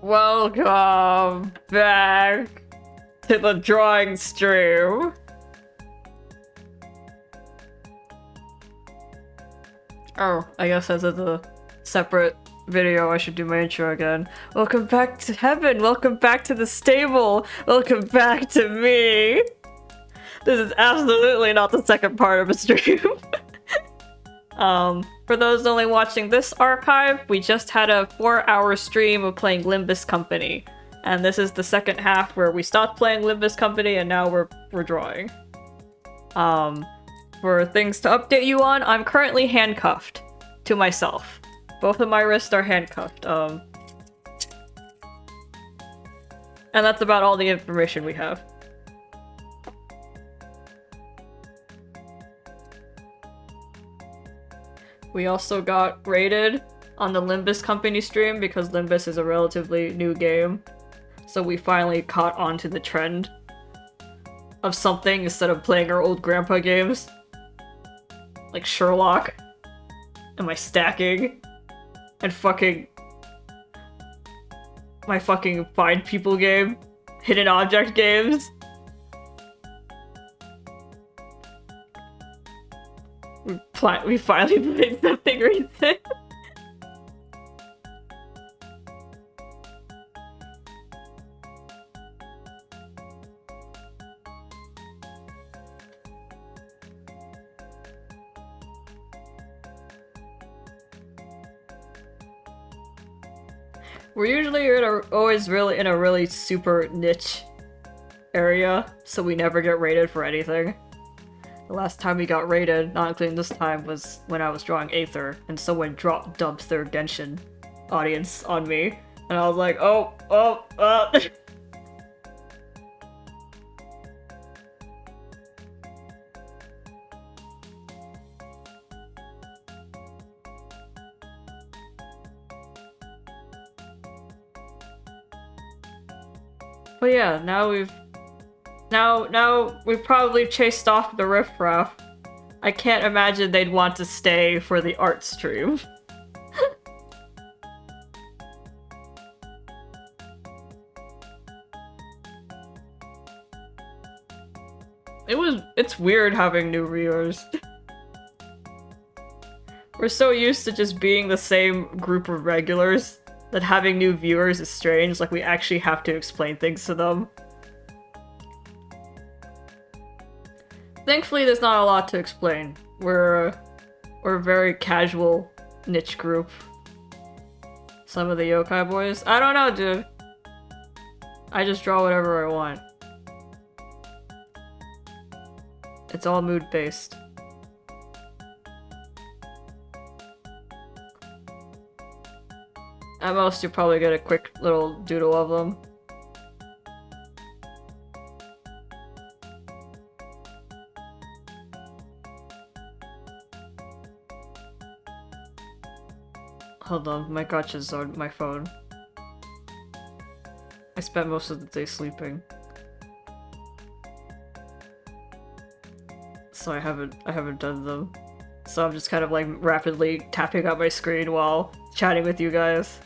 Welcome back to the drawing stream. Oh, I guess as a separate video, I should do my intro again. Welcome back to heaven. Welcome back to the stable. Welcome back to me. This is absolutely not the second part of a stream. For those only watching this archive, we just had a 4-hour stream of playing Limbus Company. And this is the second half where we stopped playing Limbus Company and now we're drawing. For things to update you on, I'm currently handcuffed to myself. Both of my wrists are handcuffed. And that's about all the information we have. We also got raided on the Limbus Company stream because Limbus is a relatively new game. So we finally caught on to the trend of something instead of playing our old grandpa games. Like Sherlock. And my stacking. And my fucking find people game. Hidden object games. We finally played something recent. We're usually always really in a really super niche area, so we never get rated for anything. The last time we got raided, not including this time, was when I was drawing Aether, and someone dumped their Genshin audience on me. And I was like, oh. But yeah, now we've probably chased off the riffraff. I can't imagine they'd want to stay for the art stream. It's weird having new viewers. We're so used to just being the same group of regulars that having new viewers is strange, like we actually have to explain things to them. Thankfully, there's not a lot to explain. We're a very casual niche group. Some of the yokai boys? I don't know, dude. I just draw whatever I want. It's all mood-based. At most, you'll probably get a quick little doodle of them. Hold on, my gotcha's on my phone. I spent most of the day sleeping. So I haven't done them. So I'm just kind of like rapidly tapping out my screen while chatting with you guys.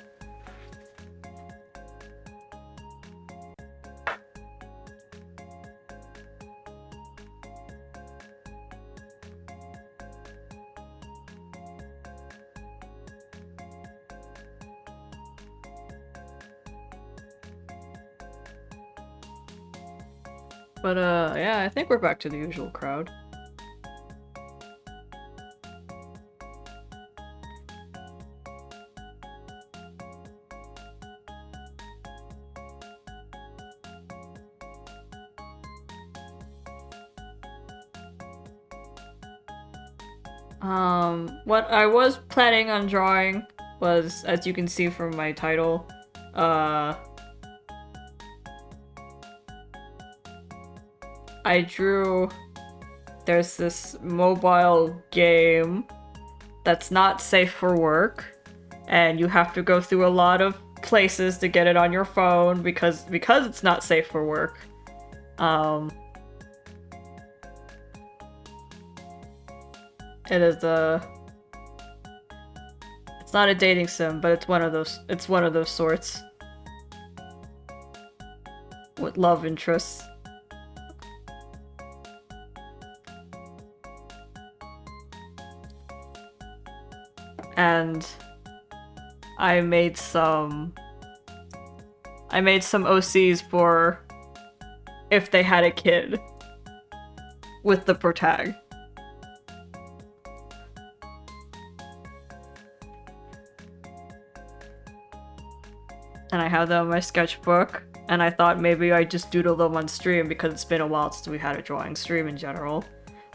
But yeah, I think we're back to the usual crowd. What I was planning on drawing was, as you can see from my title, I drew... There's this mobile game that's not safe for work, and you have to go through a lot of places to get it on your phone because it's not safe for work. It is it's not a dating sim, but it's one of those sorts. with love interests. And I made some OCs for if they had a kid with the protag. And I have them in my sketchbook, and I thought maybe I'd just doodle them on stream because it's been a while since we had a drawing stream in general.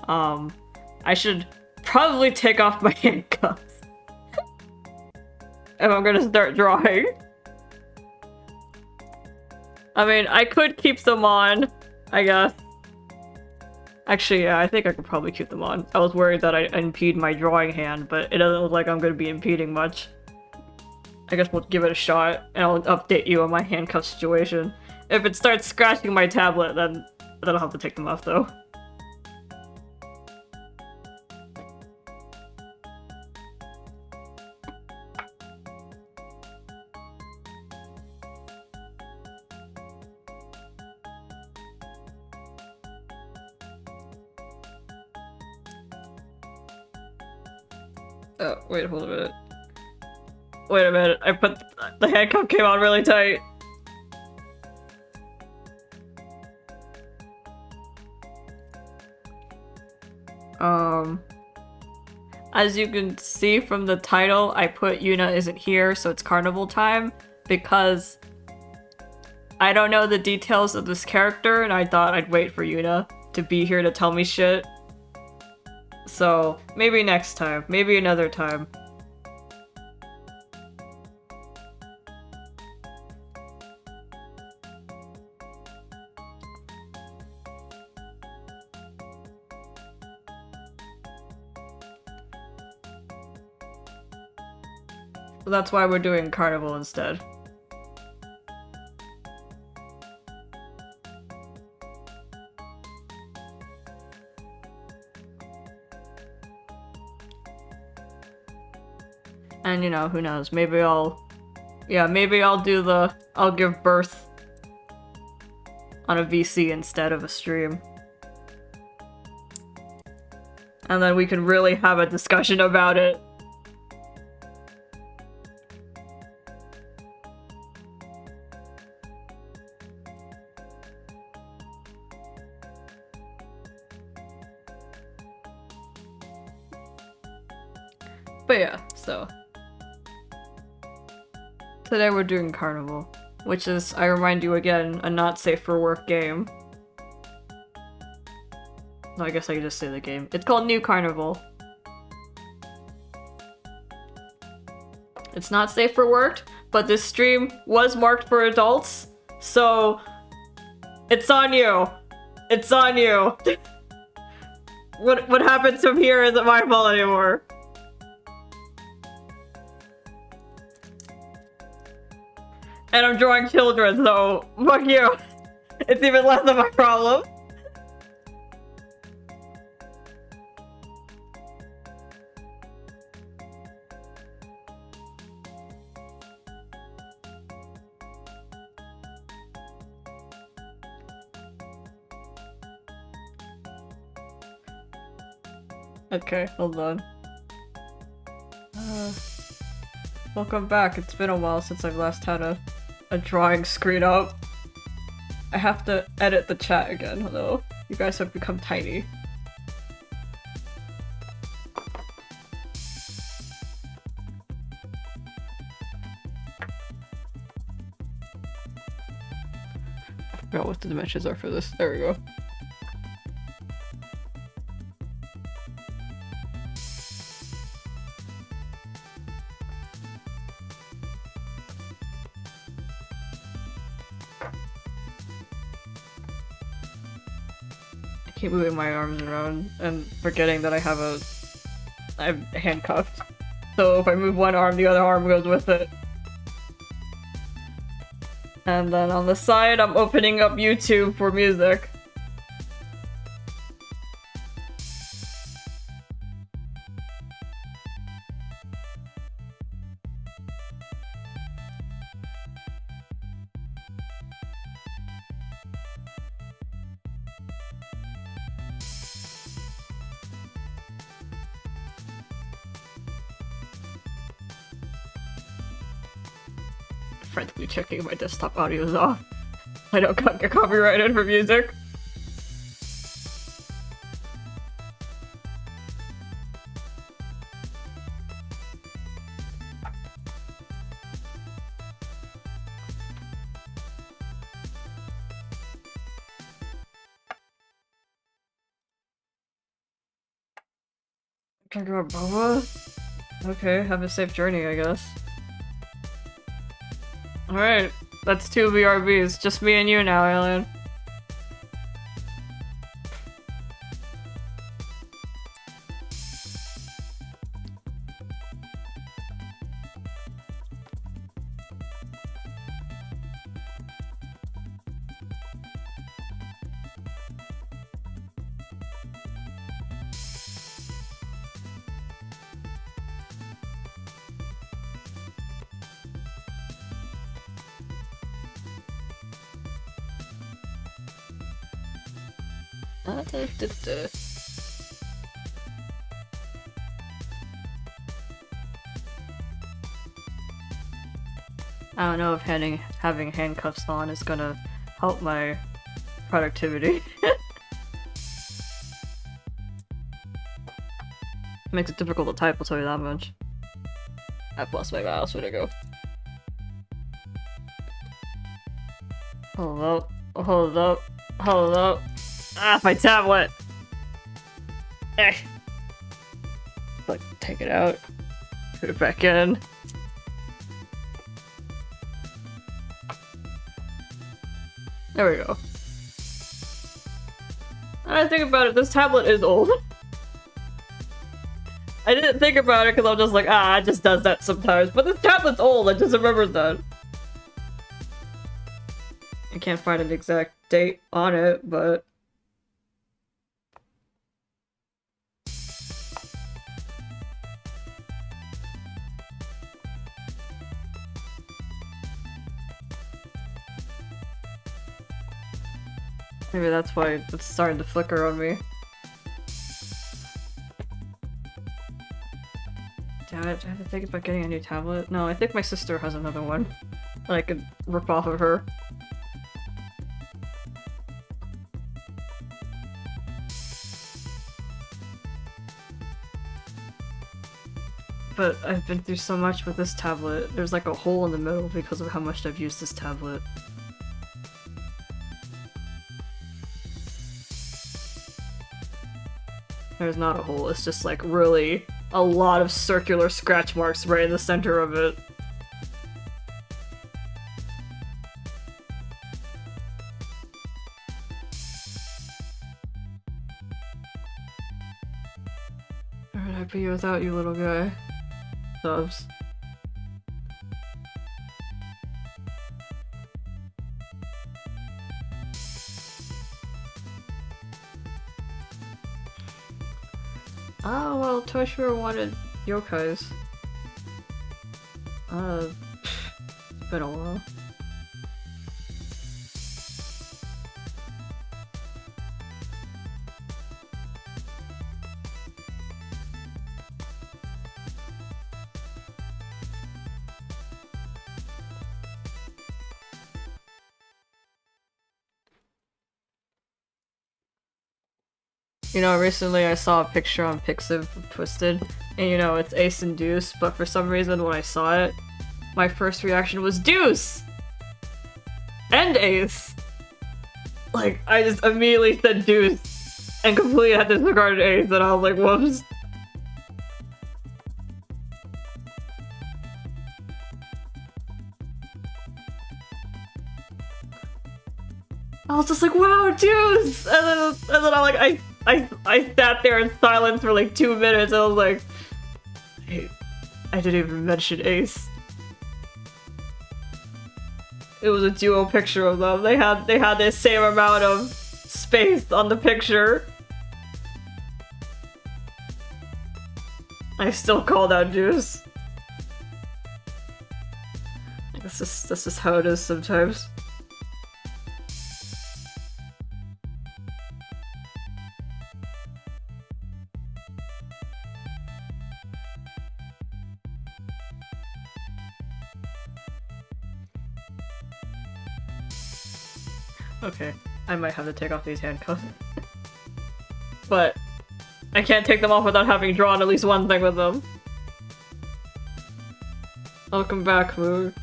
I should probably take off my handcuffs if I'm gonna start drawing. I mean, I could keep them on, I guess. Actually, yeah, I think I could probably keep them on. I was worried that I'd impede my drawing hand, but it doesn't look like I'm gonna be impeding much. I guess we'll give it a shot, and I'll update you on my handcuff situation. If it starts scratching my tablet, then I'll have to take them off, though. Oh, wait, hold a minute. Wait a minute, the handcuff came on really tight. As you can see from the title, I put Yuna isn't here, so it's carnival time, because I don't know the details of this character, and I thought I'd wait for Yuna to be here to tell me shit. So, maybe next time, maybe another time. So that's why we're doing carnival instead. And you know, who knows, maybe I'll give birth on a VC instead of a stream. And then we can really have a discussion about it. But yeah, so today we're doing Carnival, which is, I remind you again, a not safe for work game. No, I guess I can just say the game. It's called New Carnival. It's not safe for work, but this stream was marked for adults, so it's on you. It's on you. What happens from here isn't my fault anymore. And I'm drawing children, so fuck you. It's even less of my problem. Okay, hold on. Welcome back. It's been a while since I've last had a drawing screen up. I have to edit the chat again, though. You guys have become tiny. I forgot what the dimensions are for this. There we go. Keep moving my arms around and forgetting that I'm handcuffed. So if I move one arm, the other arm goes with it. And then on the side, I'm opening up YouTube for music. frantically checking if my desktop audio is off. I don't get copyrighted for music. Can I grab boba? Okay, have a safe journey, I guess. Alright, that's 2 BRBs. Just me and you now, Alien. I don't know if having handcuffs on is gonna help my productivity. Makes it difficult to type, I'll tell you that much. I've lost my mouse, where'd it go? Hold up, hold up, hold up. Ah, my tablet! Eh. Like, take it out. Put it back in. There we go. I think about it, this tablet is old. I didn't think about it because I'm just like, it just does that sometimes. But this tablet's old, I just remembered that. I can't find an exact date on it, but... maybe that's why it's starting to flicker on me. Damn it, do I have to think about getting a new tablet? No, I think my sister has another one that I could rip off of her. But I've been through so much with this tablet. There's like a hole in the middle because of how much I've used this tablet. There's not a hole, it's just like really a lot of circular scratch marks right in the center of it. Where would I be without you, little guy? Subs. Oh, well, Toshiro wanted yokais. It's been a while. You know, recently I saw a picture on Pixiv of Twisted, and you know, it's Ace and Deuce, but for some reason when I saw it, my first reaction was Deuce! And Ace! Like, I just immediately said Deuce, and completely had disregarded Ace, and I was like, whoops. I was just like, wow, Deuce! And then I'm like, I sat there in silence for like 2 minutes, and I was like, I didn't even mention Ace. It was a duo picture of them. They had the same amount of space on the picture. I still called out Deuce. This is how it is sometimes. Okay, I might have to take off these handcuffs. But I can't take them off without having drawn at least one thing with them. Welcome back, Moog.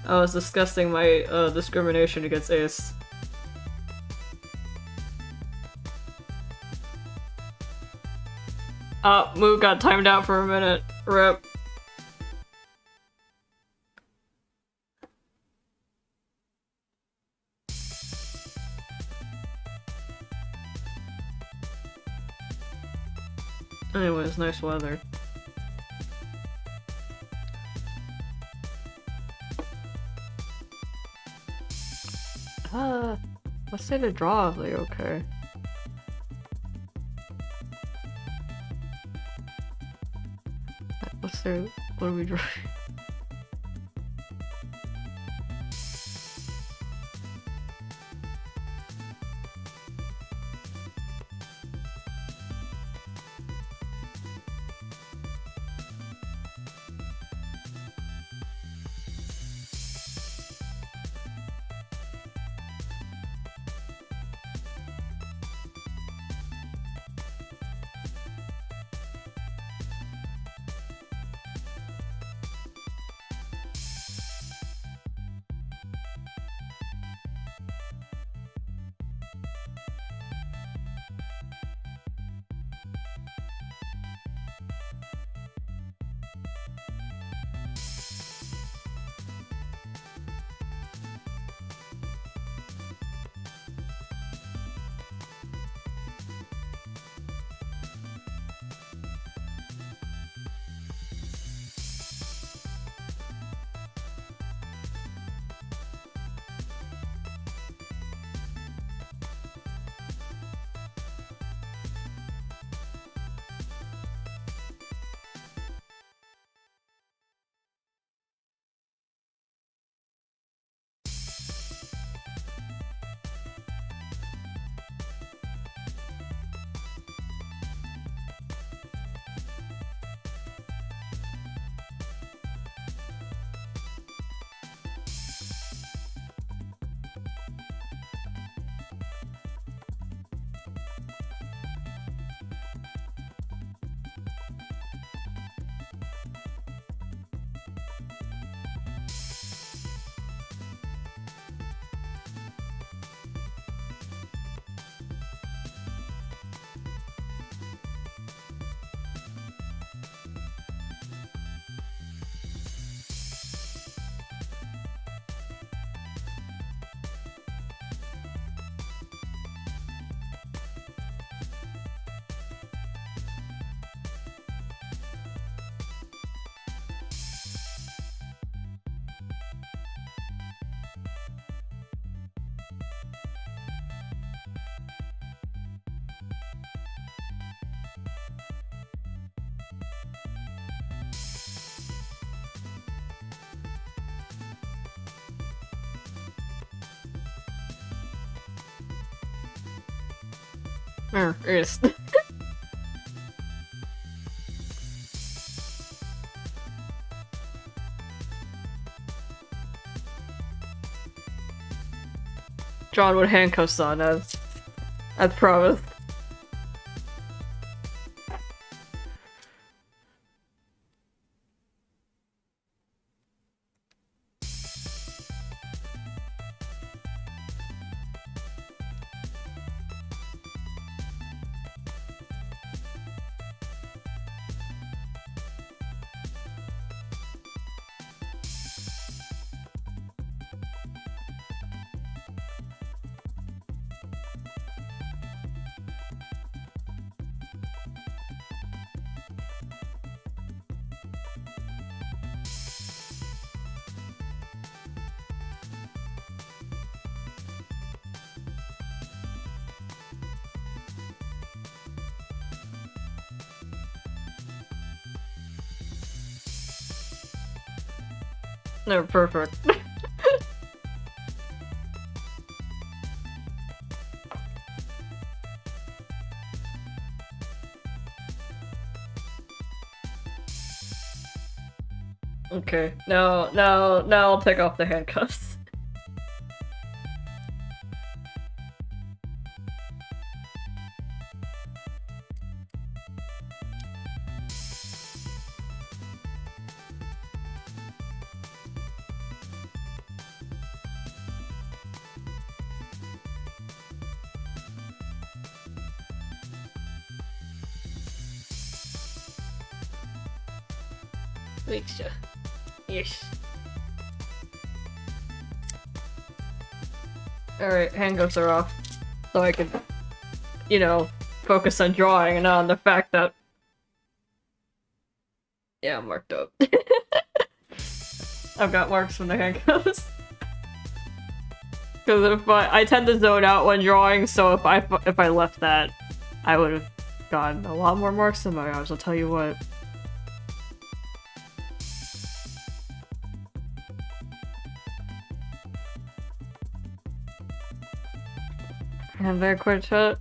I was discussing my discrimination against Ace. Moog got timed out for a minute. Rip. Anyways, nice weather. Let's say the draw is like okay. Let's say, what are we drawing? Ace. Drawn with handcuffs on, as promised. No, perfect. Okay, now I'll take off the handcuffs. Wait, yes. Alright, handcuffs are off. So I can, you know, focus on drawing and not on the fact that... Yeah, I'm marked up. I've got marks from the handcuffs. Because if I tend to zone out when drawing, so if I left that, I would have gotten a lot more marks than my eyes, I'll tell you what. And their quartet,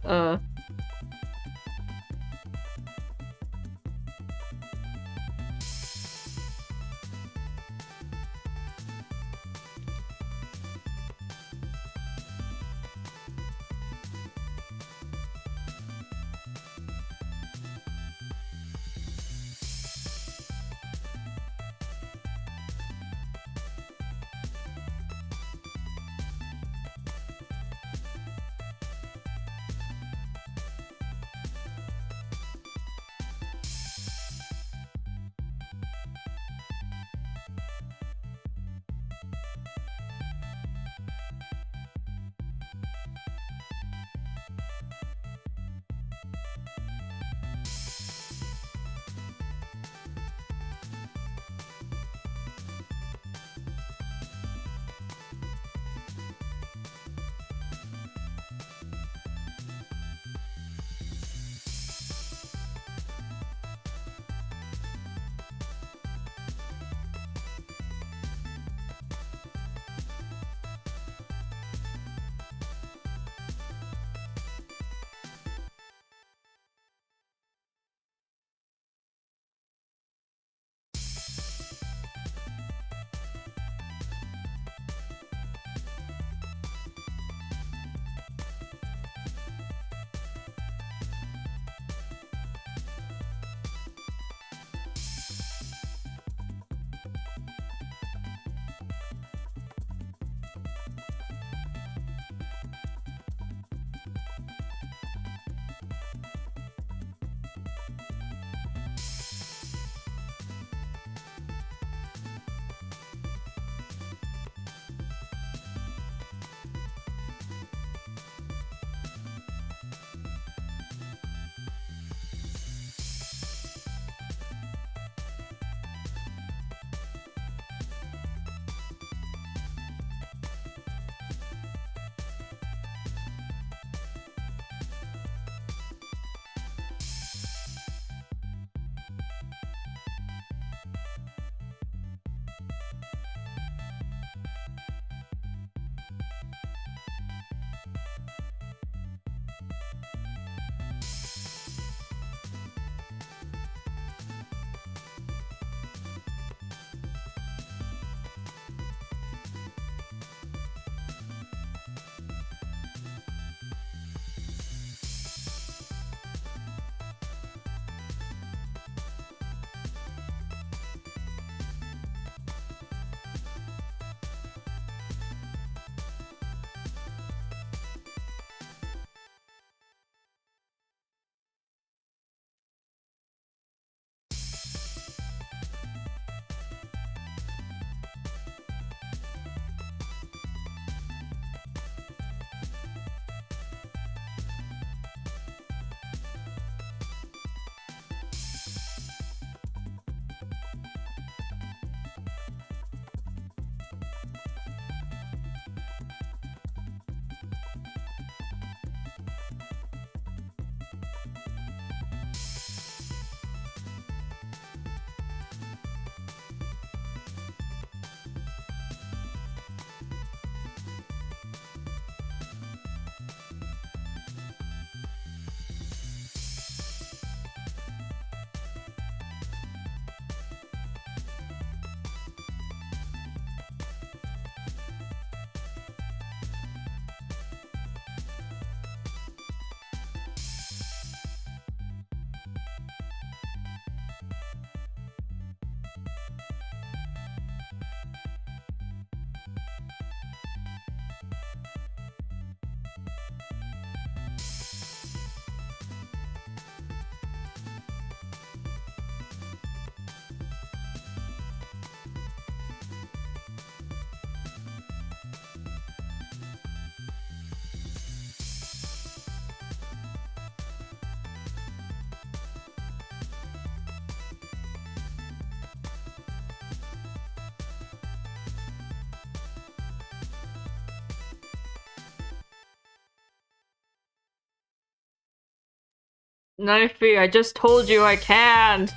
Knifey, I just told you I can't!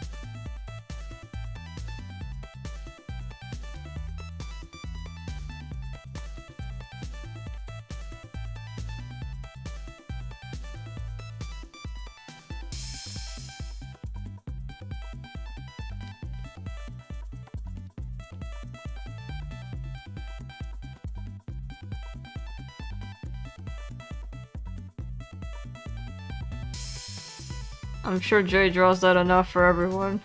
I'm sure Jay draws that enough for everyone.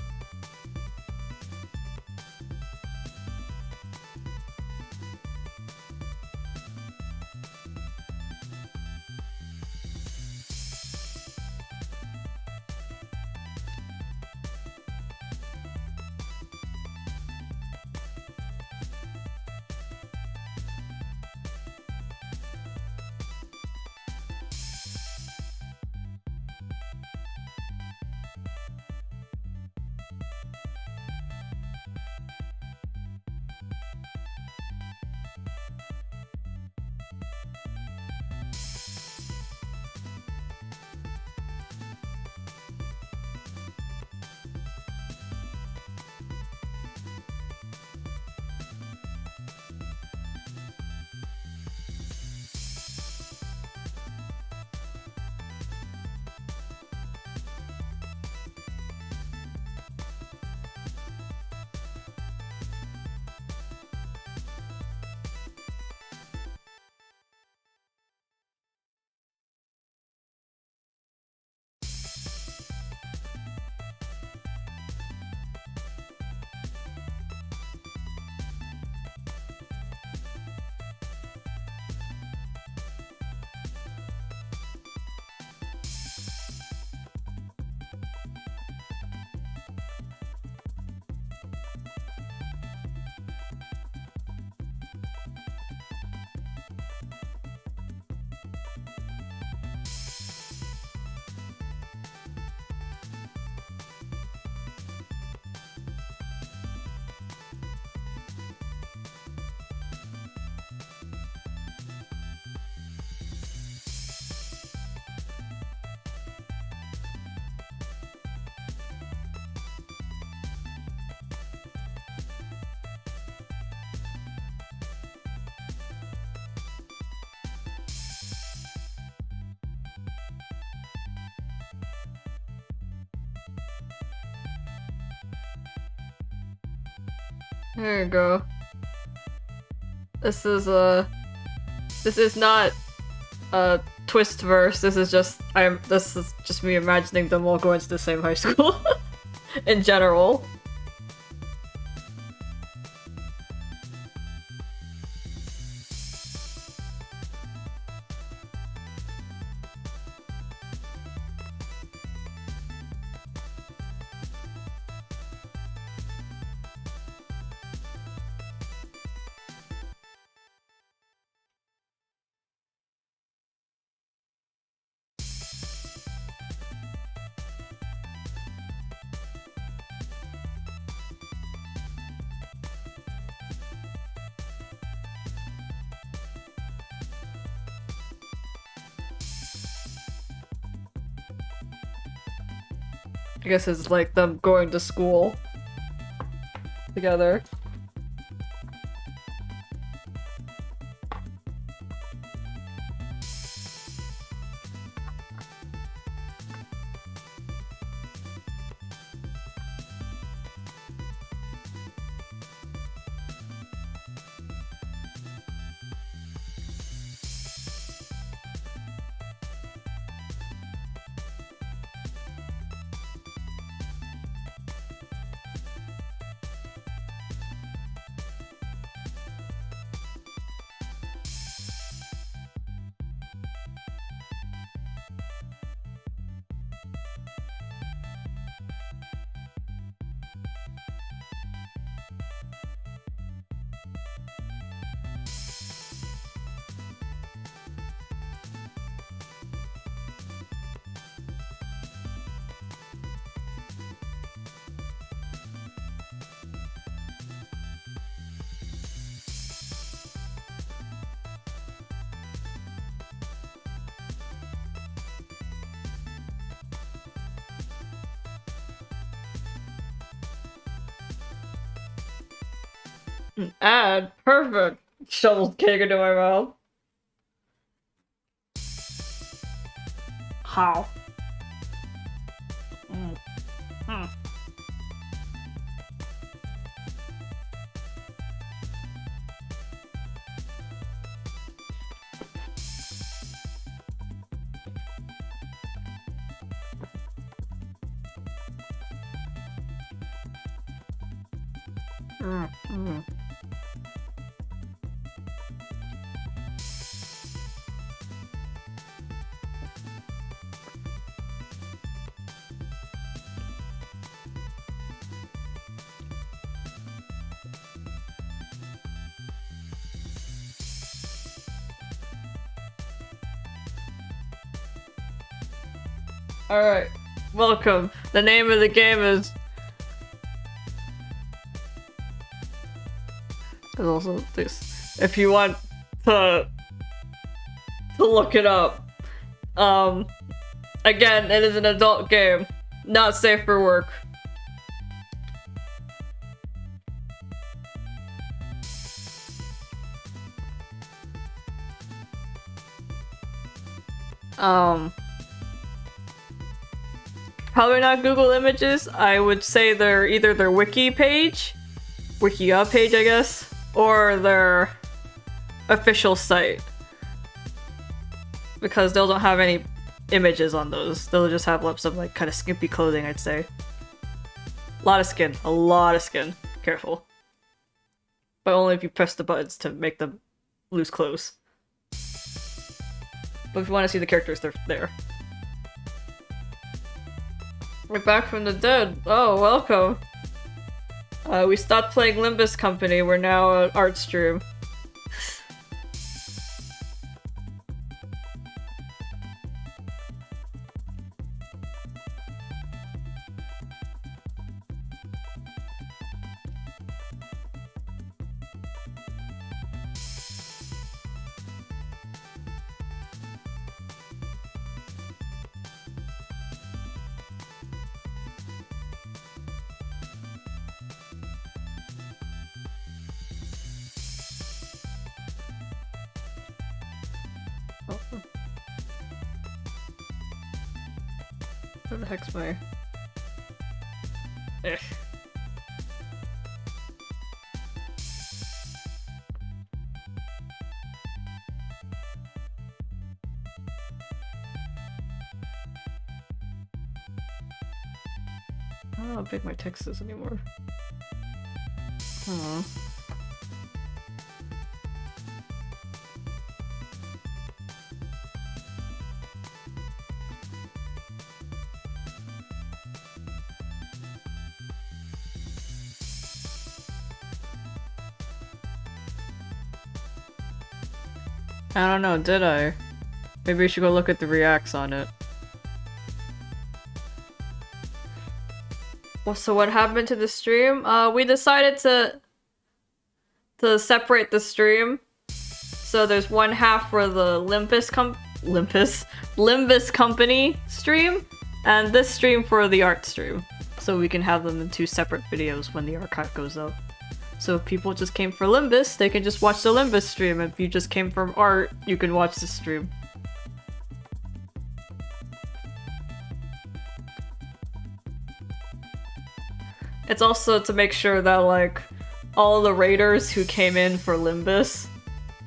There you go. This is this is not a twist verse. This is just this is just me imagining them all going to the same high school in general. I guess it's like them going to school together. And perfect. Shovels cake into my mouth. How? Mm. Mm. Mm. Mm. Alright, welcome. The name of the game is... There's also this. If you want to look it up. Again, it is an adult game. Not safe for work. Probably not Google Images. I would say they're either their wiki page, Wikia page, I guess, or their official site. Because they don't have any images on those. They'll just have lots of like kind of skimpy clothing, I'd say. A lot of skin. A lot of skin. Careful. But only if you press the buttons to make them loose clothes. But if you want to see the characters, they're there. We're back from the dead. Oh, welcome. We stopped playing Limbus Company. We're now an art stream. Where the heck's my... Ugh. I don't know how big my text is anymore. I don't know, did I? Maybe we should go look at the reacts on it. Well, so what happened to the stream? We decided to separate the stream. So there's one half for the Limbus Company stream, and this stream for the art stream. So we can have them in two separate videos when the archive goes up. So if people just came for Limbus, they can just watch the Limbus stream. If you just came from art, you can watch the stream. It's also to make sure that, like, all the raiders who came in for Limbus,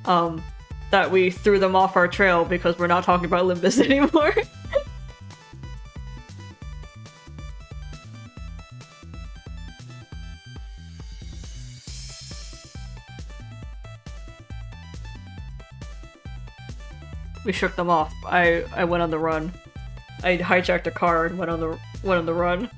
that we threw them off our trail because we're not talking about Limbus anymore. We shook them off. I went on the run. I hijacked a car and went on the run.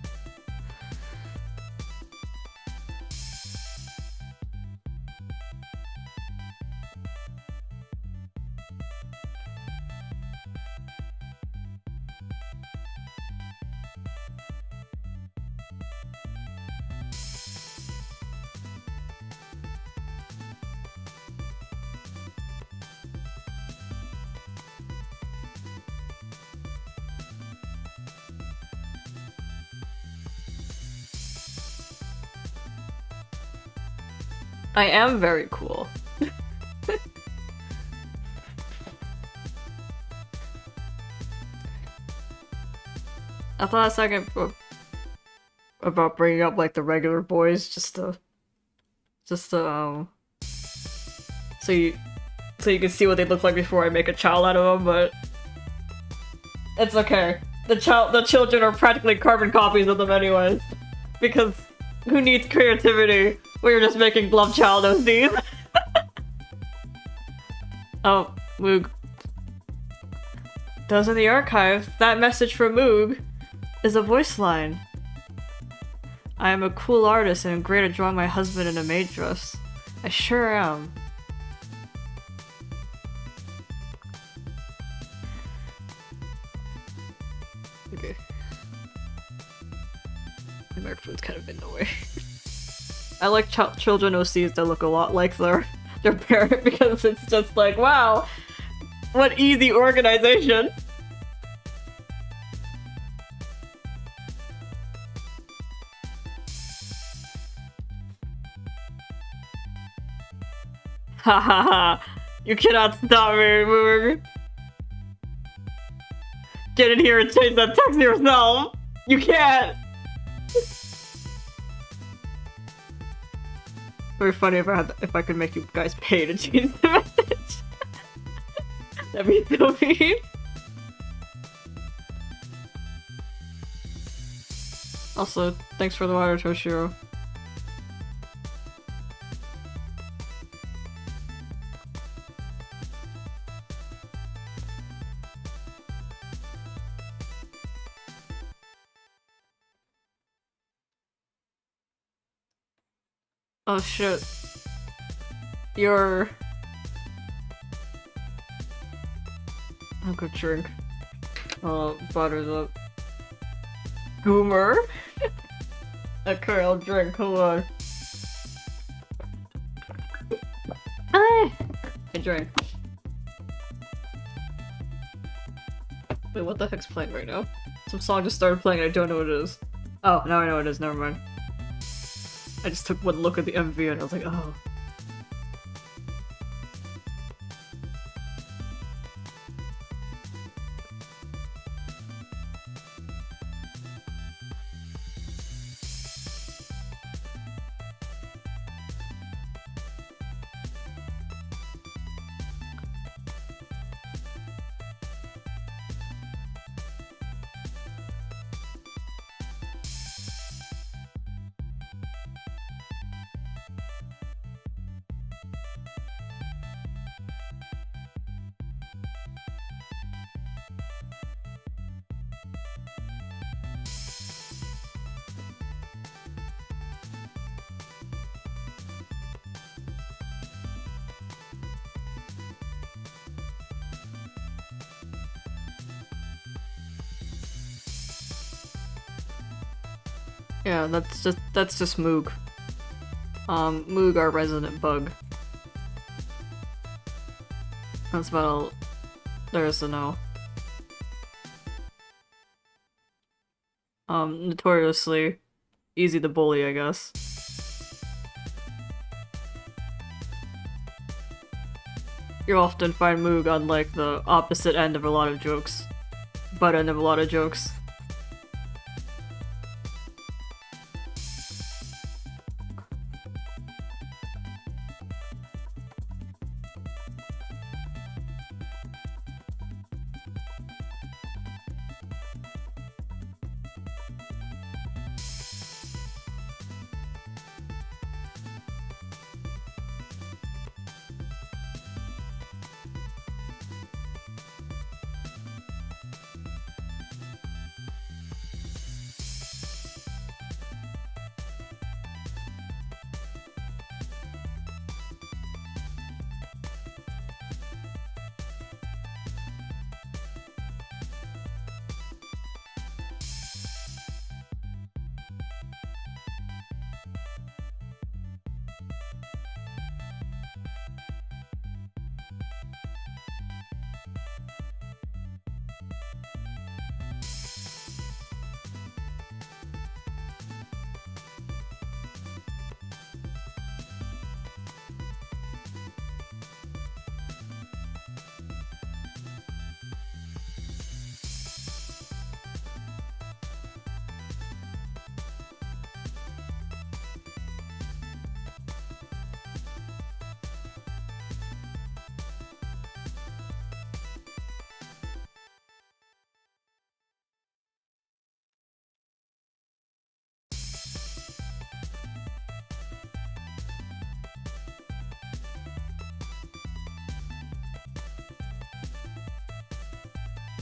I am very cool. I thought a second about bringing up like the regular boys so you can see what they look like before I make a child out of them, but it's okay. The children are practically carbon copies of them anyways, because who needs creativity when you're just making love child OCs? Oh, Moog. Those are the archives. That message from Moog is a voice line. I am a cool artist and am great at drawing my husband in a maid dress. I sure am. Okay. My microphone's kind of in the way. I like children OCs that look a lot like their parent because it's just like, wow, what easy organization. Ha ha ha! You cannot stop me, Moog! Get in here and change that text yourself! You can't! Very funny if I could make you guys pay to change the message. That'd be so mean. Also, thanks for the water, Toshiro. Oh shit. You're... I'll go drink. Oh, butter's up. Goomer? Okay, I'll drink, hold on. I drink. Wait, what the heck's playing right now? Some song just started playing and I don't know what it is. Oh, now I know what it is, never mind. I just took one look at the MV and I was like, oh. Yeah, that's just Moog. Moog, our resident bug. That's about all there is to know. Notoriously easy to bully, I guess. You often find Moog on like the opposite end of a lot of jokes. Butt end of a lot of jokes.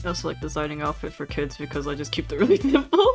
I also like designing outfit for kids because I just keep it really simple.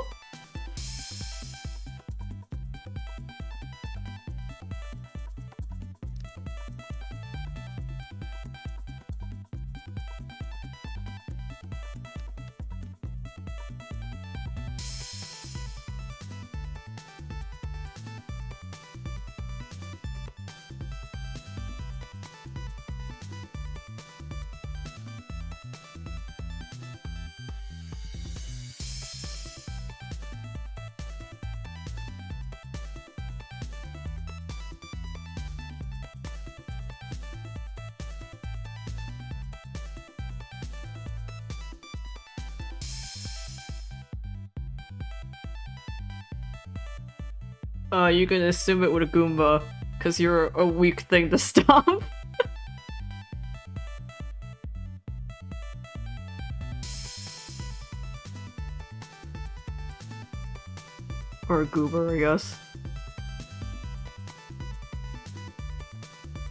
You can assume it with a Goomba, because you're a weak thing to stop. Or a goober, I guess.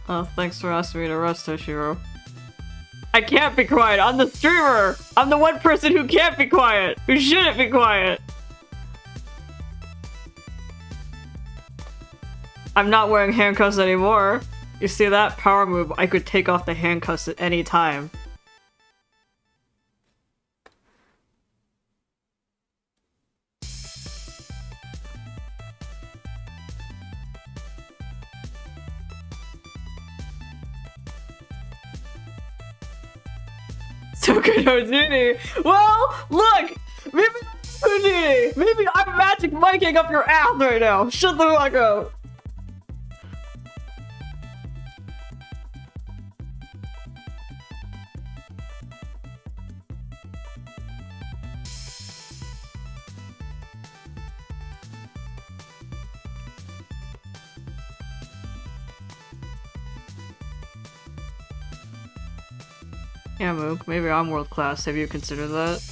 Oh, thanks for asking me to rest, Toshiro. I can't be quiet! I'm the streamer! I'm the one person who can't be quiet! Who shouldn't be quiet! I'm not wearing handcuffs anymore. You see that? Power move. I could take off the handcuffs at any time. So good, Houdini! Well, look! Maybe Houdini! Maybe I'm magic miking up your ass right now! Shut the fuck up! Yeah, Mook, maybe I'm world class. Have you considered that?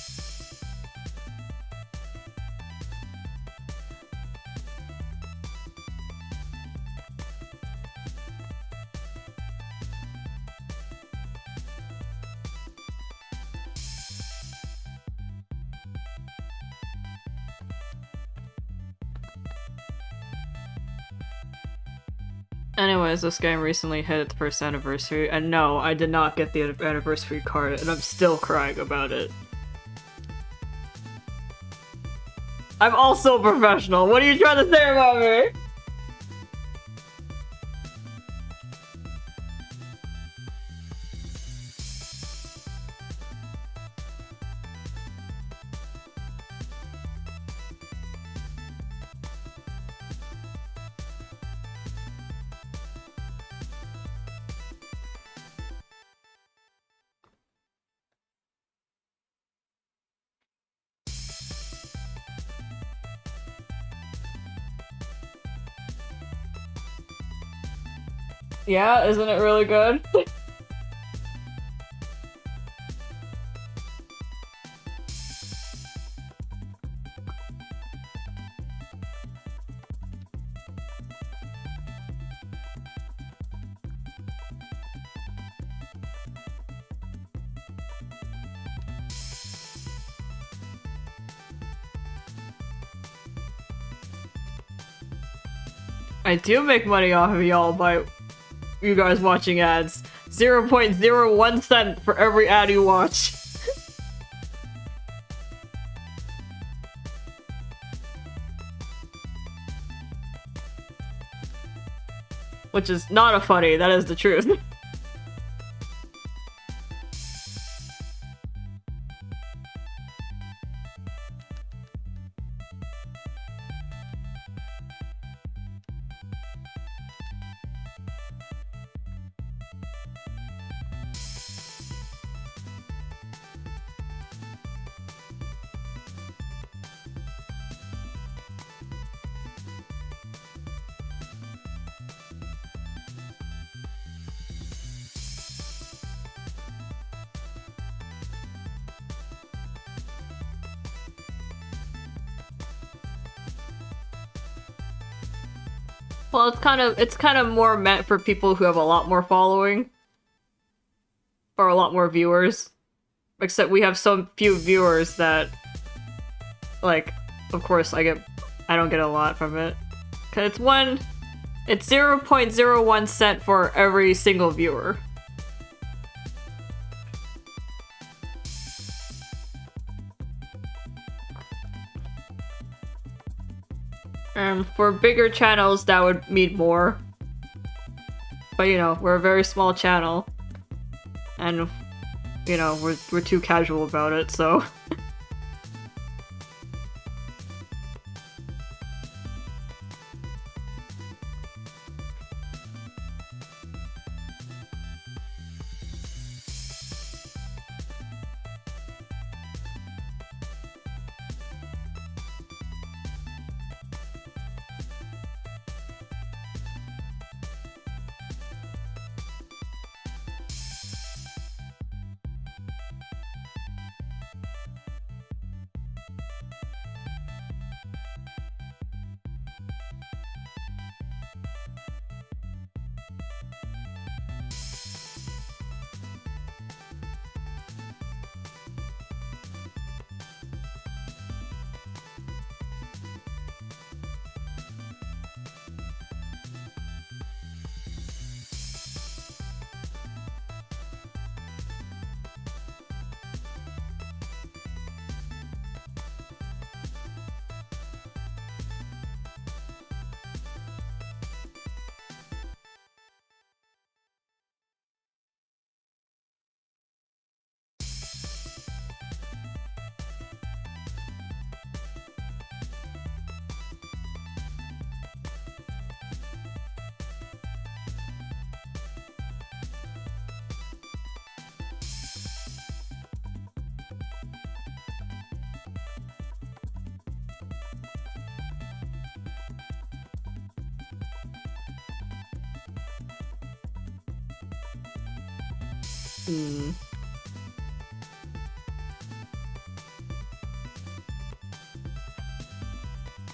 Anyways, this game recently hit its first anniversary, and no, I did not get the anniversary card, and I'm still crying about it. I'm also a professional. What are you trying to say about me? Yeah, isn't it really good? I do make money off of y'all by you guys watching ads. 0.01 cent for every ad you watch. Which is not a funny, that is the truth. Well, it's kind of more meant for people who have a lot more following. Or a lot more viewers. except we have so few viewers that, like, of course I don't get a lot from it. Cause it's 0.01 cent for every single viewer. And for bigger channels, that would mean more. But you know, we're a very small channel. And, you know, we're too casual about it, so...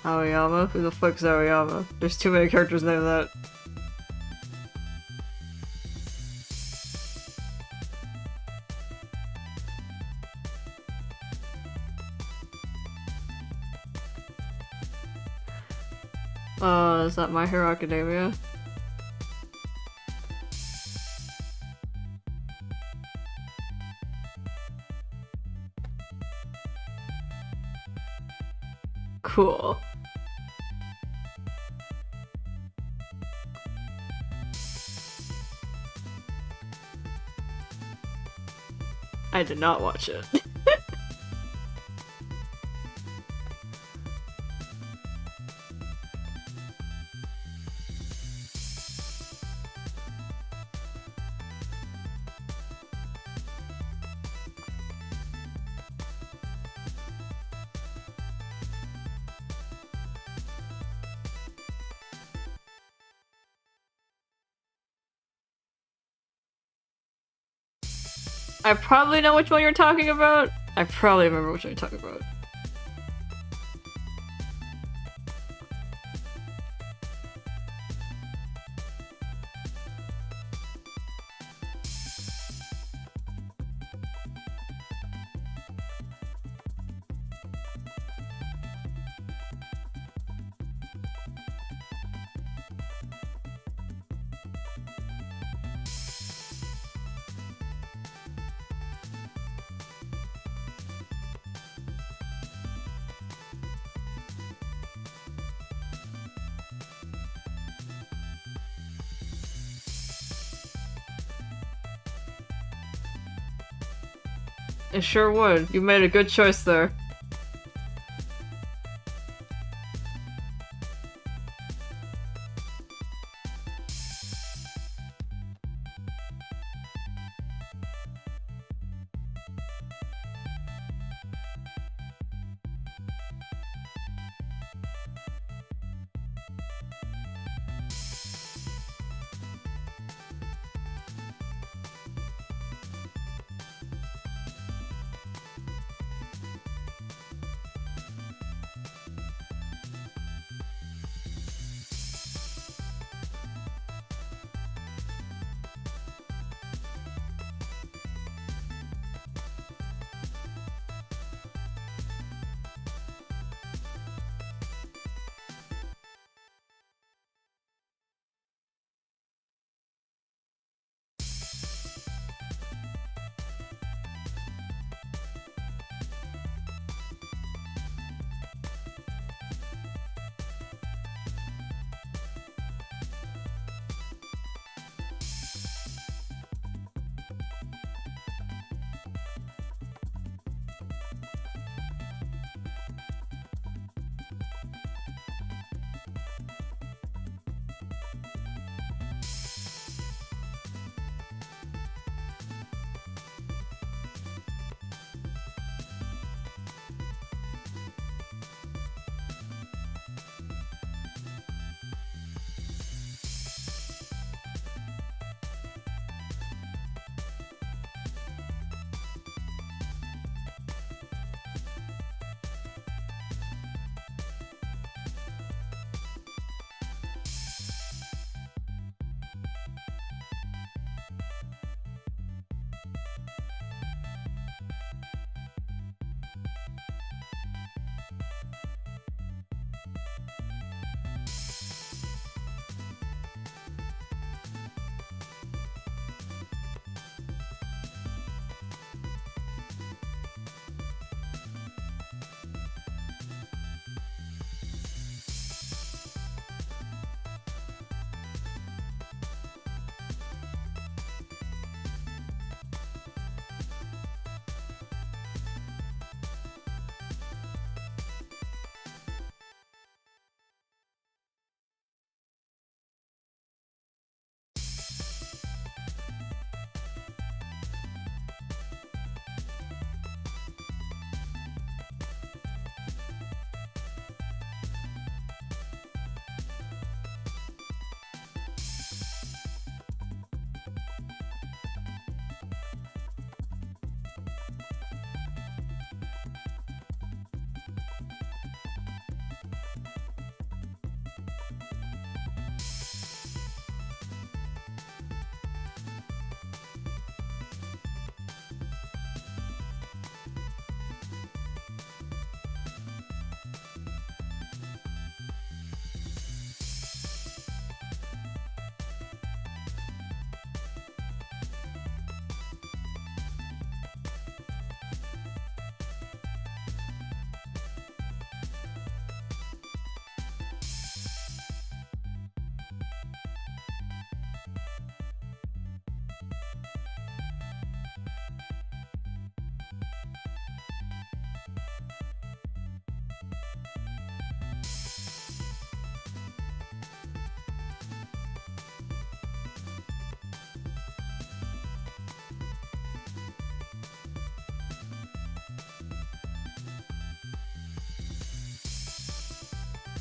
Aoyama? Who the fuck's Aoyama? There's too many characters named that. Is that My Hero Academia? Cool. I did not watch it. I probably know which one you're talking about. I probably remember which one you're talking about. It sure would. You made a good choice there.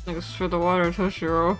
Thanks for the water, Toshiro.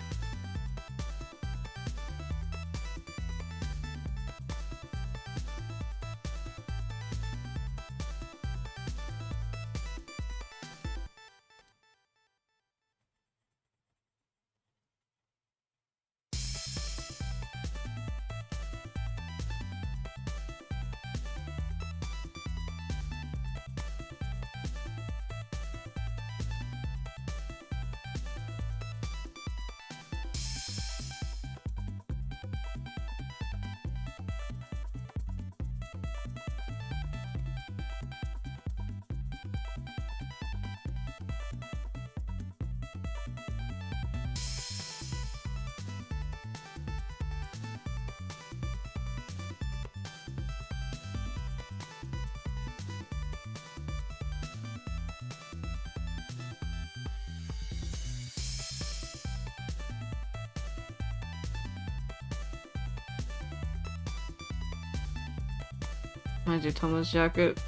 I do Tomo's jacket.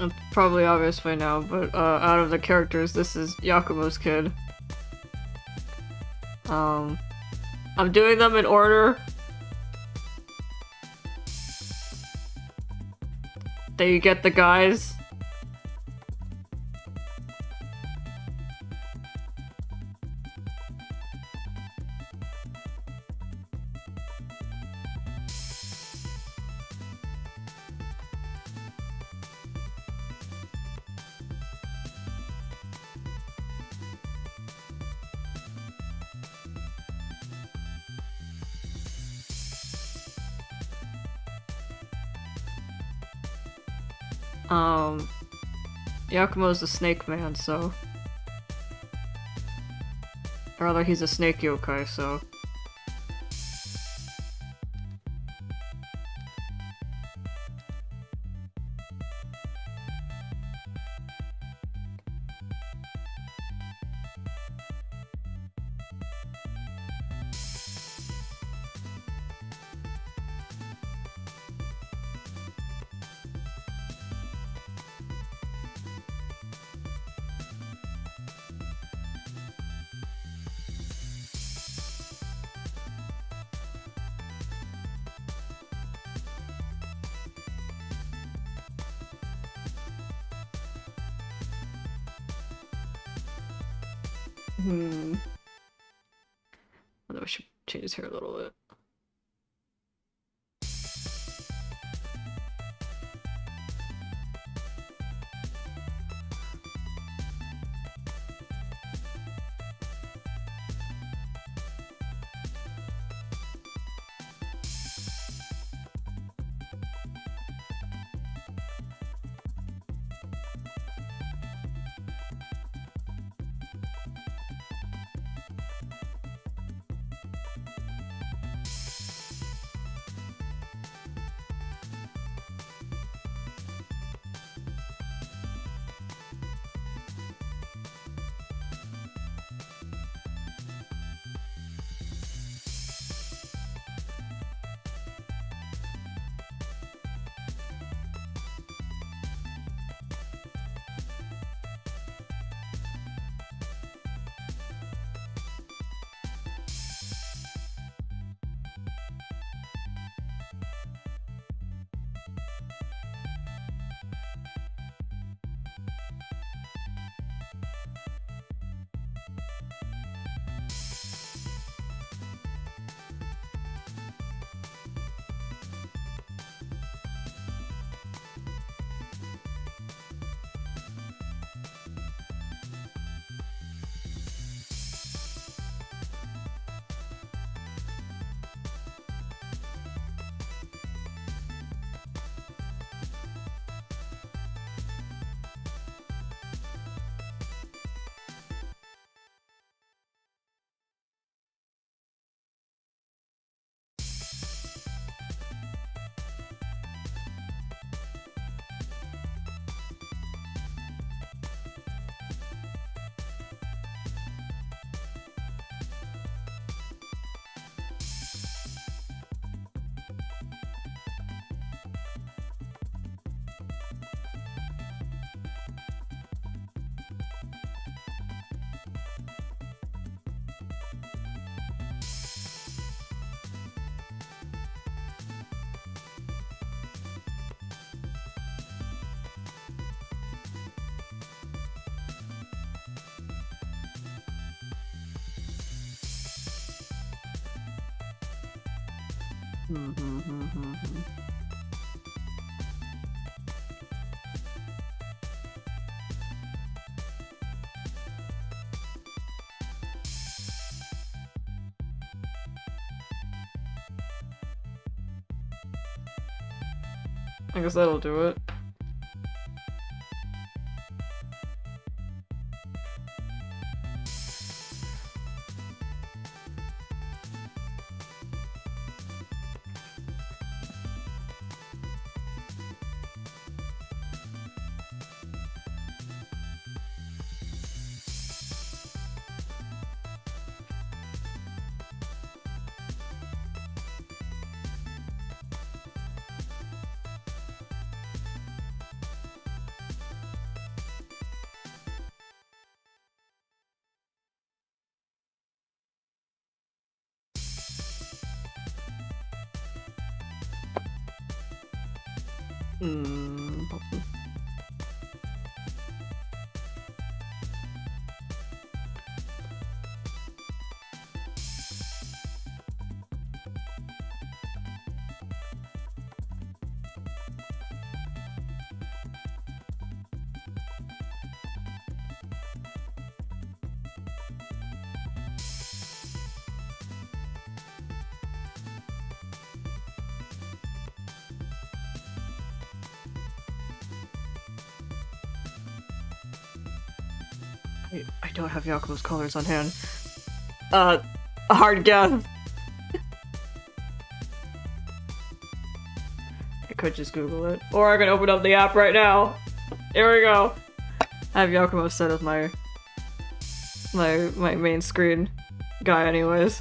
It's probably obvious by now, but out of the characters, this is Yakumo's kid. I'm doing them in order that you get the guys. Yakumo's the snake man, so... Or rather, he's a snake yokai, so... Although I should change his hair a little bit. I guess that'll do it. I don't have Yakumo's colors on hand. A hard guess. I could just Google it. Or I can open up the app right now. Here we go. I have Yakumo set as my main screen guy anyways.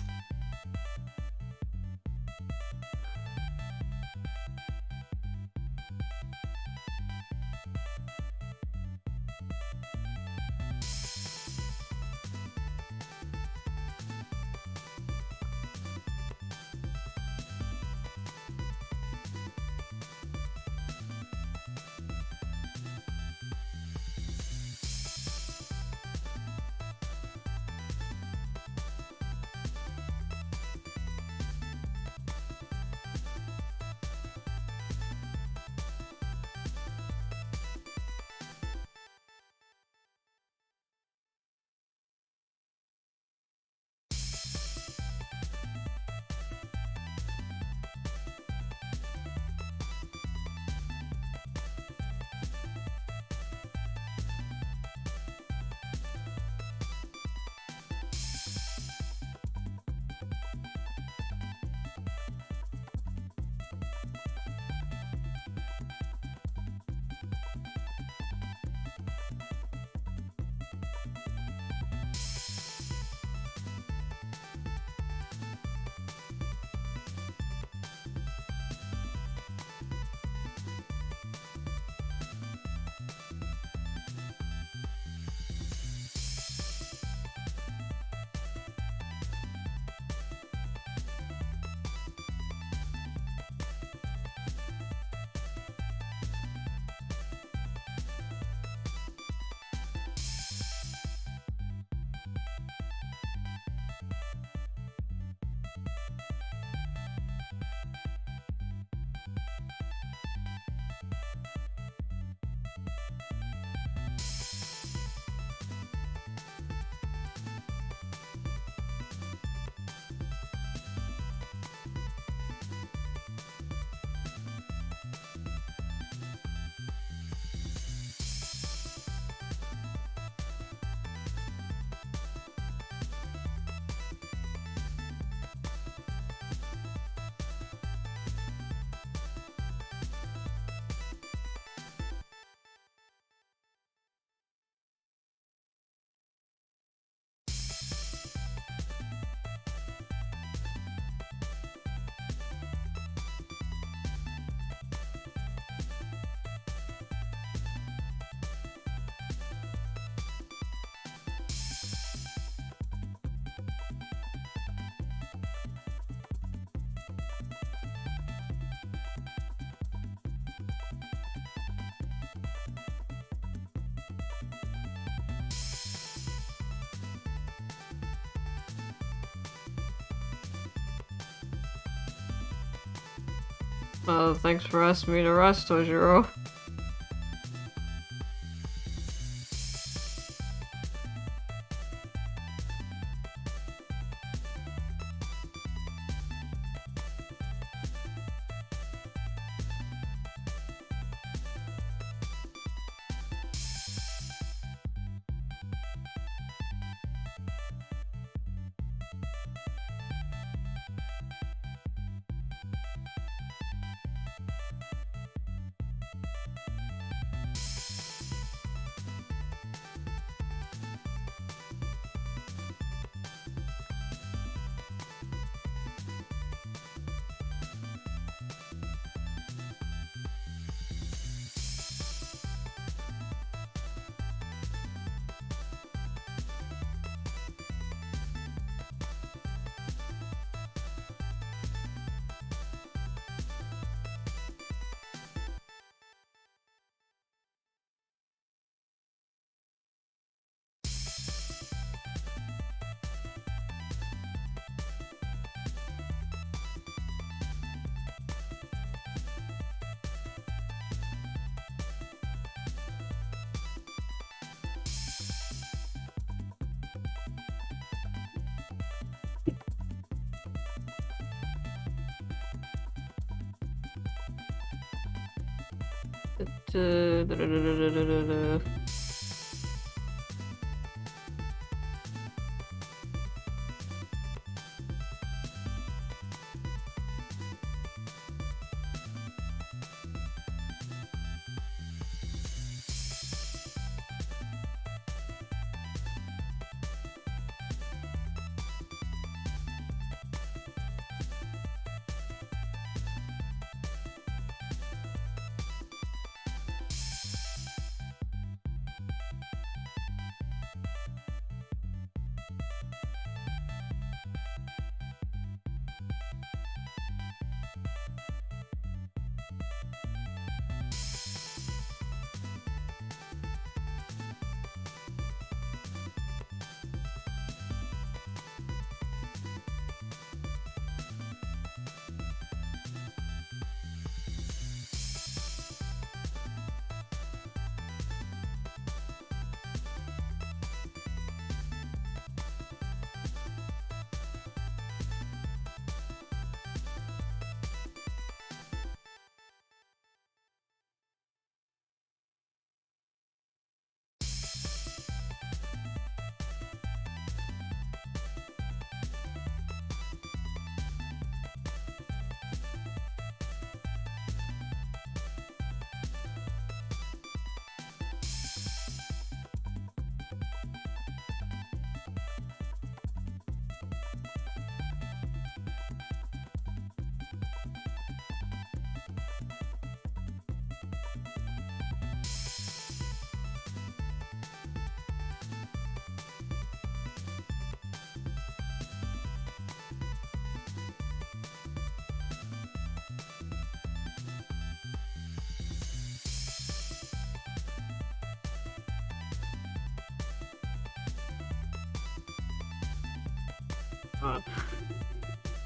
Thanks for asking me to rest, Tojiro.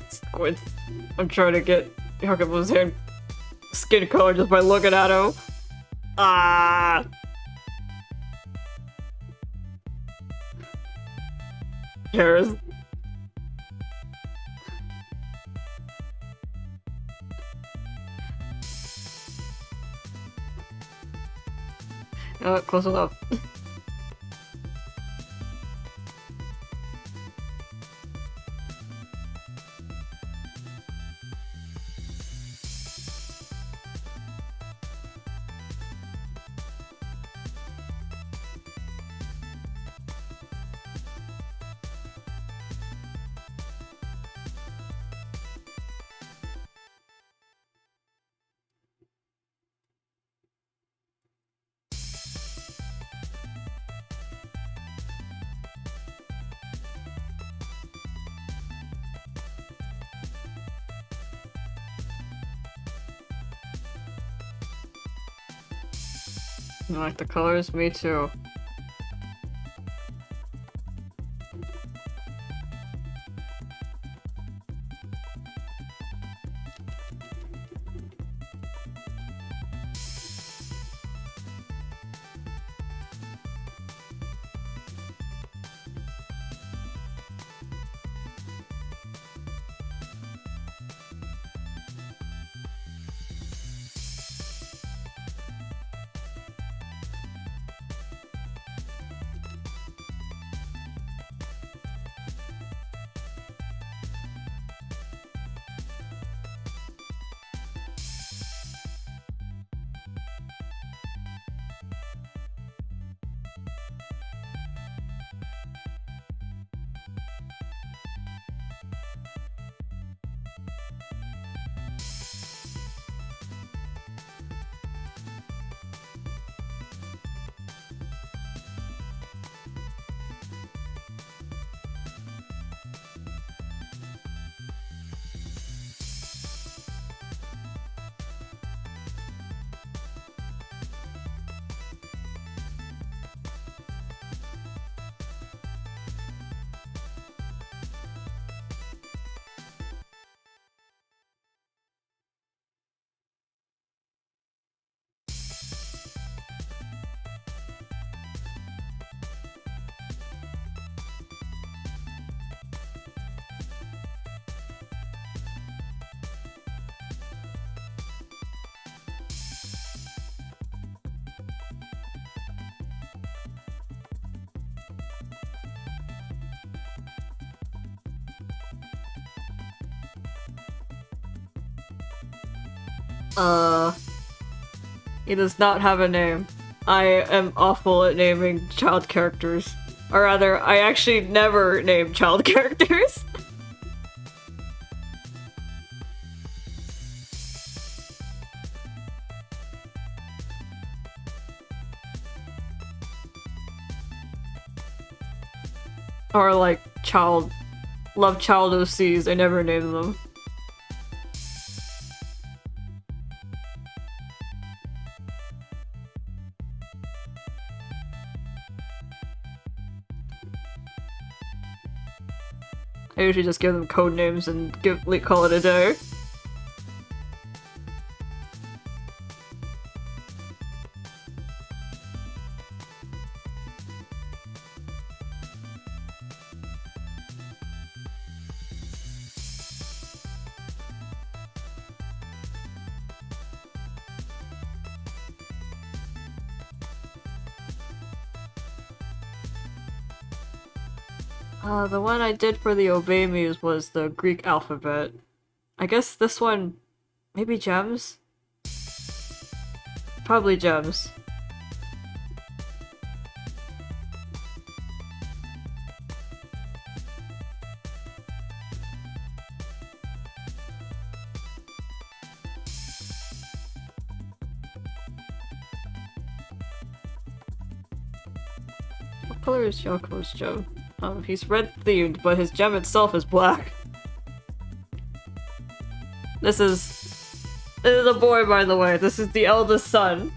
Squid. I'm trying to get Yakumo's hair skin color just by looking at him. Ah! Cares. Close enough. You like the colors? Me too. Uh, he does not have a name. I am awful at naming child characters. Or rather, I actually never name child characters. Or like love child OCs, I never name them. I usually just give them code names and call it a day. The one I did for the Obey Muse was the Greek alphabet. I guess this one... maybe gems? Probably gems. What color is Yakumo's gem? He's red themed, but his gem itself is black. This is a boy, by the way. This is the eldest son.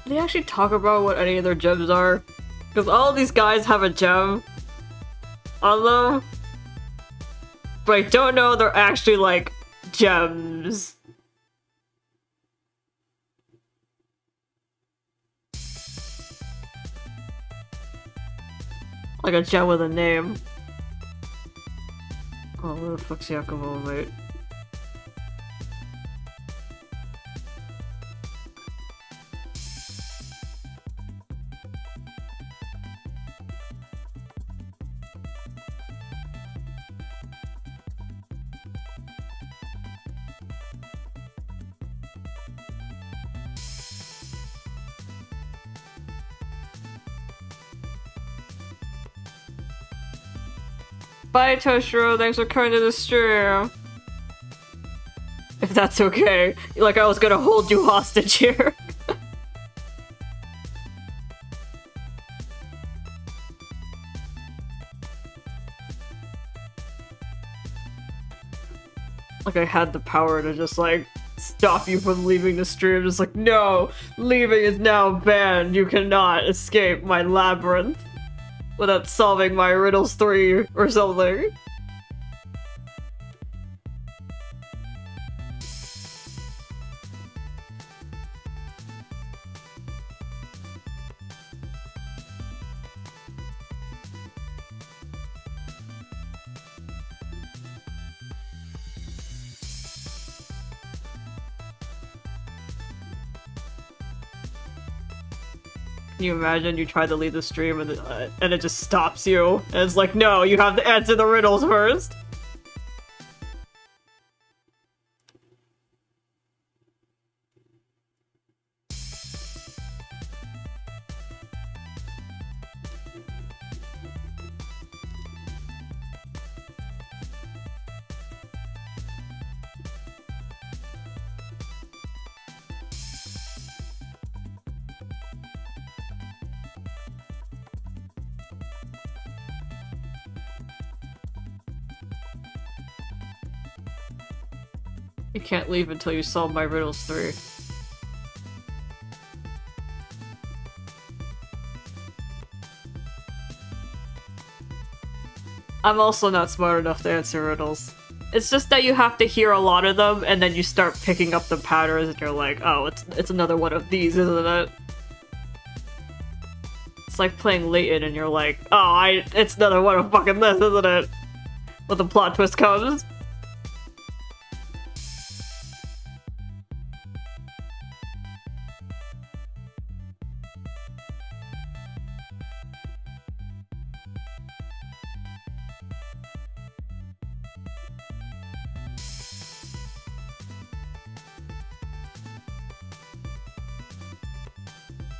Did they actually talk about what any of their gems are? Because all of these guys have a gem on them, but I don't know they're actually like gems. Like a gem with a name. Oh, where the fuck's Yakumo, mate? Bye, Toshiro. Thanks for coming to the stream. If that's okay. Like I was gonna hold you hostage here. Like I had the power to just like stop you from leaving the stream. Just like, no, leaving is now banned. You cannot escape my labyrinth without solving my riddles 3 or something. Can you imagine you try to leave the stream and it just stops you? And it's like, no, you have to answer the riddles first. You can't leave until you solve my riddles 3. I'm also not smart enough to answer riddles. It's just that you have to hear a lot of them, and then you start picking up the patterns, and you're like, oh, it's another one of these, isn't it? It's like playing Layton, and you're like, oh, it's another one of fucking this, isn't it? When the plot twist comes.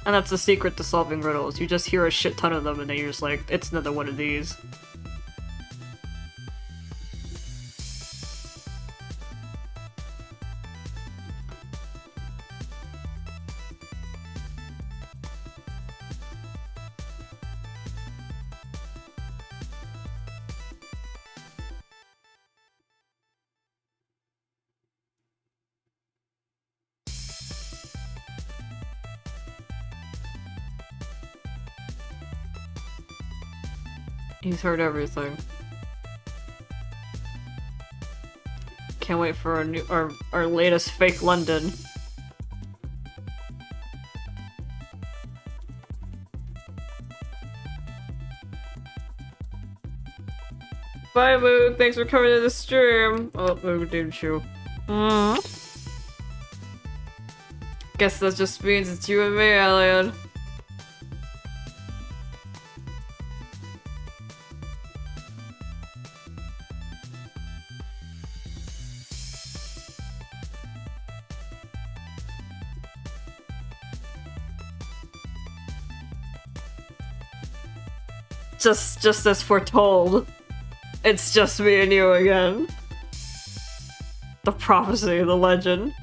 And that's the secret to solving riddles. You just hear a shit ton of them and then you're just like, it's another one of these. He's heard everything. Can't wait for our latest fake London. Bye, Moog. Thanks for coming to the stream. Oh, Moog didn't you? Guess that just means it's you and me, Alien. Just as foretold. It's just me and you again. The prophecy, the legend.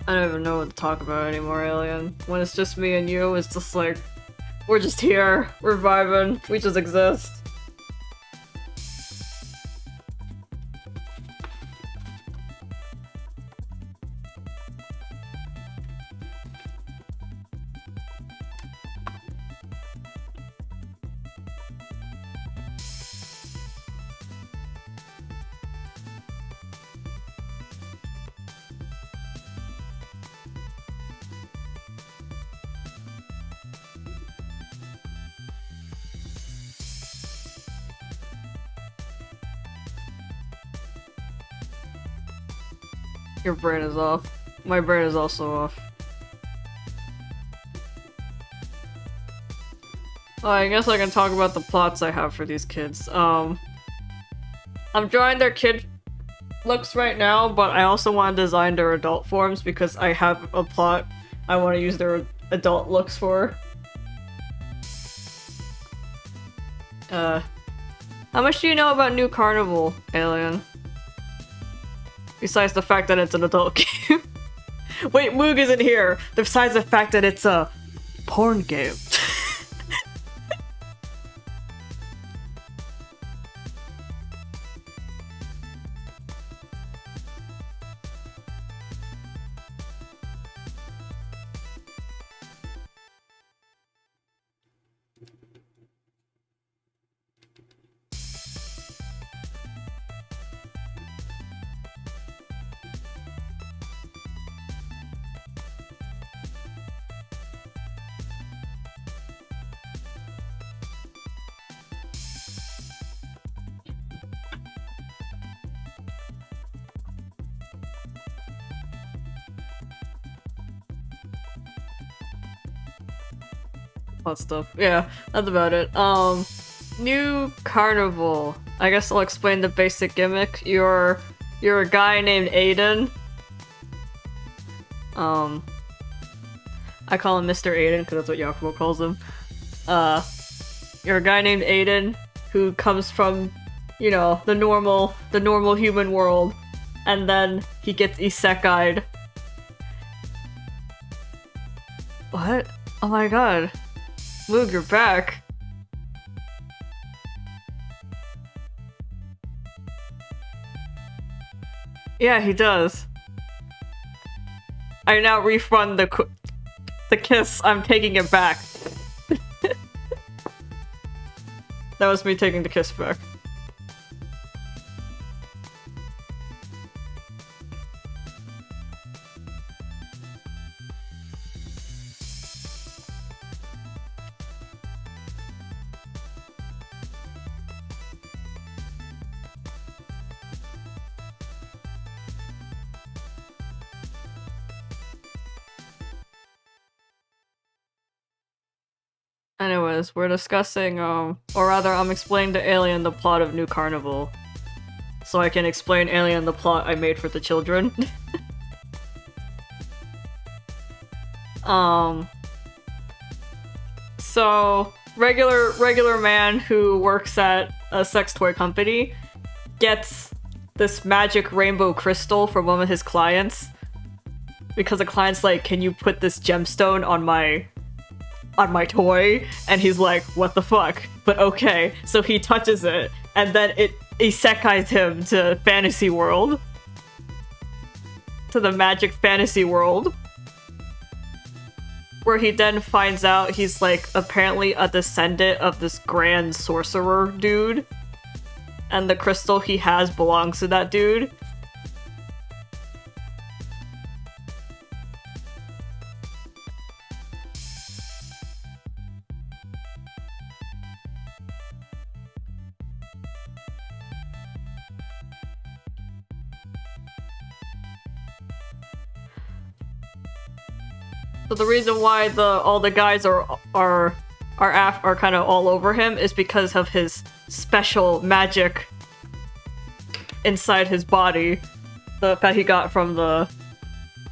I don't even know what to talk about anymore, Alien. When it's just me and you, it's just like, we're just here, we're vibing, we just exist. Your brain is off. My brain is also off. Well, I guess I can talk about the plots I have for these kids. I'm drawing their kid looks right now, but I also want to design their adult forms because I have a plot I want to use their adult looks for. How much do you know about New Carnival, Alien? Besides the fact that it's an adult game. Wait, Moog isn't here! Besides the fact that it's a porn game. hot stuff. Yeah, that's about it. New carnival. I guess I'll explain the basic gimmick. You're a guy named Aiden. I call him Mr. Aiden because that's what Yakumo calls him. You're a guy named Aiden who comes from, you know, the normal human world, and then he gets isekai'd. What? Oh my god. Moog, you're back. Yeah, he does. I now refund the kiss. I'm taking it back. That was me taking the kiss back. Anyways, we're discussing, or rather, I'm explaining to Alien the plot of New Carnival. So I can explain Alien the plot I made for the children. So, regular man who works at a sex toy company gets this magic rainbow crystal from one of his clients. Because the client's like, can you put this gemstone on my toy? And he's like, what the fuck? But okay. So he touches it, and then it isekais him to fantasy world. To the magic fantasy world. Where he then finds out he's like apparently a descendant of this grand sorcerer dude. And the crystal he has belongs to that dude. So the reason why all the guys are kind of all over him is because of his special magic inside his body, that he got from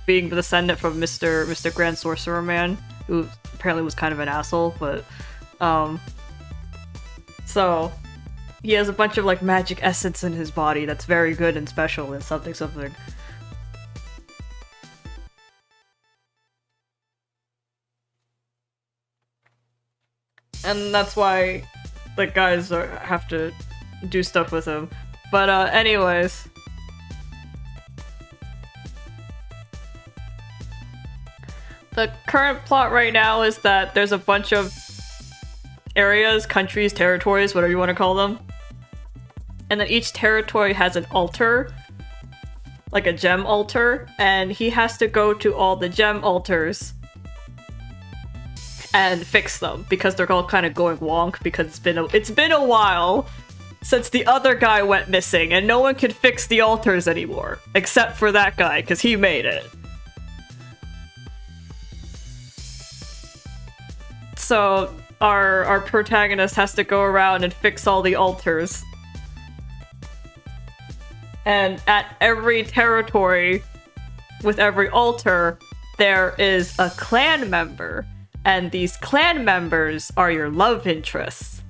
being the descendant from Mr. Grand Sorcerer Man, who apparently was kind of an asshole, but so he has a bunch of like magic essence in his body that's very good and special and something. And that's why the guys have to do stuff with him. But anyways. The current plot right now is that there's a bunch of areas, countries, territories, whatever you want to call them. And then each territory has an altar. Like a gem altar. And he has to go to all the gem altars and fix them, because they're all kind of going wonk, because it's been a while since the other guy went missing, and no one can fix the altars anymore, except for that guy, because he made it. So our protagonist has to go around and fix all the altars. And at every territory, with every altar, there is a clan member. And these clan members are your love interests.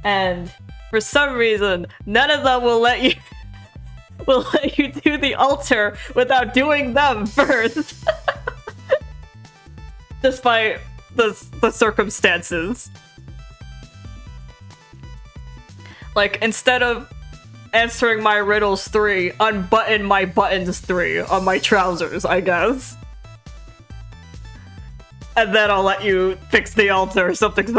And for some reason, none of them will let you do the altar without doing them first. Despite the circumstances. Like, instead of answering my riddles 3, unbutton my buttons 3 on my trousers, I guess. And then I'll let you fix the altar or something.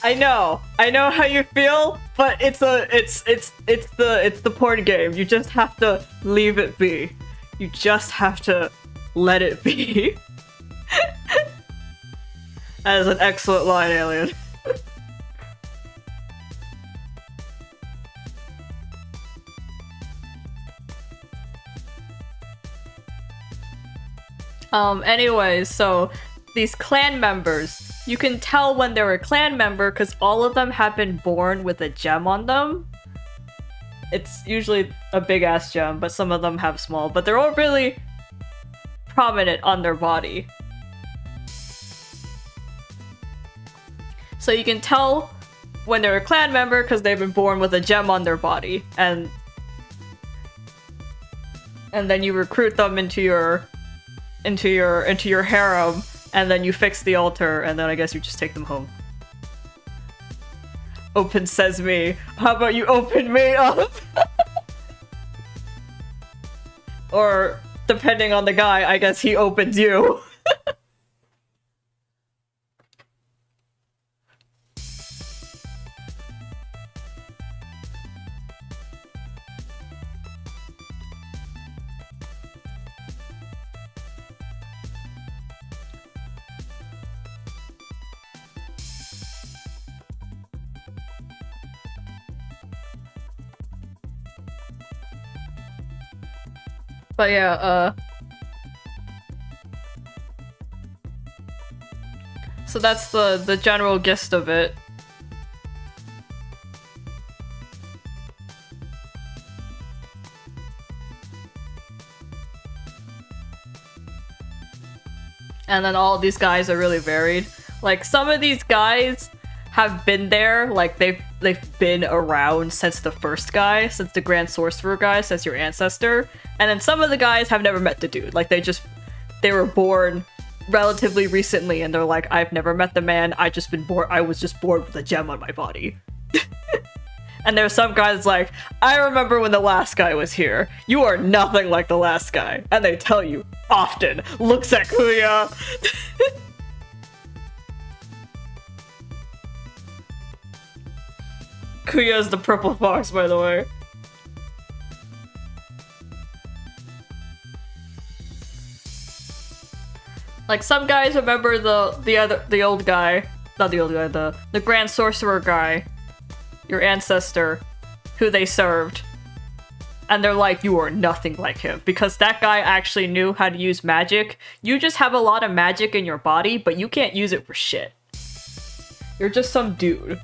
I know how you feel, but it's the porn game. You just have to leave it be. You just have to let it be. That is an excellent line, Alien. Anyways, so these clan members, you can tell when they're a clan member because all of them have been born with a gem on them. It's usually a big ass gem, but some of them have small, but they're all really prominent on their body. So you can tell when they're a clan member because they've been born with a gem on their body, and then you recruit them into your harem, and then you fix the altar, and then I guess you just take them home. Open sesame. How about you open me up? Or, depending on the guy, I guess he opens you. But yeah, so that's the general gist of it. And then all of these guys are really varied. Like, some of these guys have been there, like they've been around since the first guy, since the Grand Sorcerer guy, since your ancestor. And then some of the guys have never met the dude. Like, they were born relatively recently and they're like, I've never met the man, I was just born with a gem on my body. And there's some guys like, I remember when the last guy was here. You are nothing like the last guy. And they tell you often. Looks at Kuya. Kuya is the purple fox, by the way. Like, some guys remember the old guy, not the old guy, the Grand Sorcerer guy, your ancestor, who they served. And they're like, you are nothing like him, because that guy actually knew how to use magic. You just have a lot of magic in your body, but you can't use it for shit. You're just some dude.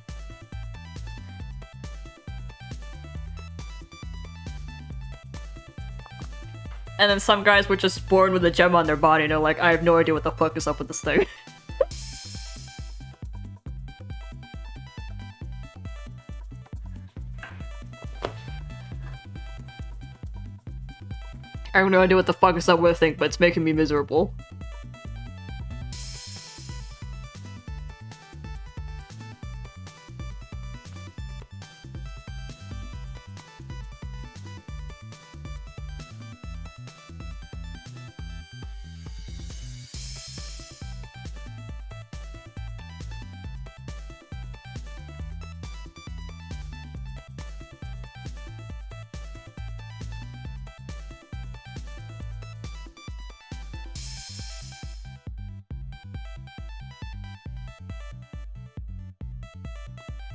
And then some guys were just born with a gem on their body and they're like, I have no idea what the fuck is up with this thing. I have no idea what the fuck is up with the thing, but it's making me miserable.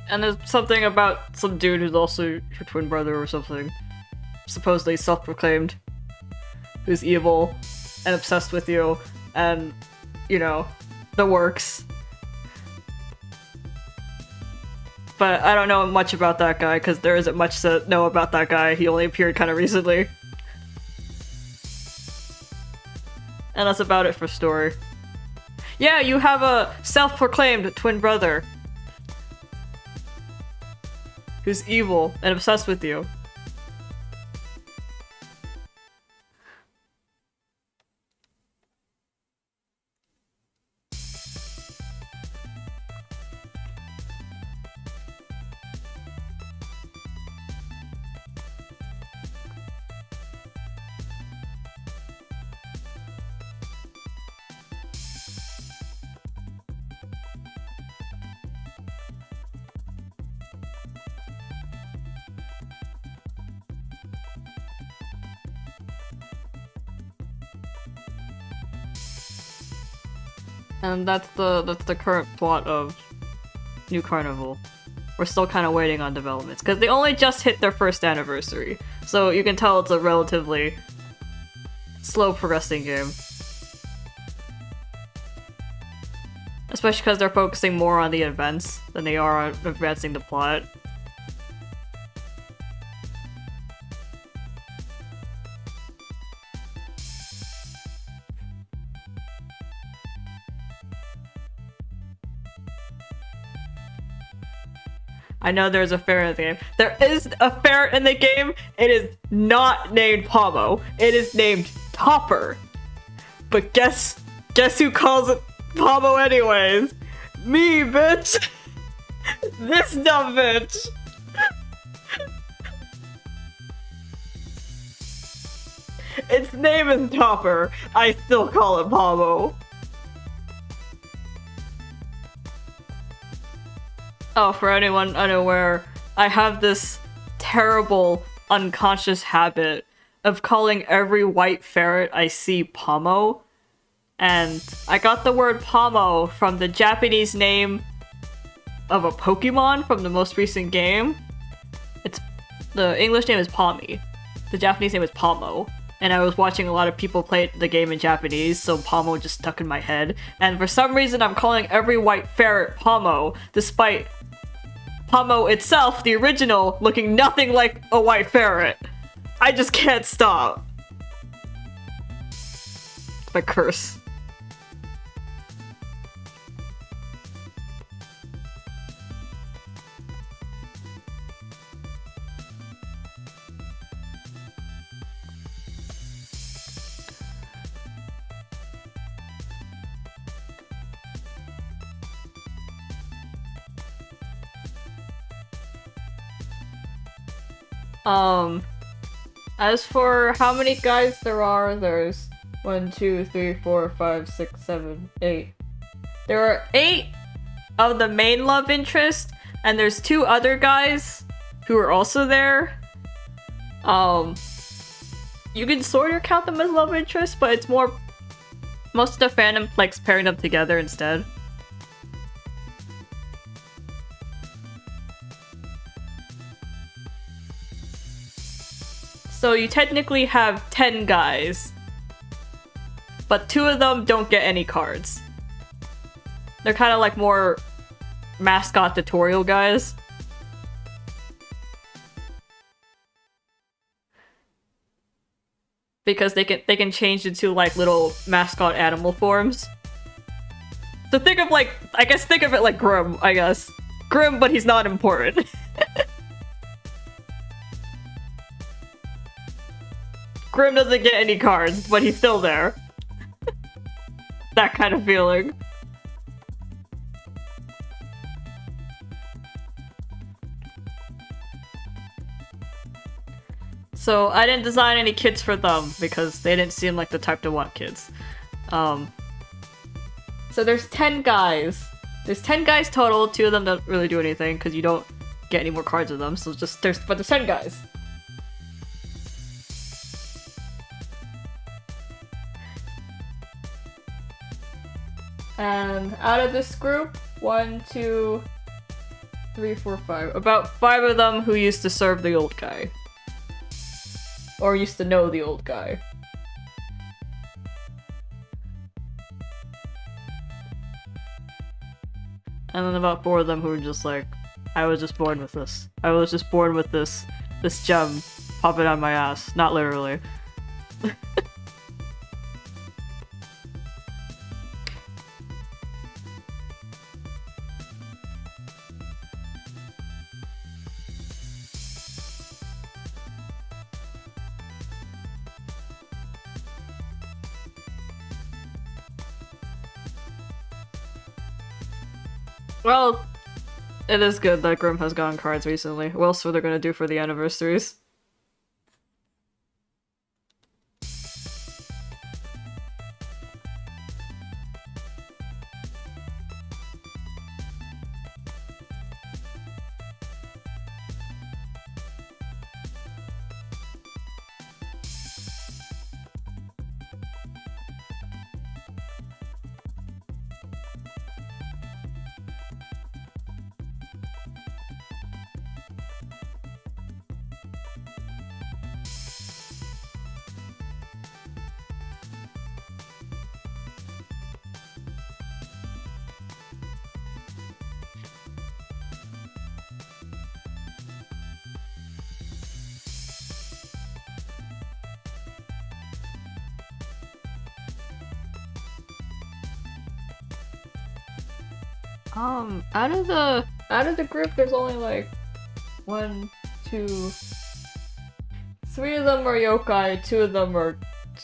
And there's something about some dude who's also your twin brother or something. Supposedly self-proclaimed. Who's evil and obsessed with you and, you know, the works. But I don't know much about that guy because there isn't much to know about that guy. He only appeared kind of recently. And that's about it for story. Yeah, you have a self-proclaimed twin brother. Who's evil and obsessed with you. And that's the current plot of New Carnival. We're still kind of waiting on developments because they only just hit their first anniversary, so you can tell it's a relatively slow progressing game. Especially because they're focusing more on the events than they are on advancing the plot. I know there's a ferret in the game. There is a ferret in the game. It is not named Pomo. It is named Topper. But guess who calls it Pomo anyways? Me, bitch! This dumb bitch! Its name is Topper. I still call it Pomo. Oh, for anyone unaware, I have this terrible, unconscious habit of calling every white ferret I see Pomo. And I got the word Pomo from the Japanese name of a Pokemon from the most recent game. The English name is Pommy. The Japanese name is Pomo. And I was watching a lot of people play the game in Japanese, so Pomo just stuck in my head. And for some reason, I'm calling every white ferret Pomo, despite Pomo itself, the original, looking nothing like a white ferret. I just can't stop. It's my curse. As for how many guys there are, there's 1, 2, 3, 4, 5, 6, 7, 8. There are 8 of the main love interest, and there's 2 other guys who are also there. You can sort of count them as love interests, but it's more... Most of the fandom likes pairing them together instead. So you technically have 10 guys, but 2 of them don't get any cards. They're kind of like more mascot tutorial guys. Because they can change into like little mascot animal forms. So think of like, I guess think of it like Grim, I guess. Grim, but he's not important. Grim doesn't get any cards, but he's still there. That kind of feeling. So I didn't design any kids for them because they didn't seem like the type to want kids. So there's 10 guys. There's 10 guys total. 2 of them don't really do anything because you don't get any more cards of them. So just there's 10 guys. And out of this group, 1, 2, 3, 4, 5. About 5 of them who used to serve the old guy. Or used to know the old guy. And then about 4 of them who were just like, I was just born with this. I was just born with this gem popping on my ass. Not literally. Well, it is good that Grim has gotten cards recently. What else are they gonna do for the anniversaries? Out of the group, there's only like one, two, three of them are yokai, two of them are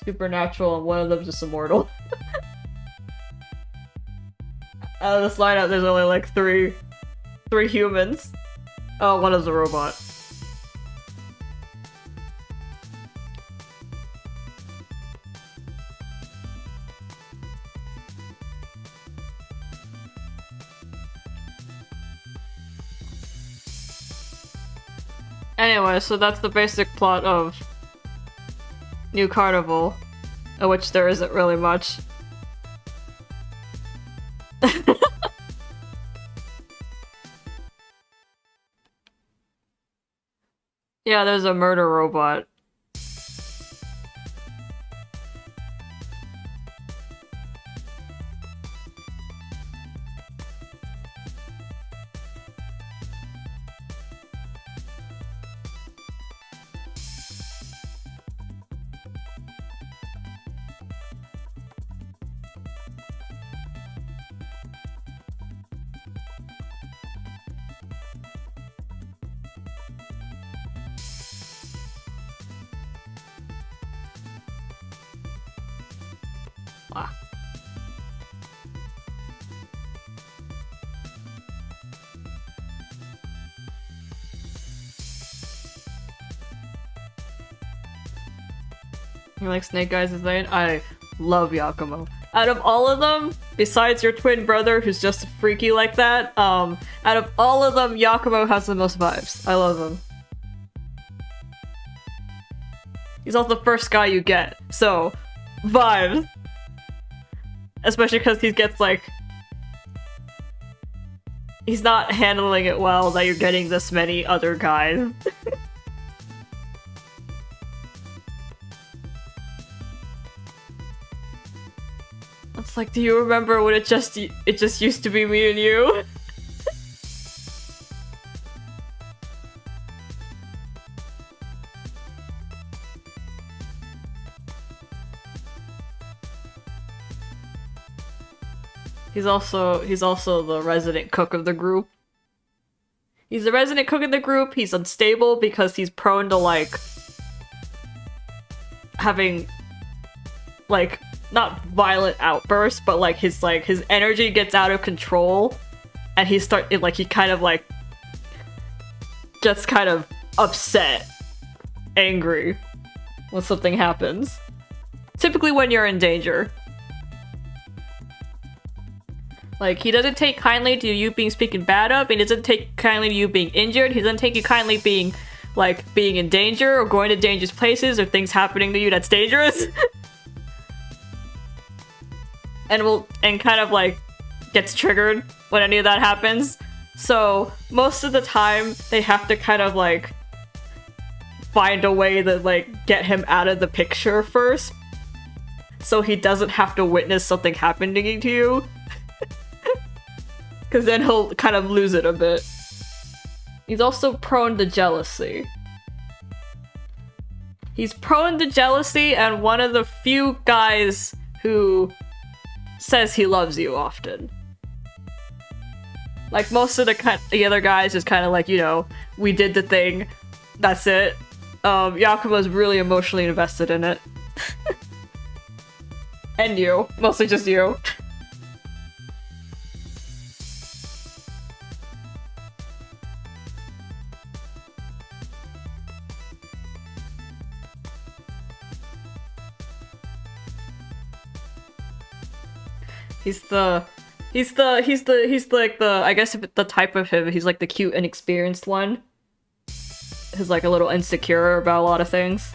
supernatural, and one of them's just immortal. Out of this lineup, there's only like three humans. Oh, one is a robot. Anyway, so that's the basic plot of New Carnival, in which there isn't really much. Yeah, there's a murder robot. Ah. You like Snake Eyes' design? I love Yakumo. Out of all of them, besides your twin brother who's just freaky like that, out of all of them, Yakumo has the most vibes. I love him. He's also the first guy you get, so vibes. Especially because he gets like... He's not handling it well that you're getting this many other guys. It's like, do you remember when it just used to be me and you? He's also the resident cook of the group. He's the resident cook of the group. He's unstable because he's prone to like having like not violent outbursts, but like his energy gets out of control, and he kind of like gets kind of upset, angry when something happens. Typically when you're in danger. Like, he doesn't take kindly to you being speaking bad of, and he doesn't take kindly to you being injured, he doesn't take you kindly being in danger, or going to dangerous places, or things happening to you that's dangerous. and kind of like, gets triggered when any of that happens. So, most of the time, they have to kind of like, find a way to like, get him out of the picture first, so he doesn't have to witness something happening to you. Because then he'll kind of lose it a bit. He's also prone to jealousy. He's prone to jealousy and one of the few guys who says he loves you often. Like, most of the other guys just kind of like, you know, we did the thing, that's it. Yakumo's really emotionally invested in it. And you. Mostly just you. He's like the, I guess the type of him, he's like the cute inexperienced one. He's like a little insecure about a lot of things.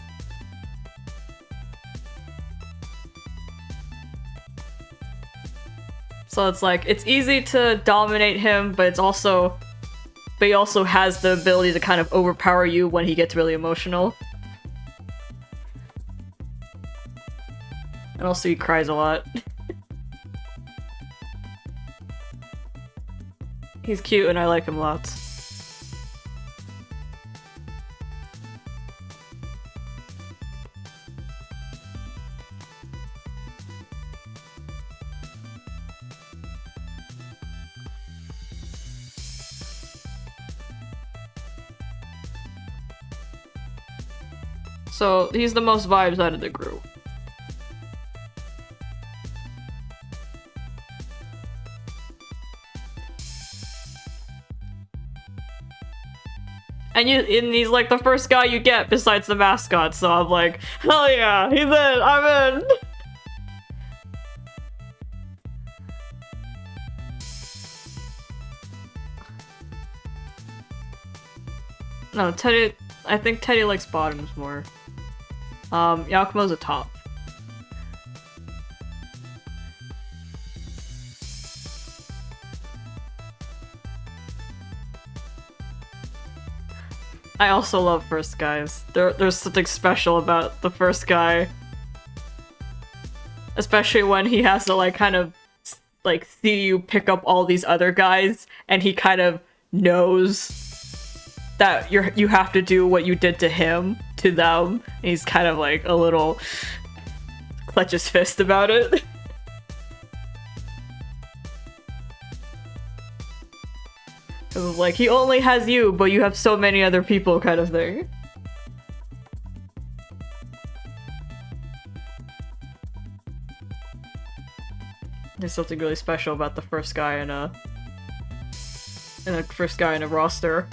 So it's like, it's easy to dominate him, but he also has the ability to kind of overpower you when he gets really emotional. And also he cries a lot. He's cute and I like him lots. So he's the most vibes out of the group. And he's like the first guy you get besides the mascot, so I'm like, hell yeah, he's in, I'm in! No, Teddy, I think Teddy likes bottoms more. Yakumo's a top. I also love first guys. There's something special about the first guy. Especially when he has to like kind of like see you pick up all these other guys and he kind of knows that you have to do what you did to him to them. And he's kind of like a little clutch his fist about it. Like, he only has you, but you have so many other people kind of thing. There's something really special about the first guy in a roster.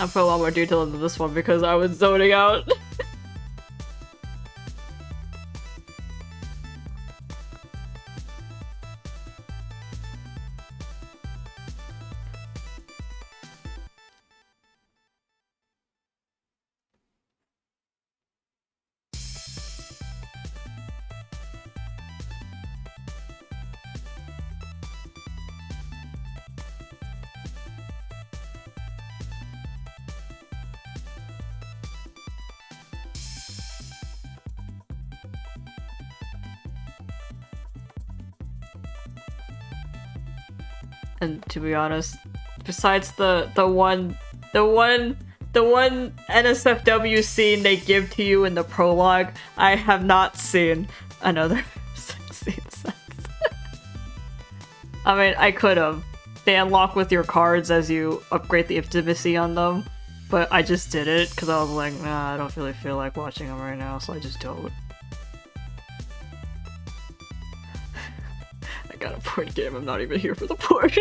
I put a lot more detail into this one because I was zoning out. And to be honest, besides the one NSFW scene they give to you in the prologue, I have not seen another sex scene since. I mean, I could have. They unlock with your cards as you upgrade the intimacy on them, but I just did it because I was like, nah, I don't really feel like watching them right now, so I just don't. Got a porn game, I'm not even here for the porn.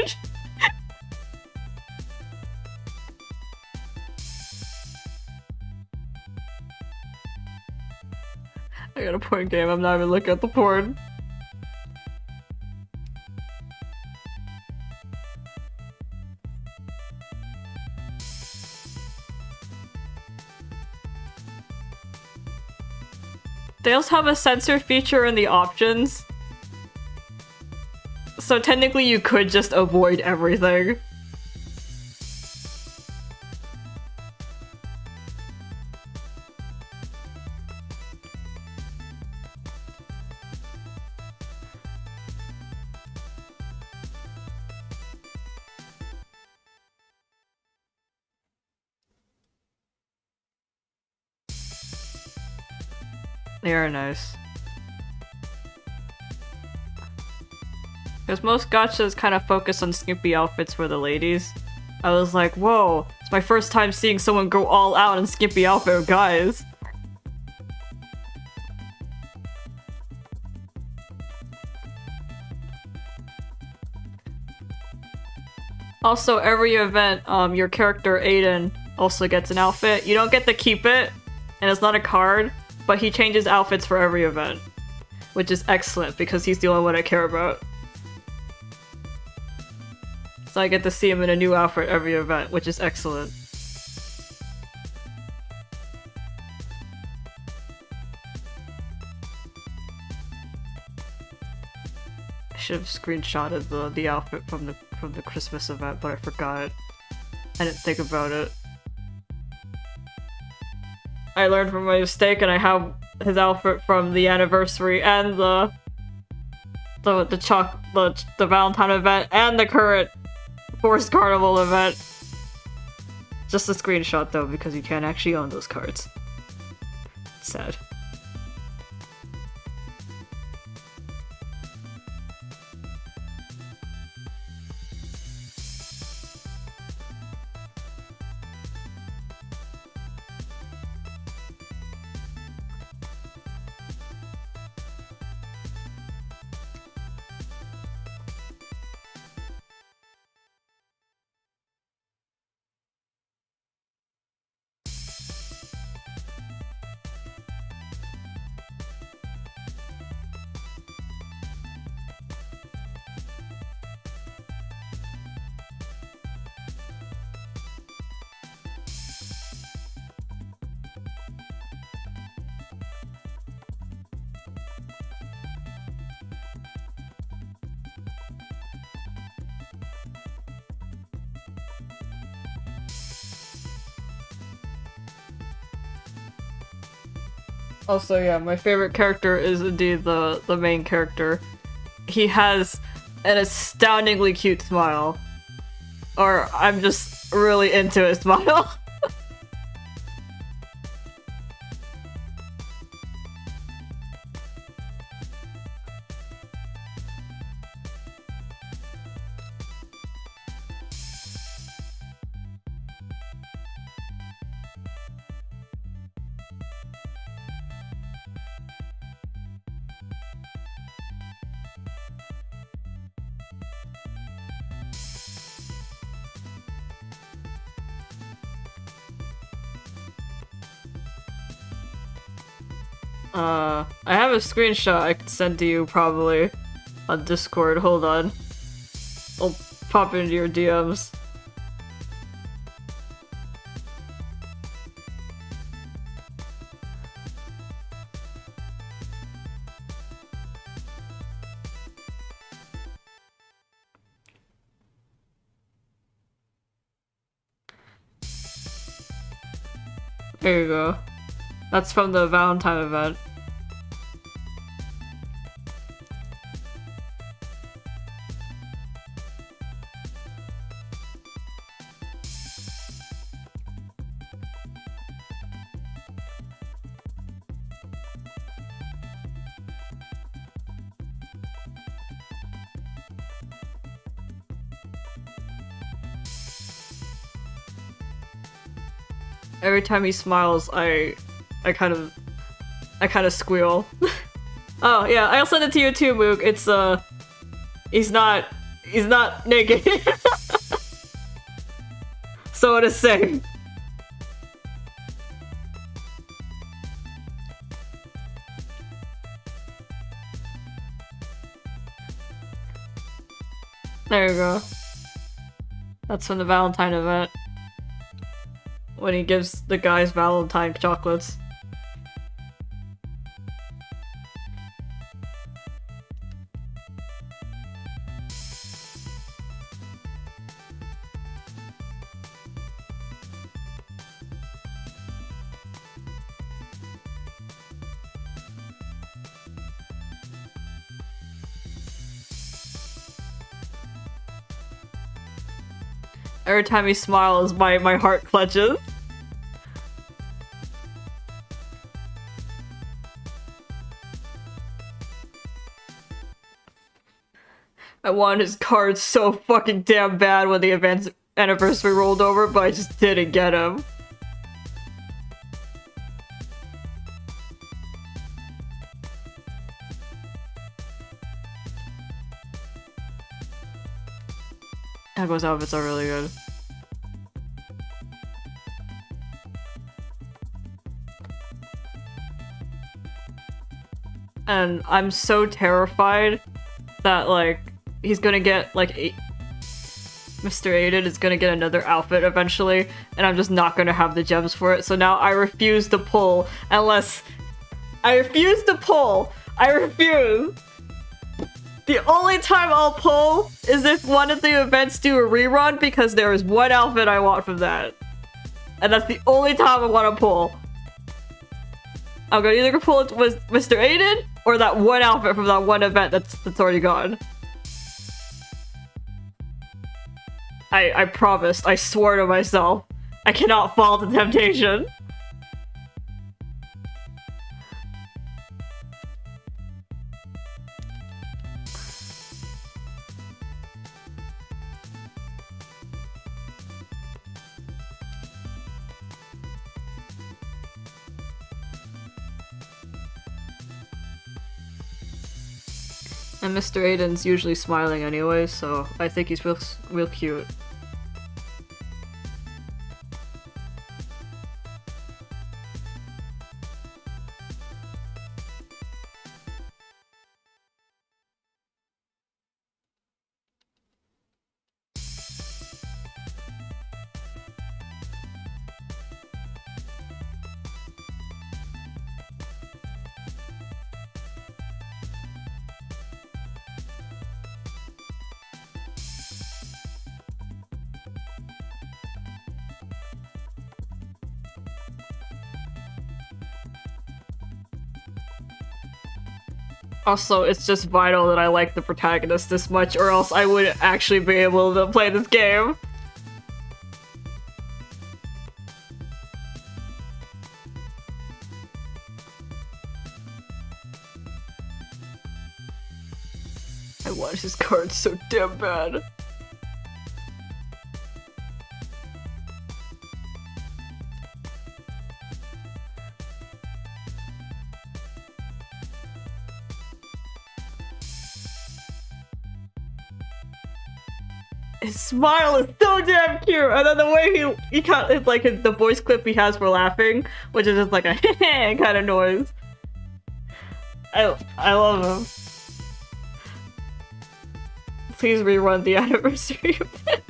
I got a porn game, I'm not even looking at the porn. They also have a censor feature in the options. So technically you could just avoid everything. They are nice. Because most gachas kind of focus on skimpy outfits for the ladies. I was like, whoa, it's my first time seeing someone go all out in skimpy outfit, guys. Also, every event, your character Aiden also gets an outfit. You don't get to keep it, and it's not a card, but he changes outfits for every event. Which is excellent, because he's the only one I care about. So I get to see him in a new outfit every event, which is excellent. I should have screenshotted the outfit from the Christmas event, but I forgot. I didn't think about it. I learned from my mistake, and I have his outfit from the anniversary and the Valentine event and the current Forest Carnival event. Just a screenshot though, because you can't actually own those cards. Sad. Also, yeah, my favorite character is indeed the main character. He has an astoundingly cute smile. Or I'm just really into his smile. I have a screenshot I could send to you probably on Discord. Hold on. I'll pop into your DMs. There you go. That's from the Valentine event. Every time he smiles, I kind of squeal. Oh yeah, I'll send it to you too, Mook. It's he's not naked. So it is safe. There you go. That's from the Valentine event. When he gives the guys Valentine chocolates. Every time he smiles, my heart clutches. I wanted his card so fucking damn bad when the event's anniversary rolled over, but I just didn't get him. Aggo's outfits are really good. And I'm so terrified that, like, he's gonna get, like, Mr. Aiden is gonna get another outfit eventually, and I'm just not gonna have the gems for it. So now I refuse to pull unless I refuse to pull. I refuse. The only time I'll pull is if one of the events do a rerun because there is one outfit I want from that. And that's the only time I want to pull. I'm gonna either pull it with Mr. Aiden or that one outfit from that one event that's already gone. I promised. I swore to myself. I cannot fall to temptation. And Mr. Aiden's usually smiling anyway, so I think he's real cute. Also, it's just vital that I like the protagonist this much, or else I wouldn't actually be able to play this game. I want his card so damn bad. His smile is so damn cute, and then the way he kind of like the voice clip he has for laughing, which is just like a kind of noise. I love him. Please rerun the anniversary event.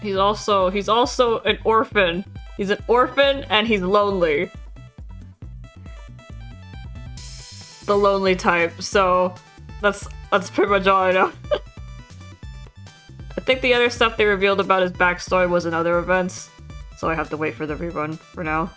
He's also an orphan. He's an orphan and he's lonely. The lonely type, so that's pretty much all I know. I think the other stuff they revealed about his backstory was in other events, so I have to wait for the rerun for now.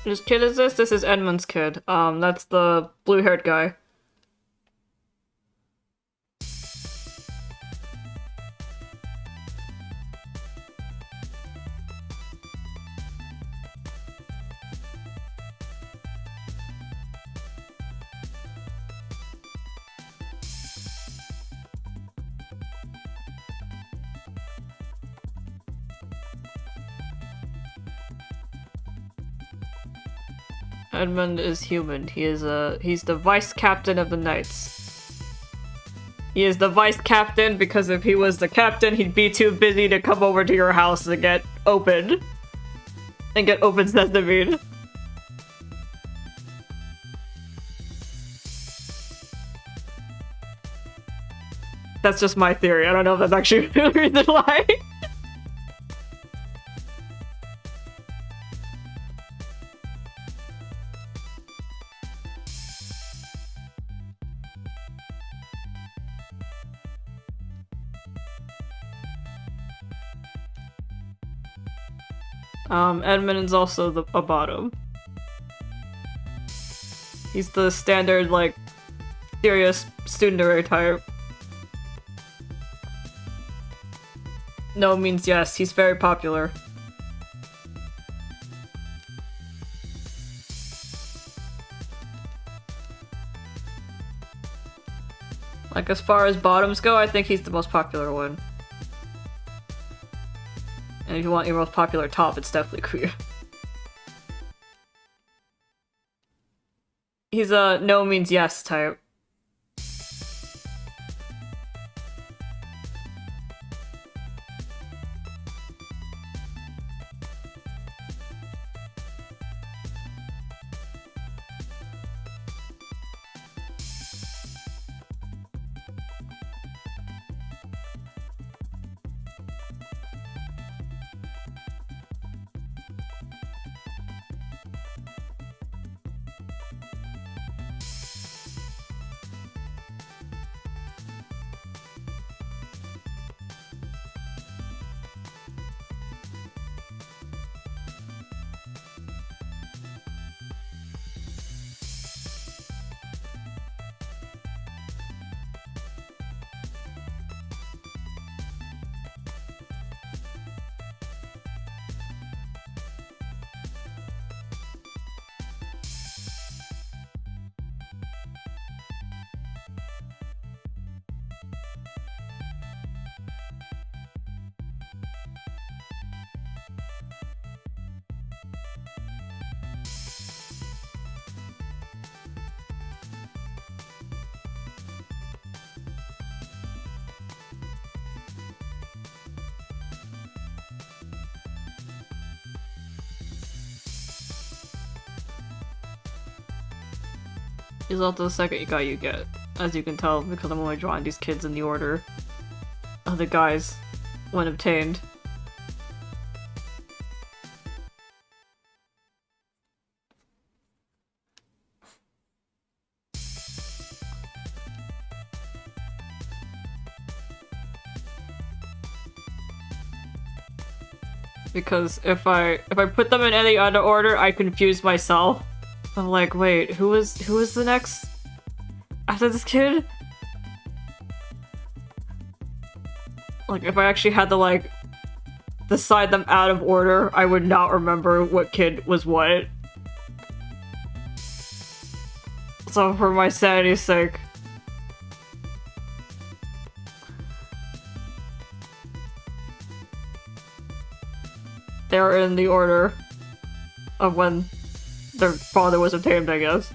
Whose kid is this? This is Edmund's kid. That's the blue-haired guy. Edmund is human. He's the vice captain of the knights. He is the vice captain because if he was the captain, he'd be too busy to come over to your house and get open. And get open sesame. That's just my theory. I don't know if that's actually the reason why. Edmund is also a bottom. He's the standard, like, serious student type. No means yes, he's very popular. Like, as far as bottoms go, I think he's the most popular one. And if you want your most popular top, it's definitely Kuya. He's a no means yes type. He's also the second guy you get, as you can tell, because I'm only drawing these kids in the order of the guys when obtained. Because if I put them in any other order, I confuse myself. I'm like, wait, who was the next after this kid? Like, if I actually had to, like, decide them out of order, I would not remember what kid was what. So for my sanity's sake. They're in the order of when their father was obtained, I guess.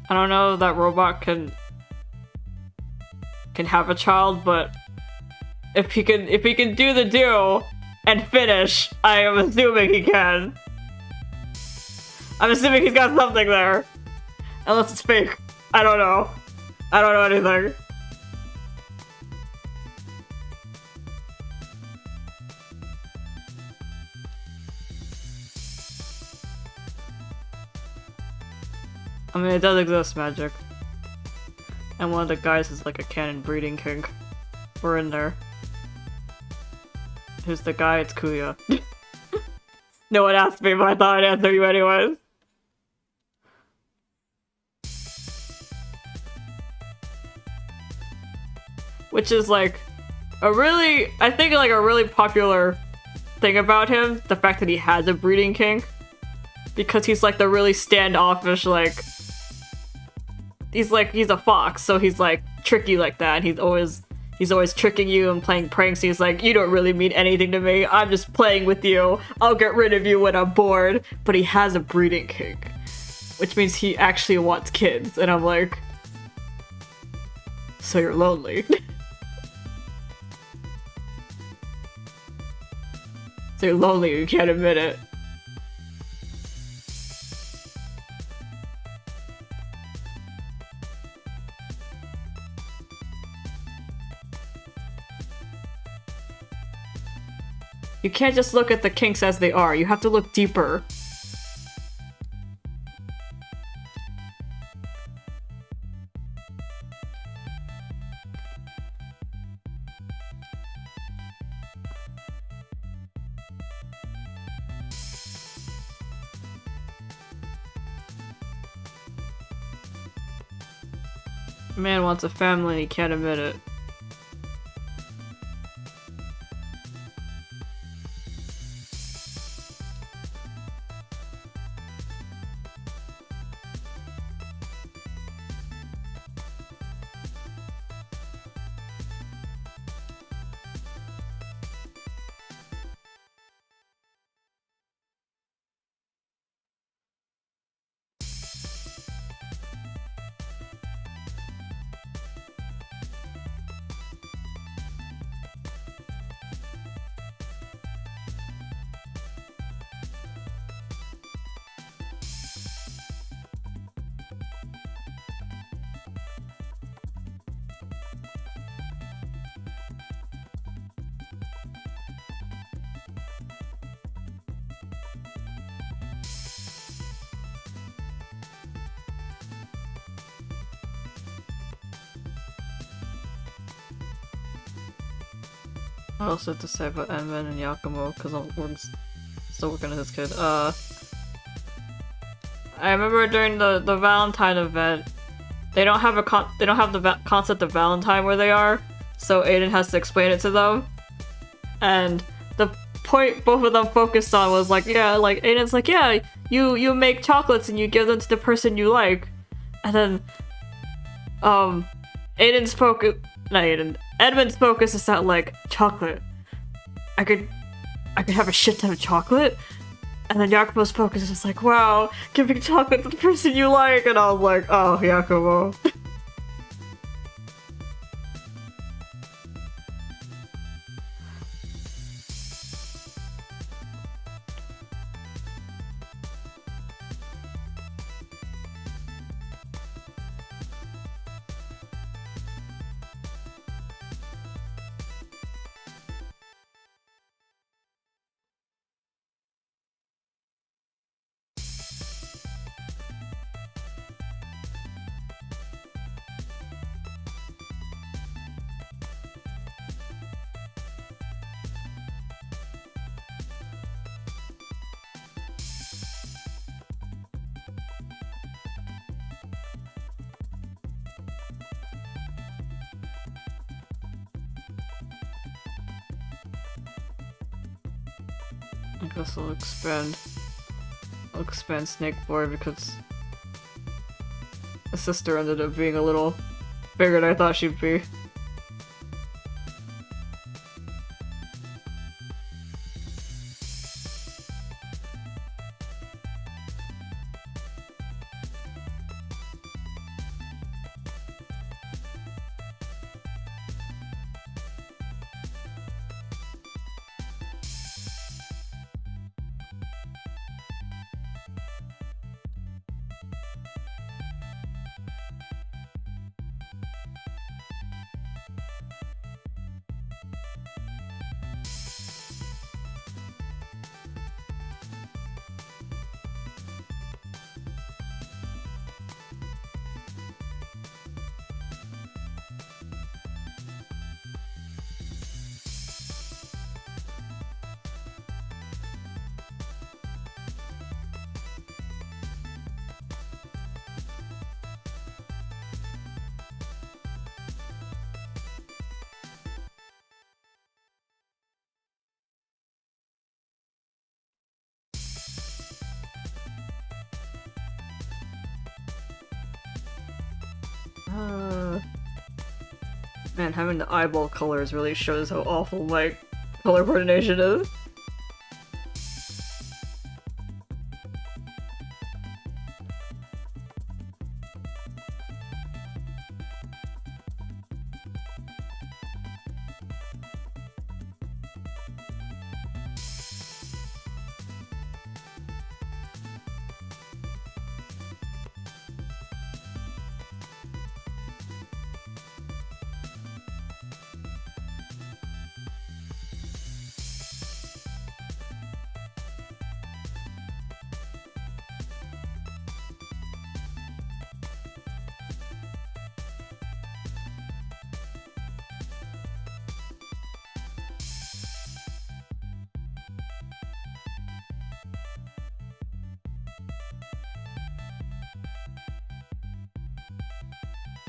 I don't know if that robot can have a child, but if he can do the do and finish, I am assuming he can. I'm assuming he's got something there. Unless it's fake. I don't know. I don't know anything. I mean, it does exist, magic. And one of the guys is like a canon breeding kink. We're in there. Who's the guy? It's Kuya. No one asked me, but I thought I'd answer you anyways. Which is like I think like a really popular thing about him, the fact that he has a breeding kink. Because he's like the really standoffish, like, he's a fox, so he's like tricky like that. And he's always tricking you and playing pranks. He's like, you don't really mean anything to me. I'm just playing with you. I'll get rid of you when I'm bored. But he has a breeding kink, which means he actually wants kids. And I'm like, so you're lonely. So you're lonely, you can't admit it. You can't just look at the kinks as they are, you have to look deeper. Man wants a family and he can't admit it. What else did to say about Edmund and Yakumo? Because we're still working on his kid. I remember during the Valentine event, they don't have the concept of Valentine where they are, so Aiden has to explain it to them. And the point both of them focused on was like, yeah, like Aiden's like, yeah, you make chocolates and you give them to the person you like, and then Aiden's focus. Not Aiden. Edmund's focus is that like chocolate. I could have a shit ton of chocolate, and then Yakumo's focus is just like, wow, giving chocolate to the person you like, and I was like, oh, Yakumo. I guess I'll expand Snake Boy because the sister ended up being a little bigger than I thought she'd be. Man, having the eyeball colors really shows how awful my color coordination is.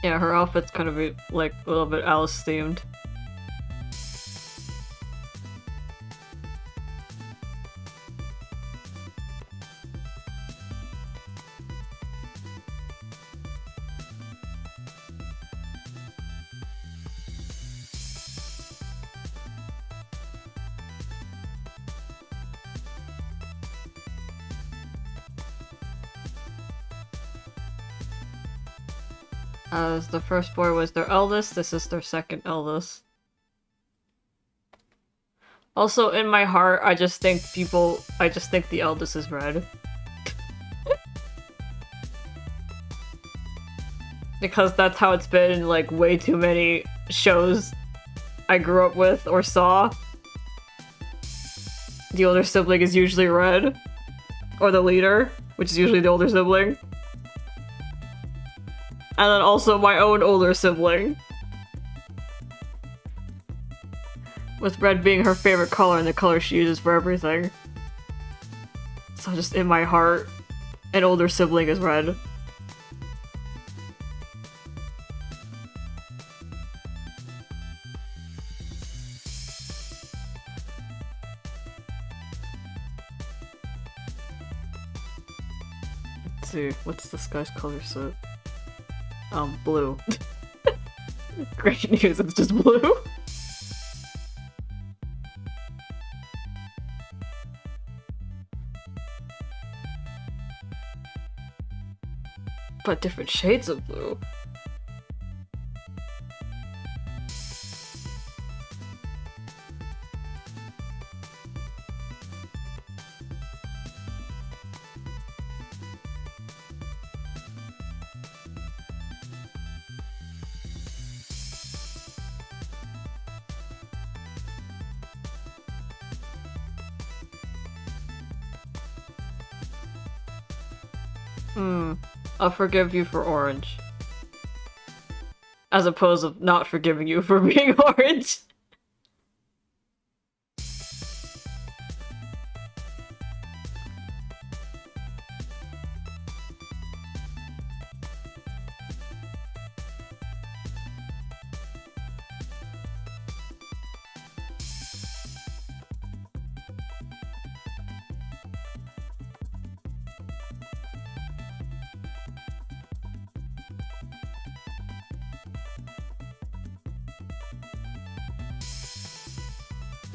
Yeah, her outfit's kind of like a little bit Alice themed. As the first boy was their eldest, this is their second eldest. Also, in my heart, I just think the eldest is red. Because that's how it's been in, like, way too many shows I grew up with or saw. The older sibling is usually red. Or the leader, which is usually the older sibling. And then also my own older sibling. With red being her favorite color and the color she uses for everything. So just in my heart, an older sibling is red. Let's see, what's this guy's color set? Blue. Great news, it's just blue. But different shades of blue. I'll forgive you for orange. As opposed to not forgiving you for being orange.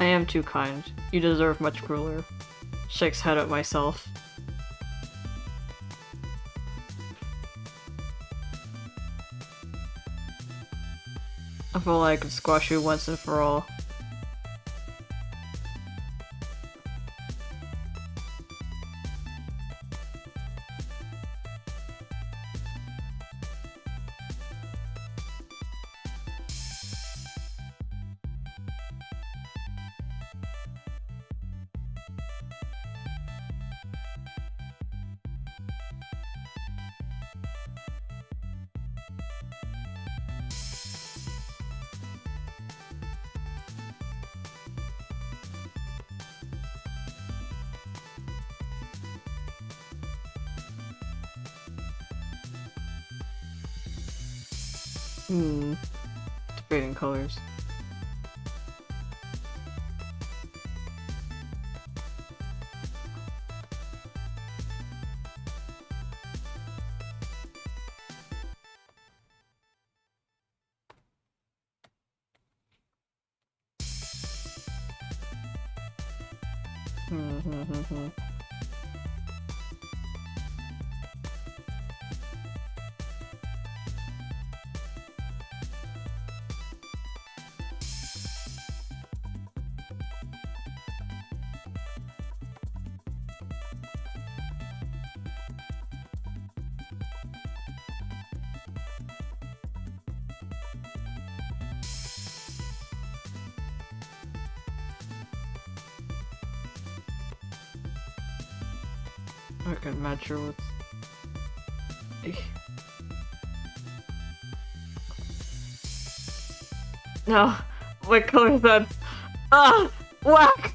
I am too kind. You deserve much crueler. Shakes head at myself. I feel like I could squash you once and for all. Debating colors. I can match her with. No, what color is that? Ah, whack!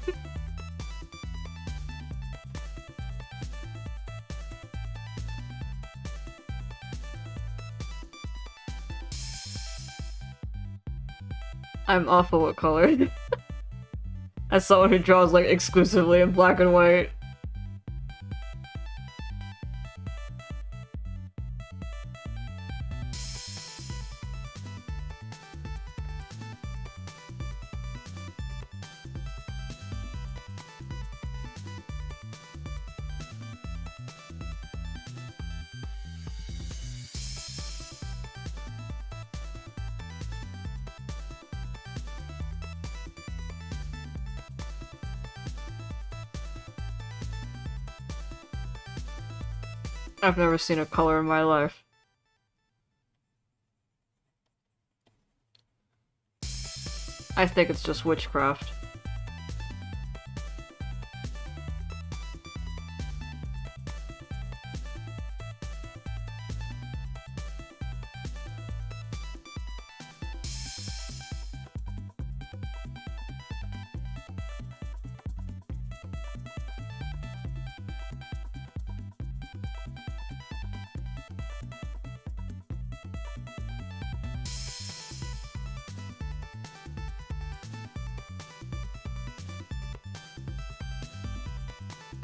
I'm awful at color. As someone who draws like exclusively in black and white. I've never seen a color in my life. I think it's just witchcraft.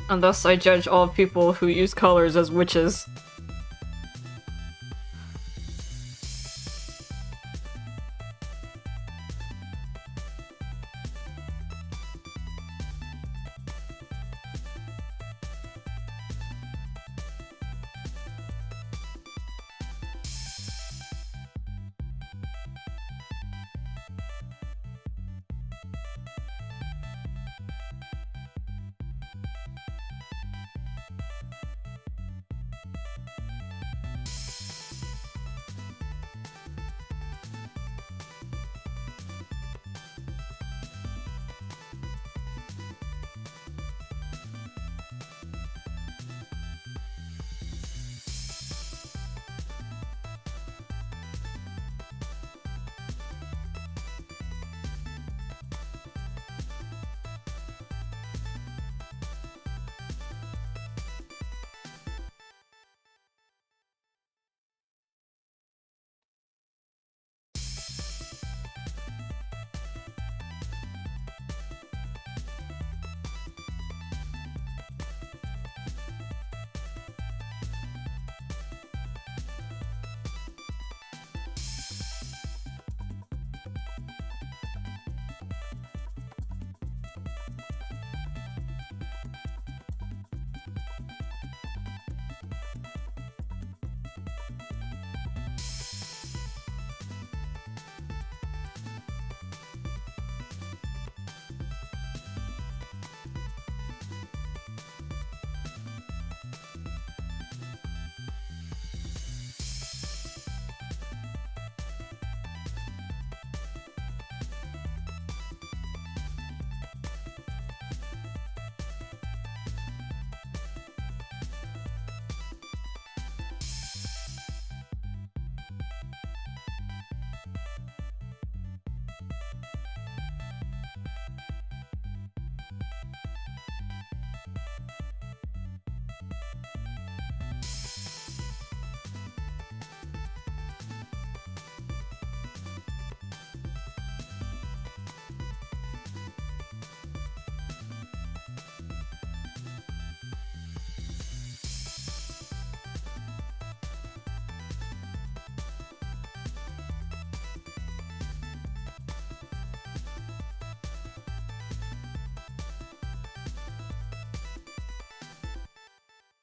And thus I judge all people who use colors as witches.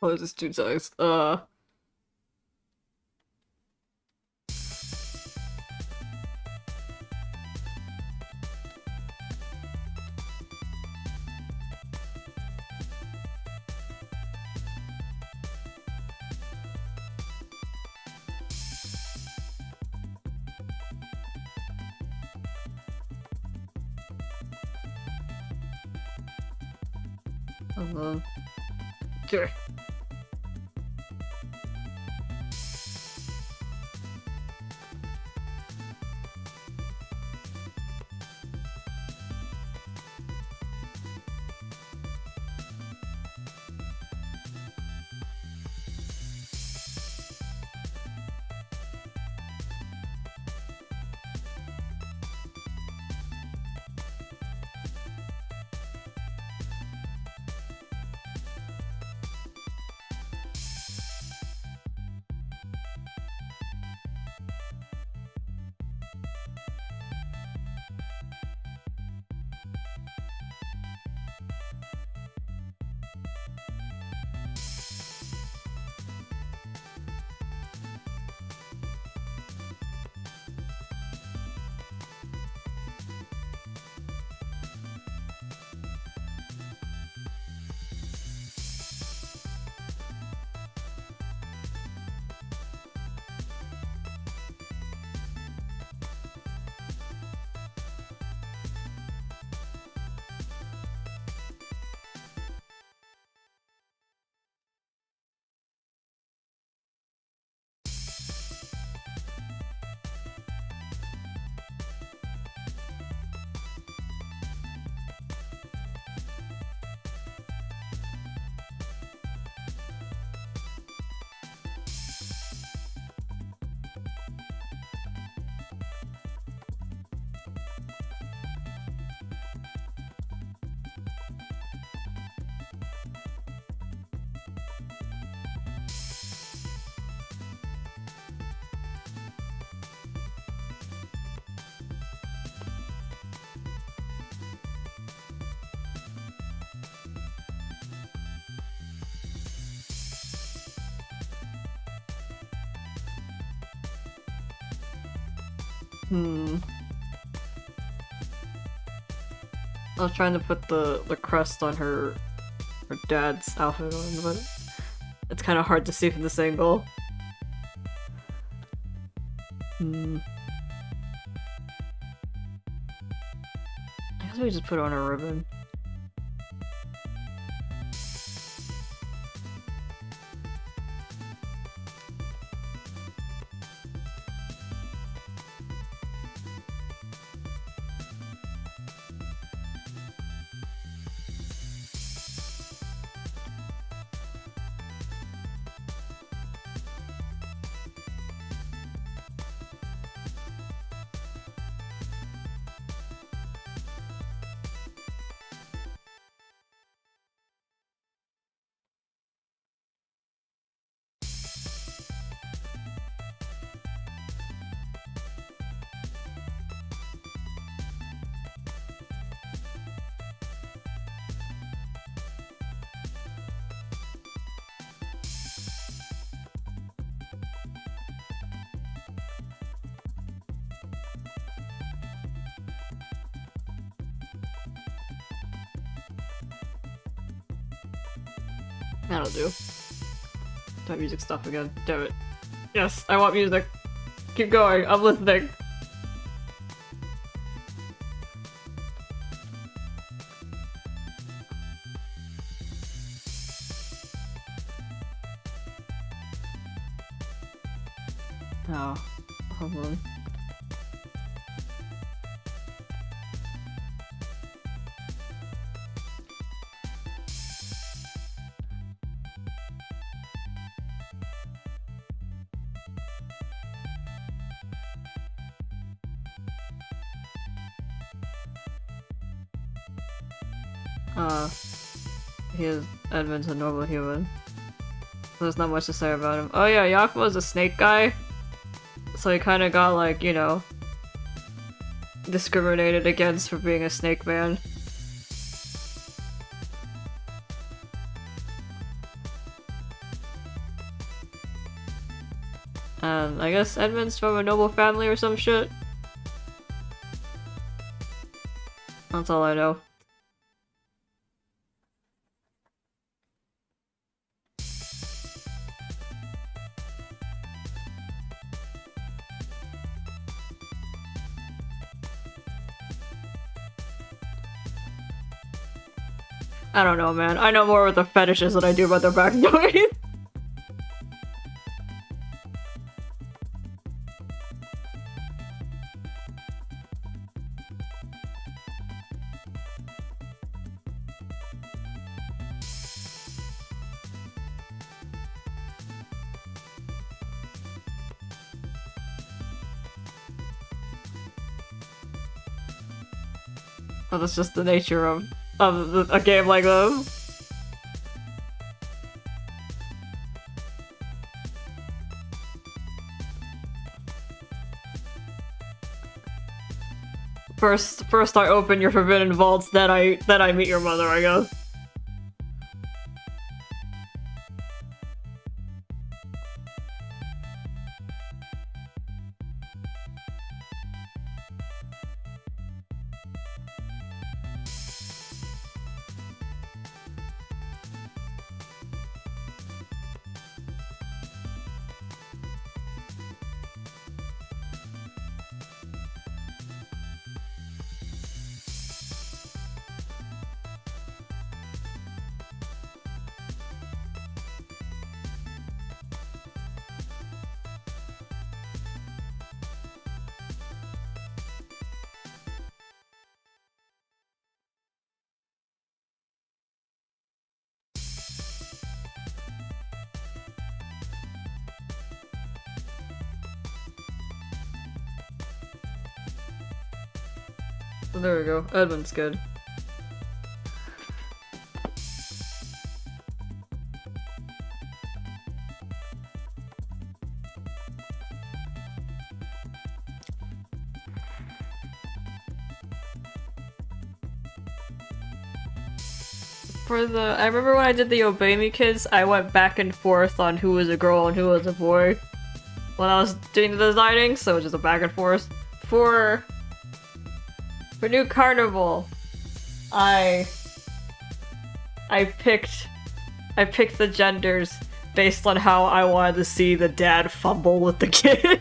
What is this dude's size? Sure. I was trying to put the crest on her dad's outfit on, but it's kind of hard to see from this angle. I guess we just put on a ribbon. That'll do. That music stuff again. Damn it. Yes, I want music. Keep going. I'm listening. Oh, hold on. He is Edmund's a normal human. There's not much to say about him. Oh yeah, Yakuma's a snake guy. So he kinda got like, you know, discriminated against for being a snake man. I guess Edmund's from a noble family or some shit. That's all I know. I don't know, man. I know more about the fetishes than I do about their backstory. But that's just the nature of a game like this. First I open your forbidden vaults, then I meet your mother, I guess. So there we go. Edmund's good. I remember when I did the Obey Me kids, I went back and forth on who was a girl and who was a boy when I was doing the designing, so it was just a back and forth. For new carnival, I picked the genders based on how I wanted to see the dad fumble with the kid.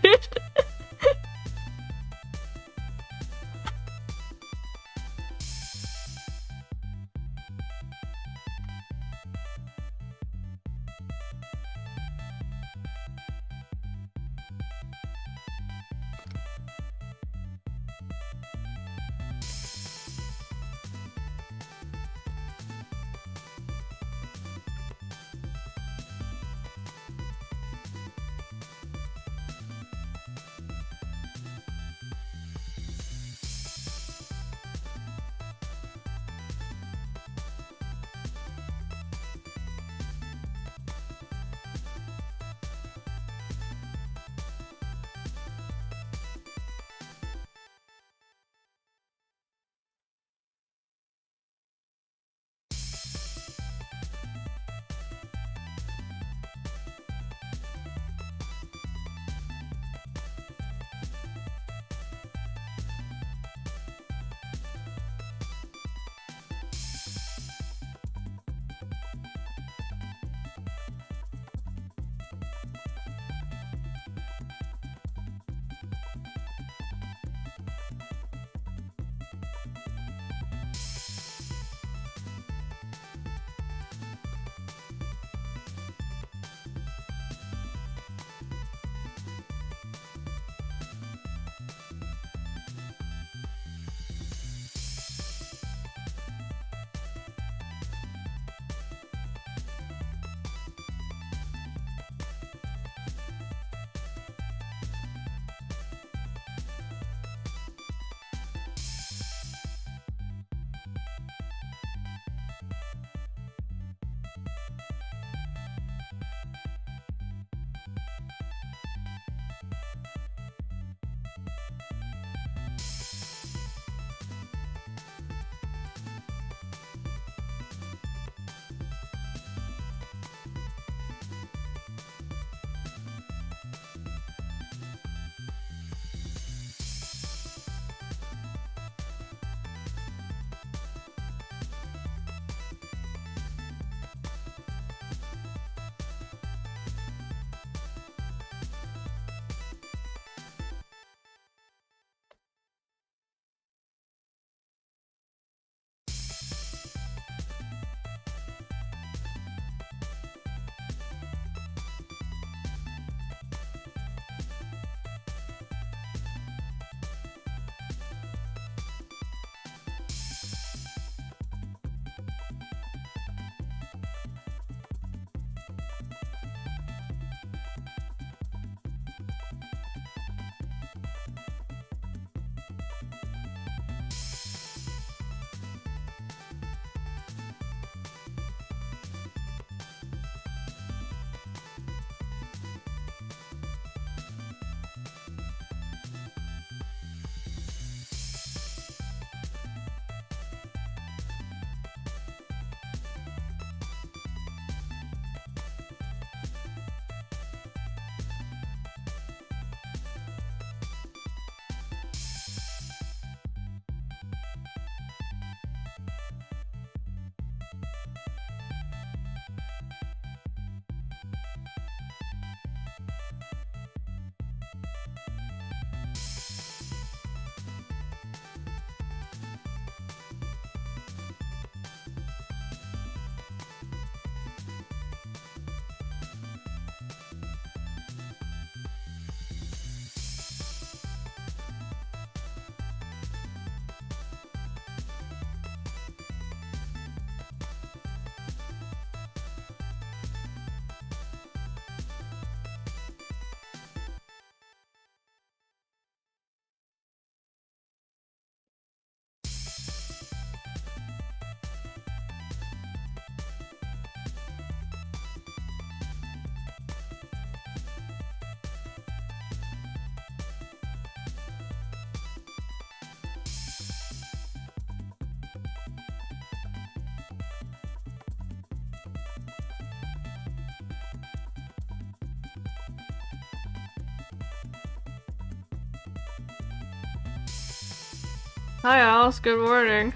Hi Alice, good morning.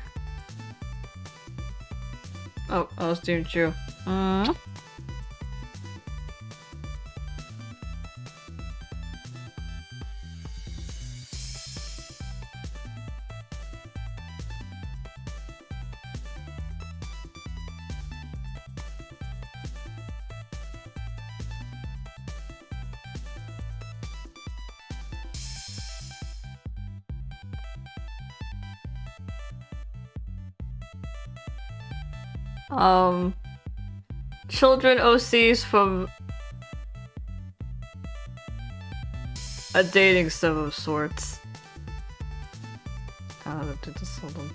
Oh, I was doing you. Children OCs from a dating sim of sorts. Hold on.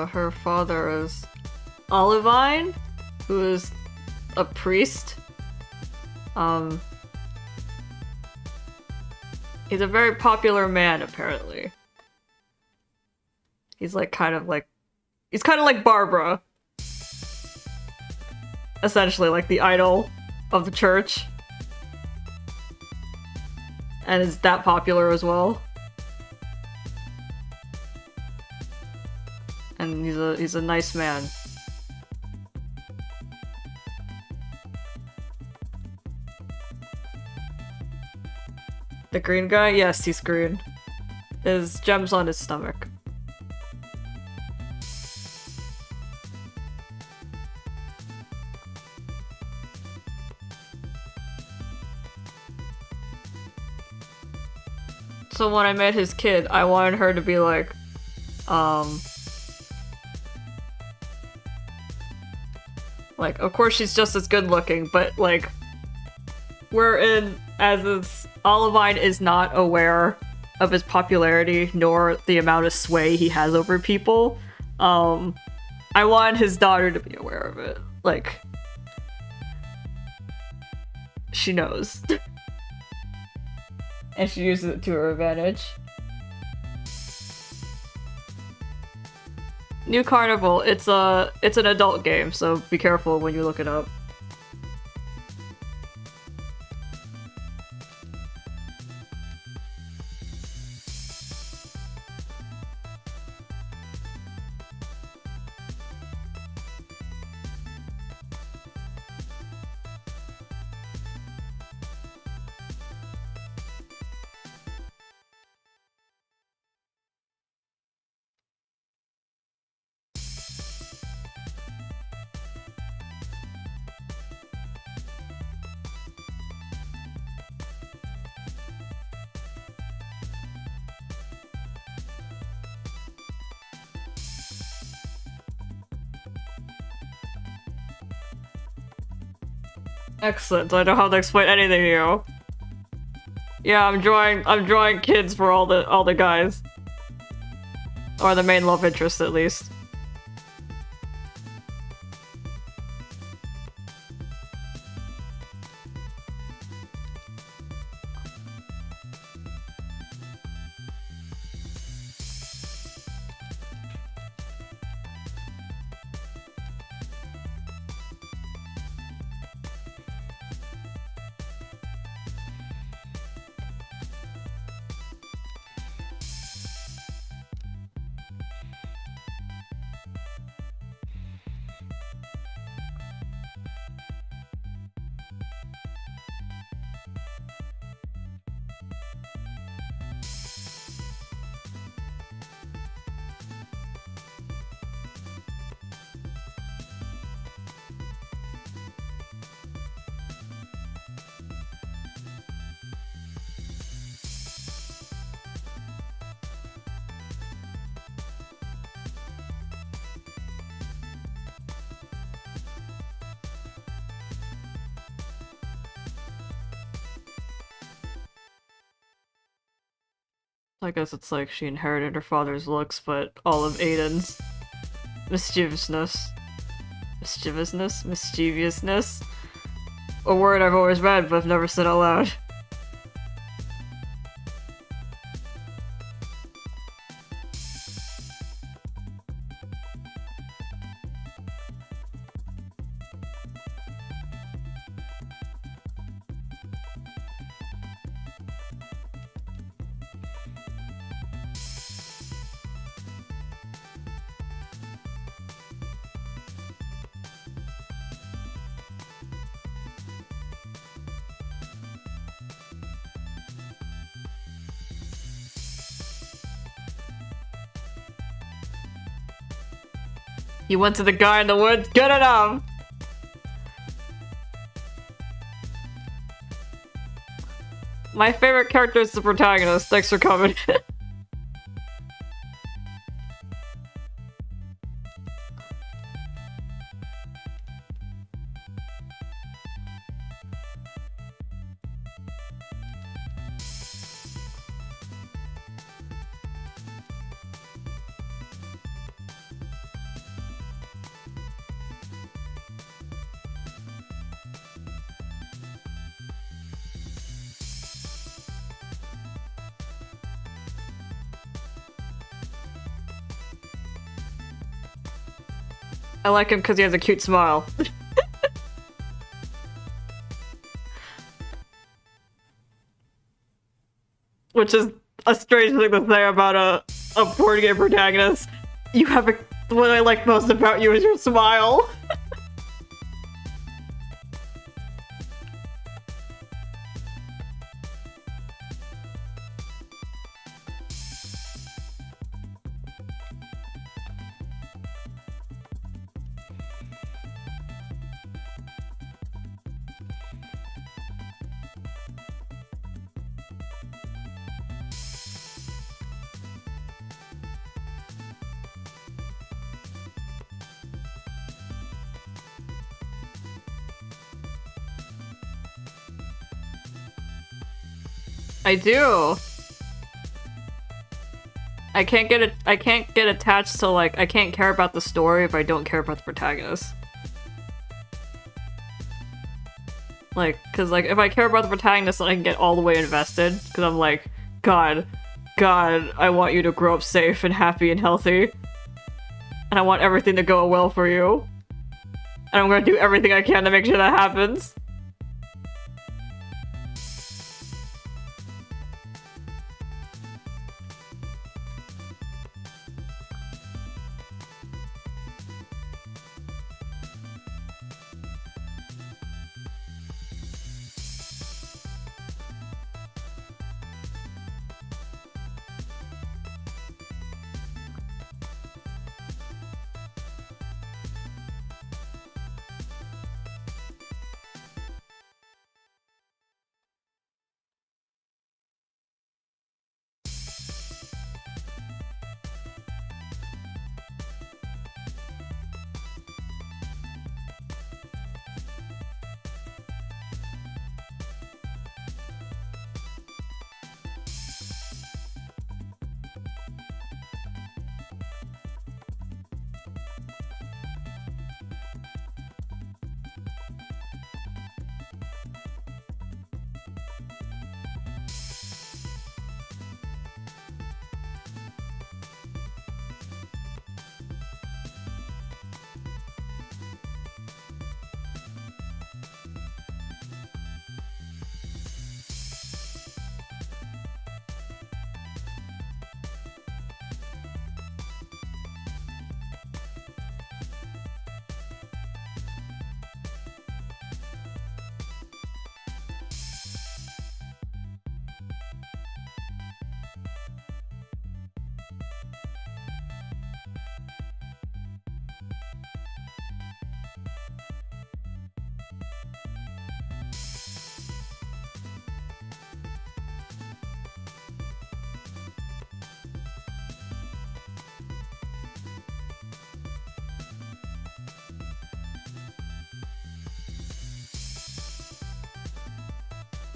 Her father is Olivine, who is a priest. He's a very popular man, apparently. He's kind of like Barbara. Essentially, like the idol of the church. And is that popular as well. And he's a nice man. The green guy? Yes, he's green. His gems on his stomach. So when I met his kid, I wanted her to be like, of course she's just as good looking, but Olivine is not aware of his popularity nor the amount of sway he has over people. I want his daughter to be aware of it. She knows. And she uses it to her advantage. New Carnival, it's an adult game, so be careful when you look it up. Excellent. I don't have to explain anything to you. Yeah, I'm drawing kids for all the guys. Or the main love interest at least. I guess it's like she inherited her father's looks, but all of Aiden's mischievousness. Mischievousness? A word I've always read, but I've never said out loud. You went to the guy in the woods? Good enough! My favorite character is the protagonist. Thanks for coming. I like him because he has a cute smile. Which is a strange thing to say about a board game protagonist. You have a- what I like most about you is your smile. I do. I can't get attached to, like, I can't care about the story if I don't care about the protagonist. Like, cause like, if I care about the protagonist, then I can get all the way invested, cause I'm like, God, I want you to grow up safe and happy and healthy. And I want everything to go well for you. And I'm gonna do everything I can to make sure that happens.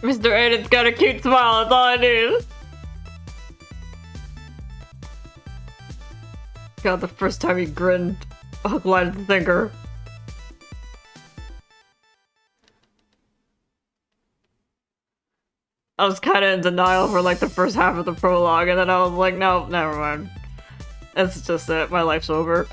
Mr. Aiden's got a cute smile, that's all I need. God, the first time he grinned, hook, line, and sinker. I was kinda in denial for like the first half of the prologue, and then I was like, no, never mind. That's just it, my life's over.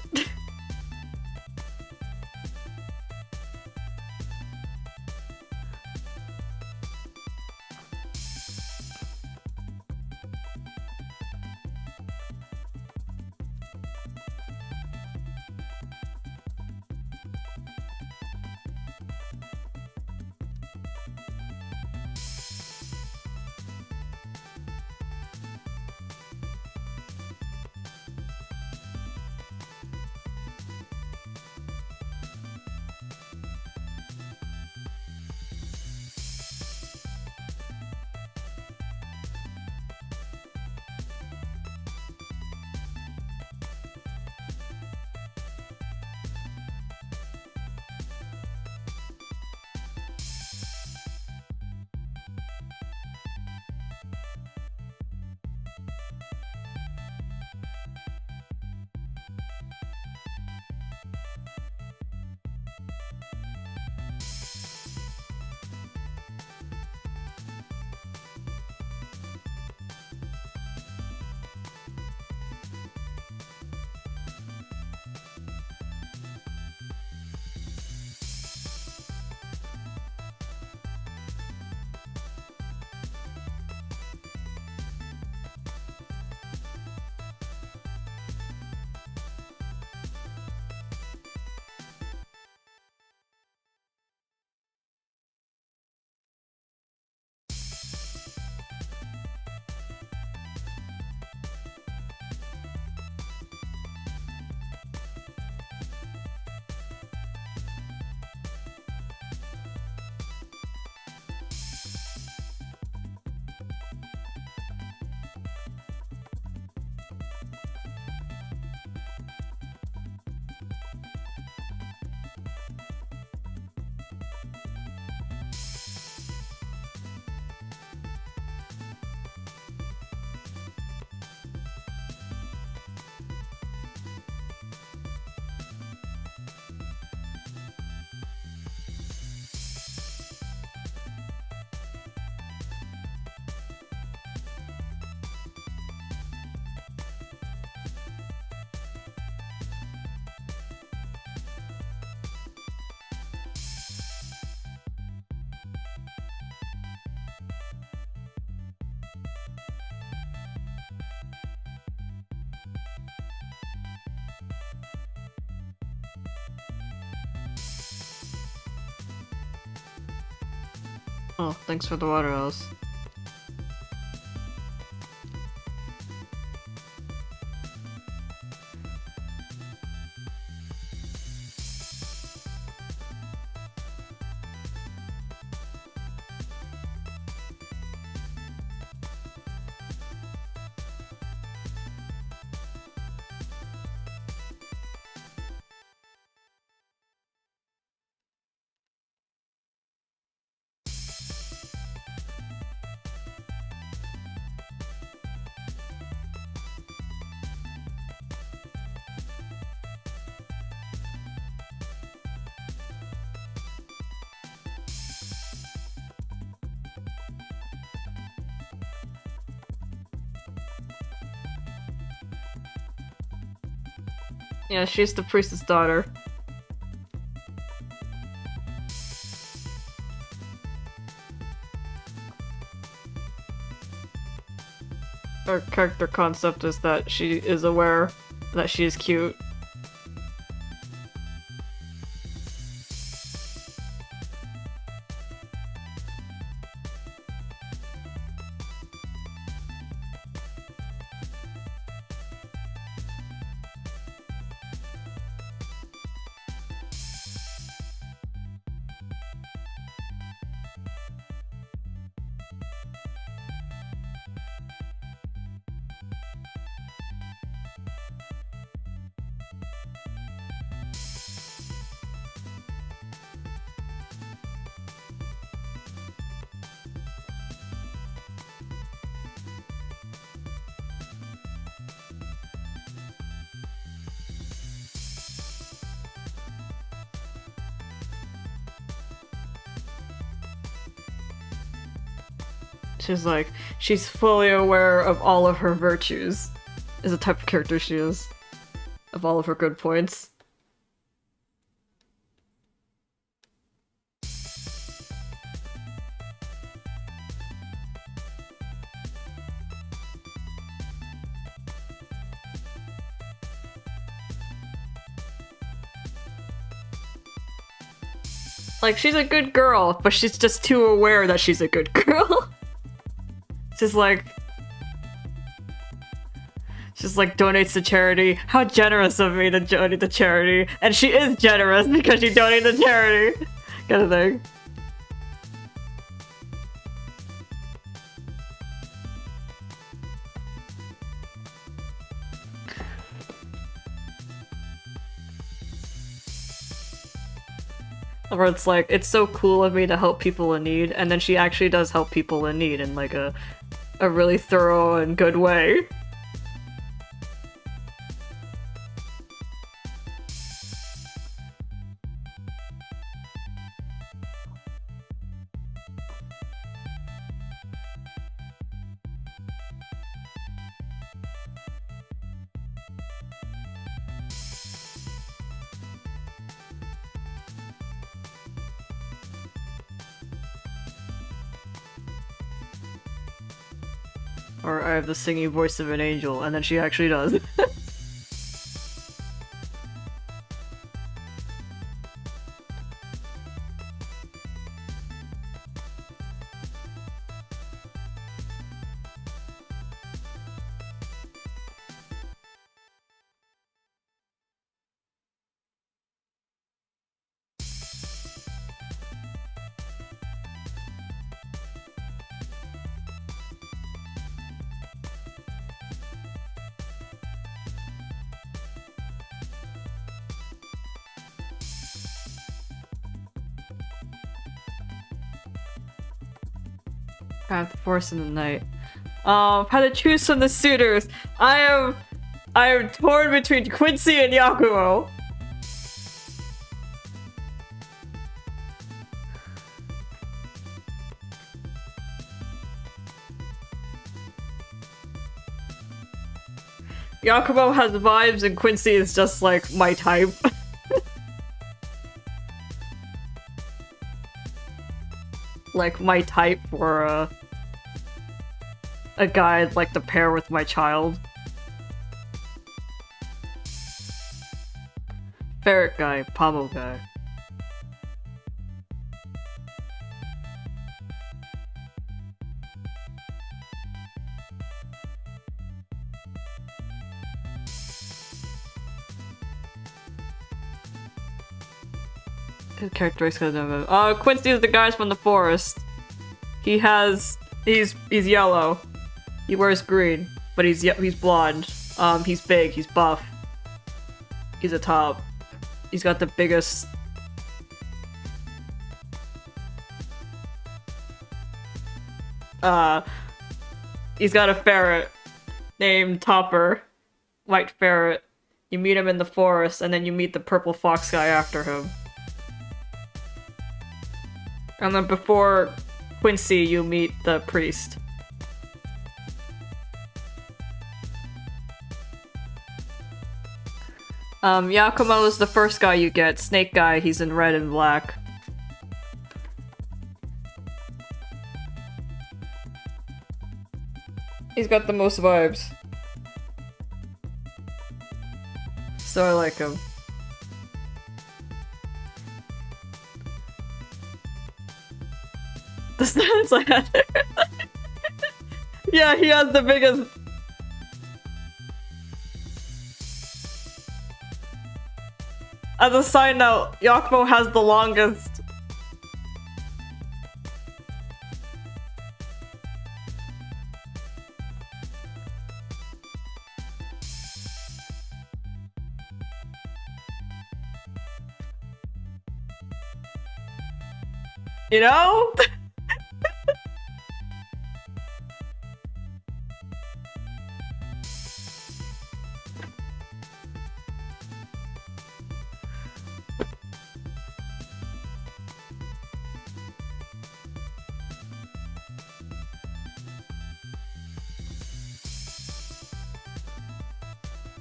Oh, thanks for the water, Alice. Yeah, she's the priestess daughter. Her character concept is that she is aware that she is cute. She's like, she's fully aware of all of her virtues, is the type of character she is. Of all of her good points. Like, she's a good girl, but she's just too aware that she's a good girl. She's like donates to charity. How generous of me to donate to charity. And she is generous because she donated to charity. Kind of thing. Where it's like, it's so cool of me to help people in need, and then she actually does help people in need in like a really thorough and good way. Or I have the singing voice of an angel, and then she actually does. Path Force in the Night. How to choose from the suitors. I am torn between Quincy and Yakumo. Yakumo has vibes and Quincy is just like my type. Like my type for a guy I'd like to pair with my child. Ferret guy, pommel guy. Good characteristics. Quincy is the guy from the forest. He's yellow. He wears green, but he's blonde. He's big, he's buff. He's a top. He's got the biggest... he's got a ferret named Topper. White ferret. You meet him in the forest, and then you meet the purple fox guy after him. And then before Quincy, you meet the priest. Yakumo is the first guy you get. Snake guy, he's in red and black. He's got the most vibes. So I like him. The stats I had. Yeah, he has the biggest. As a side note, Yakumo has the longest. You know?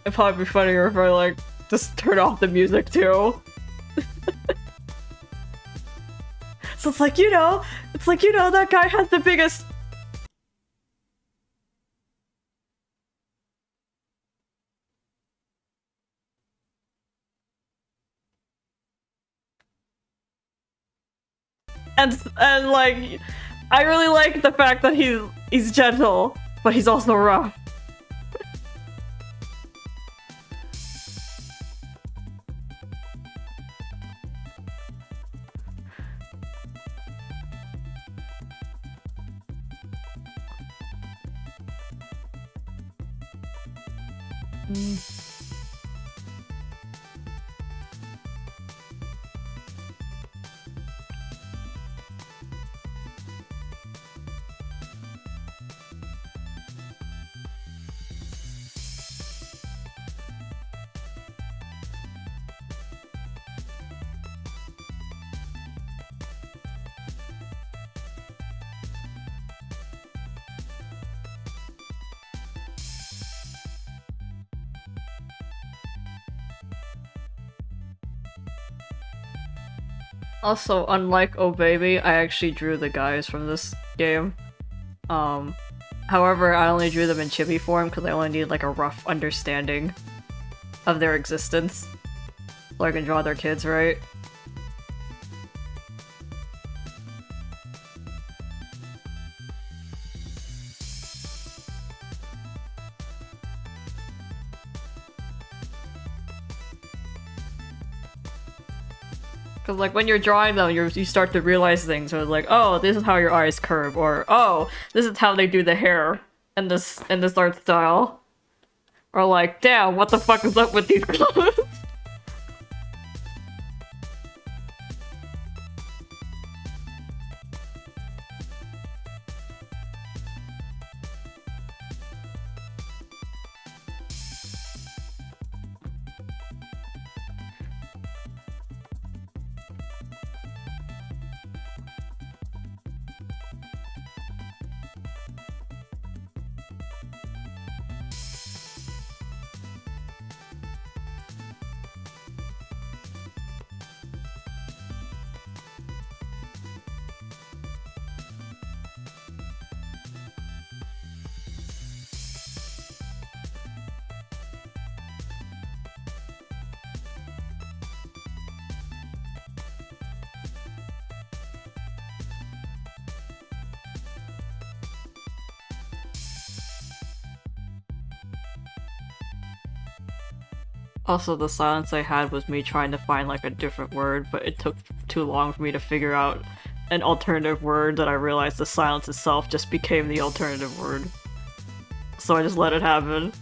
It'd probably be funnier if I like just turn off the music too. So it's like, that guy has the biggest. And like, I really like the fact that he's gentle, but he's also rough. Also, unlike Oh Baby, I actually drew the guys from this game. However, I only drew them in chibi form because I only need like a rough understanding of their existence. So I can draw their kids right. Because like when you're drawing them, you start to realize things. So it's like, oh, this is how your eyes curve, or oh, this is how they do the hair in this art style, or like, damn, what the fuck is up with these clothes? Also, the silence I had was me trying to find like a different word, but it took too long for me to figure out an alternative word that I realized the silence itself just became the alternative word. So I just let it happen.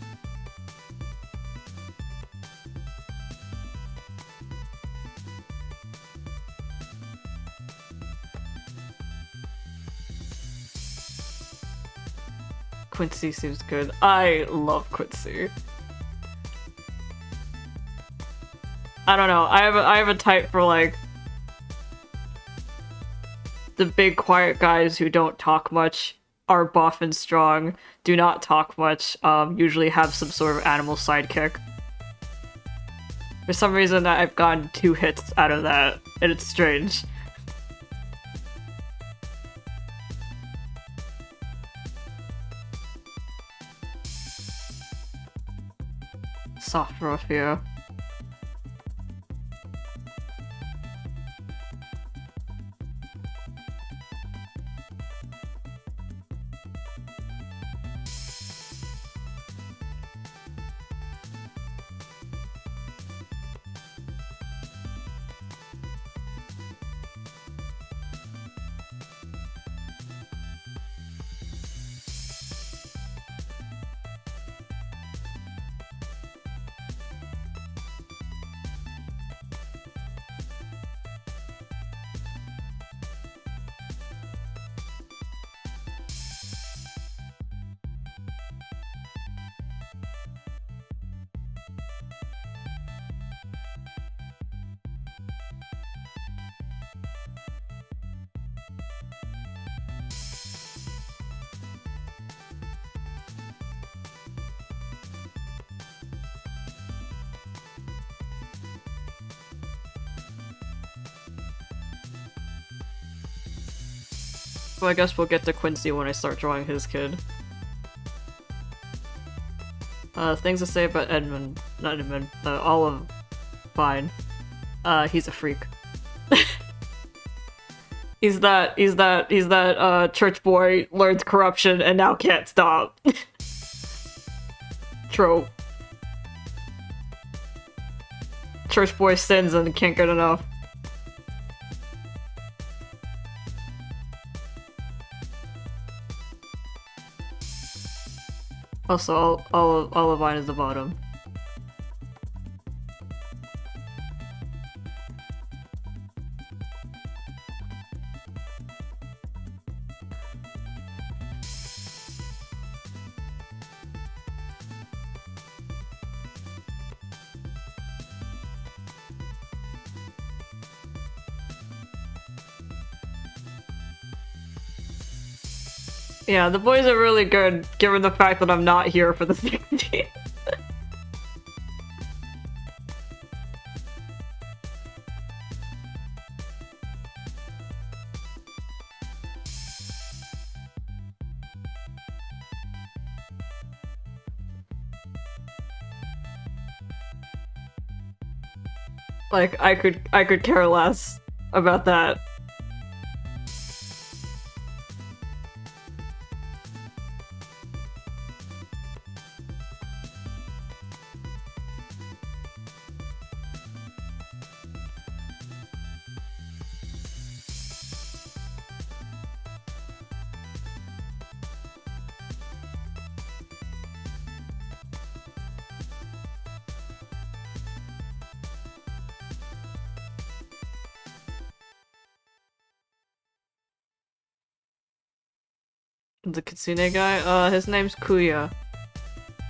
Quincy seems good. I love Quincy. I don't know. I have a type for like the big quiet guys who don't talk much, are buff and strong, do not talk much, usually have some sort of animal sidekick. For some reason I've gotten 2 hits out of that, and it's strange. Soft rough, yeah. Well, I guess we'll get to Quincy when I start drawing his kid. Things to say about Edmund. Not Edmund. Olive. Fine. He's a freak. He's that church boy, learns corruption and now can't stop. Trope. Church boy sins and can't get enough. Also, Olivine is the bottom. Yeah, the boys are really good, given the fact that I'm not here for the 60s. Like, I could care less about that. The Kitsune guy? His name's Kuya.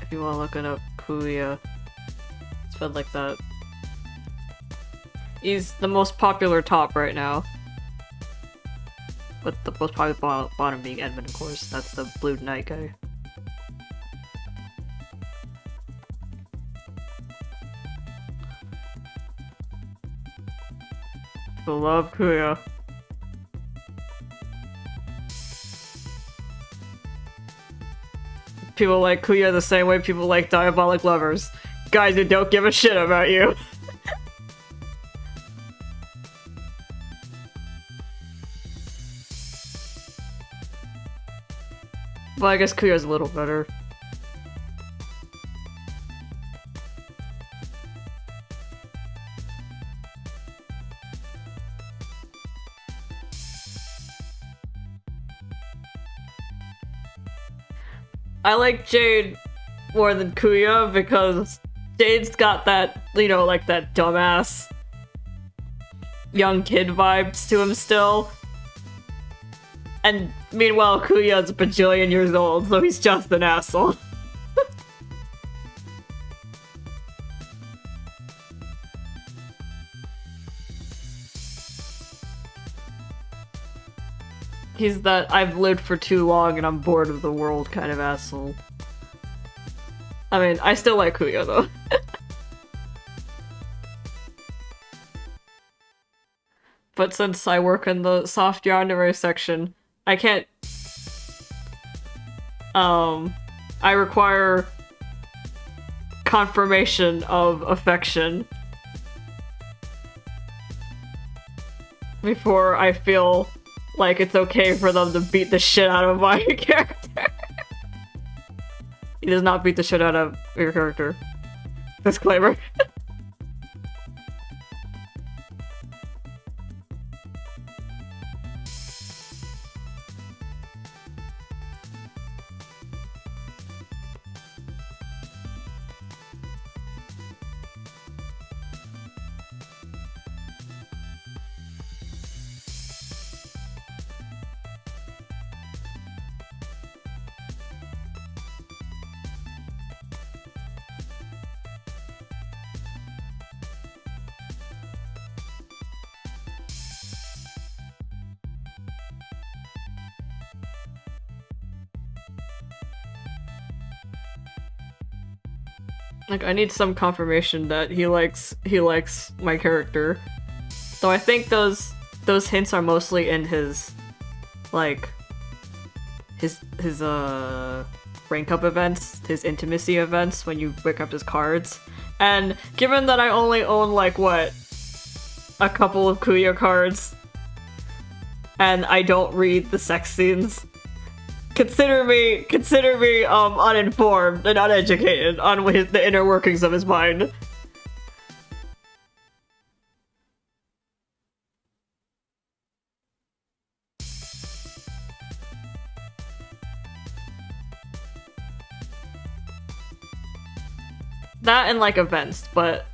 If you wanna look it up, Kuya. Spelled like that. He's the most popular top right now. But the most popular bottom being Edmund, of course. That's the Blue Knight guy. People love Kuya. People like Kuya the same way people like Diabolic Lovers. Guys who don't give a shit about you. But I guess Kuya's a little better. I like Jade more than Kuya because Jade's got that, you know, like that dumbass young kid vibes to him still. And meanwhile, Kuya's a bajillion years old, so he's just an asshole. He's that I've lived for too long and I'm bored of the world kind of asshole. I mean, I still like Kuya though. But since I work in the soft yandere section, I can't... I require confirmation of affection before I feel like it's okay for them to beat the shit out of my character. He does not beat the shit out of your character. Disclaimer. Like, I need some confirmation that he likes my character. Though I think those hints are mostly in his, like, his rank up events, his intimacy events when you pick up his cards. And given that I only own like what, a couple of Kuya cards, and I don't read the sex scenes, consider me uninformed and uneducated on the inner workings of his mind. That and like events, but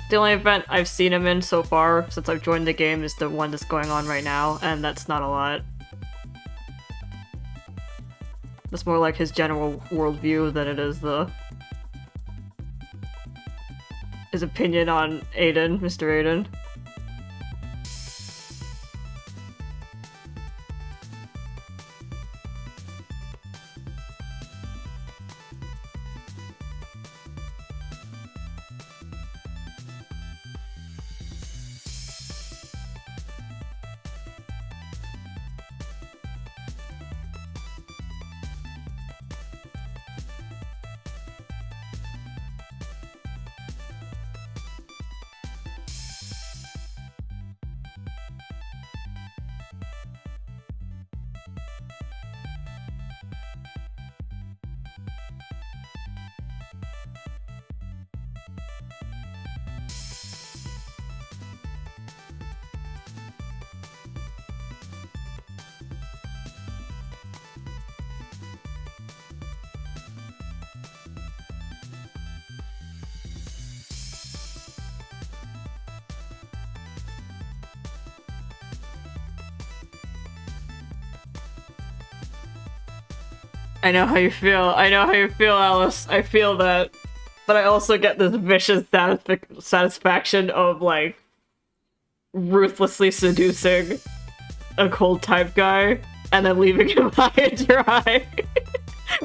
the only event I've seen him in so far since I've joined the game is the one that's going on right now, and that's not a lot. That's more like his general worldview than it is his opinion on Aiden, Mr. Aiden. I know how you feel. I know how you feel, Alice. I feel that. But I also get this vicious satisfaction of, like, ruthlessly seducing a cold type guy and then leaving him high and dry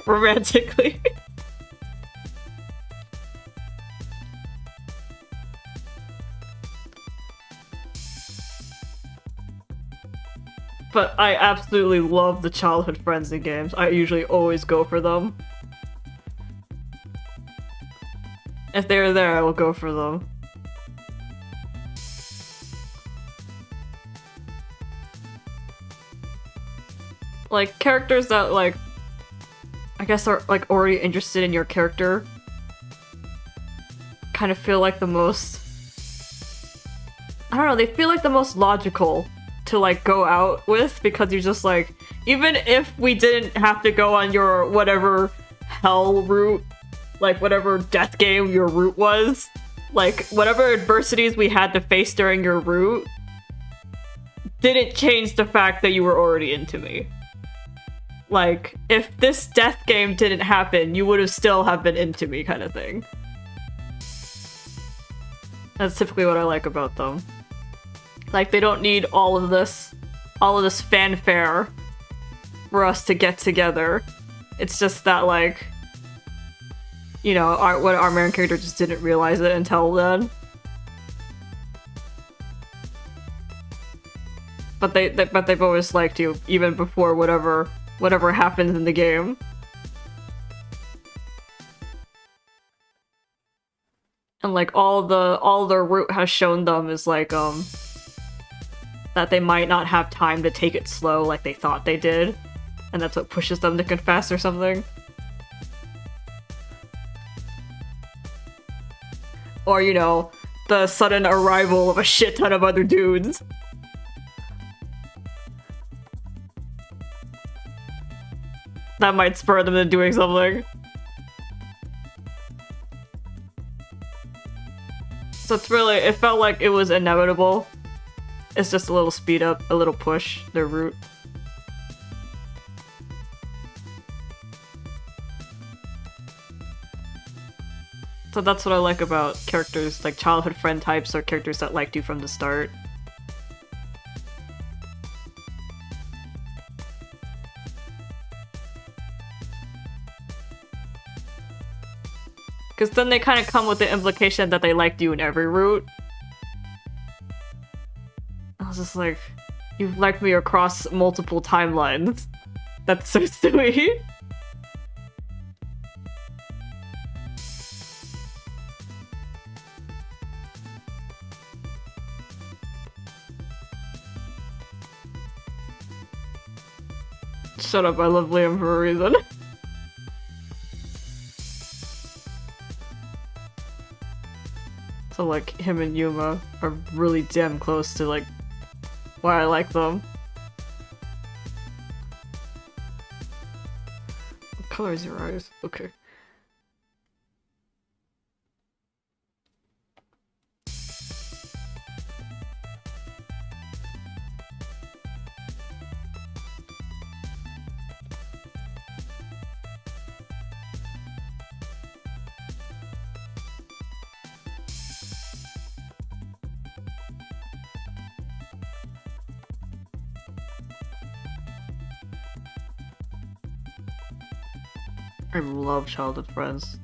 romantically. But I absolutely love the childhood friends in games. I usually always go for them. If they're there, I will go for them. Like, characters that, like, I guess are, like, already interested in your character kind of feel like the most... I don't know, they feel like the most logical to, like, go out with, because you're just like, even if we didn't have to go on your whatever hell route, like whatever death game your route was, like whatever adversities we had to face during your route didn't change the fact that you were already into me. Like, if this death game didn't happen, you would have still have been into me, kind of thing. That's typically what I like about them. Like, they don't need all of this fanfare for us to get together. It's just that, like, you know, our main character just didn't realize it until then. But they've always liked you, even before whatever happens in the game. And like all their route has shown them is like that they might not have time to take it slow like they thought they did, and that's what pushes them to confess or something. Or, you know, the sudden arrival of a shit ton of other dudes. That might spur them into doing something. So it's really, it felt like it was inevitable. It's just a little speed up, a little push, their route. So that's what I like about characters, like childhood friend types or characters that liked you from the start. Because then they kind of come with the implication that they liked you in every route. I was just like, you've liked me across multiple timelines. That's so sweet. Shut up, I love Liam for a reason. So like, him and Yuma are really damn close to like, why I like them. What color is your eyes? Okay. I love childhood friends.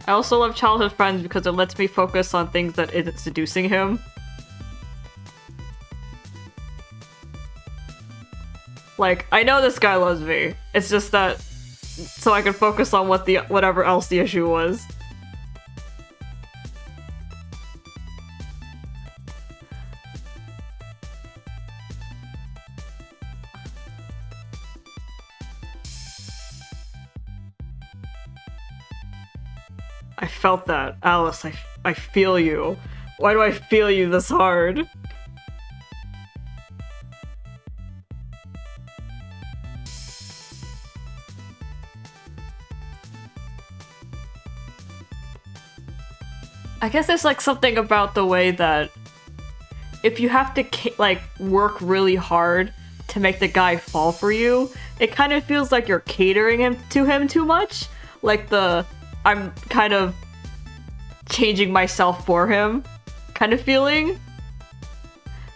I also love childhood friends because it lets me focus on things that isn't seducing him. Like, I know this guy loves me. It's just that so I can focus on whatever else the issue was. I felt that. Alice, I feel you. Why do I feel you this hard? I guess there's like something about the way that if you have to like work really hard to make the guy fall for you, it kind of feels like you're catering him too much. Like I'm kind of changing myself for him kind of feeling.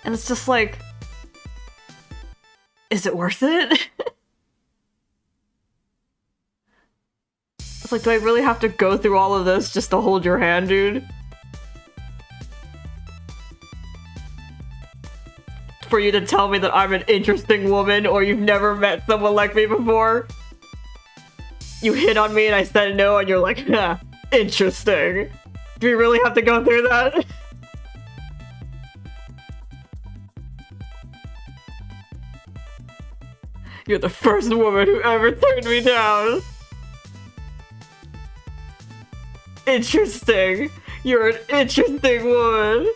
And it's just like, is it worth it? It's like, do I really have to go through all of this just to hold your hand, dude? For you to tell me that I'm an interesting woman or you've never met someone like me before? You hit on me and I said no and you're like, huh, interesting. Do we really have to go through that? You're the first woman who ever turned me down. Interesting. You're an interesting woman.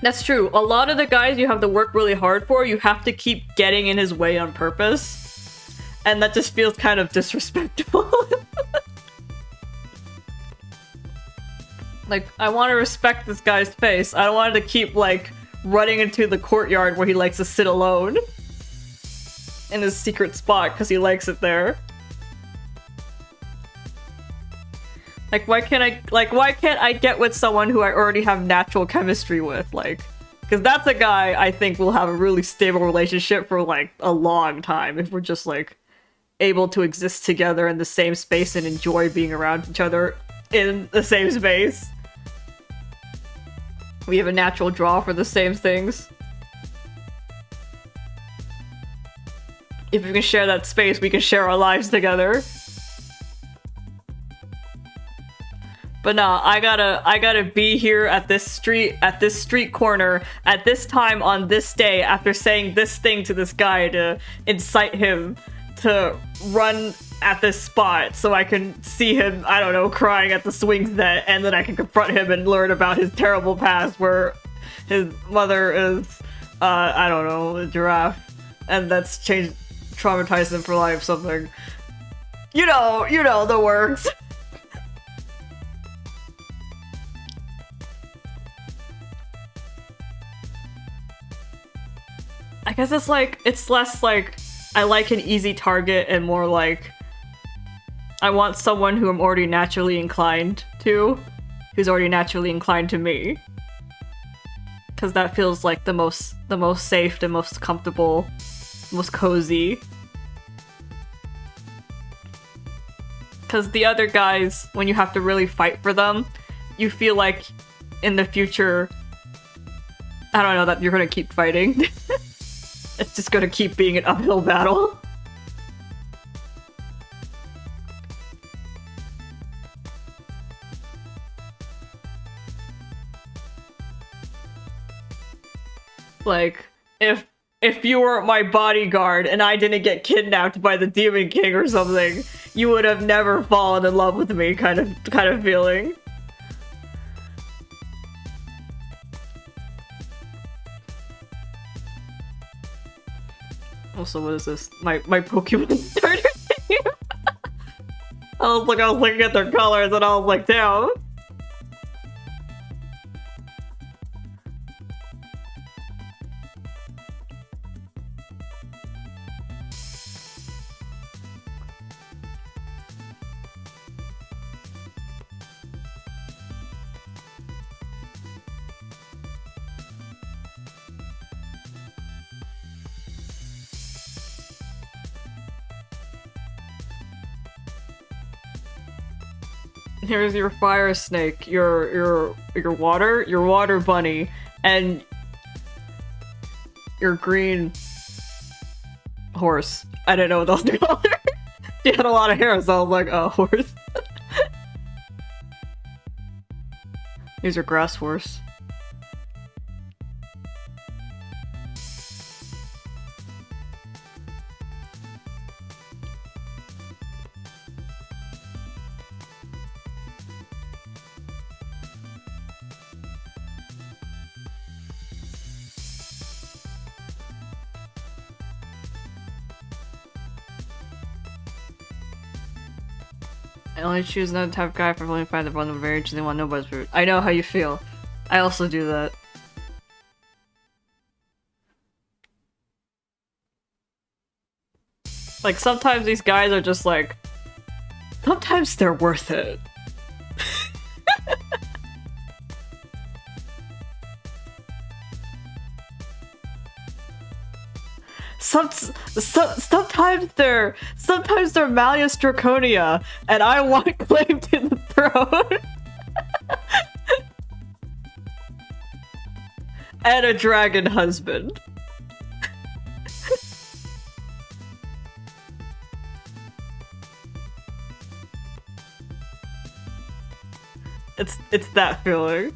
That's true. A lot of the guys you have to work really hard for, you have to keep getting in his way on purpose. And that just feels kind of disrespectful. Like, I want to respect this guy's space. I don't want him to keep, like, running into the courtyard where he likes to sit alone. In his secret spot, because he likes it there. Like, why can't I get with someone who I already have natural chemistry with? Like, because that's a guy I think will have a really stable relationship for, like, a long time if we're just, like, able to exist together in the same space and enjoy being around each other in the same space. We have a natural draw for the same things. If we can share that space, we can share our lives together. But nah, I gotta be here at this street corner, at this time on this day after saying this thing to this guy to incite him to run at this spot so I can see him, I don't know, crying at the swing set, and then I can confront him and learn about his terrible past where his mother is, I don't know, a giraffe, and that's traumatized him for life, something. You know the works. I guess it's like, it's less like, I like an easy target and more like, I want someone who I'm already naturally inclined to, who's already naturally inclined to me. Because that feels like the most safe, the most comfortable, most cozy. Because the other guys, when you have to really fight for them, you feel like in the future, I don't know, that you're gonna keep fighting. It's just gonna keep being an uphill battle. Like, if you were my bodyguard and I didn't get kidnapped by the Demon King or something, you would have never fallen in love with me kind of feeling. Also, what is this? My Pokemon starter name? I was looking at their colors and I was like, damn. Here's your fire snake, your water bunny, and your green horse. I didn't know what else to call her. She had a lot of hair, so I was like, oh, horse. Here's your grass horse. I only choose another type of guy for only find the one of marriage and they want nobody's root. I know how you feel. I also do that. Like, sometimes these guys are just like... Sometimes they're worth it. Sometimes they're Malleus Draconia, and I want claim to the throne. And a dragon husband. It's that feeling.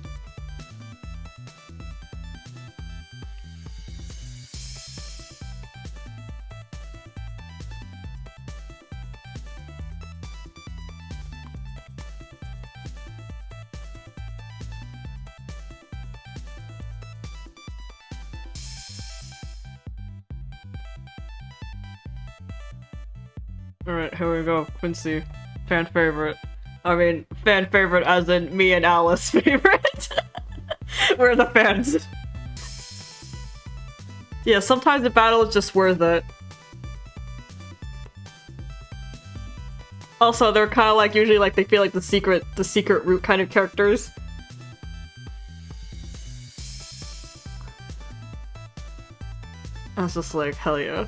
Alright, here we go. Quincy. Fan favorite. I mean, fan favorite as in me and Alice favorite. We're the fans. Yeah, sometimes the battle is just worth it. Also, they're kind of like, usually like, they feel like the secret root kind of characters. I was just like, hell yeah.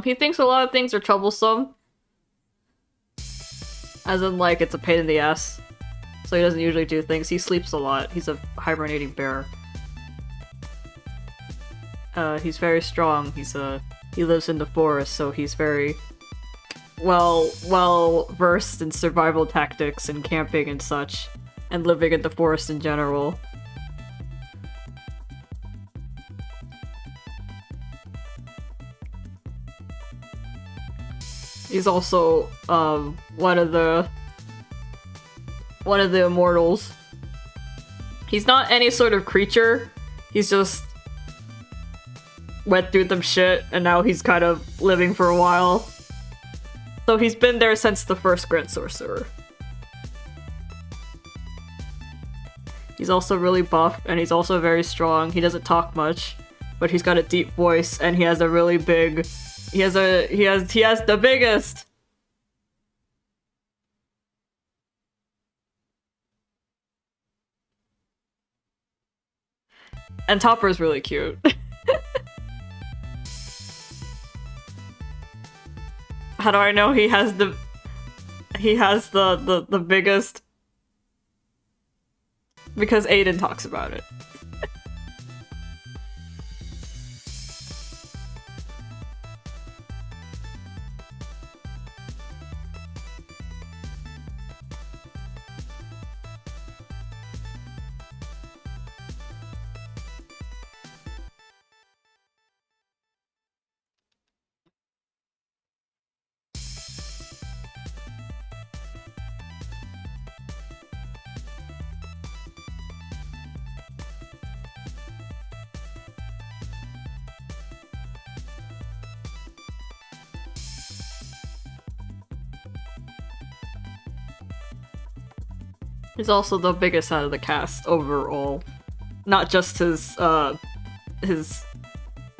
He thinks a lot of things are troublesome. As in, like, it's a pain in the ass. So he doesn't usually do things. He sleeps a lot. He's a hibernating bear. He's very strong. He lives in the forest, so he's very well versed in survival tactics and camping and such. And living in the forest in general. He's also, one of the immortals. He's not any sort of creature. He's just went through some shit, and now he's kind of living for a while. So he's been there since the first Grand Sorcerer. He's also really buff, and he's also very strong. He doesn't talk much, but he's got a deep voice, and he has a really big... He has the biggest... And Topper's really cute. How do I know he has the... He has the biggest... Because Aiden talks about it. He's also the biggest out of the cast overall. Not just his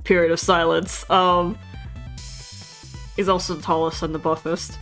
period of silence. He's also the tallest and the buffest.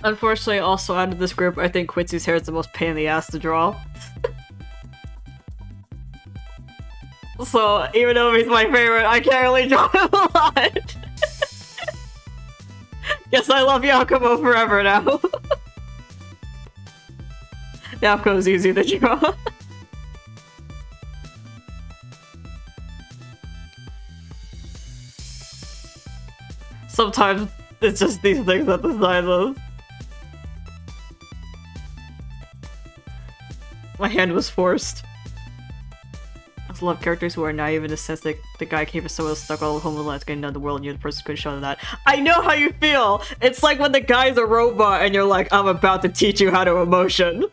Unfortunately, also out of this group, I think Quincy's hair is the most pain in the ass to draw. So, even though he's my favorite, I can't really draw him a lot. Guess I love Yakumo forever now. Yakumo's easy to draw. Sometimes it's just these things that decide those. My hand was forced. I also love characters who are naive in the sense that the guy came from somewhere stuck all home alone getting down the world and you're the person who could show them that. I know how you feel! It's like when the guy's a robot and you're like, I'm about to teach you how to emotion.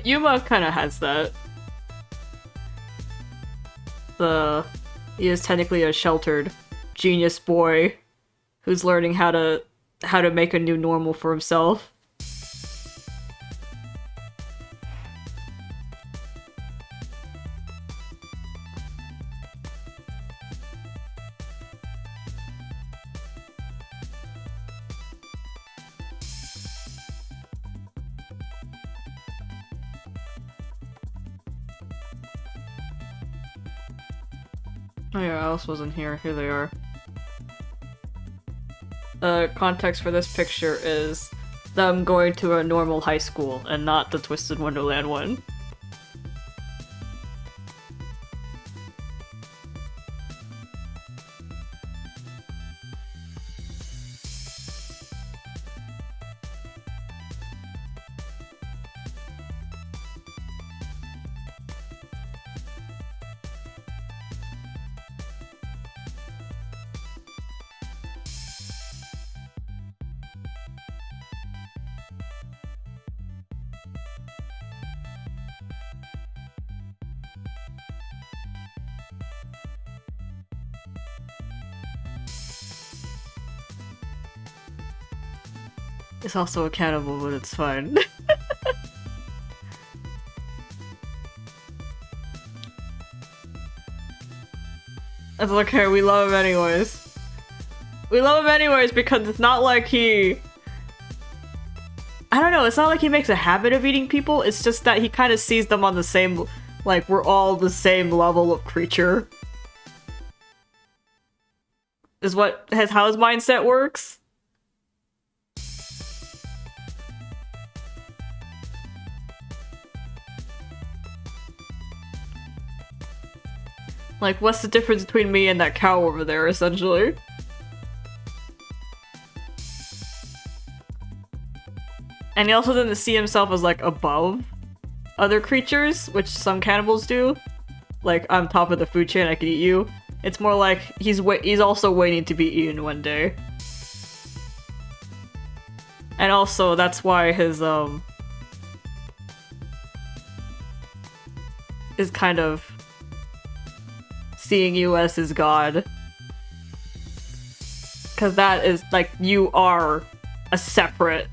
Yuma kinda has that. He is technically a sheltered genius boy who's learning how to make a new normal for himself. Oh yeah, Alice wasn't here. Here they are. Context for this picture is them going to a normal high school and not the Twisted Wonderland one. It's also a cannibal, but it's fine. It's okay, we love him anyways. We love him anyways because it's not like he... I don't know, it's not like he makes a habit of eating people, it's just that he kind of sees them on the same... Like, we're all the same level of creature. Is how his mindset works? Like, what's the difference between me and that cow over there, essentially? And he also doesn't see himself as, like, above other creatures, which some cannibals do. Like, I'm top of the food chain, I can eat you. It's more like, he's also waiting to be eaten one day. And also, that's why his, is kind of seeing you as his god. Cause that is, like, you are a separate...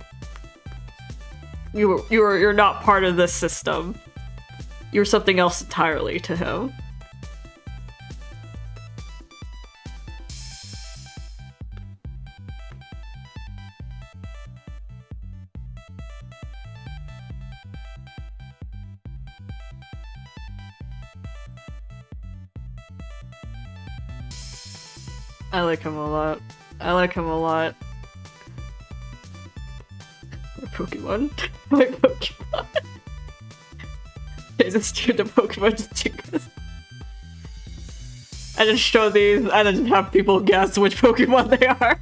You're not part of this system. You're something else entirely to him. I like him a lot. I like him a lot. My Pokemon. My Pokemon. I just turned the Pokemon to chicas. I just show these, I just have people guess which Pokemon they are.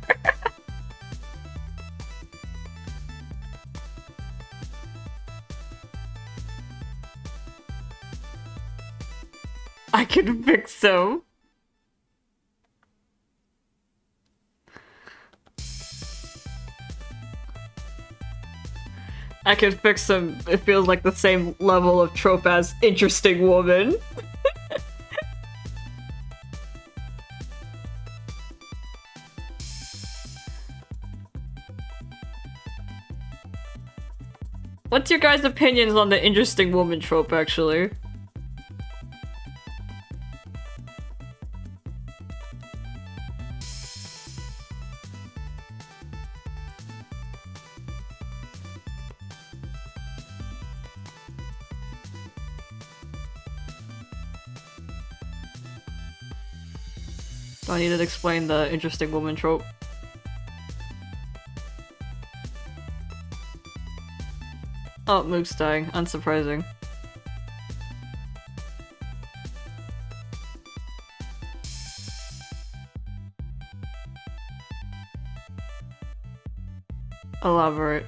I can fix him. I can fix him. It feels like the same level of trope as interesting woman. What's your guys' opinions on the interesting woman trope, actually? Do I need to explain the interesting woman trope? Oh, Mook's dying. Unsurprising. Elaborate.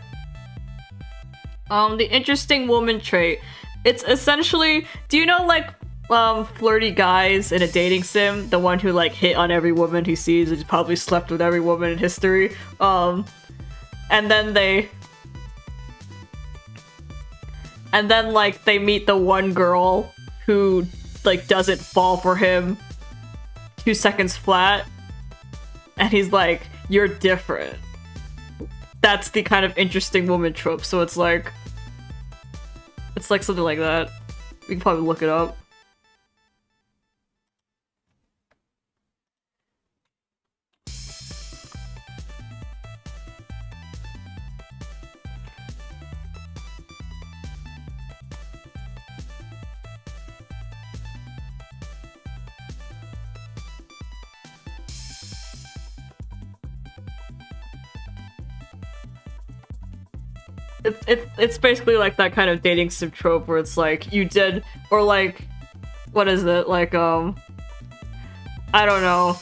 The interesting woman trait. It's essentially... Do you know, like, flirty guys in a dating sim? The one who, like, hit on every woman he sees, and probably slept with every woman in history. And then they... And then, like, they meet the one girl who, like, doesn't fall for him 2 seconds flat. And he's like, you're different. That's the kind of interesting woman trope, so it's like something like that. We can probably look it up. It's basically like that kind of dating sim trope where it's like you did, or like, what is it, like, I don't know.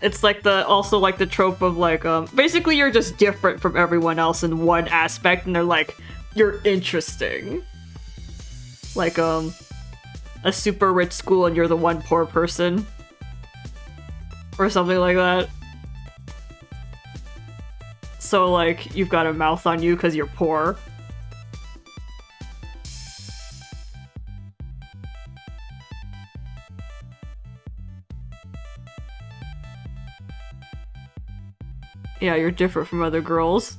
It's like also like the trope of like, basically you're just different from everyone else in one aspect, and they're like, you're interesting. Like, a super rich school and you're the one poor person. Or something like that. So, like, you've got a mouth on you because you're poor. Yeah, you're different from other girls.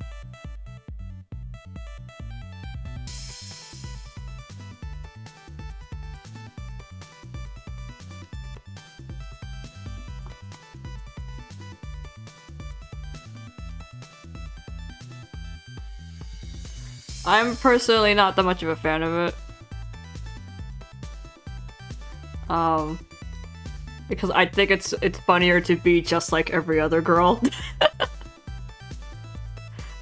I'm personally not that much of a fan of it. Because I think it's funnier to be just like every other girl.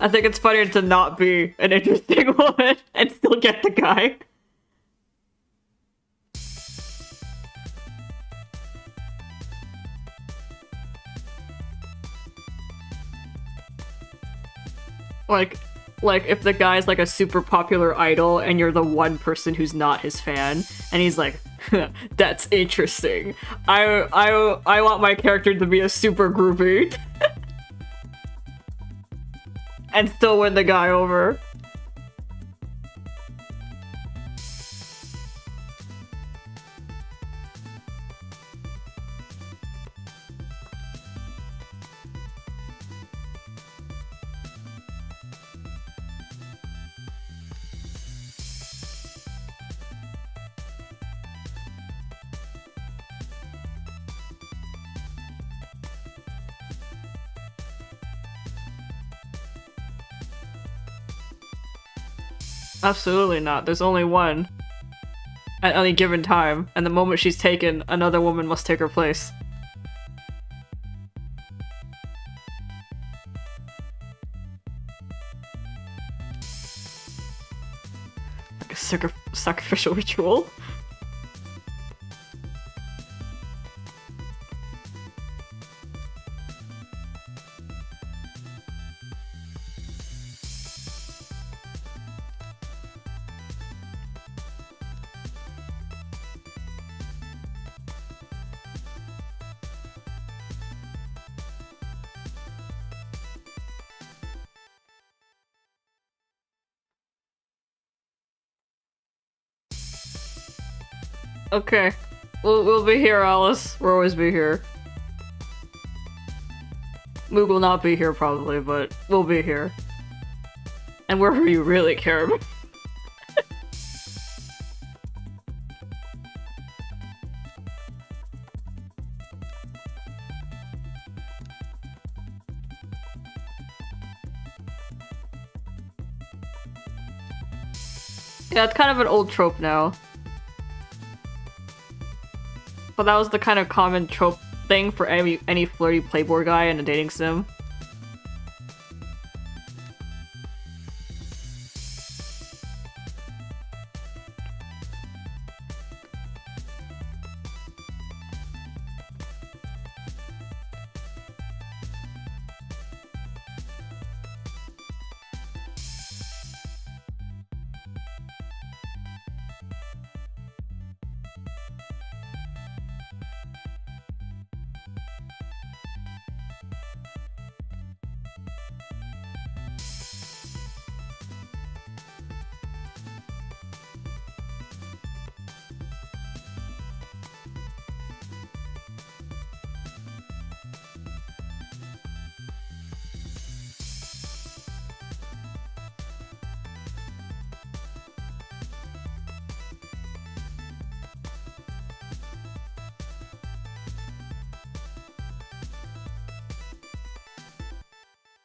I think it's funnier to not be an interesting woman and still get the guy. Like if the guy's like a super popular idol and you're the one person who's not his fan, and he's like, that's interesting. I want my character to be a super groupie. And still win the guy over. Absolutely not. There's only one. At any given time, and the moment she's taken, another woman must take her place. Like a sacrificial ritual? Okay. We'll be here, Alice. We'll always be here. Moog will not be here, probably, but we'll be here. And wherever you really care. Yeah, it's kind of an old trope now. But that was the kind of common trope thing for any flirty playboy guy in a dating sim.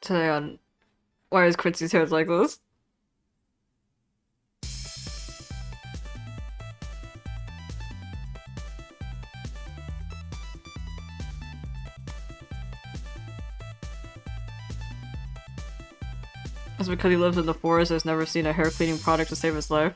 Today on why is Quincy's hair like this? That's because he lives in the forest and has never seen a hair cleaning product to save his life.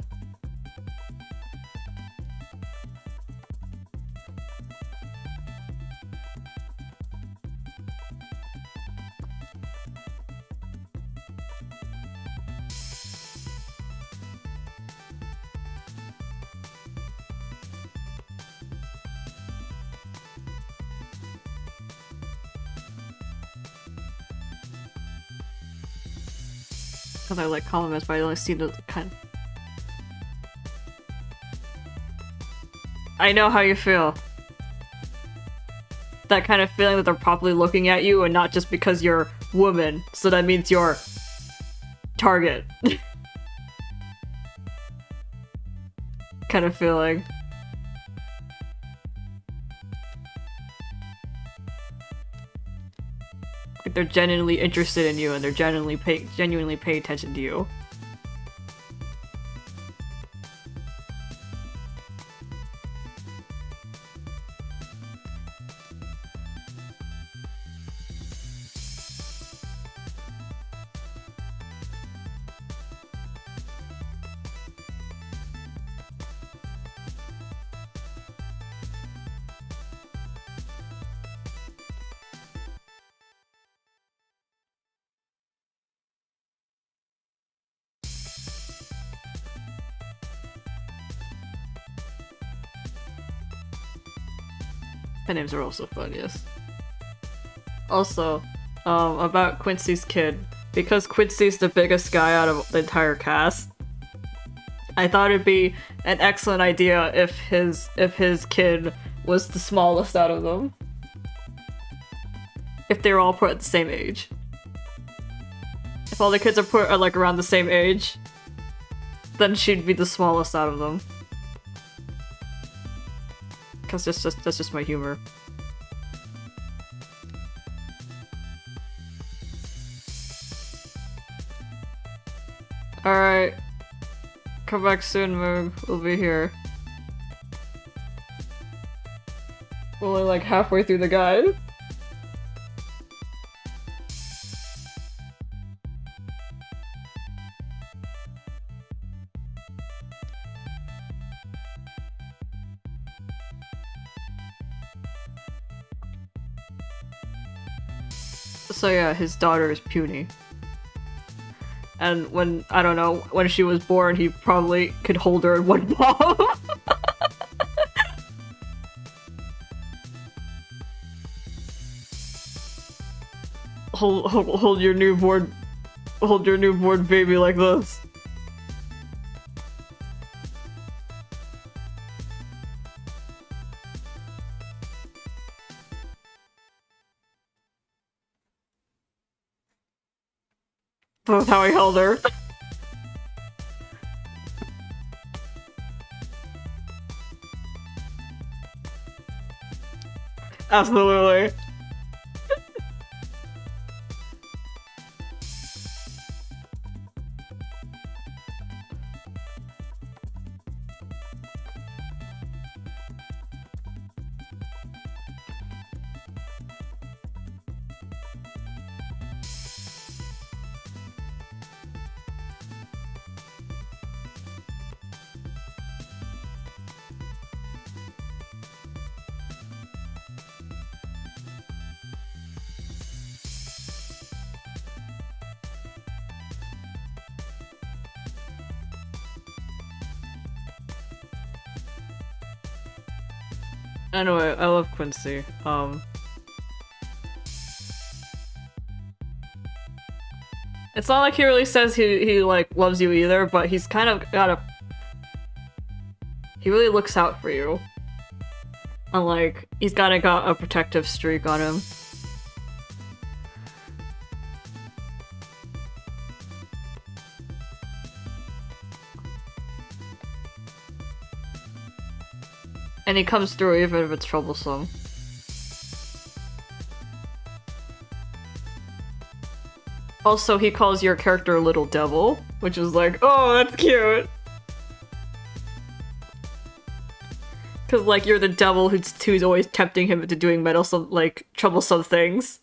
Because I like compliments, but I only see the kind. I know how you feel. that kind of feeling that they're properly looking at you and not just because you're woman, so that means you're target. Kind of feeling. Like they're genuinely interested in you and they're genuinely pay attention to you. The names are also fun, yes. Also, about Quincy's kid. Because Quincy's the biggest guy out of the entire cast, I thought it'd be an excellent idea if his kid was the smallest out of them. If they were all put at the same age. If all the kids are put at like around the same age, then she'd be the smallest out of them. Cause that's just my humor. Alright. Come back soon, Moog. We'll be here. We're only like halfway through the guide. So yeah, his daughter is puny. And when, I don't know, when she was born, he probably could hold her in one palm. hold your newborn baby like this. That's how I held her. Absolutely. Anyway, I love Quincy. It's not like he really says he like loves you either, but he's kind of got a... He really looks out for you. And like, he's got a protective streak on him. And he comes through even if it's troublesome. Also, he calls your character Little Devil, which is like, oh, that's cute! Cause like, you're the devil who's always tempting him into doing meddlesome, like, troublesome things.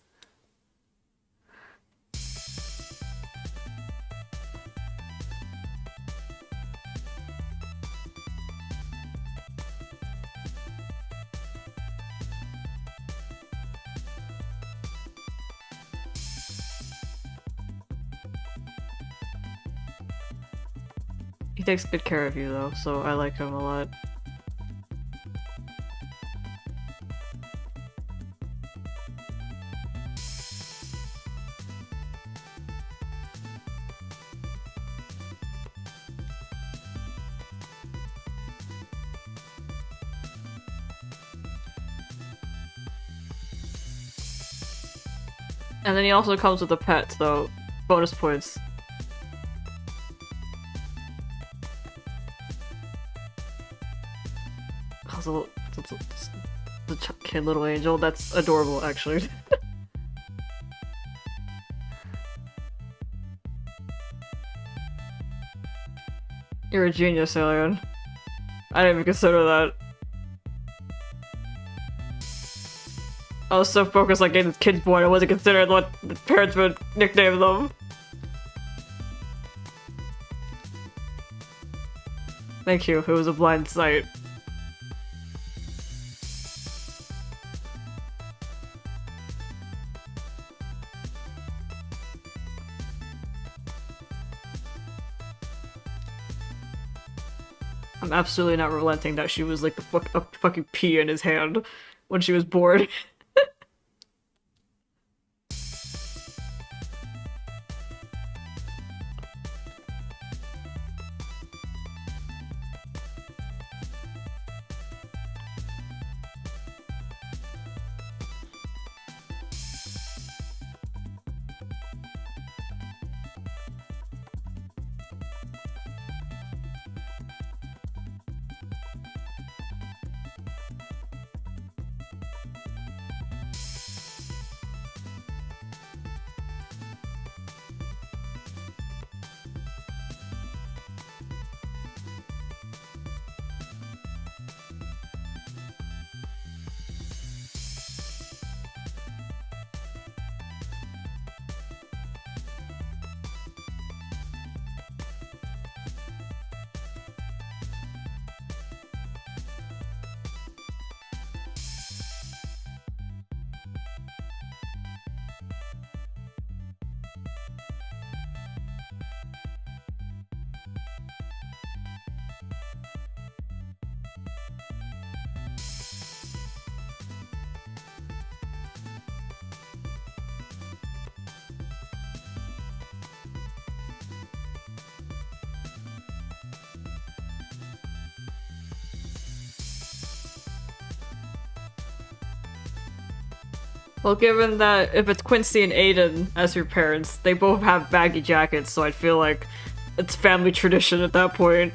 He takes good care of you though, so I like him a lot. And then he also comes with a pet, so bonus points. Also, the kid little angel, that's adorable, actually. You're a genius, Alien. I didn't even consider that. I was so focused on getting the kids born, I wasn't considering what the parents would nickname them. Thank you, it was a blind sight. I'm absolutely not relenting that she was like a fucking pea in his hand when she was bored. Well, given that if it's Quincy and Aiden as your parents, they both have baggy jackets, so I feel like it's family tradition at that point.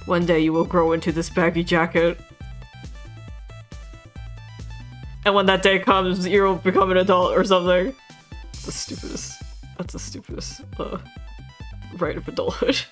One day you will grow into this baggy jacket. And when that day comes, you'll become an adult or something. That's the stupidest, right of adulthood.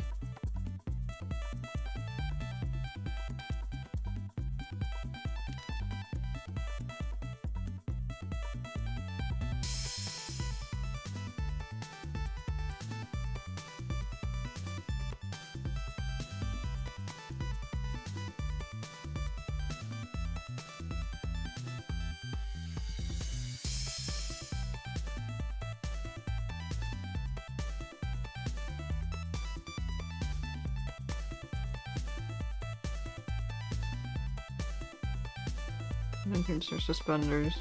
And here's her suspenders.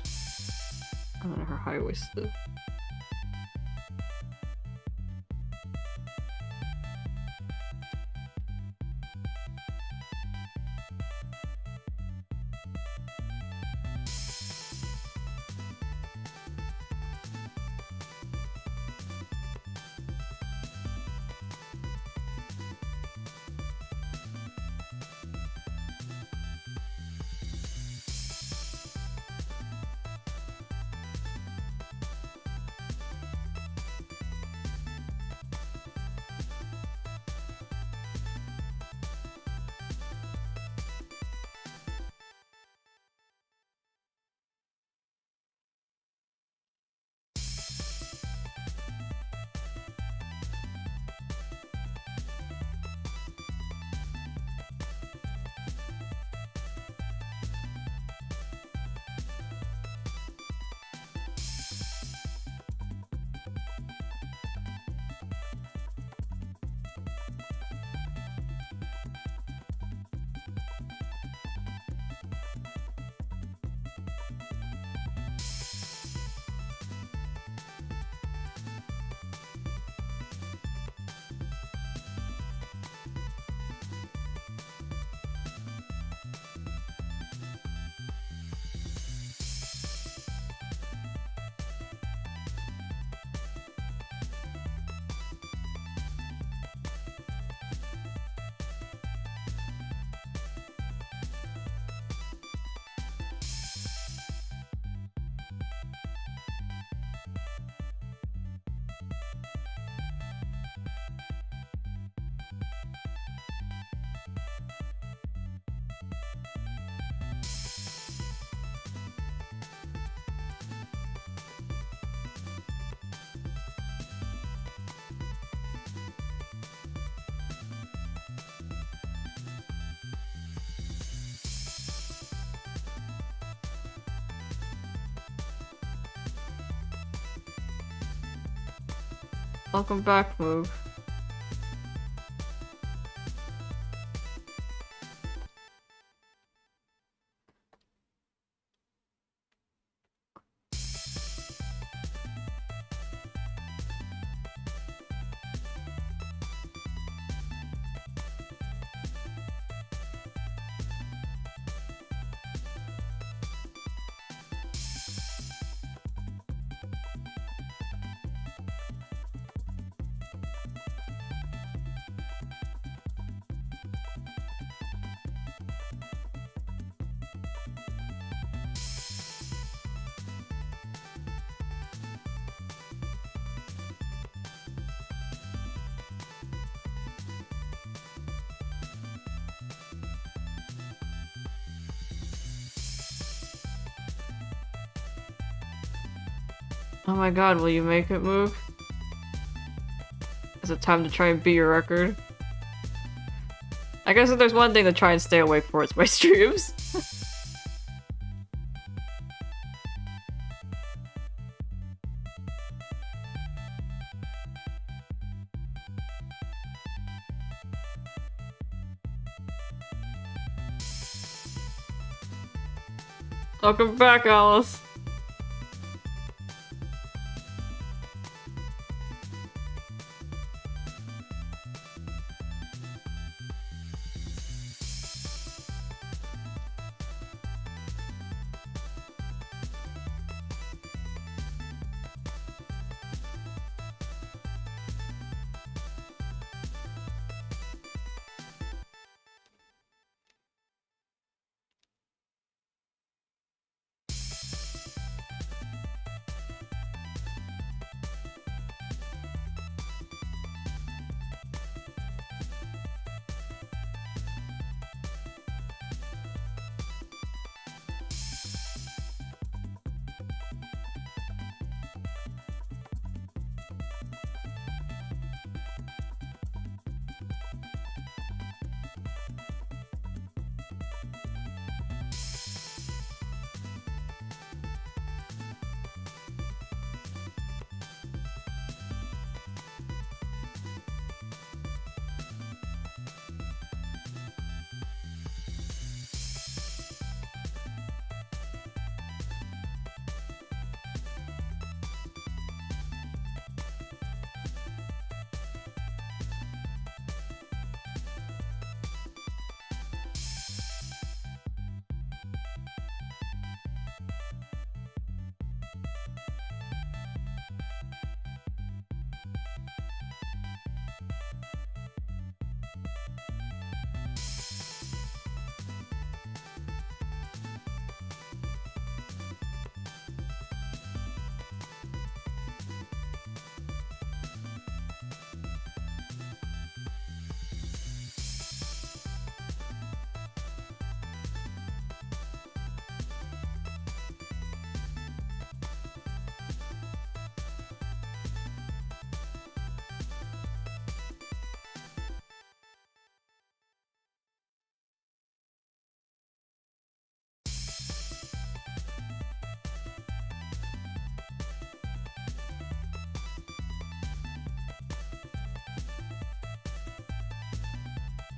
And then her high-waisted. Welcome back, Moog. Oh my god, will you make it, Moog? Is it time to try and beat your record? I guess if there's one thing to try and stay awake for, it's my streams. Welcome back, Alice.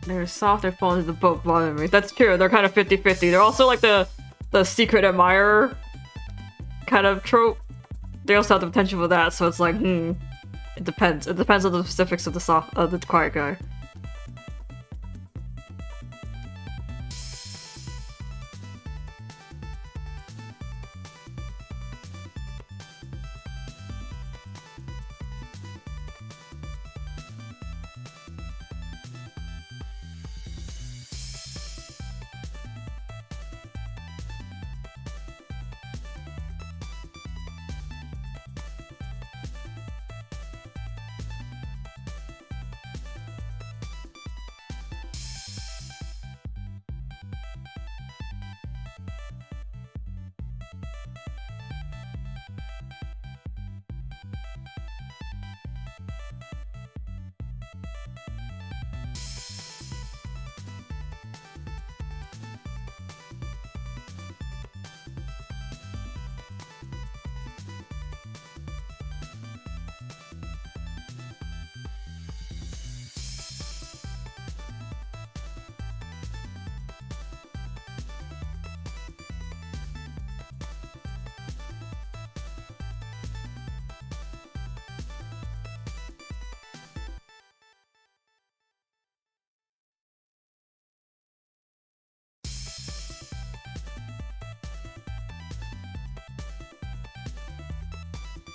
They're soft, they're falling to the boat bottom me. That's true, they're kind of 50-50. They're also like the secret admirer kind of trope. They also have the potential for that, so it's like, it depends. It depends on the specifics of the quiet guy.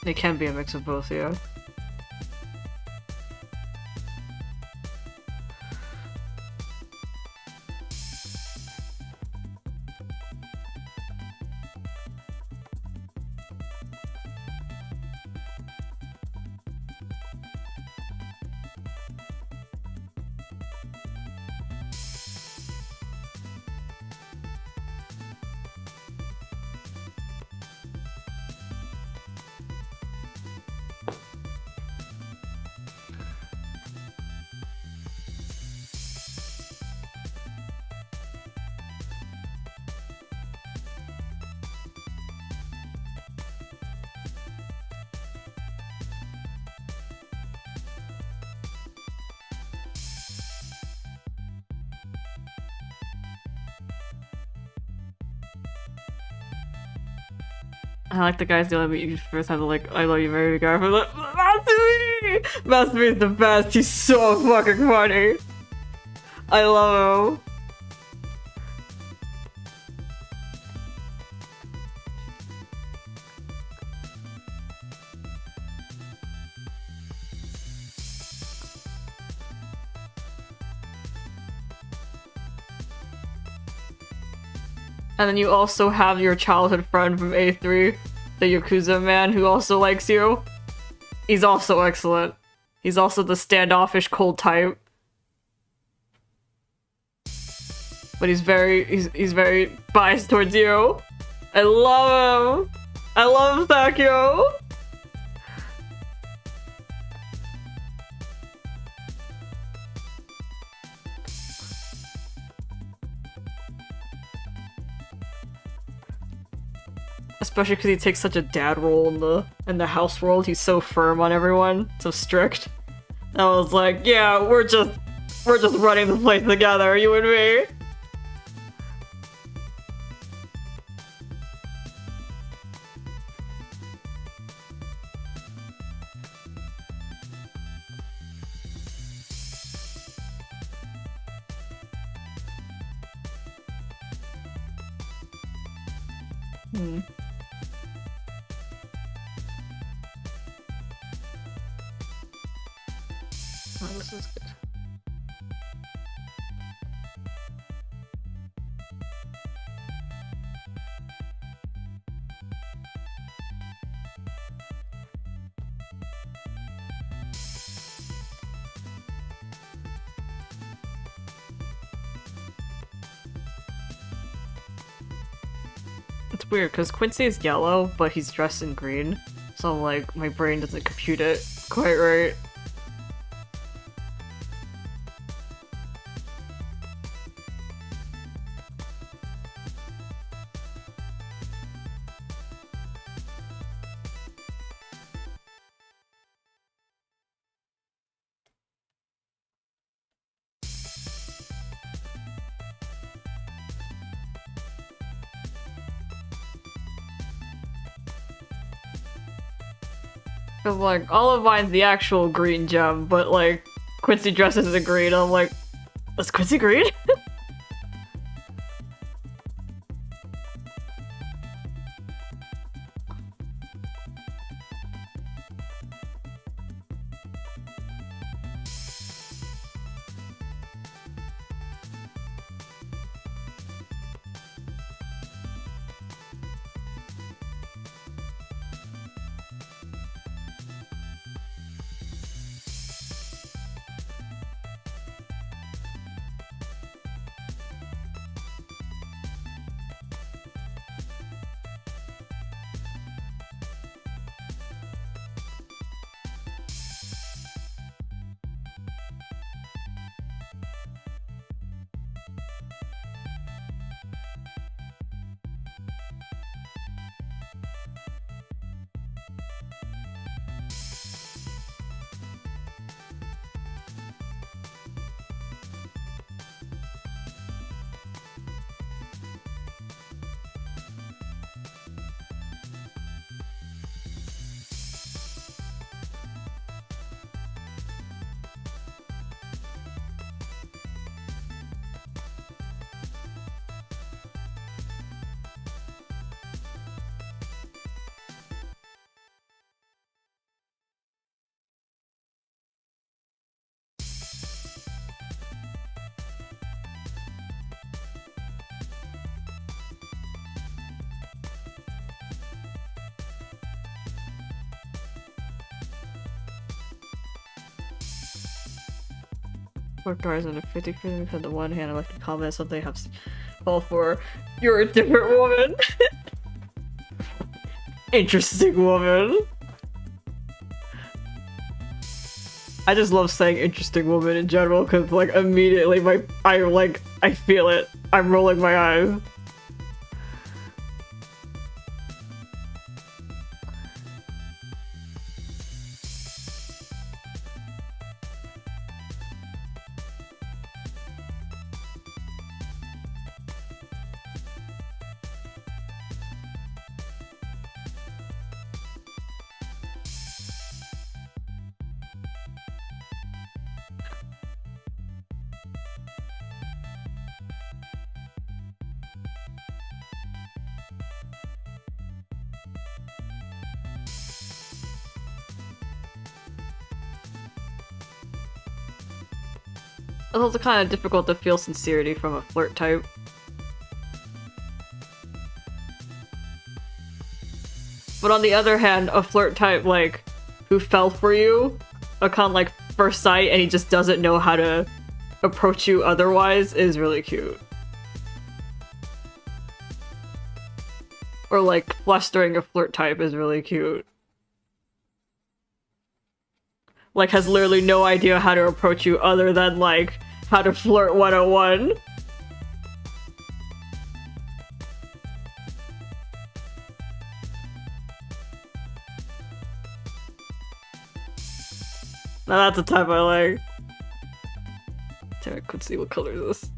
It can be a mix of both, yeah. I like the guys that you first have to like, I love you very guy. I'm like, Matsumi! Matsumi's the best. He's so fucking funny. I love him. And then you also have your childhood friend from A3, the Yakuza man who also likes you. He's also excellent. He's also the standoffish cold type. But he's very biased towards you. I love him. I love Sakyo. Especially because he takes such a dad role in the house world. He's so firm on everyone, so strict. I was like, yeah, we're just running the place together, you and me. Oh, this is good. It's weird because Quincy is yellow, but he's dressed in green, so like my brain doesn't compute it quite right. Cause like Olivine the actual green gem, but like Quincy dresses in green. I'm like, was Quincy green? flirt guys in a 50-50 because on the one hand I like to comment something I have fall for. You're a different woman. Interesting woman. I just love saying interesting woman in general because like immediately I feel it. I'm rolling my eyes. It's also kind of difficult to feel sincerity from a flirt type. But on the other hand, a flirt type, like, who fell for you, upon, like, first sight, and he just doesn't know how to approach you otherwise, is really cute. Or, like, flustering a flirt type is really cute. Like, has literally no idea how to approach you other than, like, how to flirt 101. Now that's a type I like. Damn, I could see what color is this.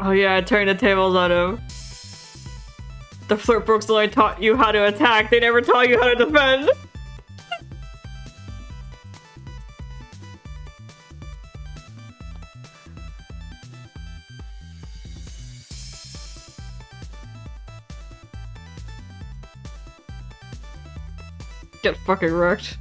Oh yeah, I turned the tables on him. The flirt books only taught you how to attack, they never taught you how to defend! Get fucking wrecked.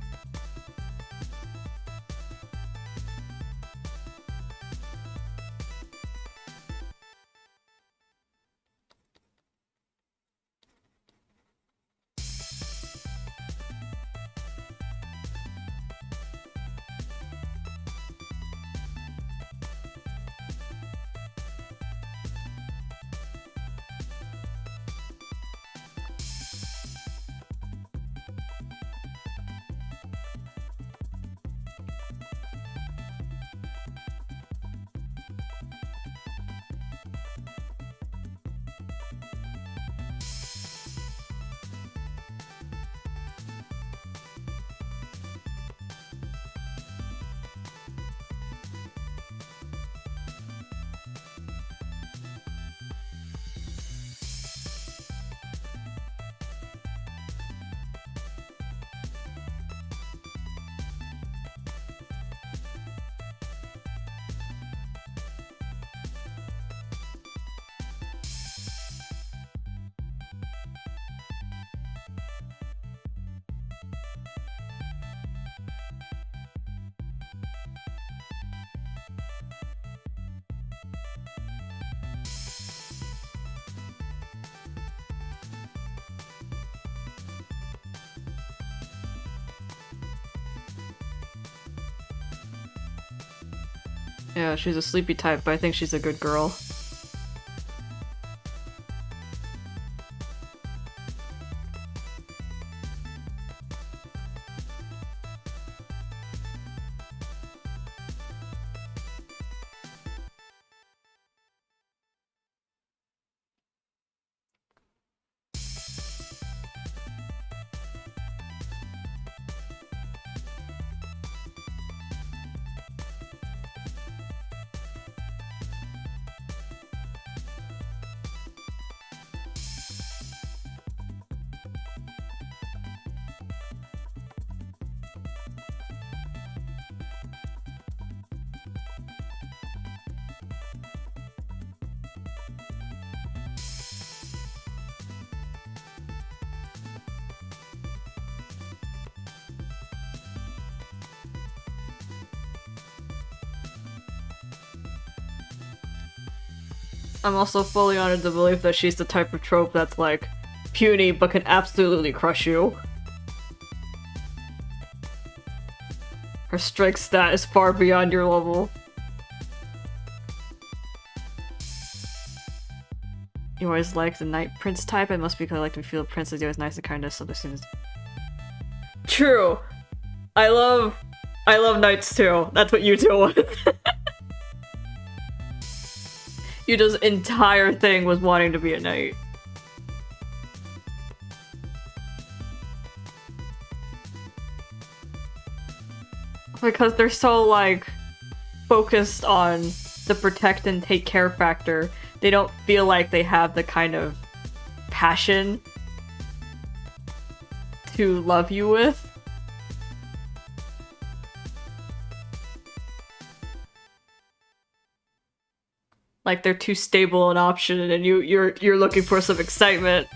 Yeah, she's a sleepy type, but I think she's a good girl. I'm also fully under the belief that she's the type of trope that's like puny but can absolutely crush you. Her strength stat is far beyond your level. You always like the Night Prince type? It must be because I like to feel a prince is always nice and kind of so as soon as... True! I love knights too. That's what you two want. Yuto's entire thing was wanting to be a knight. Because they're so, like, focused on the protect and take care factor, they don't feel like they have the kind of passion to love you with. Like they're too stable an option, and you're looking for some excitement.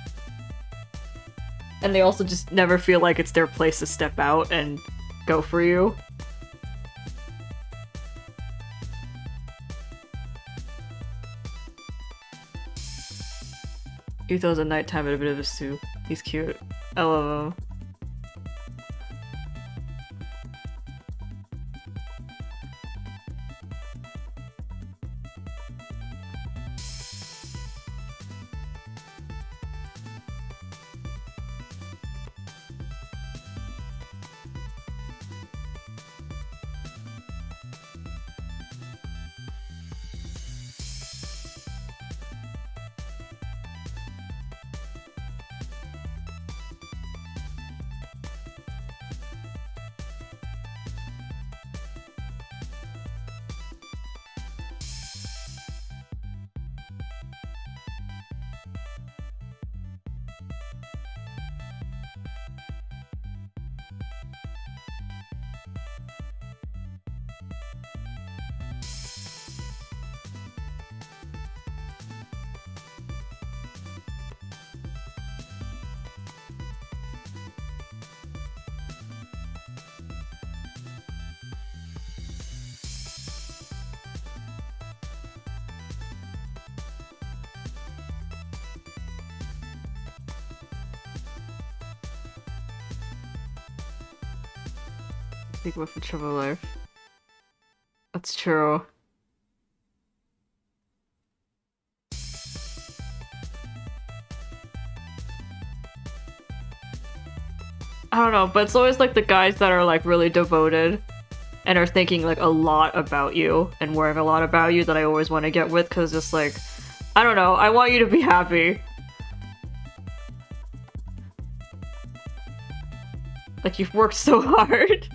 And they also just never feel like it's their place to step out and go for you. Yuto's a nighttime and a bit of a soup. He's cute. I love him. Think about the trouble life. That's true. I don't know, but it's always like the guys that are like really devoted and are thinking like a lot about you and worrying a lot about you that I always want to get with, because it's like, I don't know, I want you to be happy. Like, you've worked so hard.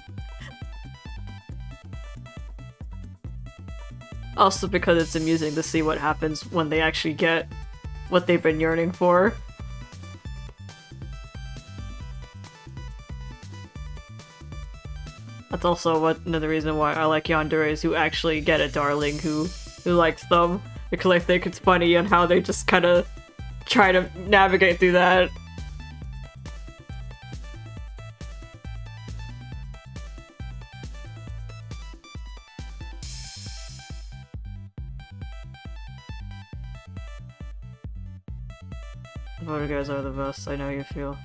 Also because it's amusing to see what happens when they actually get what they've been yearning for. That's also another reason why I like yanderes who actually get a darling who likes them, because I think it's funny on how they just kind of try to navigate through that. Voter guys are the best, I know you feel.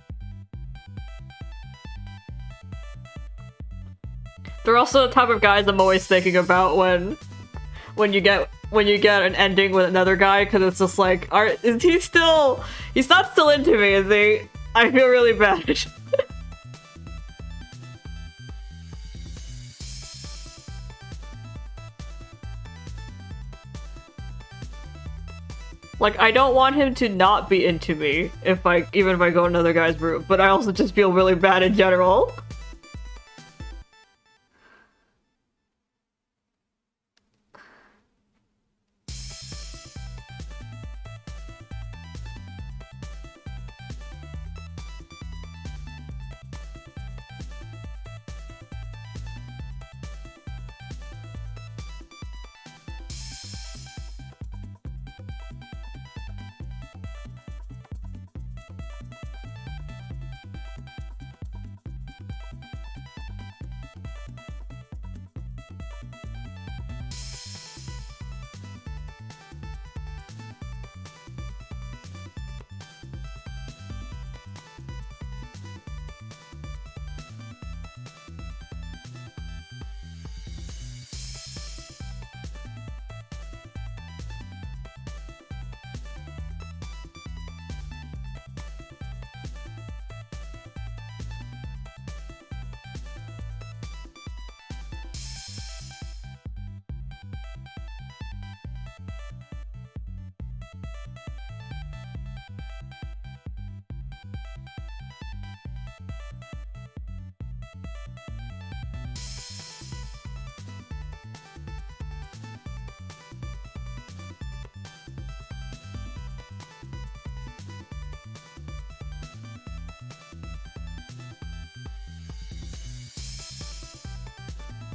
They're also the type of guys I'm always thinking about when you get an ending with another guy, because it's just like, is he still... He's not still into me, is he? I feel really bad. Like, I don't want him to not be into me even if I go another guy's route, but I also just feel really bad in general.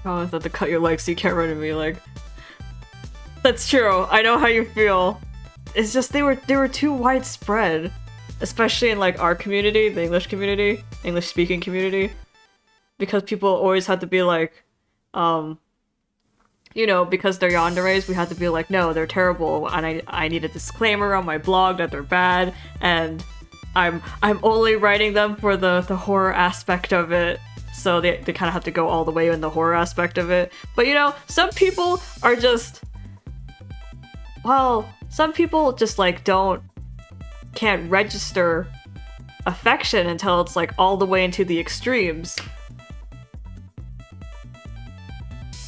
Oh, I thought to cut your legs so you can't run into me, like... That's true, I know how you feel. It's just they were too widespread. Especially in like our community, the English community, English speaking community. Because people always had to be like, you know, because they're yanderes, we had to be like, no, they're terrible, and I need a disclaimer on my blog that they're bad, and I'm only writing them for the horror aspect of it. So they kind of have to go all the way in the horror aspect of it. But you know, some people are just... Well, some people just like can't register affection until it's like all the way into the extremes.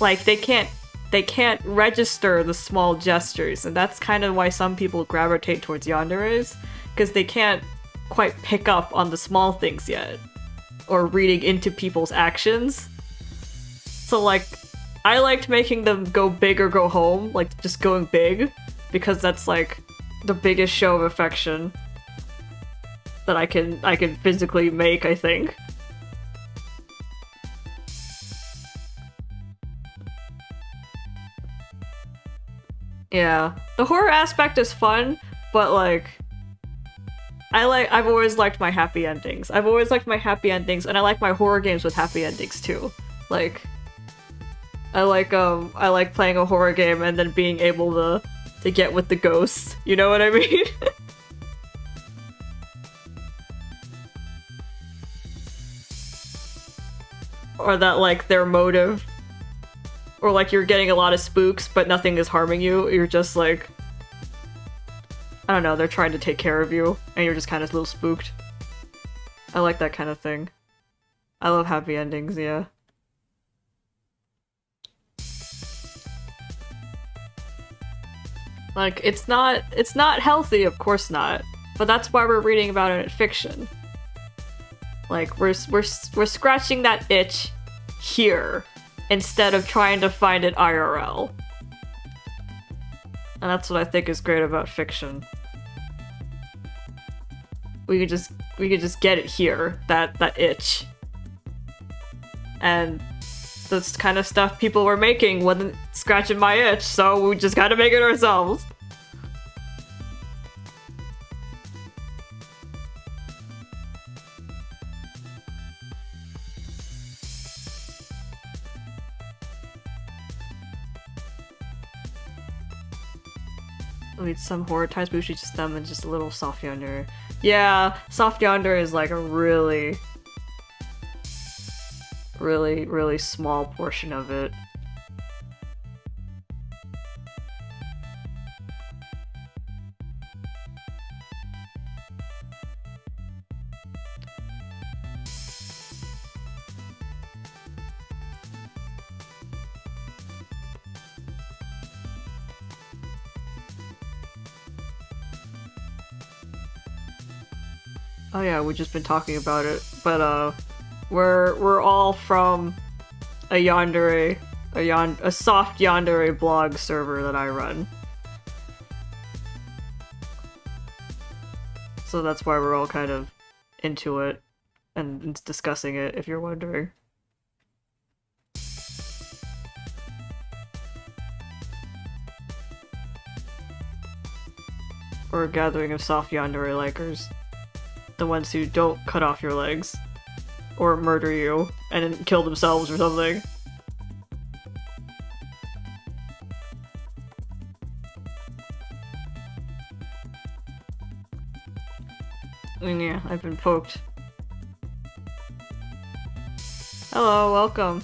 Like they can't register the small gestures, and that's kind of why some people gravitate towards yanderes, because they can't quite pick up on the small things yet, or reading into people's actions. So like, I liked making them go big or go home, like just going big, because that's like the biggest show of affection that I can physically make, I think. Yeah, the horror aspect is fun, but like, I've always liked my happy endings. I've always liked my happy endings, and I like my horror games with happy endings too. Like, I like playing a horror game and then being able to get with the ghosts. You know what I mean? Or that like their motive. Or like you're getting a lot of spooks, but nothing is harming you. You're just like... I don't know, they're trying to take care of you, and you're just kind of a little spooked. I like that kind of thing. I love happy endings, yeah. Like, it's not healthy, of course not. But that's why we're reading about it in fiction. Like, we're scratching that itch here, instead of trying to find it IRL. And that's what I think is great about fiction. We could just get it here, that itch. And this kind of stuff people were making wasn't scratching my itch, so we just gotta make it ourselves. I mean, some horror types, but usually just them and just a little soft yandere. Yeah, soft yandere is like a really small portion of it. Oh yeah, we've just been talking about it, but we're all from a yandere, a soft yandere blog server that I run. So that's why we're all kind of into it and discussing it, if you're wondering. Or a gathering of soft yandere likers. The ones who don't cut off your legs. Or murder you and then kill themselves or something. I mean, yeah, I've been poked. Hello, welcome.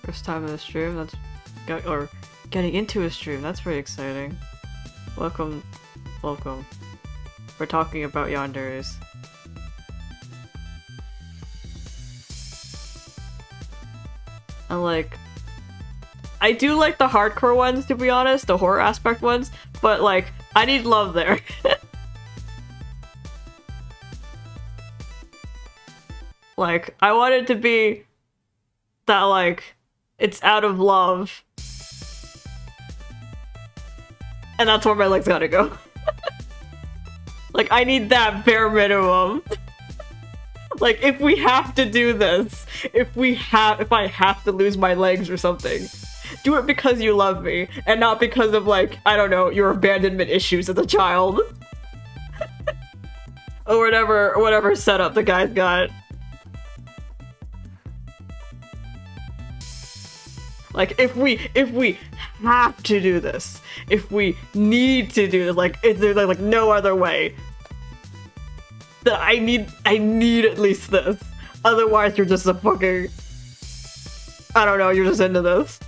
First time in the stream, that's... or Getting into a stream, that's pretty exciting. Welcome. Welcome. We're talking about yanderes. And like, I do like the hardcore ones, to be honest, the horror aspect ones, but like, I need love there. Like, I want it to be that, like, it's out of love. And that's where my leg's gotta go. Like, I need that bare minimum. Like, if we have to do this, if I have to lose my legs or something, do it because you love me, and not because of, like, I don't know, your abandonment issues as a child. Or whatever setup the guy's got. Like, if we have to do this, if we need to do this, like, there's like no other way, then I need at least this. Otherwise, you're just a fucking, I don't know, you're just into this.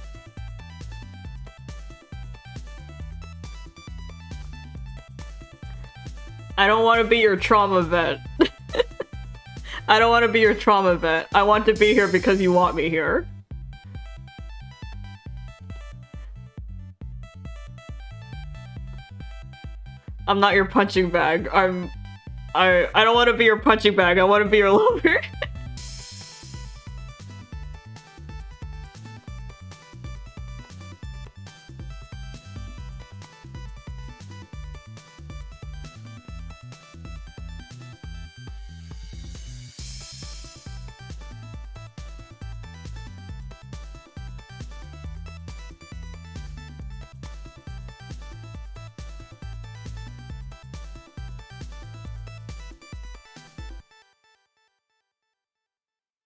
I don't want to be your trauma vet. I don't want to be your trauma vet. I want to be here because you want me here. I'm not your punching bag. I don't want to be your punching bag. I want to be your lover.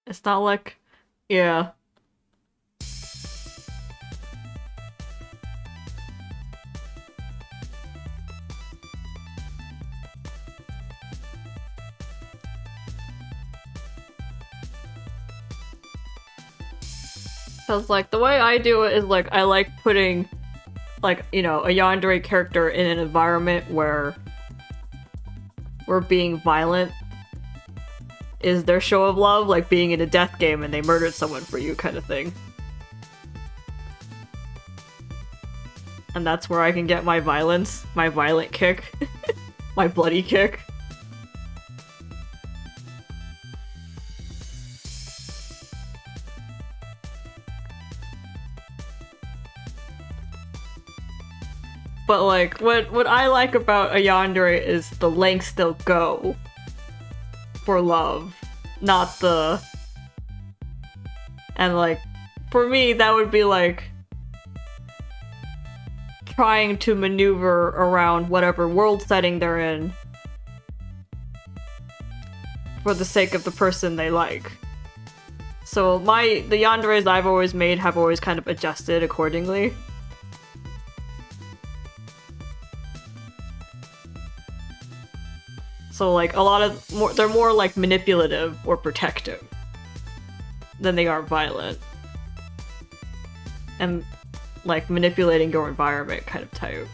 It's not like, yeah. Cause like the way I do it is like I like putting like, you know, a yandere character in an environment where we're being violent is their show of love, like being in a death game and they murdered someone for you kind of thing. And that's where I can get my violence, my violent kick, my bloody kick. But like, what I like about a yandere is the lengths they'll go for love, not the... And like, for me, that would be like trying to maneuver around whatever world setting they're in for the sake of the person they like. So the yanderes I've always made have always kind of adjusted accordingly. So like they're more like manipulative or protective than they are violent. And like manipulating your environment kind of type.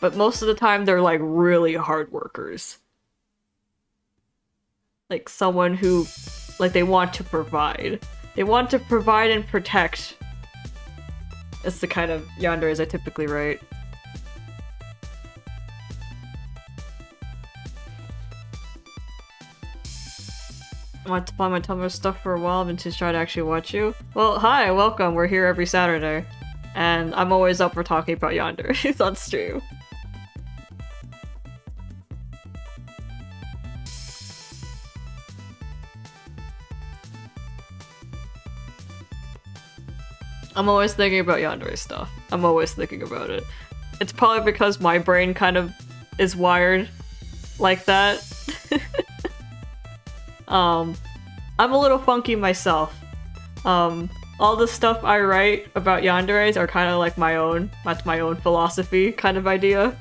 But most of the time they're like really hard workers. Like someone who, like they want to provide. They want to provide and protect. It's the kind of yanderes I typically write. I want to find my Tumblr stuff for a while, been too shy to actually watch you. Well, hi, welcome, we're here every Saturday. And I'm always up for talking about yanderes on stream. I'm always thinking about yandere stuff. I'm always thinking about it. It's probably because my brain kind of is wired like that. I'm a little funky myself. All the stuff I write about yanderes are kind of like my own. That's my own philosophy kind of idea.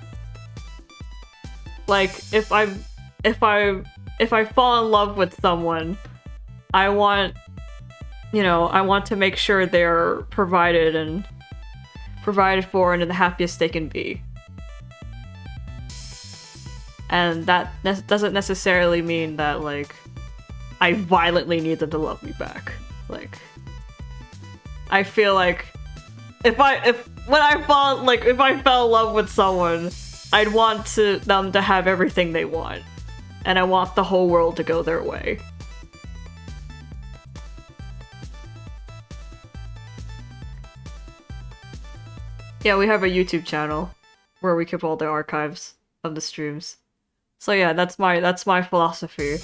Like if I fall in love with someone, I want you know, I want to make sure they're provided for and in the happiest they can be. And that doesn't necessarily mean that, like, I violently need them to love me back. Like, I feel like if I fell in love with someone, I'd want them to have everything they want. And I want the whole world to go their way. Yeah, we have a YouTube channel where we keep all the archives of the streams. So yeah, that's my philosophy.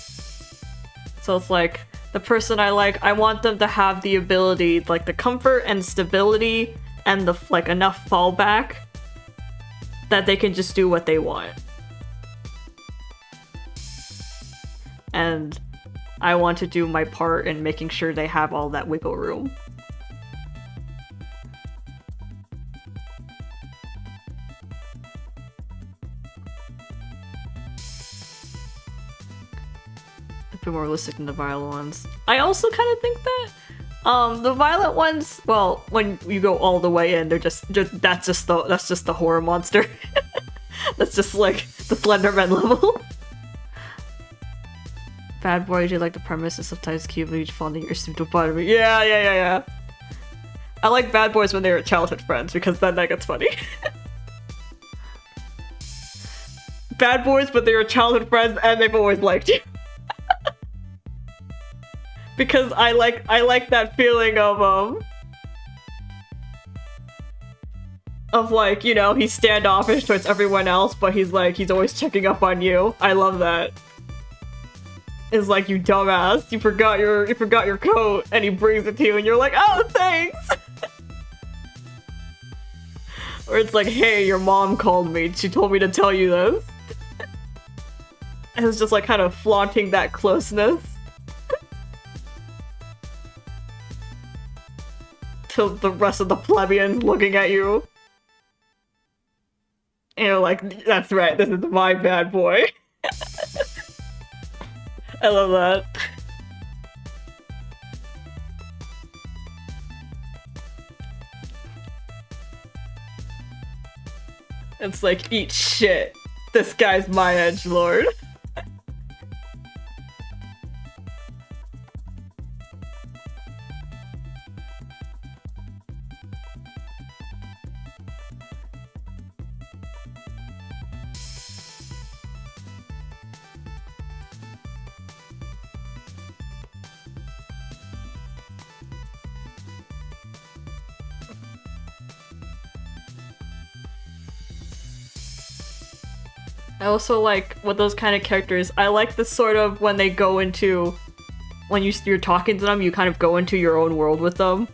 So it's like, the person I like, I want them to have the ability, like the comfort and stability and the like enough fallback that they can just do what they want. And I want to do my part in making sure they have all that wiggle room. More realistic than the violent ones. I also kind of think that the violent ones, well, when you go all the way in, they're just that's just the horror monster. That's just like the Slenderman level. Bad Boy, do you like the premise and sometimes cute when you fall into your symptomatology? Yeah. I like Bad Boys when they were childhood friends because then that gets funny. Bad Boys, but they were childhood friends and they've always liked you. Because I like that feeling of like, you know, he's standoffish towards everyone else, but he's always checking up on you. I love that. It's like, you dumbass, you forgot your coat, and he brings it to you and you're like, oh, thanks. Or it's like, hey, your mom called me, she told me to tell you this. And it's just like kind of flaunting that closeness. To the rest of the plebeians looking at you. And you're like, that's right, this is my bad boy. I love that. It's like, eat shit. This guy's my edgelord. I also like, with those kind of characters, I like the sort of, when they go into, when you're talking to them, you kind of go into your own world with them.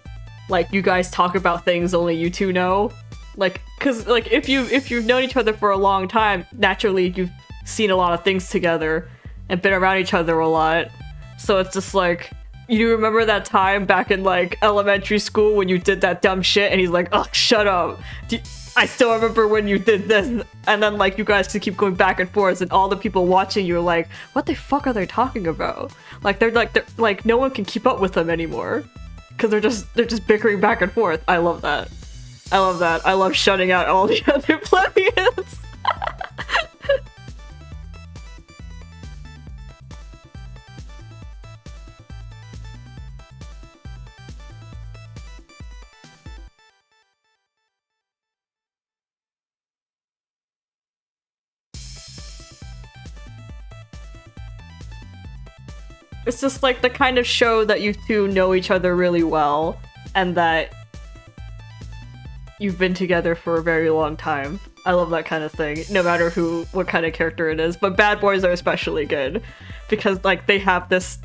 Like, you guys talk about things only you two know. Like, cause, like, if you've known each other for a long time, naturally you've seen a lot of things together and been around each other a lot. So it's just like, you remember that time back in, like, elementary school when you did that dumb shit? And he's like, oh, shut up. I still remember when you did this. And then, like, you guys just keep going back and forth, and all the people watching you are like, what the fuck are they talking about? Like, they're like, no one can keep up with them anymore. Because they're just bickering back and forth. I love that. I love that. I love shutting out all the other plebeians. It's just like the kind of show that you two know each other really well, and that you've been together for a very long time. I love that kind of thing, no matter what kind of character it is. But Bad Boys are especially good because, like, they have this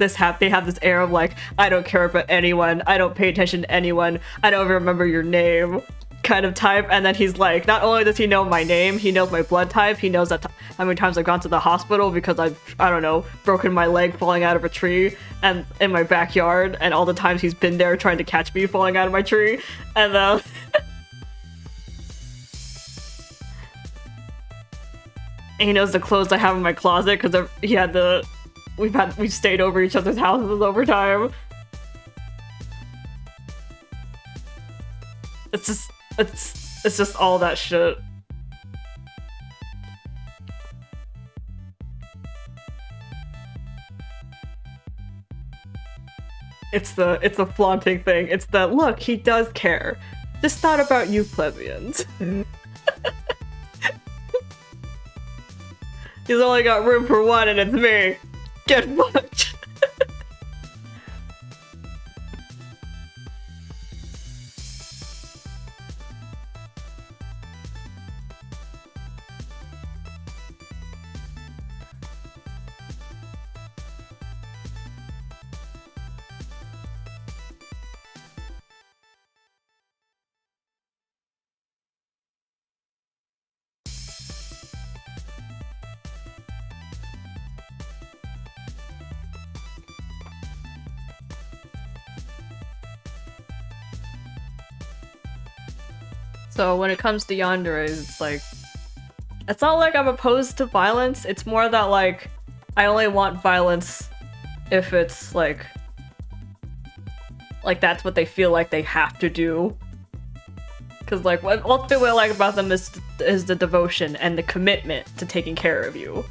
air of like, I don't care about anyone, I don't pay attention to anyone, I don't even remember your name kind of type. And then he's like, not only does he know my name, he knows my blood type, he knows how many times I've gone to the hospital because I don't know, broken my leg falling out of a tree and in my backyard, and all the times he's been there trying to catch me falling out of my tree. And and he knows the clothes I have in my closet because we've stayed over each other's houses over time. It's just it's just all that shit. It's the flaunting thing. It's the look, he does care. Just thought about you plebeians. He's only got room for one and it's me. Get fucked. So when it comes to yandere, it's not like I'm opposed to violence, it's more that like, I only want violence if it's like that's what they feel like they have to do. Cause like, what ultimately I like about them is the devotion and the commitment to taking care of you.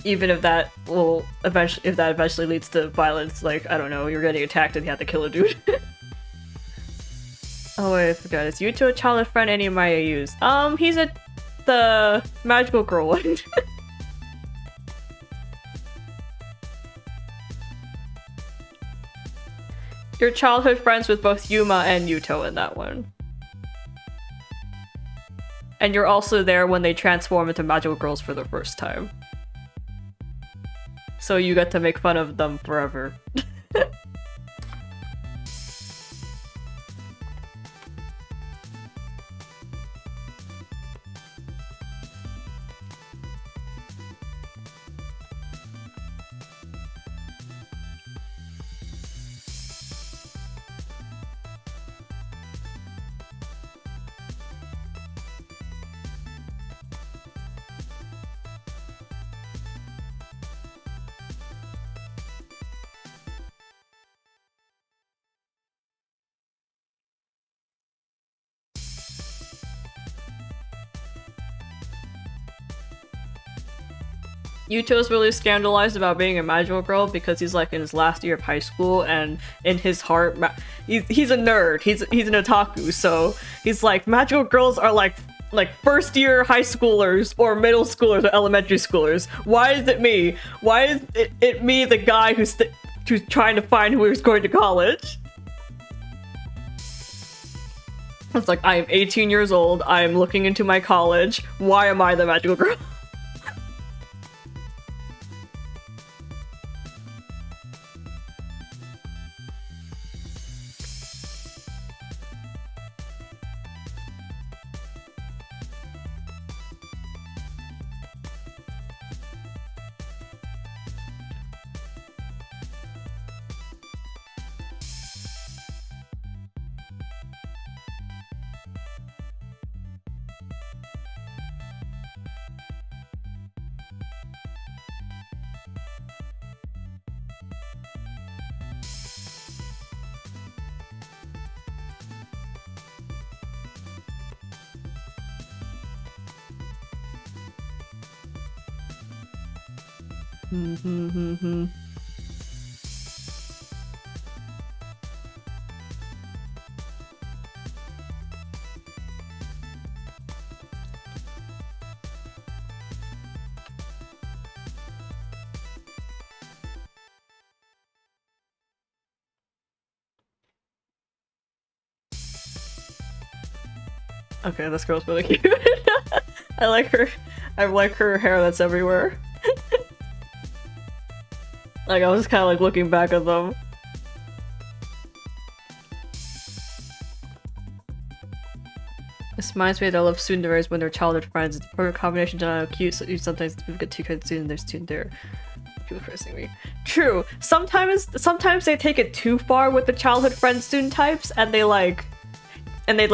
Even if that will eventually leads to violence, like, I don't know, you're getting attacked and you have to kill a dude. Oh wait, I forgot. Is Yuto a childhood friend any of my AUs? He's the magical girl one. You're childhood friends with both Yuma and Yuto in that one. And you're also there when they transform into magical girls for the first time. So you get to make fun of them forever. Yuto's really scandalized about being a magical girl because he's like in his last year of high school, and in his heart, he's a nerd. He's an otaku, so he's like, magical girls are like first year high schoolers or middle schoolers or elementary schoolers. Why is it me? Why is it me, the guy who's trying to find who he's going to college? It's like, I am 18 years old. I am looking into my college. Why am I the magical girl? Okay, this girl's really cute. I like her. I like her hair that's everywhere. Like, I was kind of like looking back at them. This reminds me that I love tsunderes when they're childhood friends. It's a perfect combination to not how cute, so you sometimes get too cute soon and there's tsundere. People cursing me. True. Sometimes they take it too far with the childhood friend student types, and they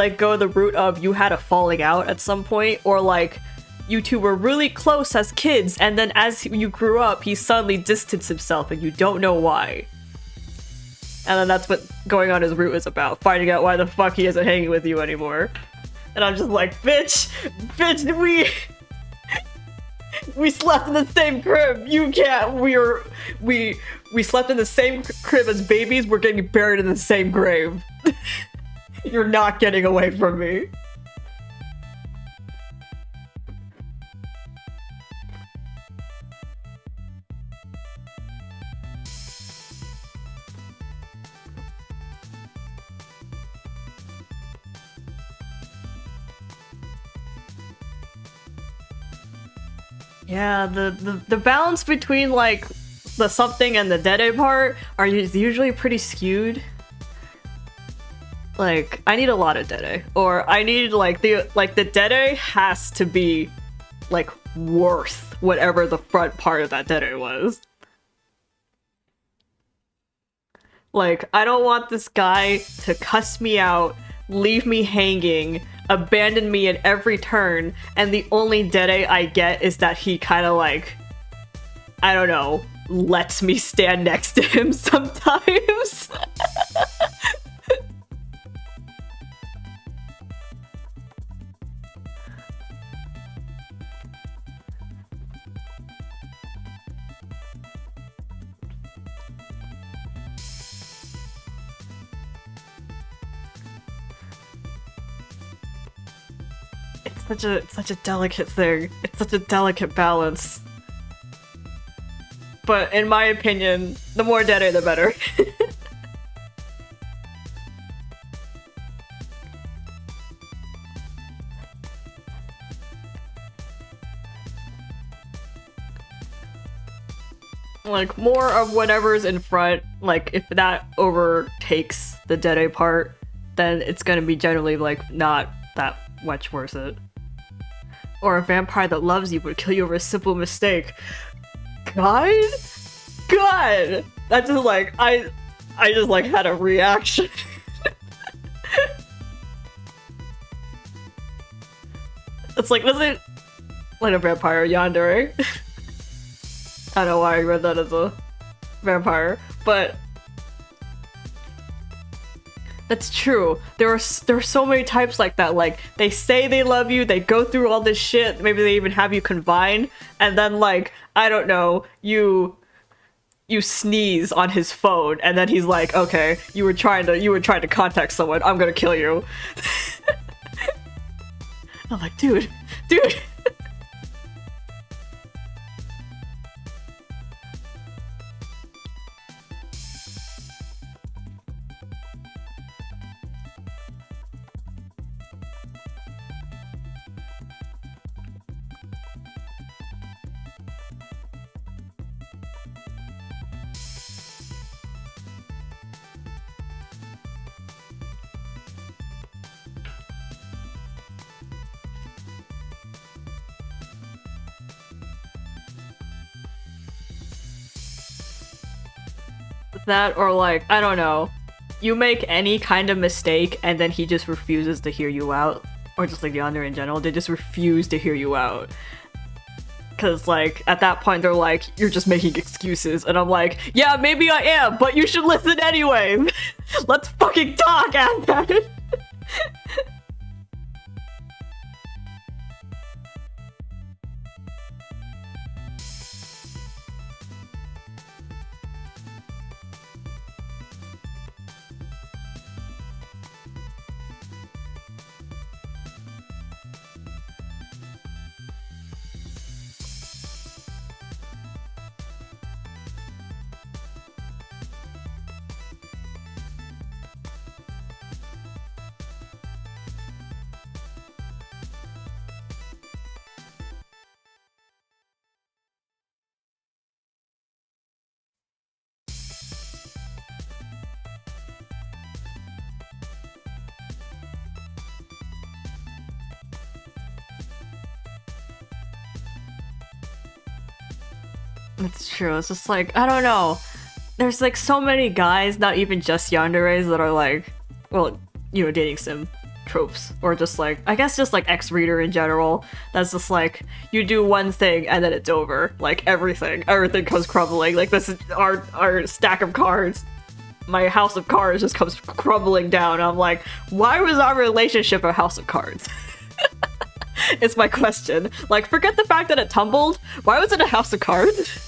go the route of you had a falling out at some point, or like you two were really close as kids, and then as you grew up, he suddenly distanced himself and you don't know why. And then that's what going on his route is about, finding out why the fuck he isn't hanging with you anymore. And I'm just like, bitch, we slept in the same crib. You can't. We slept in the same crib as babies. We're getting buried in the same grave. You're not getting away from me. Yeah, the balance between like the something and the dede part are usually pretty skewed. Like, I need a lot of dede, or I need like the dede has to be like worth whatever the front part of that dede was. Like, I don't want this guy to cuss me out, leave me hanging, abandon me at every turn, and the only dede I get is that he kind of like, I don't know, lets me stand next to him sometimes. It's such a delicate thing. It's such a delicate balance. But in my opinion, the more dede, the better. Like, more of whatever's in front, like, if that overtakes the dede part, then it's gonna be generally, like, not that much worth it. Or a vampire that loves you would kill you over a simple mistake. God? God! That's just like, I just like had a reaction. It's like, was it like a vampire, yandere? I don't know why I read that as a vampire, but that's true. There are so many types like that. Like, they say they love you, they go through all this shit, maybe they even have you confined, and then like, I don't know, you sneeze on his phone, and then he's like, okay, you were trying to contact someone, I'm gonna kill you. I'm like, dude. That, or like, I don't know, you make any kind of mistake and then he just refuses to hear you out, or just like the yandere in general, they just refuse to hear you out. Cause like, at that point they're like, you're just making excuses, and I'm like, yeah, maybe I am, but you should listen anyway! Let's fucking talk, Ant-Man! It's true, it's just like, I don't know. There's like so many guys, not even just yanderes, that are like, well, you know, dating sim tropes, or just like, I guess just like ex-reader in general, that's just like, you do one thing and then it's over. Like, everything comes crumbling. Like, this is our stack of cards. my house of cards just comes crumbling down. I'm like, why was our relationship a house of cards? It's my question. Like, forget the fact that it tumbled. Why was it a house of cards?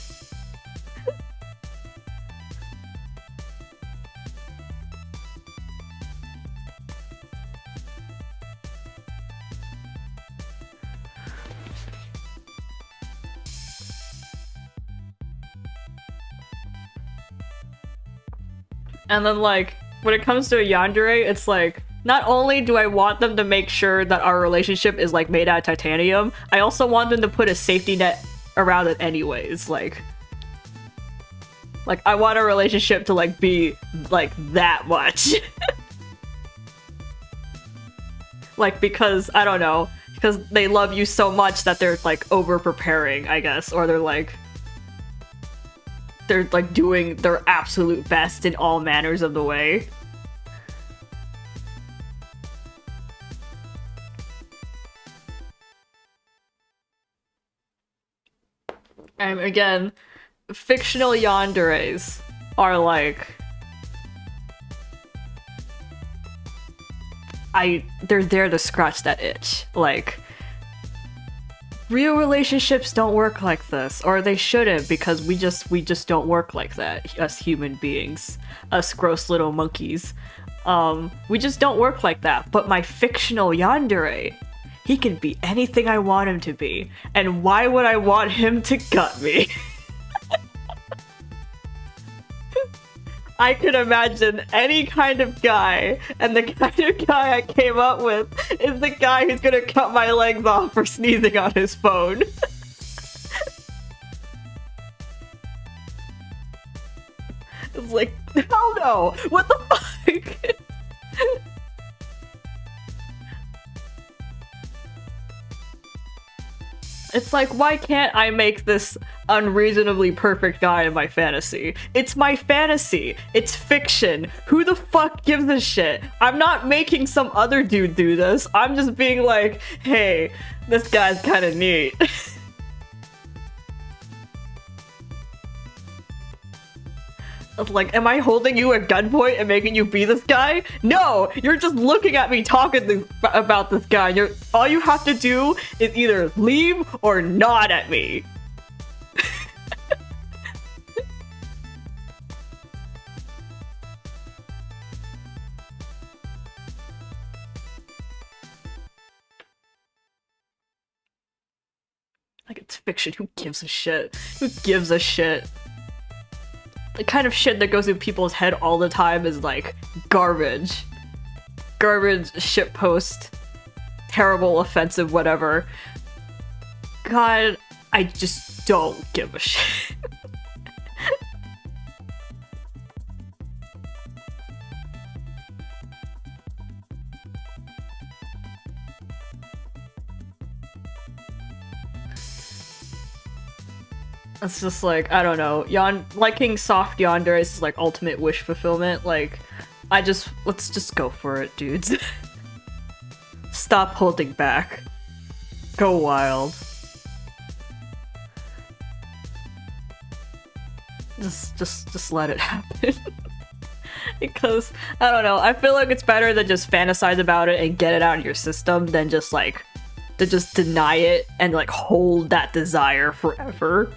And then, like, when it comes to a yandere, it's like, not only do I want them to make sure that our relationship is, like, made out of titanium, I also want them to put a safety net around it anyways, like, I want a relationship to, like, be, like, that much. Like, because, I don't know, because they love you so much that they're, like, over-preparing, I guess, or they're, like, doing their absolute best in all manners of the way. And again, fictional yanderes are like... they're there to scratch that itch. Like, real relationships don't work like this, or they shouldn't, because we just don't work like that, us human beings, us gross little monkeys. We just don't work like that. But my fictional yandere, he can be anything I want him to be, and why would I want him to gut me? I could imagine any kind of guy, and the kind of guy I came up with is the guy who's gonna cut my legs off for sneezing on his phone. It's like, hell no! What the fuck? It's like, why can't I make this unreasonably perfect guy in my fantasy? It's my fantasy. It's fiction. Who the fuck gives a shit? I'm not making some other dude do this. I'm just being like, hey, this guy's kind of neat. It's like, am I holding you at gunpoint and making you be this guy? No! You're just looking at me talking about this guy. All you have to do is either leave or nod at me. Like, it's fiction. Who gives a shit? Who gives a shit? The kind of shit that goes through people's head all the time is like garbage. Garbage, shitpost, terrible, offensive, whatever. God, I just don't give a shit. It's just like, I don't know, liking soft yandere is like ultimate wish fulfillment. Like, let's just go for it, dudes. Stop holding back. Go wild. Just let it happen. Because, I don't know, I feel like it's better to just fantasize about it and get it out of your system than just like, to just deny it and like hold that desire forever.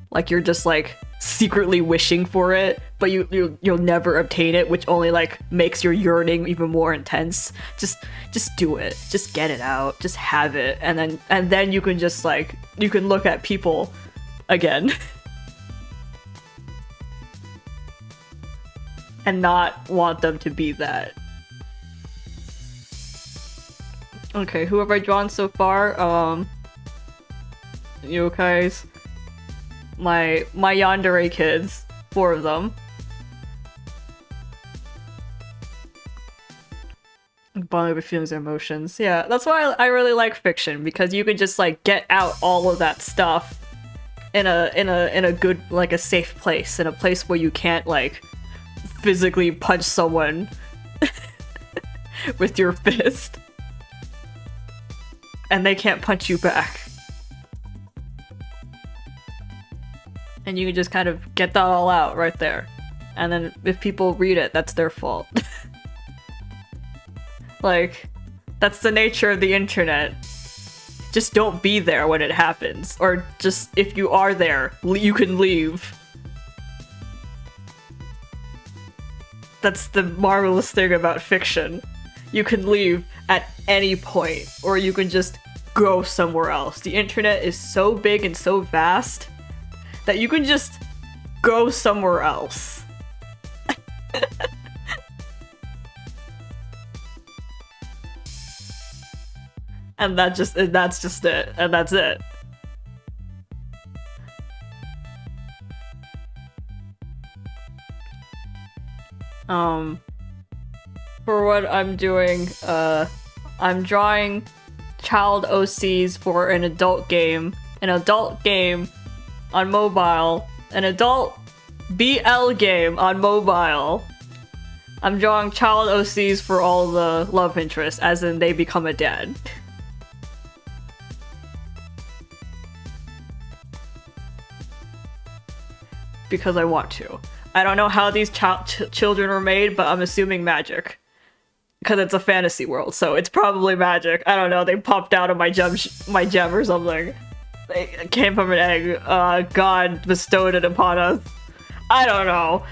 Like, you're just like secretly wishing for it, but you'll never obtain it, which only like makes your yearning even more intense. Just do it. Just get it out. Just have it, and then you can just like, you can look at people again and not want them to be that. Okay, who have I drawn so far? You guys. My yandere kids. 4 of them. Bonding with feelings and emotions. Yeah, that's why I really like fiction, because you can just like get out all of that stuff in a good, like a safe place, in a place where you can't like physically punch someone with your fist. And they can't punch you back. And you can just kind of get that all out right there. and then if people read it, that's their fault. Like, that's the nature of the internet. Just don't be there when it happens, or just, if you are there, you can leave. That's the marvelous thing about fiction. You can leave at any point, or you can just go somewhere else. The internet is so big and so vast that you can just go somewhere else. And that's just it, and that's it. For what I'm doing, I'm drawing child OCs for an adult game on mobile, an adult BL game on mobile. I'm drawing child OCs for all the love interests, as in they become a dad. Because I want to. I don't know how these children were made, but I'm assuming magic. Because it's a fantasy world, so it's probably magic. I don't know, they popped out of my gem or something. They came from an egg. God bestowed it upon us. I don't know.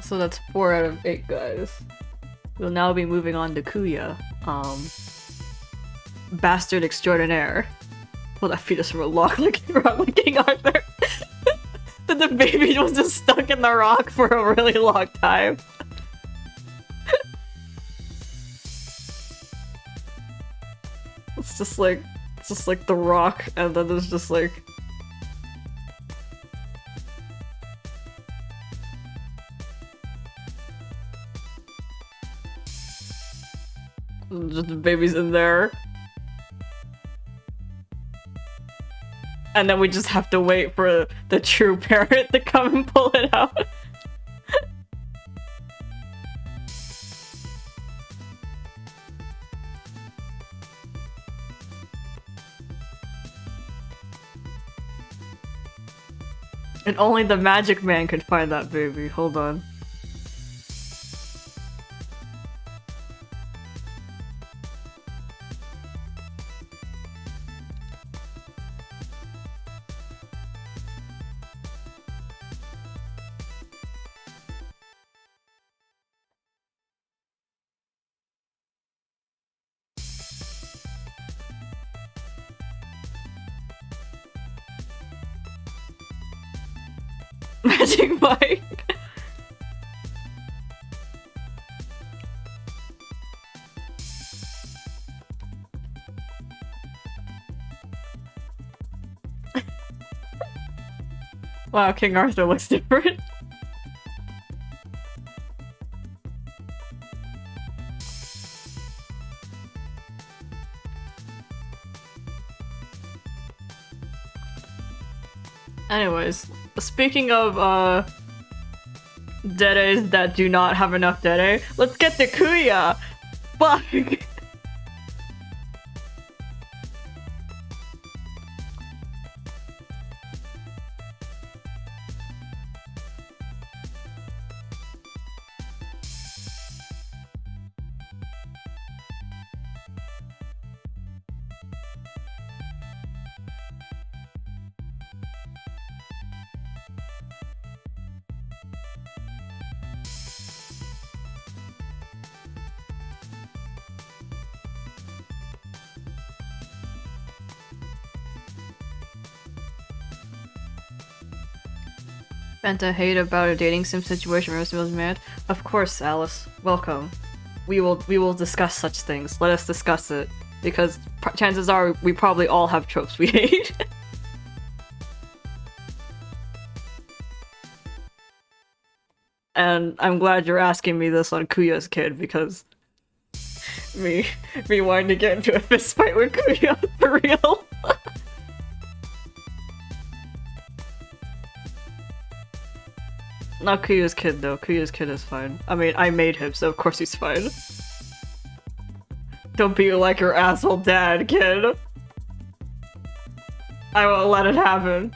So that's 4 out of 8 guys. We'll now be moving on to Kuya. Bastard extraordinaire. Well, that fetus from a rock like King Arthur. That the baby was just stuck in the rock for a really long time. It's just like the rock, and then there's just like just the baby's in there. And then we just have to wait for the true parent to come and pull it out. And only the magic man could find that baby. Hold on. Magic Mike. Wow, King Arthur looks different. Anyways, speaking of dedes that do not have enough dede, let's get to Kuya! Fuck! Vent hate about a dating sim situation where was mad. Of course, Alice. Welcome. We will discuss such things. Let us discuss it. Because chances are we probably all have tropes we hate. And I'm glad you're asking me this on Kuya's kid, because me wanting to get into a fist fight with Kuya for real. Not Kuyu's kid though. Kuyu's kid is fine. I mean, I made him, so of course he's fine. Don't be like your asshole dad, kid. I won't let it happen.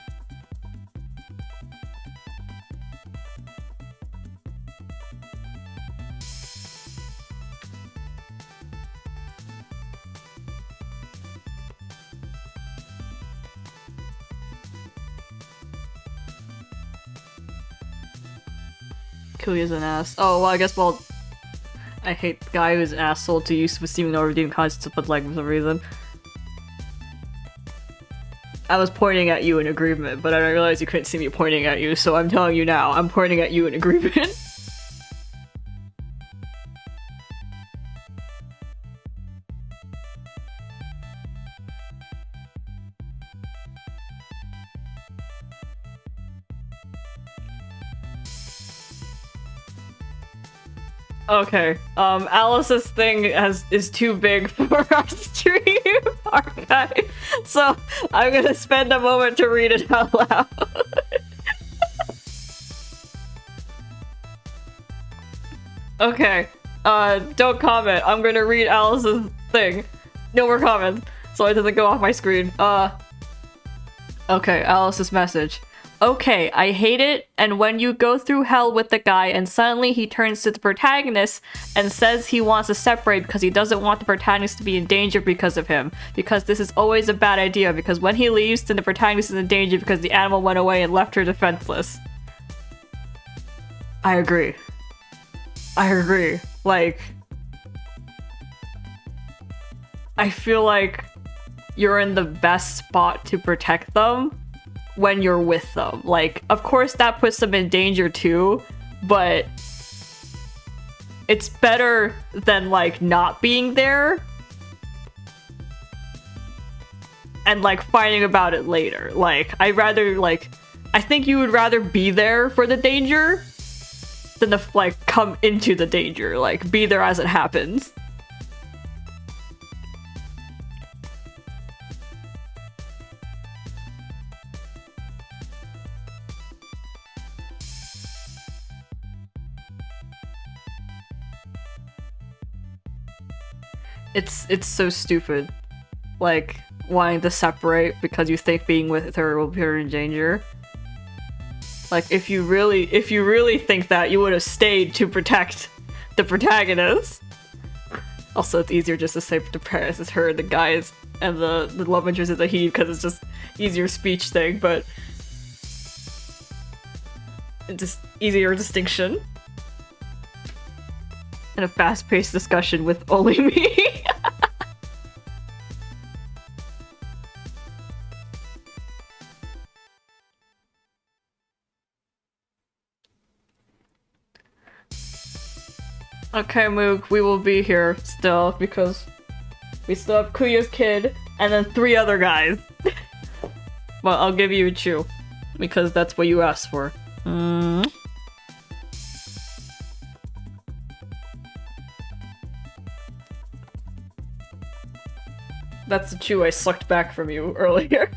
Kuyu's an ass. Oh, well, I guess, well, I hate the guy who's an asshole to use with seeming no redeemed concepts, but like, for some reason. I was pointing at you in agreement, but I realized you couldn't see me pointing at you, so I'm telling you now, I'm pointing at you in agreement. Okay, Alice's thing is too big for our stream archive, so I'm gonna spend a moment to read it out loud. Okay, don't comment. I'm gonna read Alice's thing. No more comments, so it doesn't go off my screen. Okay, Alice's message. Okay, I hate it, and when you go through hell with the guy and suddenly he turns to the protagonist and says he wants to separate because he doesn't want the protagonist to be in danger because of him. Because this is always a bad idea, because when he leaves, then the protagonist is in danger because the animal went away and left her defenseless. I agree. I agree. Like, I feel like you're in the best spot to protect them when you're with them. Like, of course that puts them in danger too, but it's better than like not being there and like fighting about it later. Like, I think you would rather be there for the danger than to like come into the danger. Like, be there as it happens. It's so stupid, like wanting to separate because you think being with her will put her in danger. Like, if you really think that, you would have stayed to protect the protagonist. Also, it's easier just to say the protagonist is her, the guys, and the love interest is a he, because it's just easier speech thing. But it's just easier distinction. And a fast-paced discussion with only me. Okay, Moog, we will be here still because we still have Kuyu's kid and then 3 other guys. Well, I'll give you a chew because that's what you asked for. That's the chew I sucked back from you earlier.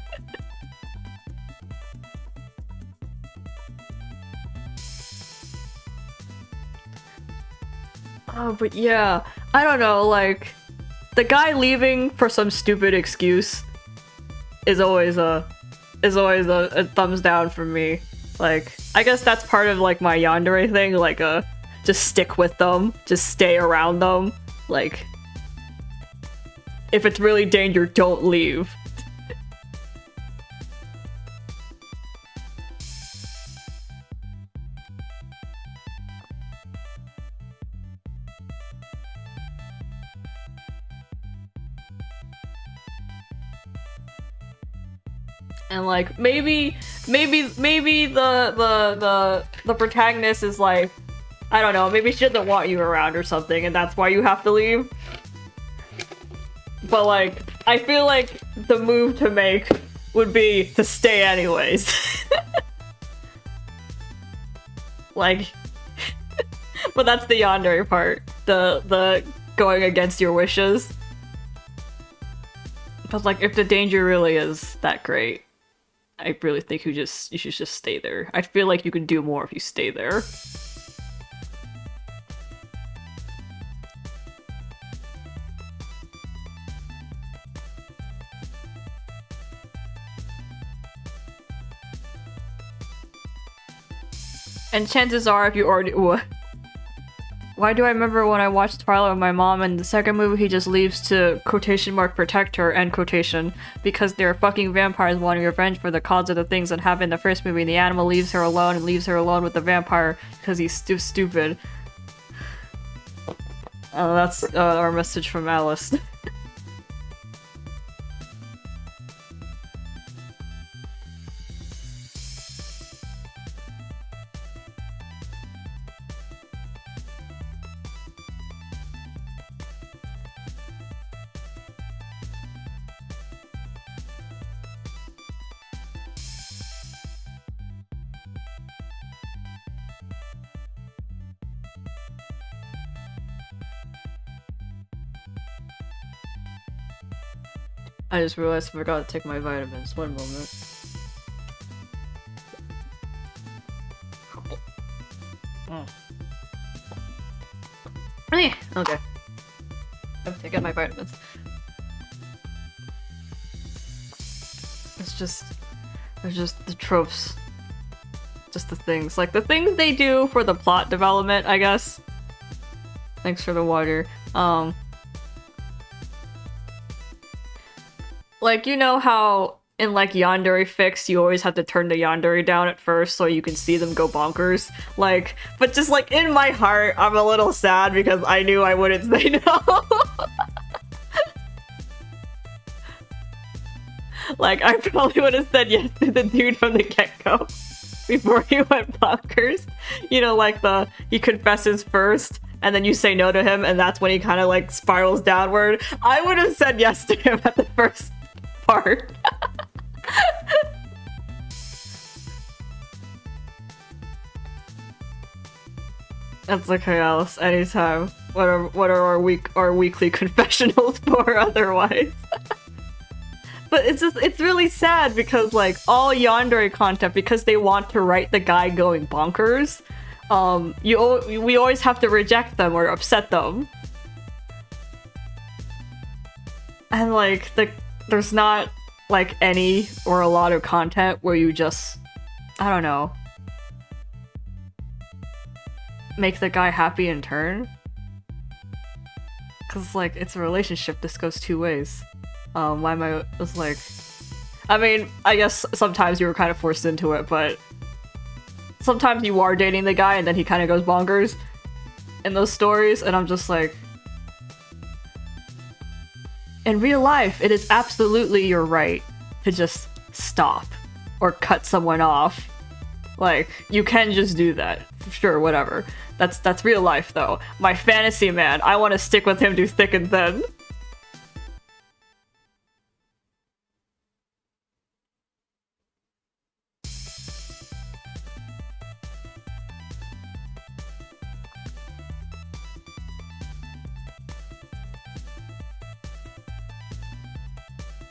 Oh, but yeah, I don't know, like, the guy leaving for some stupid excuse is always a thumbs down from me. Like, I guess that's part of like my yandere thing, like just stick with them, just stay around them. Like, if it's really danger, don't leave. And like, maybe the protagonist is like, I don't know, maybe she doesn't want you around or something, and that's why you have to leave. But like, I feel like the move to make would be to stay anyways. Like, but that's the yandere part, the going against your wishes. But like, if the danger really is that great, I really think you should just stay there. I feel like you can do more if you stay there. And chances are, if you already what? Why do I remember when I watched Twilight with my mom and the second movie he just leaves to quotation mark protect her end quotation because they're fucking vampires wanting revenge for the cause of the things that happened in the first movie and the animal leaves her alone and leaves her alone with the vampire because he's stupid. Oh, that's our message from Alice. I just realized I forgot to take my vitamins. One moment. Okay. I'm taking my vitamins. It's just the tropes. Just the things. Like, the things they do for the plot development, I guess. Thanks for the water. Like, you know how in, like, yandere fics, you always have to turn the yandere down at first so you can see them go bonkers? Like, but just, like, in my heart, I'm a little sad because I knew I wouldn't say no. Like, I probably would have said yes to the dude from the get-go before he went bonkers. You know, like he confesses first, and then you say no to him, and that's when he kind of, like, spirals downward. I would have said yes to him at the first part. That's okay, Alice. Anytime. What are our weekly confessionals for otherwise? But it's really sad because, like, all yandere content, because they want to write the guy going bonkers, we always have to reject them or upset them. And, like, there's not, like, any or a lot of content where you just, I don't know, make the guy happy in turn. Cause, like, it's a relationship, this goes two ways. Why am I was like... I mean, I guess sometimes you were kind of forced into it, but... Sometimes you are dating the guy and then he kind of goes bonkers in those stories, and I'm just like... In real life, it is absolutely your right to just stop or cut someone off. Like, you can just do that. Sure, whatever. That's real life, though. My fantasy man, I want to stick with him through thick and thin.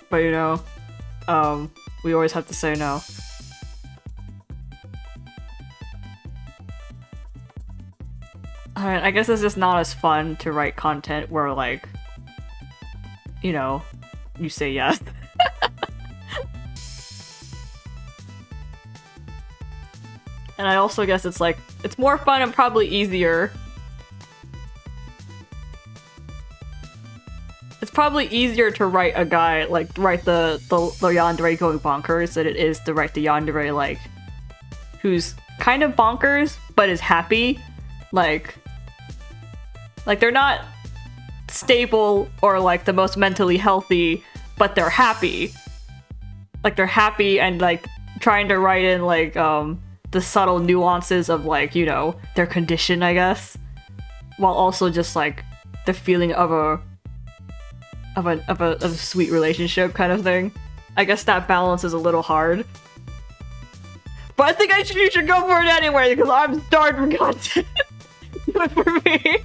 But, you know, we always have to say no. I guess it's just not as fun to write content where, like, you know, you say yes. And I also guess it's like, it's more fun and probably easier. It's probably easier to write a guy, like, write the yandere going bonkers than it is to write the yandere, like, who's kind of bonkers, but is happy. Like, they're not stable or, like, the most mentally healthy, but they're happy. Like, they're happy and, like, trying to write in, like, the subtle nuances of, like, you know, their condition, I guess. While also just, like, the feeling of a sweet relationship kind of thing. I guess that balance is a little hard. But I think you should go for it anyway, because I'm starved for content. Do it for me.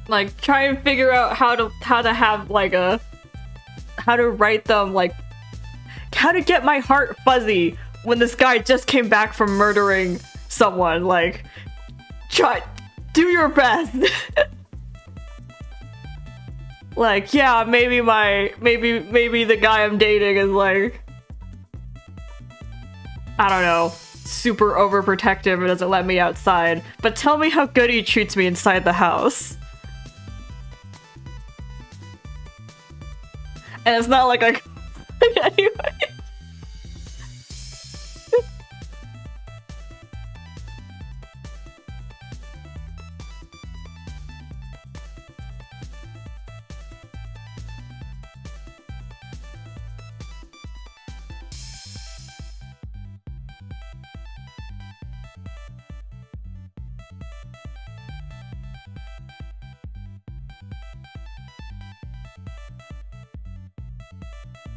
Like, try and figure out how to have, like, how to write them, like, how to get my heart fuzzy when this guy just came back from murdering someone. Like, do your best. Like, yeah, maybe the guy I'm dating is like, I don't know, super overprotective and doesn't let me outside, but tell me how good he treats me inside the house. And it's not like I anyway.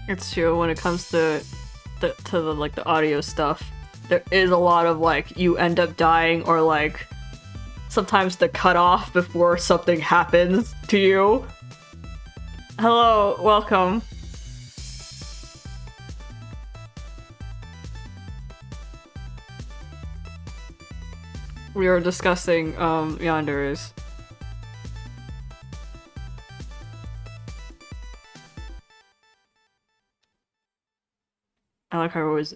It's true when it comes to the audio stuff. There is a lot of like you end up dying or like sometimes the cut off before something happens to you. Hello, welcome. We were discussing yanderes. I like how I always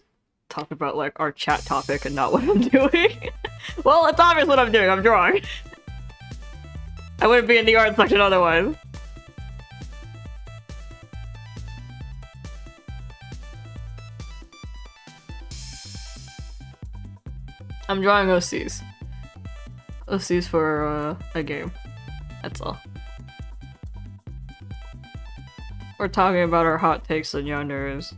talk about like our chat topic and not what I'm doing. Well, it's obvious what I'm doing. I'm drawing. I wouldn't be in the art section otherwise. I'm drawing OCs. OCs for a game. That's all. We're talking about our hot takes on yanderes.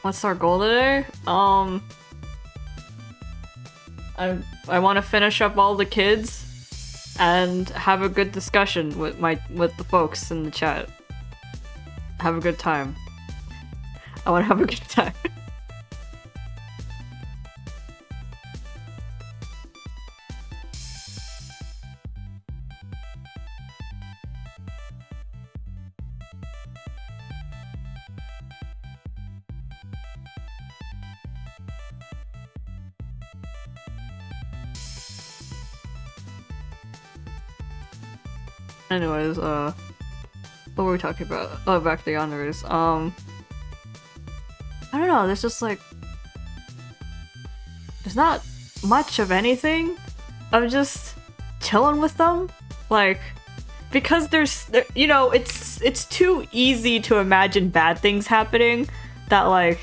What's our goal today? I want to finish up all the kids and have a good discussion with the folks in the chat. Have a good time. I want to have a good time. Anyways, what were we talking about? Oh, back to yanderes. I don't know, there's just like... There's not much of anything. I'm just chilling with them. Like, because you know, it's too easy to imagine bad things happening that, like,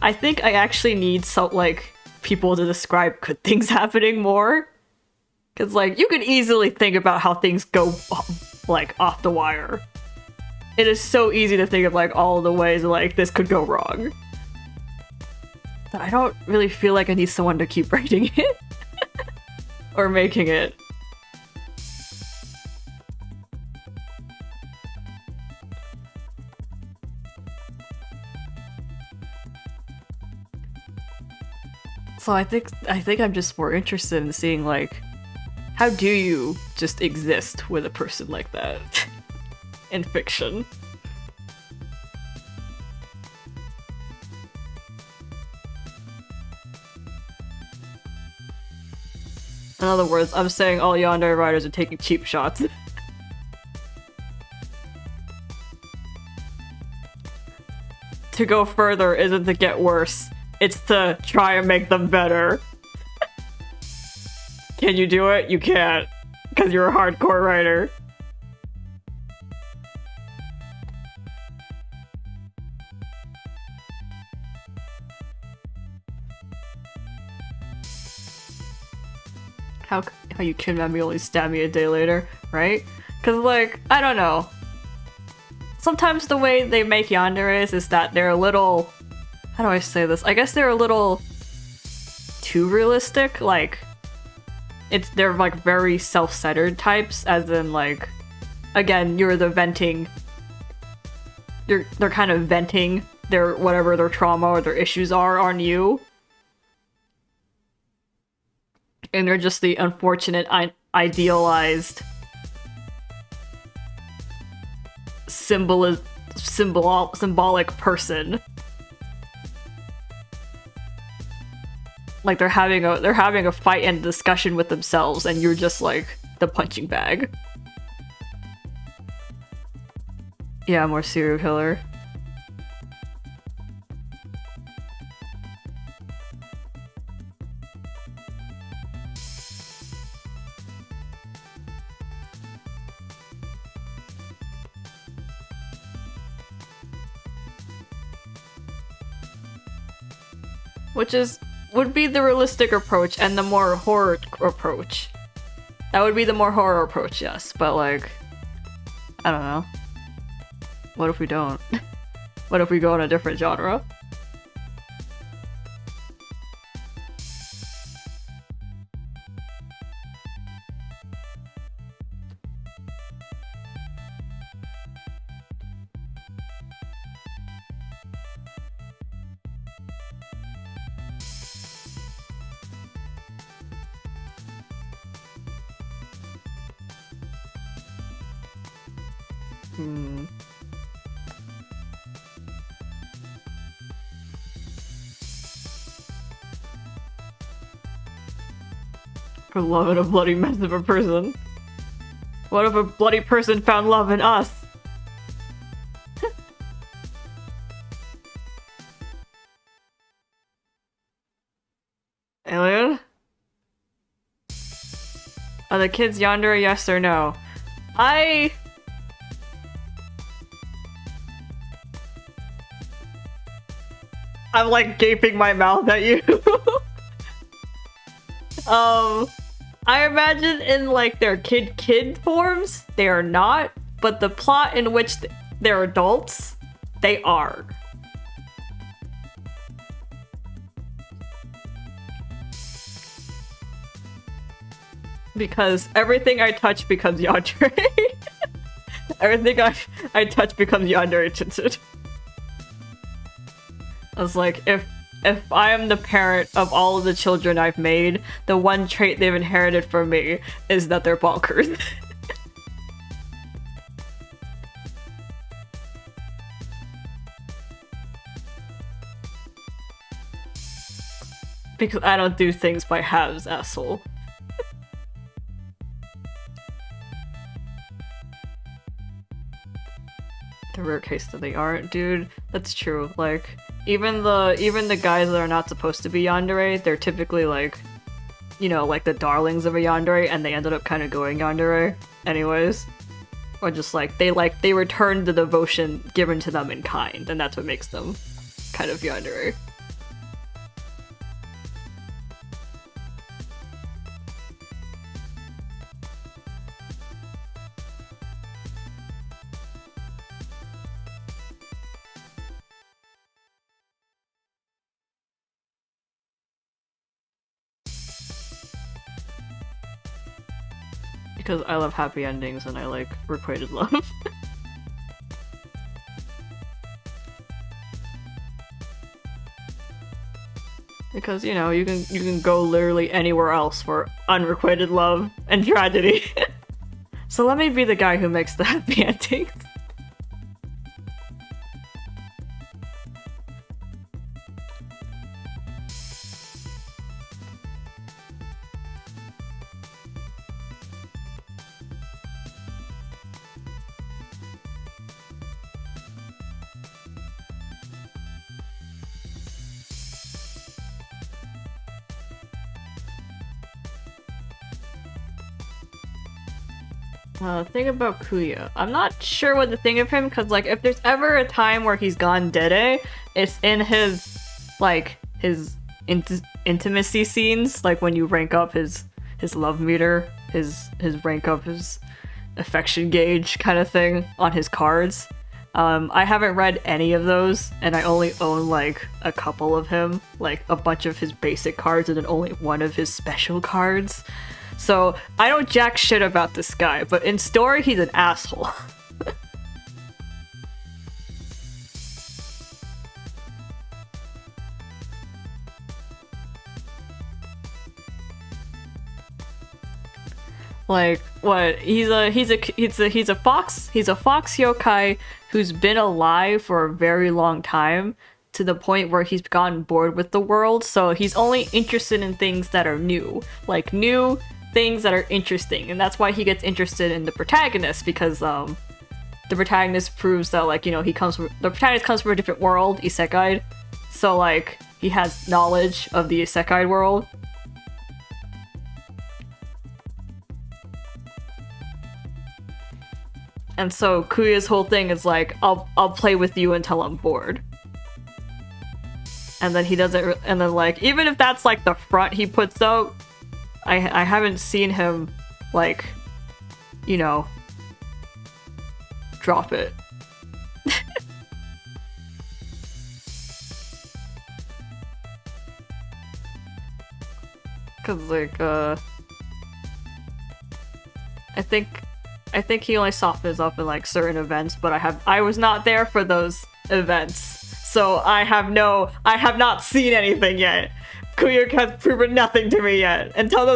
I think I actually need some, like, people to describe good things happening more. Because, like, you could easily think about how things go, like, off the wire. It is so easy to think of, like, all the ways, like, this could go wrong. But I don't really feel like I need someone to keep writing it. Or making it. So I think I'm just more interested in seeing, like, how do you just exist with a person like that in fiction? In other words, I'm saying all yandere writers are taking cheap shots. To go further isn't to get worse, it's to try and make them better. Can you do it? You can't, because you're a hardcore writer. How you kidnap me only stab me a day later, right? Because, like, I don't know. Sometimes the way they make yanderes is that they're a little... How do I say this? I guess they're a little too realistic, like... They're like very self-centered types, as in like, again, you're the venting. They're kind of venting their whatever their trauma or their issues are on you. And they're just the unfortunate, idealized symbolic person. Like they're having a fight and discussion with themselves, and you're just like the punching bag. Yeah, more serial killer. Would be the realistic approach and the more horror approach. That would be the more horror approach, yes. But like, I don't know. What if we don't? What if we go in a different genre? For love in a bloody mess of a person. What if a bloody person found love in us? Alien? Are the kids yandere, yes or no? I'm like gaping my mouth at you. I imagine in like their kid forms, they are not, but the plot in which they're adults, they are. Because everything I touch becomes yandere. Everything I touch becomes yandere tinted. I was like, if I am the parent of all of the children I've made, the one trait they've inherited from me is that they're bonkers. Because I don't do things by halves, asshole. The rare case that they aren't, dude. That's true. Like, even the guys that are not supposed to be yandere, they're typically like, you know, like the darlings of a yandere, and they ended up kind of going yandere anyways. Or just like they return the devotion given to them in kind, and that's what makes them kind of yandere. Because I love happy endings and I like requited love. Because, you know, you can go literally anywhere else for unrequited love and tragedy. So let me be the guy who makes the happy endings. Thing about Kuya. I'm not sure what to think of him, because, like, if there's ever a time where he's gone dede, it's in his, like, his intimacy scenes, like when you rank up his love meter, his rank up his affection gauge kind of thing on his cards. I haven't read any of those, and I only own, like, a couple of him, like, a bunch of his basic cards and then only one of his special cards. So, I don't jack shit about this guy, but in story, he's an asshole. Like what? He's a fox yokai who's been alive for a very long time, to the point where he's gotten bored with the world. So he's only interested in things that are new, like new things that are interesting, and that's why he gets interested in the protagonist, because the protagonist proves that, like, the protagonist comes from a different world, isekai, so like he has knowledge of the isekai world. And so Kuya's whole thing is like, I'll play with you until I'm bored. And then he doesn't, and then like, even if that's like the front he puts out, I haven't seen him, like, drop it. Cause like, I think he only softens up in like certain events, but I was not there for those events, so I have not seen anything yet. Kuya has proven nothing to me yet until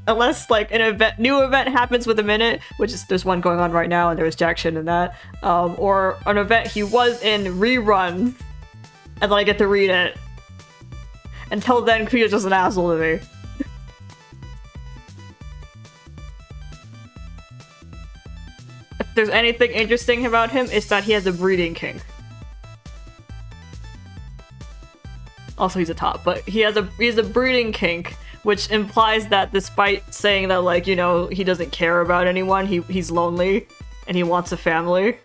unless like new event happens with a minute, which is, there's one going on right now, and there's Jackson in that, or an event he was in rerun, and then I get to read it. Until then, Kuya's just an asshole to me. If there's anything interesting about him, it's that he has a breeding kink. Also, he's a top, but he has a breeding kink, which implies that despite saying that, like, he doesn't care about anyone, he's lonely and he wants a family.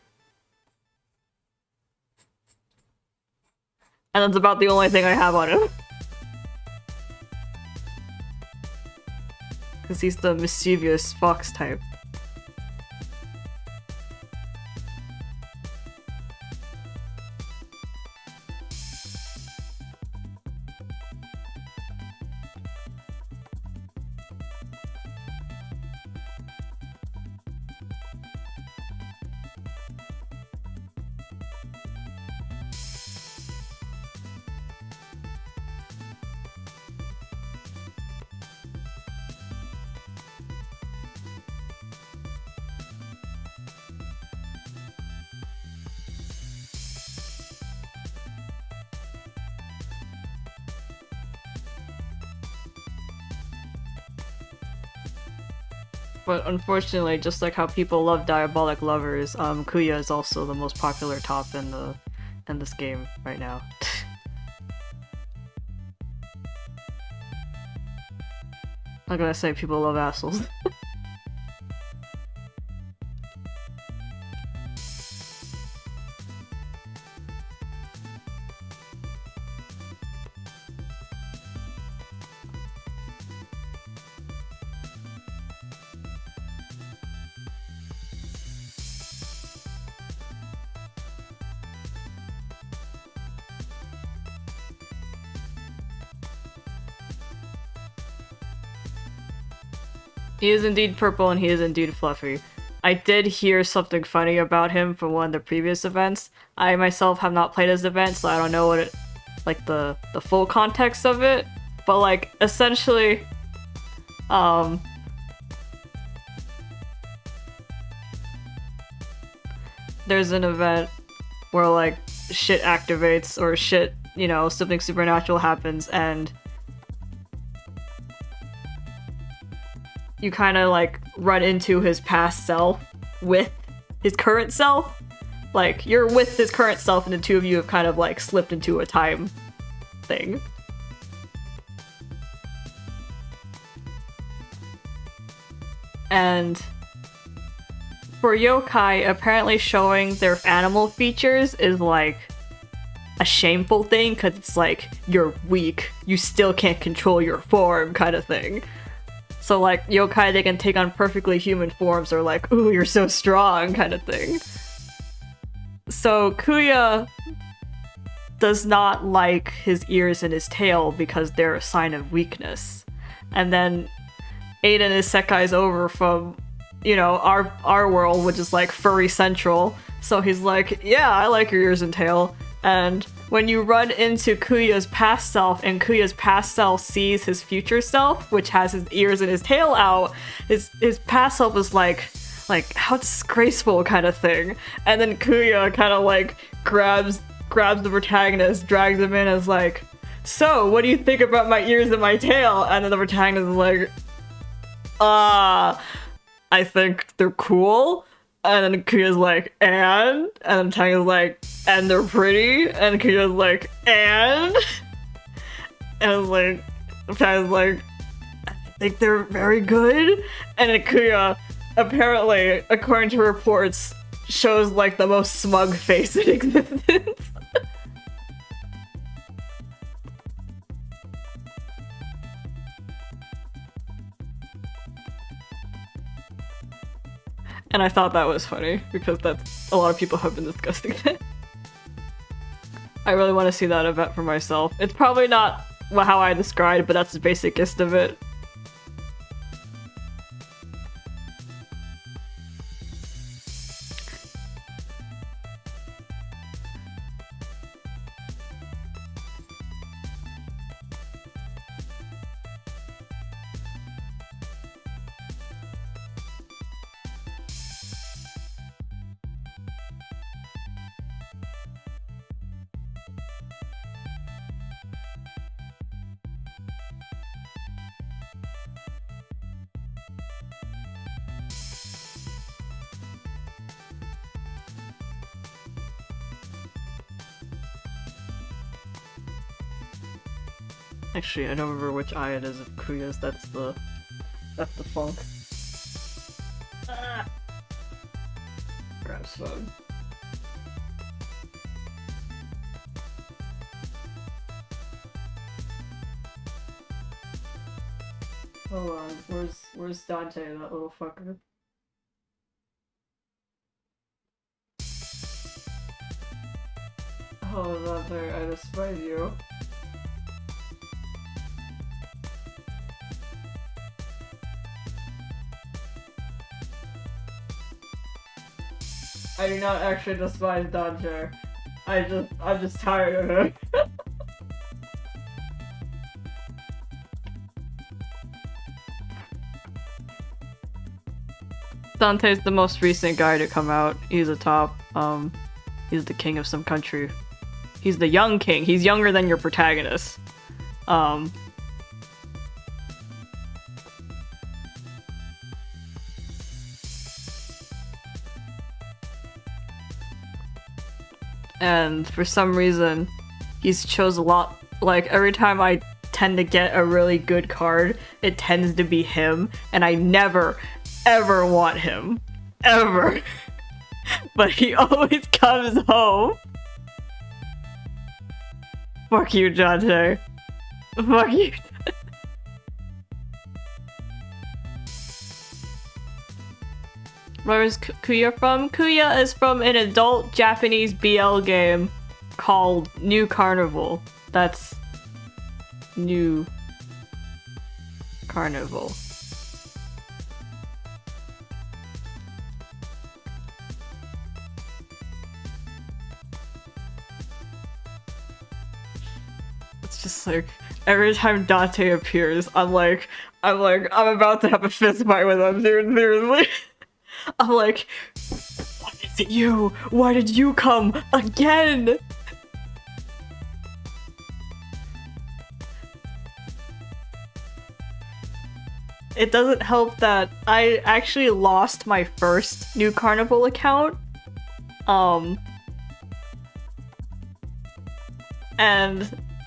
And that's about the only thing I have on him. Because he's the mischievous fox type. But unfortunately, just like how people love Diabolic Lovers, Kuya is also the most popular top in this game right now. I'm gonna say people love assholes. He is indeed purple and he is indeed fluffy. I did hear something funny about him from one of the previous events. I myself have not played his event, so I don't know what the full context of it. But like, essentially, there's an event where like shit activates or shit, something supernatural happens, and you kind of like run into his past self with his current self. Like, you're with his current self and the two of you have kind of like slipped into a time thing. And for yokai, apparently showing their animal features is like a shameful thing, because it's like, you're weak, you still can't control your form kind of thing. So like, yokai, they can take on perfectly human forms, or like, ooh, you're so strong kind of thing. So Kuya does not like his ears and his tail because they're a sign of weakness. And then Aiden is sekai's over from, our world, which is like furry central. So he's like, yeah, I like your ears and tail. And when you run into Kuya's past self and Kuya's past self sees his future self, which has his ears and his tail out, his past self is like how disgraceful kind of thing. And then Kuya kind of like grabs the protagonist, drags him in as like, so what do you think about my ears and my tail? And then the protagonist is like, I think they're cool. And then Kuya's like, and then Tanga's like, and they're pretty. And Kuya's like, and it's like, Tanga's like, I think they're very good. And then Kuya, apparently, according to reports, shows like the most smug face in existence. And I thought that was funny, because that's a lot of people have been discussing it. I really want to see that event for myself. It's probably not how I described, but that's the basic gist of it. Actually, I don't remember which eye it is of Kuya's. That's the funk. Ah! Grabs phone. Hold on, where's Dante, that little fucker? Oh, Dante, I despise you. I do not actually despise Dodger. I'm just tired of him. Dante's the most recent guy to come out. He's a top. He's the king of some country. He's the young king. He's younger than your protagonist. And for some reason, he's chose a lot. Like, every time I tend to get a really good card, it tends to be him, and I never, ever want him. Ever. But he always comes home. Fuck you, Dante. Fuck you. Where is Kuya from? Kuya is from an adult Japanese BL game called New Carnival. That's New Carnival. It's just like, every time Dante appears, I'm about to have a fist fight with him, seriously. I'm like, why is it you? Why did you come again? It doesn't help that I actually lost my first New Carnival account. And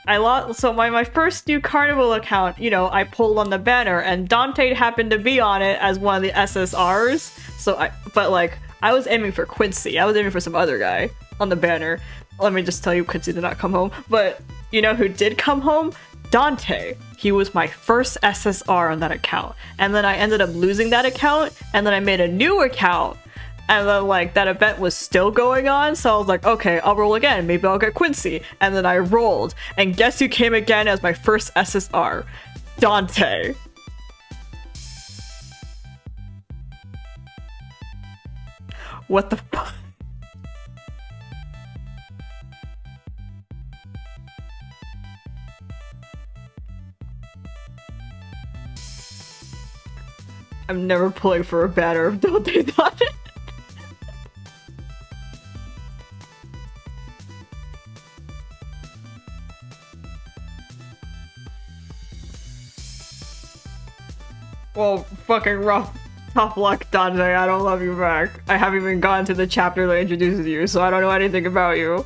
I lost, so my first New Carnival account, you know, I pulled on the banner and Dante happened to be on it as one of the SSRs. So but like, I was aiming for Quincy. I was aiming for some other guy on the banner. Let me just tell you, Quincy did not come home. But you know who did come home? Dante. He was my first SSR on that account. And then I ended up losing that account, and then I made a new account. And then, like, that event was still going on, so I was like, okay, I'll roll again. Maybe I'll get Quincy. And then I rolled. And guess who came again as my first SSR? Dante. What the fuck? I'm never pulling for a banner. Don't do that. Well, fucking rough. Tough luck, Dante. I don't love you back. I haven't even gone to the chapter that introduces you, so I don't know anything about you.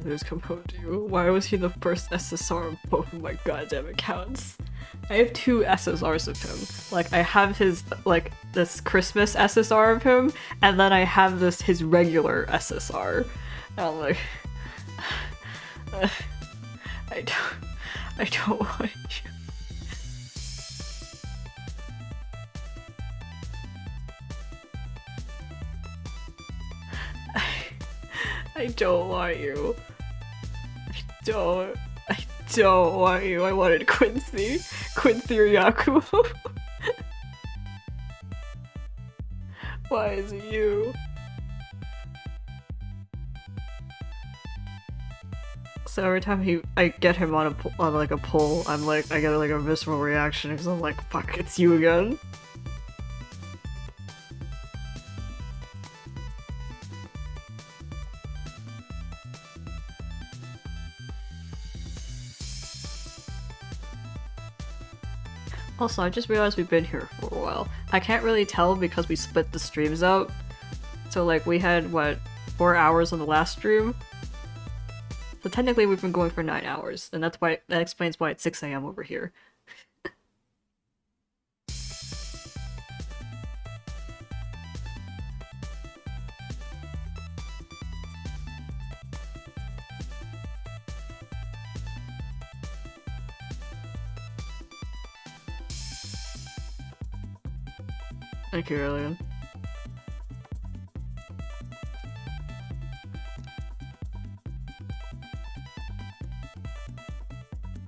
Who's come home to you? Why was he the first SSR of both of my goddamn accounts? I have 2 SSRs of him. Like, I have his, like, this Christmas SSR of him, and then I have his regular SSR. And I'm like... I don't want you. I don't want you. I don't want you. I wanted Quincy or Yakumo. Why is it you? So every time I get him on like a poll, I'm like, I get like a visceral reaction because I'm like, fuck, it's you again. Also, I just realized we've been here for a while. I can't really tell because we split the streams out. So like we had, what, 4 hours on the last stream? So technically we've been going for 9 hours, and that explains why it's 6 AM over here. Thank you, Alien.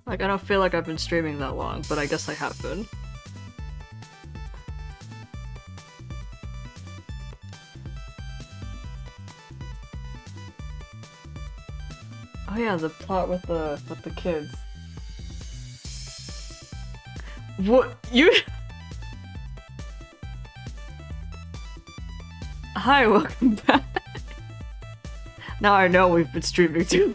Like, I don't feel like I've been streaming that long, but I guess I have been. Oh yeah, the plot with the kids. What? You- Hi, welcome back. Now I know we've been streaming too.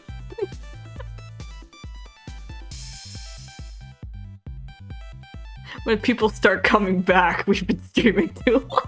When people start coming back, we've been streaming too long.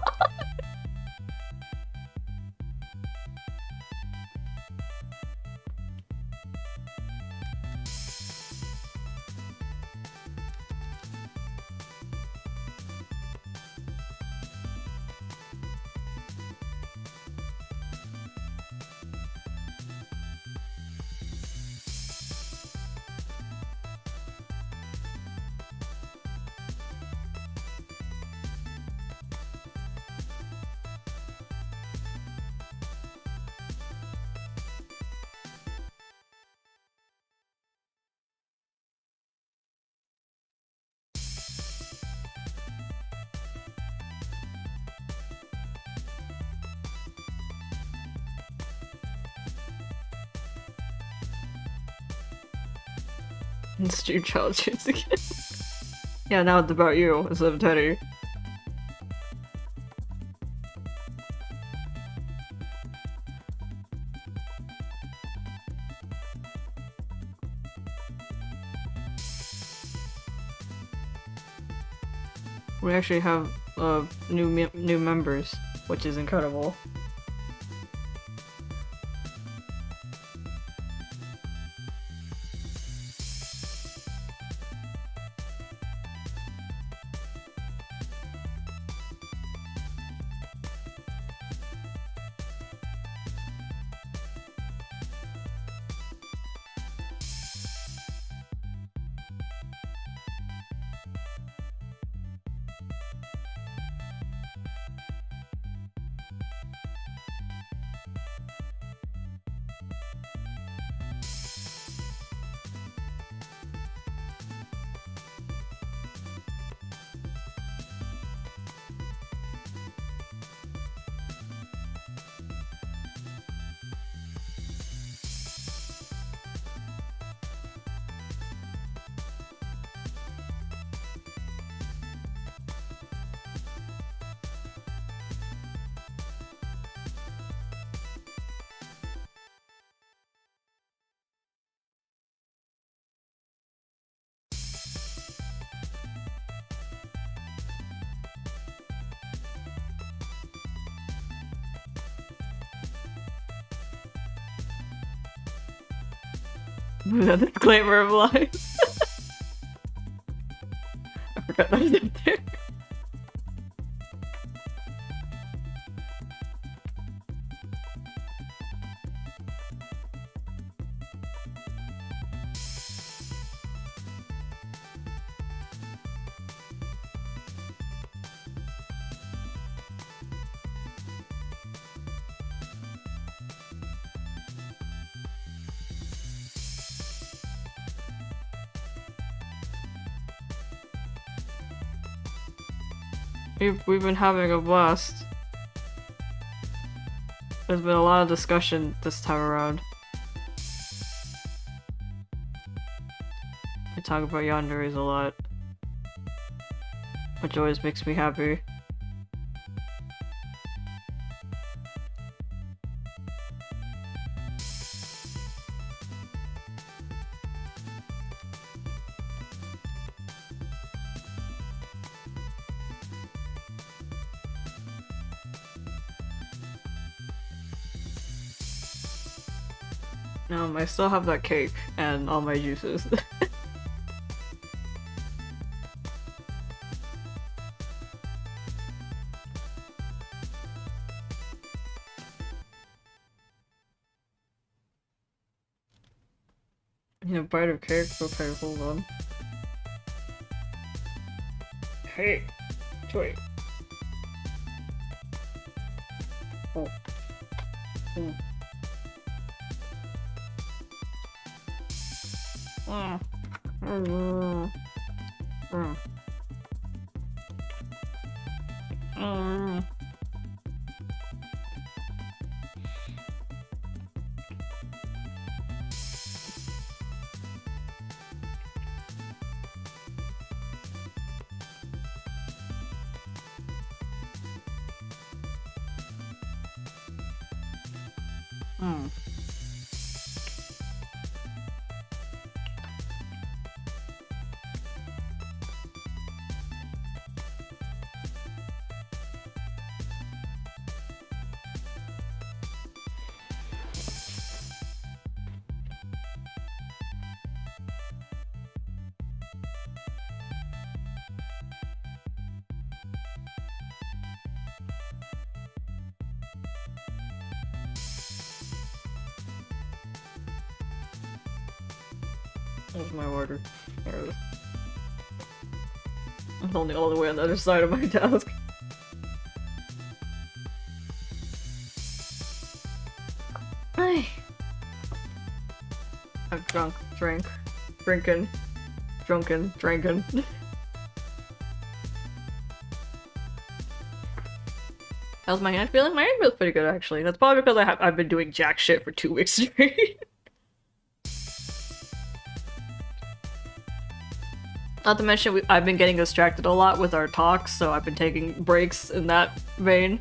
Stream challenges again. Yeah, now it's about you instead of Teddy. We actually have new members, which is incredible. The disclaimer of life. I forgot that was in there. We've been having a blast. There's been a lot of discussion this time around. We talk about yanderes a lot, which always makes me happy. I still have that cake and all my juices. A bite of cake? Okay, hold on. Hey! Wait. Oh. Mm. Mm. Mm. Mm. Mm. Mm. Where's my order? There it is. I'm only all the way on the other side of my desk. I've drinking. How's my hand feeling? My hand feels pretty good actually. That's probably because I've been doing jack shit for 2 weeks straight. Not to mention, I've been getting distracted a lot with our talks, so I've been taking breaks in that vein.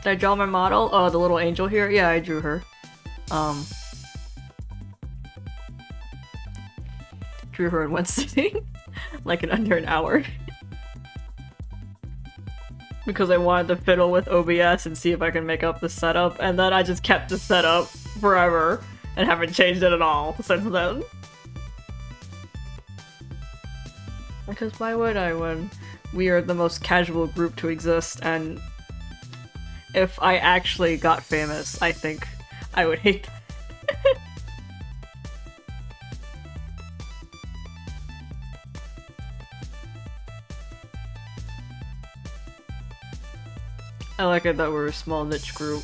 Did I draw my model? Oh, the little angel here? Yeah, I drew her. Drew her in one sitting. Like in under an hour. Because I wanted to fiddle with OBS and see if I can make up the setup, and then I just kept the setup forever and haven't changed it at all since then. Because why would I when we are the most casual group to exist, and if I actually got famous, I think I would hate that. I like it that we're a small niche group.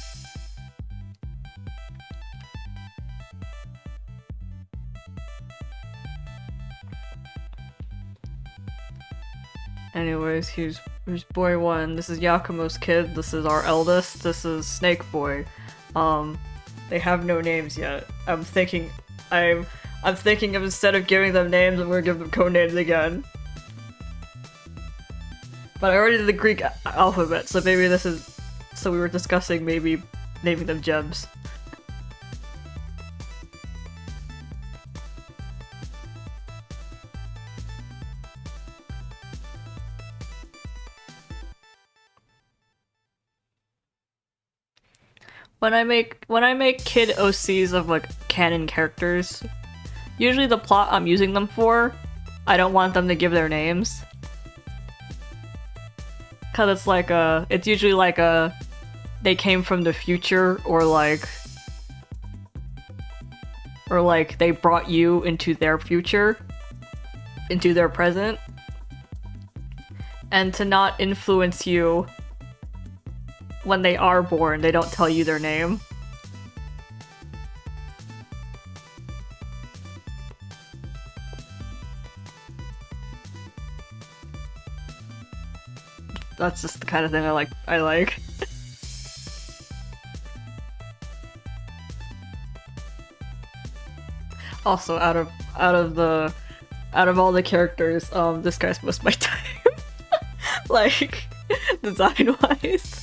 Anyways, here's boy 1. This is Yakumo's kid. This is our eldest. This is Snake Boy. They have no names yet. I'm thinking of instead of giving them names, I'm gonna give them codenames again. But I already did the Greek alphabet, so maybe this is... So we were discussing maybe naming them gems. when I make kid OCs of like canon characters, usually the plot I'm using them for, I don't want them to give their names. Cause it's usually like they came from the future, or like they brought you into their future, into their present. And to not influence you when they are born, they don't tell you their name. That's just the kind of thing I like. Also, out of all the characters, this guy's most my time. Like, design-wise.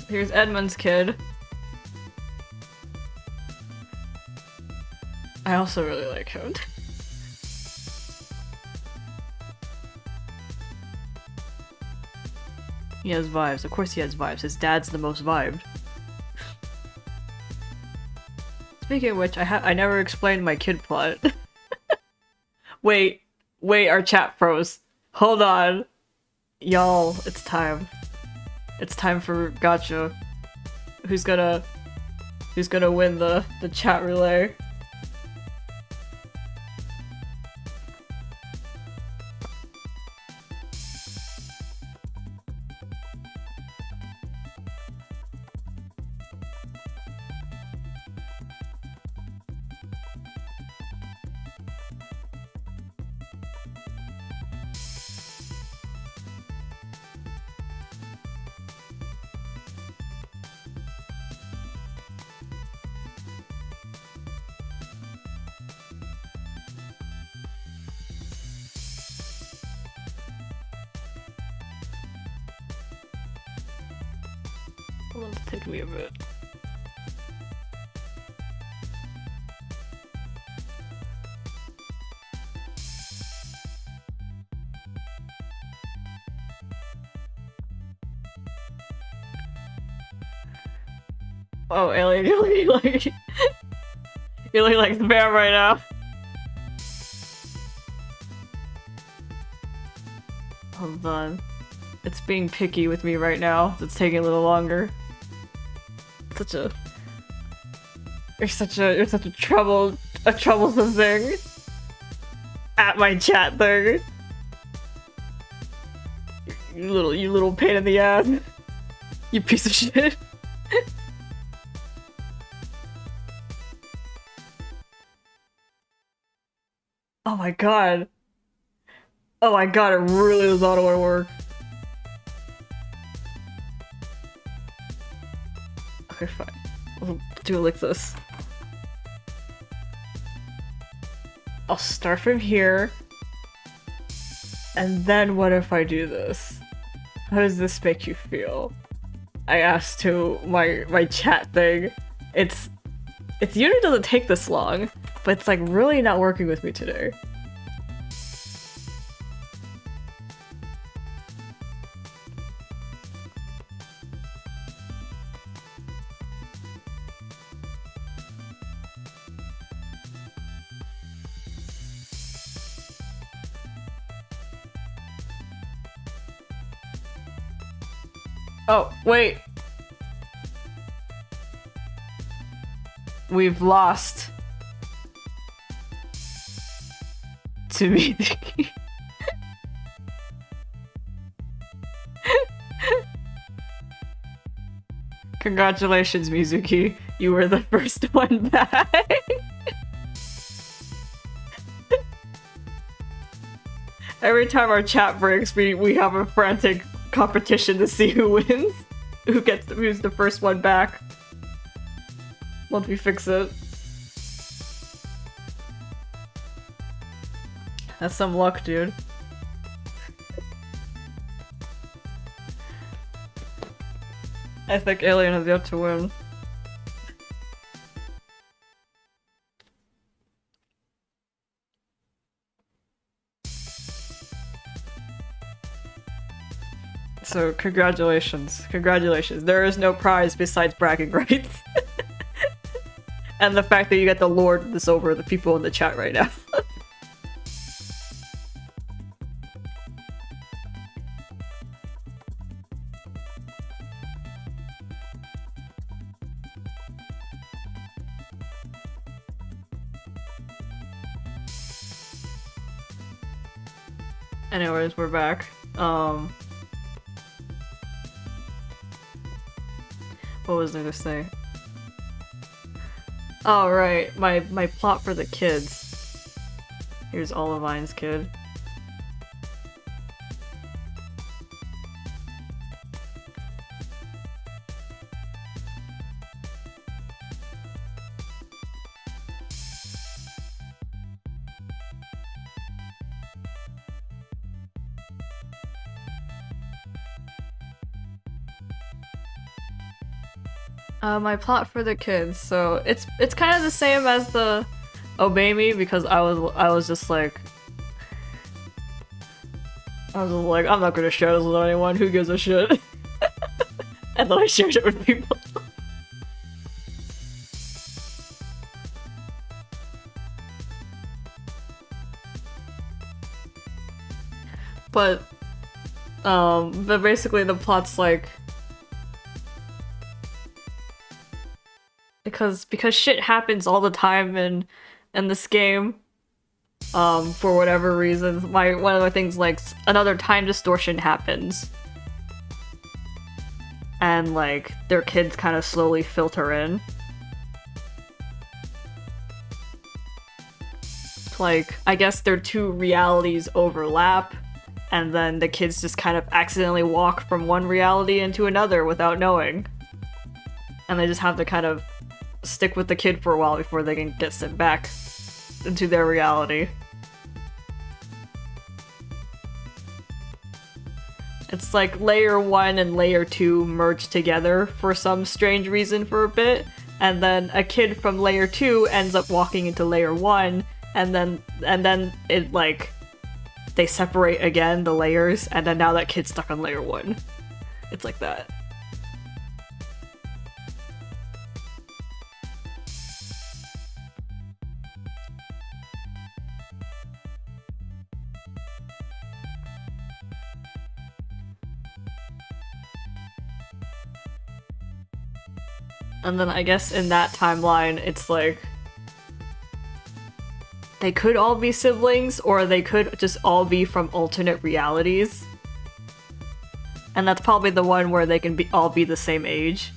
Here's Edmund's kid. I also really like him. He has vibes. Of course he has vibes. His dad's the most vibed. Speaking of which, I never explained my kid plot. Wait, our chat froze. Hold on. Y'all, it's time. It's time for Gotcha. Who's gonna win the chat relay? It'll take me a bit. Oh, Alien, you're looking like you're looking like spam right now. Hold on. It's being picky with me right now. It's taking a little longer. You're such a troublesome thing. At my chat thing. You little pain in the ass. You piece of shit. Oh my god. Oh my god, it really does not want to work. Okay, fine. We'll do it like this. I'll start from here. And then what if I do this? How does this make you feel? I asked to my chat thing. It usually doesn't take this long, but it's like really not working with me today. Oh, wait. We've lost to me. Congratulations, Mizuki. You were the first one back. Every time our chat breaks, we have a frantic competition to see who wins. Who's the first one back. Once we fix it. That's some luck, dude. I think Alien has yet to win. So congratulations. Congratulations. There is no prize besides bragging rights. And the fact that you get to lord this over the people in the chat right now. Anyways, we're back. What was I gonna say? Oh, right, my plot for the kids. Here's Olivine's kid. My plot for the kids, so it's kind of the same as the Obey Me, because I was just like I'm not gonna share this with anyone, who gives a shit? And then I shared it with people. But basically the plot's like, because shit happens all the time in this game, for whatever reasons. One of the things, like, another time distortion happens, and like their kids kind of slowly filter in. Like, I guess their two realities overlap, and then the kids just kind of accidentally walk from one reality into another without knowing. And they just have to kind of stick with the kid for a while before they can get sent back into their reality. It's like layer 1 and layer 2 merge together for some strange reason for a bit, and then a kid from layer 2 ends up walking into layer 1, and then it, like, they separate again, the layers, and then now that kid's stuck on layer 1. It's like that. And then I guess in that timeline, it's like, they could all be siblings, or they could just all be from alternate realities. And that's probably the one where they can all be the same age.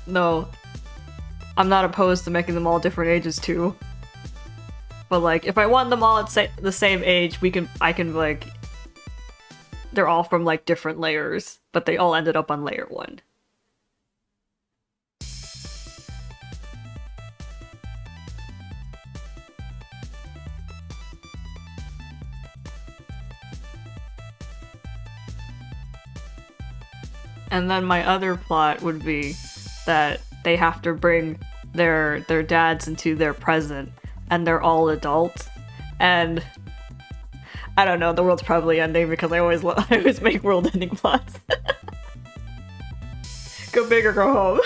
No, I'm not opposed to making them all different ages too. But like, if I want them all at the same age, I can like, they're all from like different layers, but they all ended up on layer 1. And then my other plot would be that they have to bring their dads into their present, and they're all adults, and I don't know, the world's probably ending because I always make world-ending plots. Go big or go home.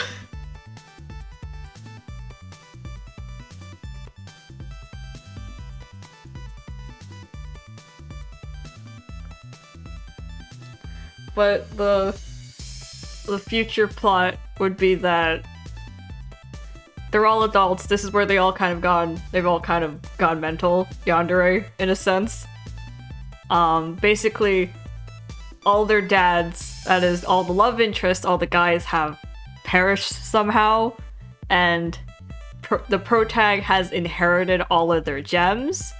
But the future plot would be that they're all adults. This is where they've all kind of gone mental, yandere, in a sense. Basically, all their dads, that is, all the love interests, all the guys have perished somehow, and the protag has inherited all of their gems,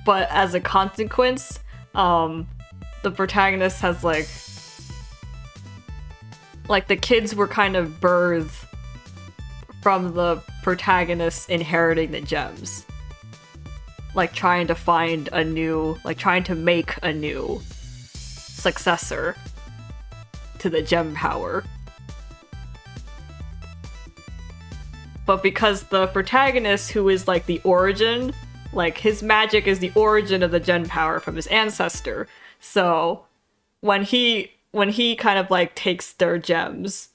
but as a consequence, the protagonist has like the kids were kind of birthed from the protagonist inheriting the gems. Like trying to make anew. successor to the gem power. But because the protagonist, who is like the origin, like his magic is the origin of the gem power from his ancestor. So when he kind of like takes their gems,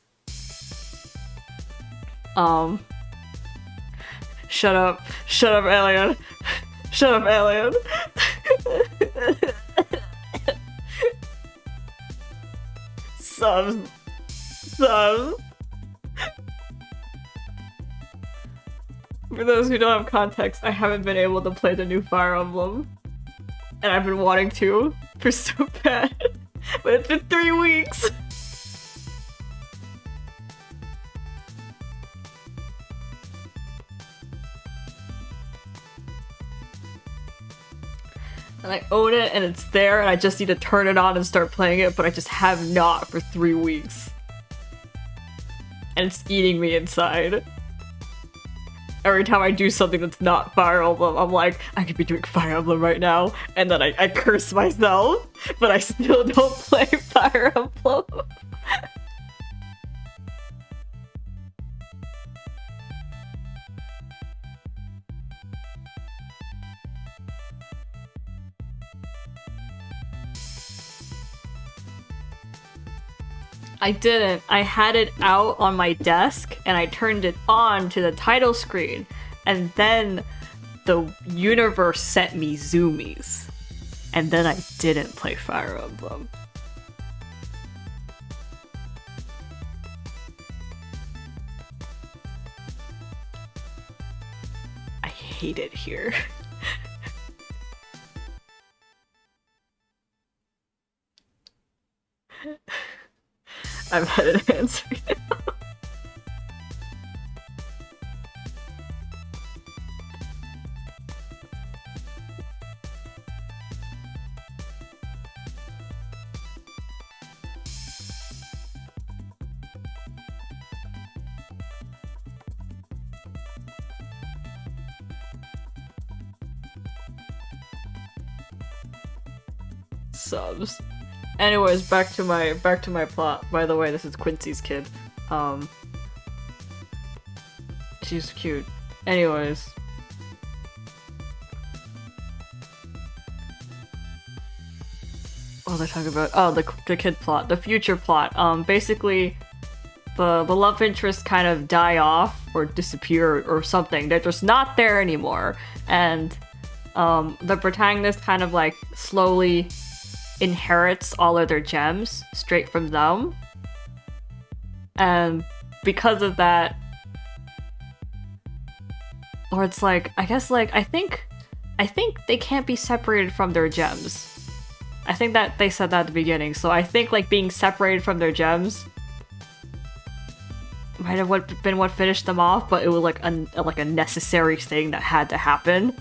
shut up, alien, shut up, alien. Subs. For those who don't have context, I haven't been able to play the new Fire Emblem. And I've been wanting to for so bad. But it's been 3 weeks! And I own it and it's there and I just need to turn it on and start playing it, but I just have not for 3 weeks. And it's eating me inside. Every time I do something that's not Fire Emblem, I'm like, I could be doing Fire Emblem right now, and then I curse myself, but I still don't play Fire Emblem. I didn't. I had it out on my desk and I turned it on to the title screen, and then the universe sent me zoomies. And then I didn't play Fire Emblem. I hate it here. I've had an answer now. Subs. Anyways, back to my plot. By the way, this is Quincy's kid. She's cute. Anyways. What was I talking about? Oh, the kid plot. The future plot. Basically, the love interests kind of die off or disappear or something. They're just not there anymore. And the protagonist kind of like slowly inherits all of their gems straight from them. And because of that, or it's like, I guess like, I think they can't be separated from their gems. I think that they said that at the beginning, so I think like being separated from their gems might have been what finished them off, but it was like a necessary thing that had to happen.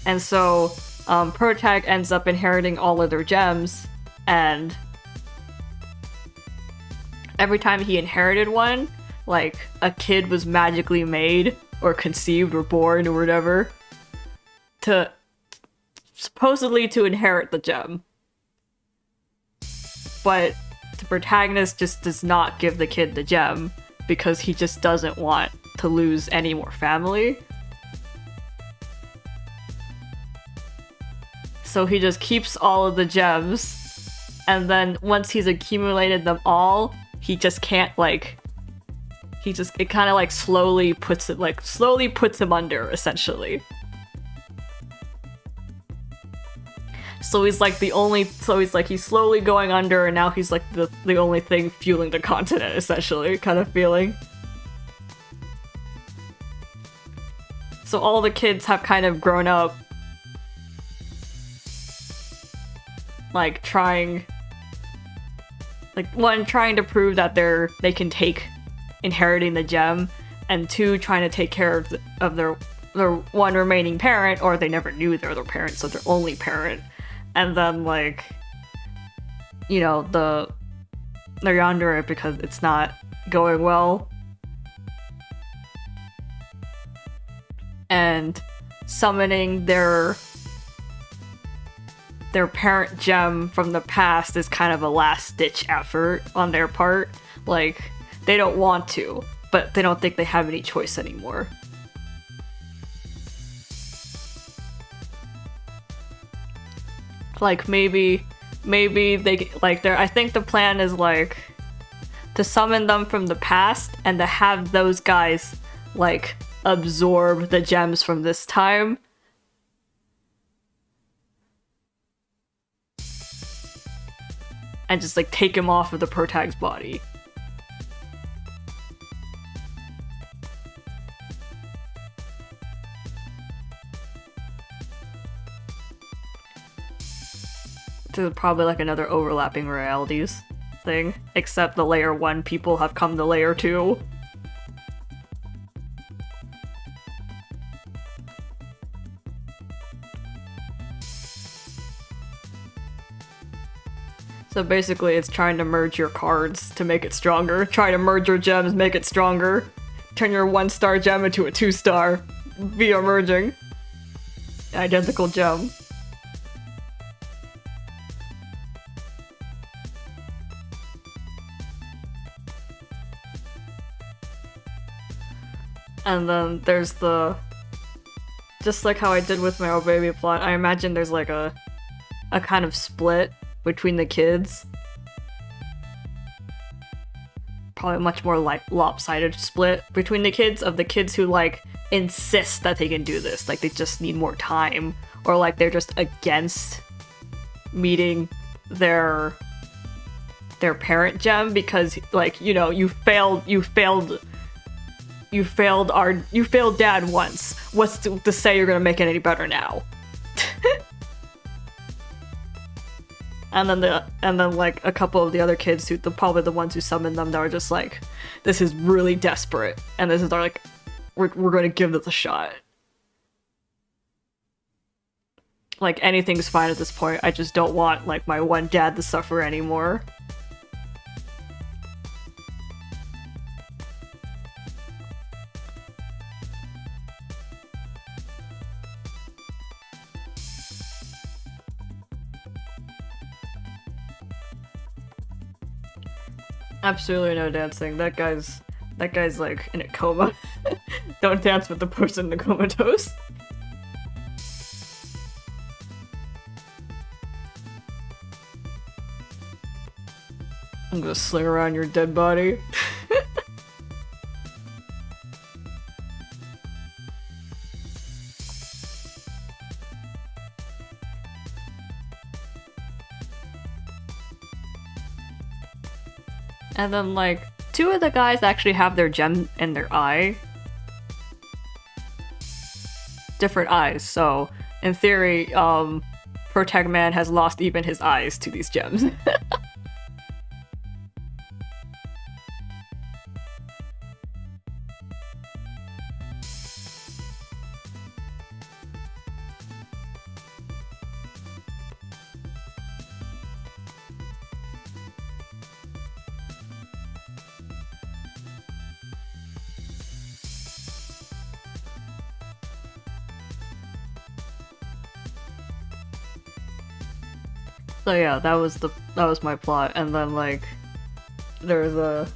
And so Protag ends up inheriting all of their gems, and every time he inherited one, like a kid was magically made or conceived or born or whatever to supposedly to inherit the gem. But the protagonist just does not give the kid the gem because he just doesn't want to lose any more family. So he just keeps all of the gems, and then once he's accumulated them all, he just can't like, it kind of like slowly puts him under, essentially. So he's like he's slowly going under, and now he's like the only thing fueling the continent, essentially, kind of feeling. So all the kids have kind of grown up like trying to prove that they can take inheriting the gem, and 2 trying to take care of their one remaining parent, or they never knew their other parent, so their only parent. And then like, you know, they're yandere because it's not going well, and summoning their their parent gem from the past is kind of a last-ditch effort on their part. Like, they don't want to, but they don't think they have any choice anymore. Like, maybe they, like, I think the plan is, like, to summon them from the past and to have those guys, like, absorb the gems from this time. And just, like, take him off of the protag's body. There's probably like another overlapping realities thing, except the layer 1 people have come to layer 2. So basically it's trying to merge your cards to make it stronger. Try to merge your gems, make it stronger. Turn your 1-star gem into a 2-star via merging. Identical gem. And then there's the... Just like how I did with my Oh Baby plot, I imagine there's like a kind of split between the kids. Probably much more like lopsided split between the kids, of the kids who like insist that they can do this, like they just need more time, or like they're just against meeting their parent gem because, like, you know, you failed dad once. What's to say you're gonna make it any better now? And then like a couple of the other kids who probably the ones who summoned them that are just like, this is really desperate, and this is like, we're gonna give this a shot. Like, anything's fine at this point. I just don't want like my one dad to suffer anymore. Absolutely no dancing. That guy's like in a coma. Don't dance with the person in the comatose. I'm gonna sling around your dead body. And then, like, 2 of the guys actually have their gem in their eye. Different eyes, so in theory, Protag Man has lost even his eyes to these gems. So yeah, that was my plot, and then like there's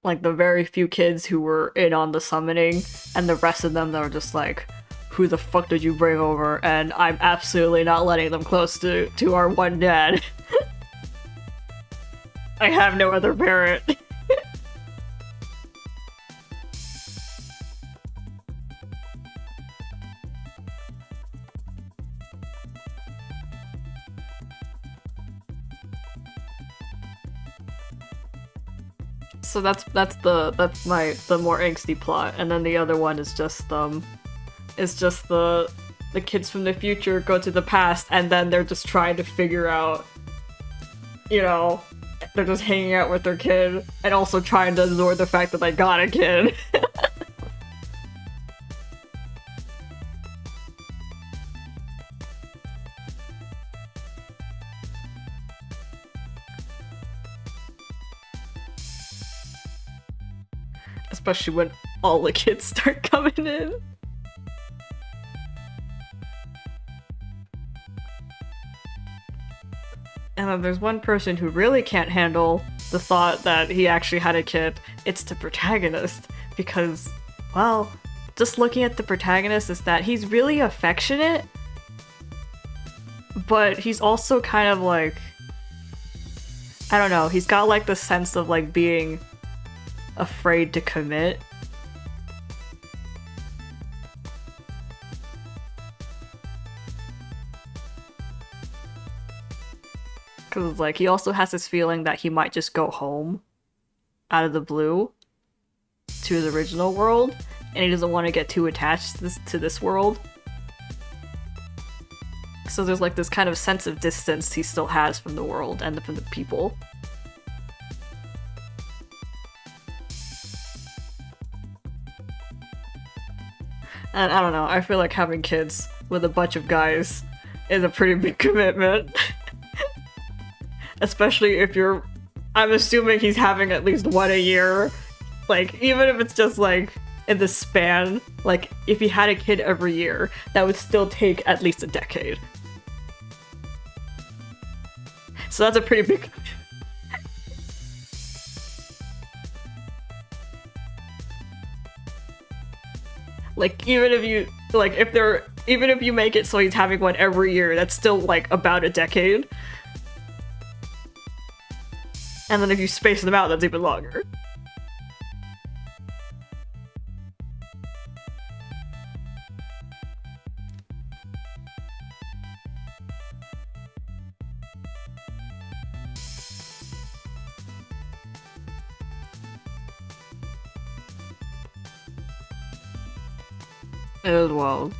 like the very few kids who were in on the summoning, and the rest of them that were just like, who the fuck did you bring over? And I'm absolutely not letting them close to our one dad. I have no other parent. So that's the more angsty plot, and then the other one is just the kids from the future go to the past, and then they're just trying to figure out, you know, they're just hanging out with their kid and also trying to absorb the fact that they got a kid. Especially when all the kids start coming in. And then there's one person who really can't handle the thought that he actually had a kid. It's the protagonist. Because, well, just looking at the protagonist is that he's really affectionate, but he's also kind of like, I don't know, he's got like the sense of like being afraid to commit. Because like he also has this feeling that he might just go home out of the blue to his original world, and he doesn't want to get too attached to this world. So there's like this kind of sense of distance he still has from the world and from the people. And I don't know, I feel like having kids with a bunch of guys is a pretty big commitment. Especially if you're... I'm assuming he's having at least one a year. Like, even if it's just like in the span, like if he had a kid every year, that would still take at least a decade. So that's a pretty big... Like, even if you, like, even if you make it so he's having one every year, that's still, like, about a decade. And then if you space them out, that's even longer. It was wild.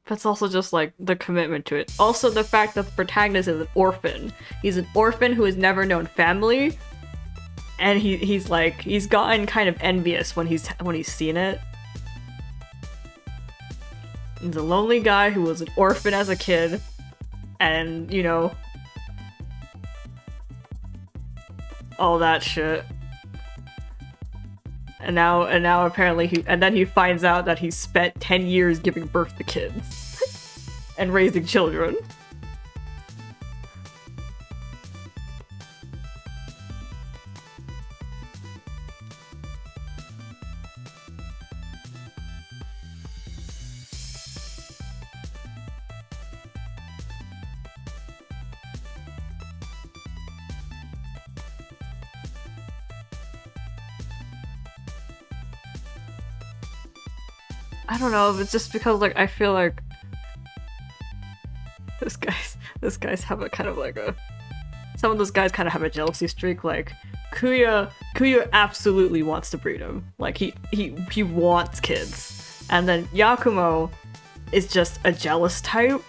But it's also just like the commitment to it. Also the fact that the protagonist is an orphan. He's an orphan who has never known family, and he's gotten kind of envious when he's seen it. He's a lonely guy who was an orphan as a kid, and you know, all that shit. And now apparently he finds out that he spent 10 years giving birth to kids and raising children. I don't know, it's just because like I feel like this guy's have a kind of like a, some of those guys kind of have a jealousy streak. Like Kuya absolutely wants to breed him. Like he wants kids, and then Yakumo is just a jealous type,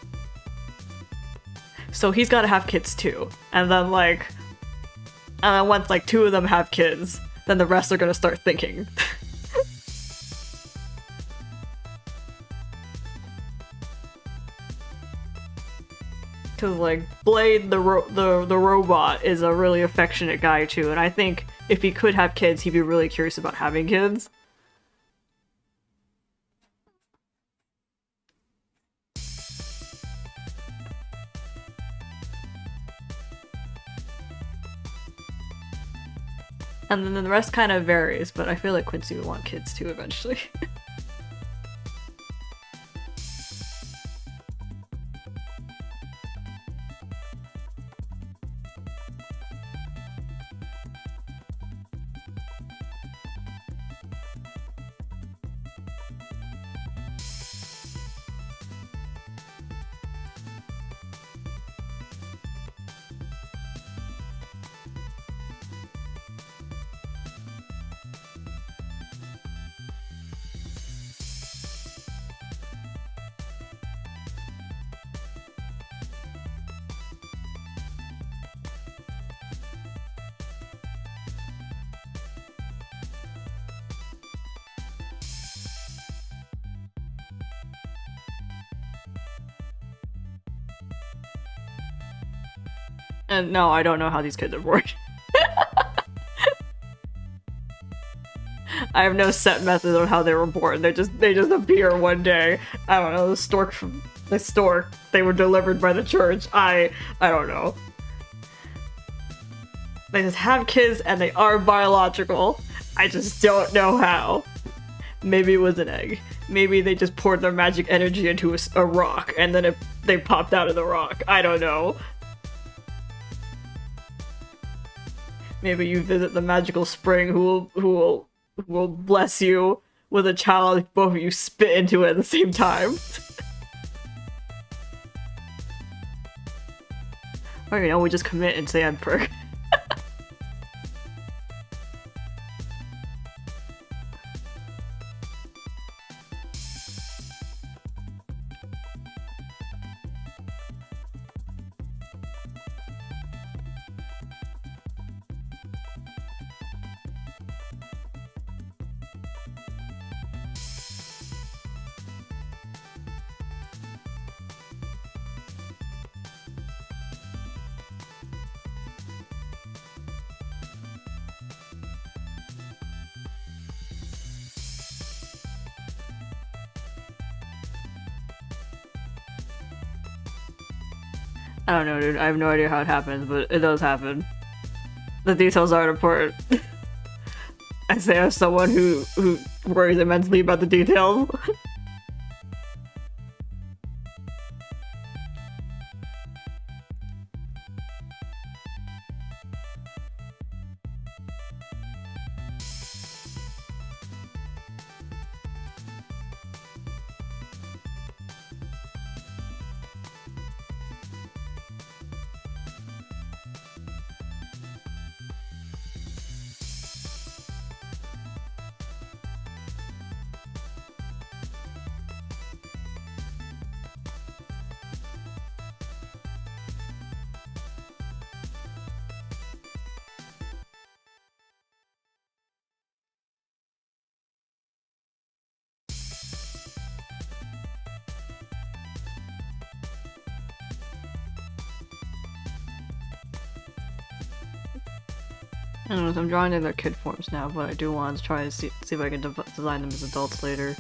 so he's got to have kids too. And then once like two of them have kids, then the rest are gonna start thinking. Because, like, Blade, the robot, is a really affectionate guy, too, and I think if he could have kids, he'd be really curious about having kids. And then the rest kind of varies, but I feel like Quincy would want kids, too, eventually. And no, I don't know how these kids are born. I have no set method on how they were born. They just appear one day. I don't know, the stork. They were delivered by the church. I don't know. They just have kids and they are biological. I just don't know how. Maybe it was an egg. Maybe they just poured their magic energy into a rock and then they popped out of the rock. I don't know. Maybe you visit the magical spring who will bless you with a child if both of you spit into it at the same time. Or, you know, we just commit and say I'm perk. I don't know, dude. I have no idea how it happens, but it does happen. The details aren't important. I say as someone who worries immensely about the details. I don't know, so I'm drawing in their kid forms now, but I do want to try to see if I can design them as adults later.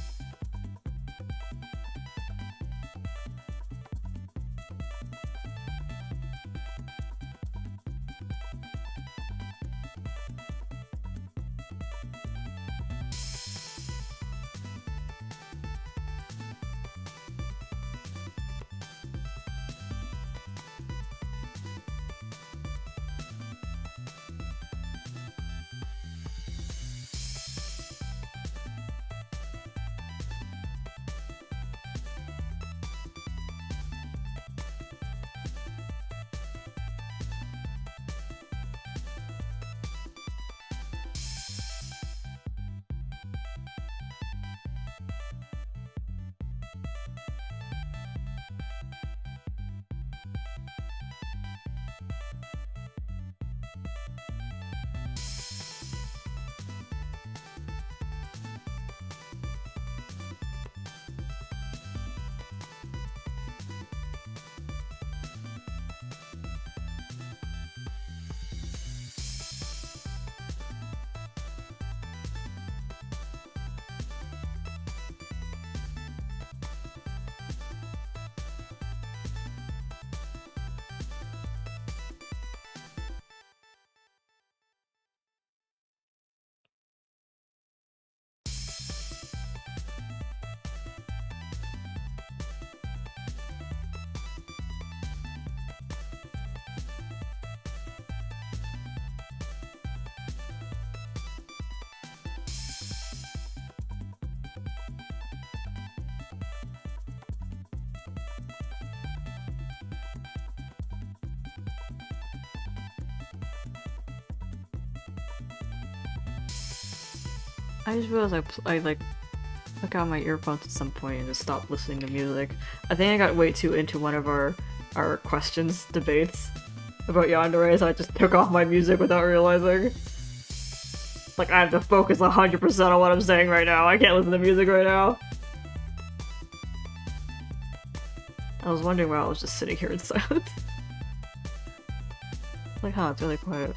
I just realized I like took out my earphones at some point and just stopped listening to music. I think I got way too into one of our questions debates about yandere, so I just took off my music without realizing. Like, I have to focus 100% on what I'm saying right now. I can't listen to music right now. I was wondering why I was just sitting here in silence. Like, huh, it's really quiet.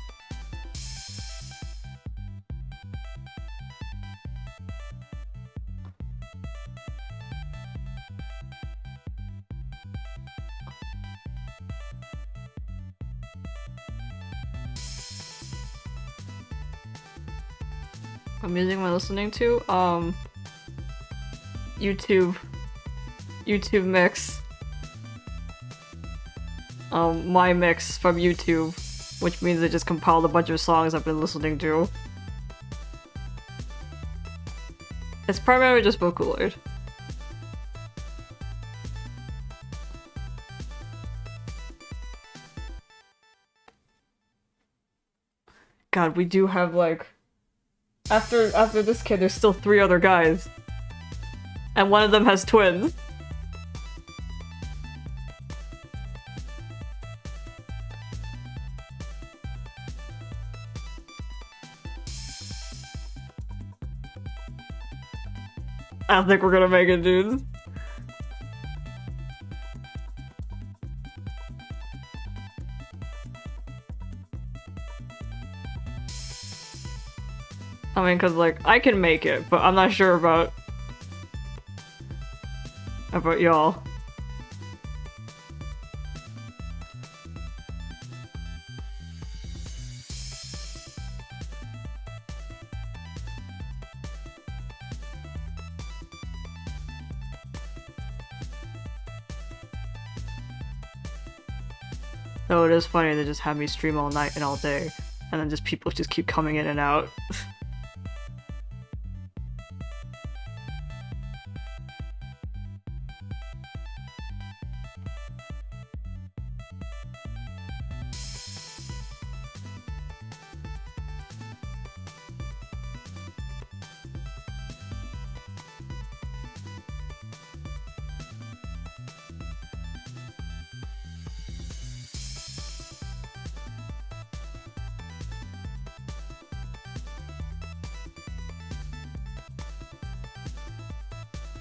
What music am I listening to? YouTube mix. My mix from YouTube, which means I just compiled a bunch of songs I've been listening to. It's primarily just Vocaloid. God, we do have like after this kid, there's still 3 other guys, and one of them has twins. I don't think we're gonna make it, dudes. I mean, cause like, I can make it, but I'm not sure about y'all. Though it is funny they just have me stream all night and all day, and then just people just keep coming in and out.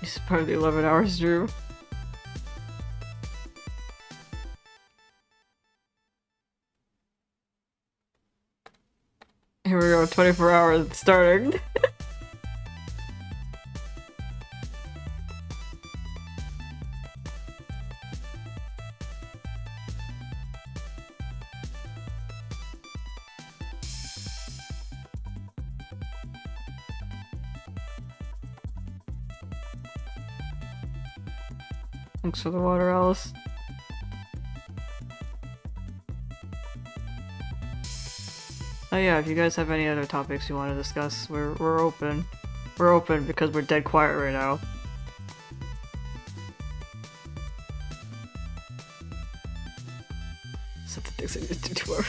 It's part of the 11-hour stream. Here we go, 24 hours starting. Thanks for the water, Alice. Oh yeah, if you guys have any other topics you want to discuss, we're open. We're open because we're dead quiet right now. Set the things I need to do tomorrow.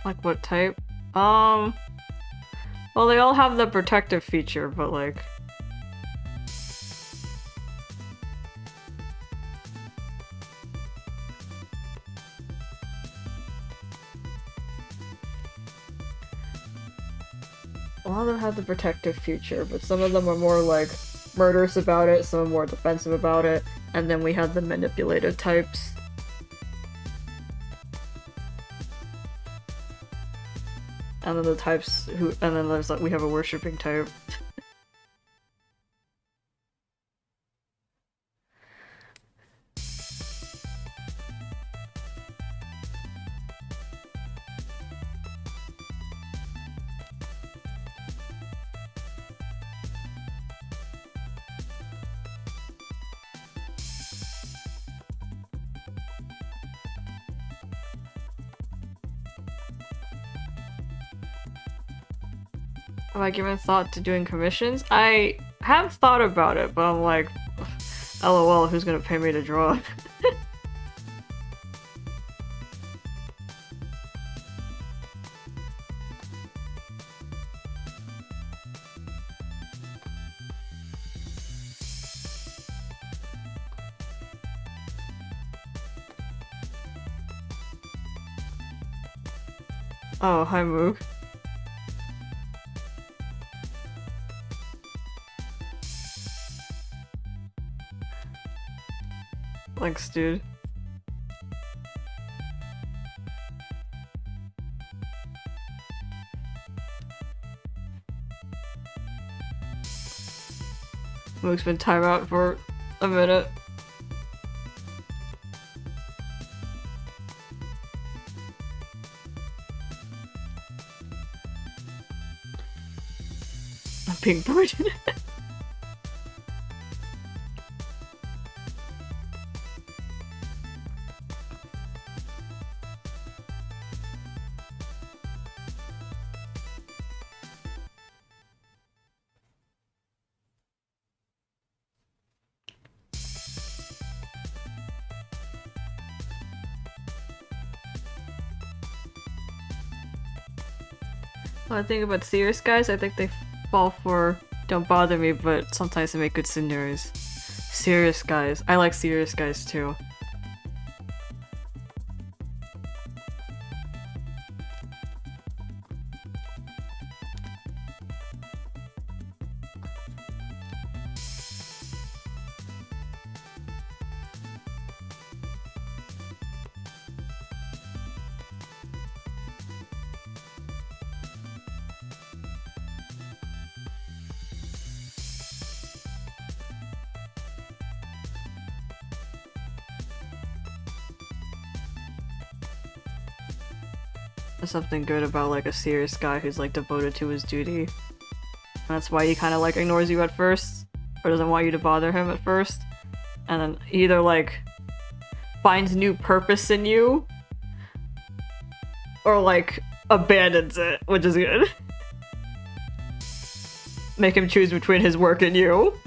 Like what type? Well, they all have the protective feature, but like... a lot of them have the protective feature, but some of them are more like murderous about it, some are more defensive about it, and then we have the manipulated types. And then the types who, and then there's like, we have a worshipping type. Have I given thought to doing commissions? I have thought about it, but I'm like, LOL, who's gonna pay me to draw? Oh, hi Moog. Thanks, dude. Moog's been timeout for a minute. I'm being bored. Well, I think about serious guys, I think they fall for don't bother me, but sometimes they make good scenarios. Serious guys. I like serious guys too. There's something good about like a serious guy who's like devoted to his duty. And that's why he kind of like ignores you at first, or doesn't want you to bother him at first, and then he either like finds new purpose in you, or like abandons it, which is good. Make him choose between his work and you.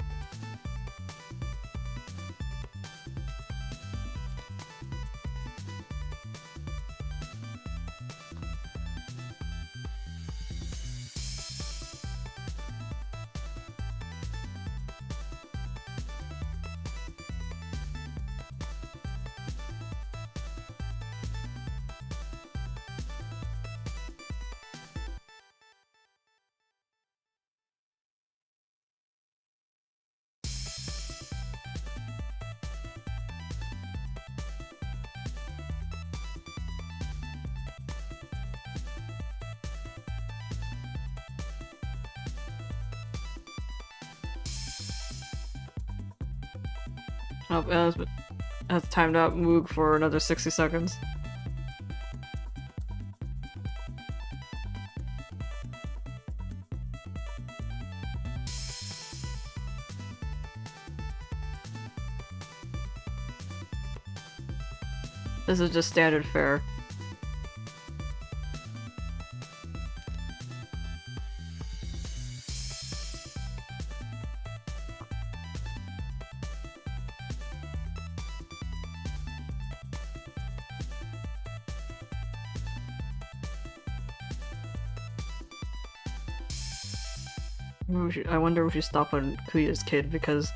Oh, that's timed out Moog for another 60 seconds. This is just standard fare. I wonder if we should stop on Kuya's kid because,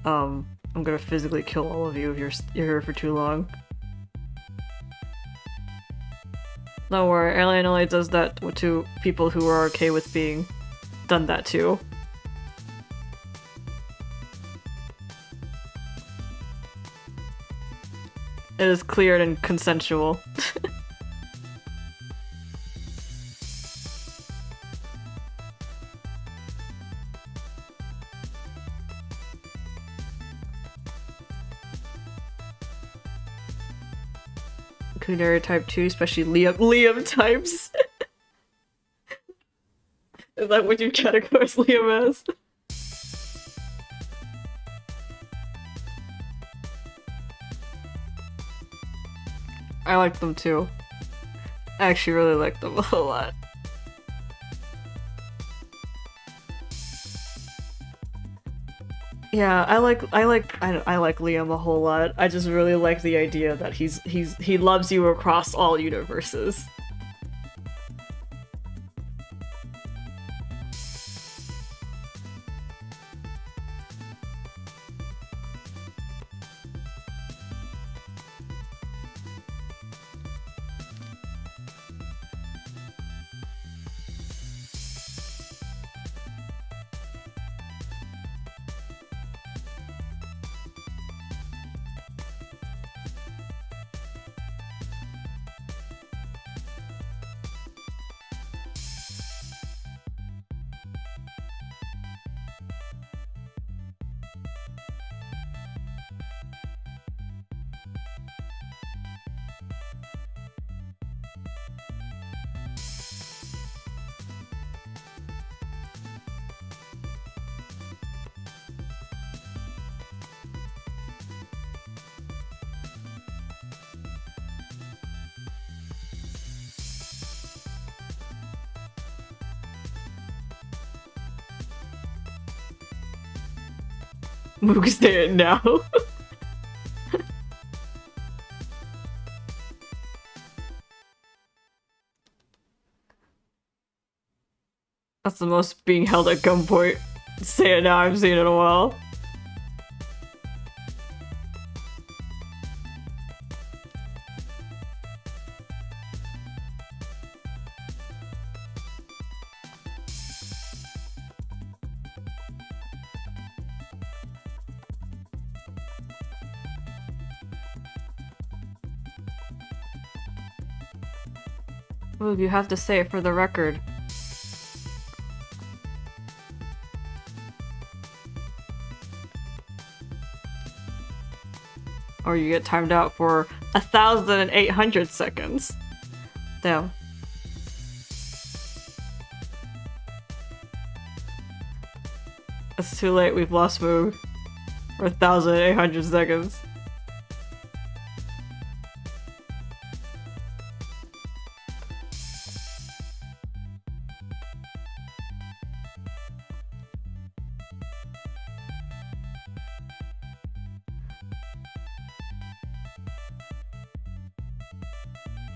I'm gonna physically kill all of you if you're here for too long. Don't worry, Alien only does that to people who are okay with being done that to. It is clear and consensual. Kunari type 2, especially Liam types. Is that what you categorize Liam as? I like them too. I actually really like them a lot. Yeah, I like Liam a whole lot. I just really like the idea that he loves you across all universes. Moog say it now. That's the most being held at gunpoint. Say it now, I've seen it in a while. Moog, you have to say it for the record. Or you get timed out for 1,800 seconds. Damn. It's too late, we've lost Moog. For 1,800 seconds.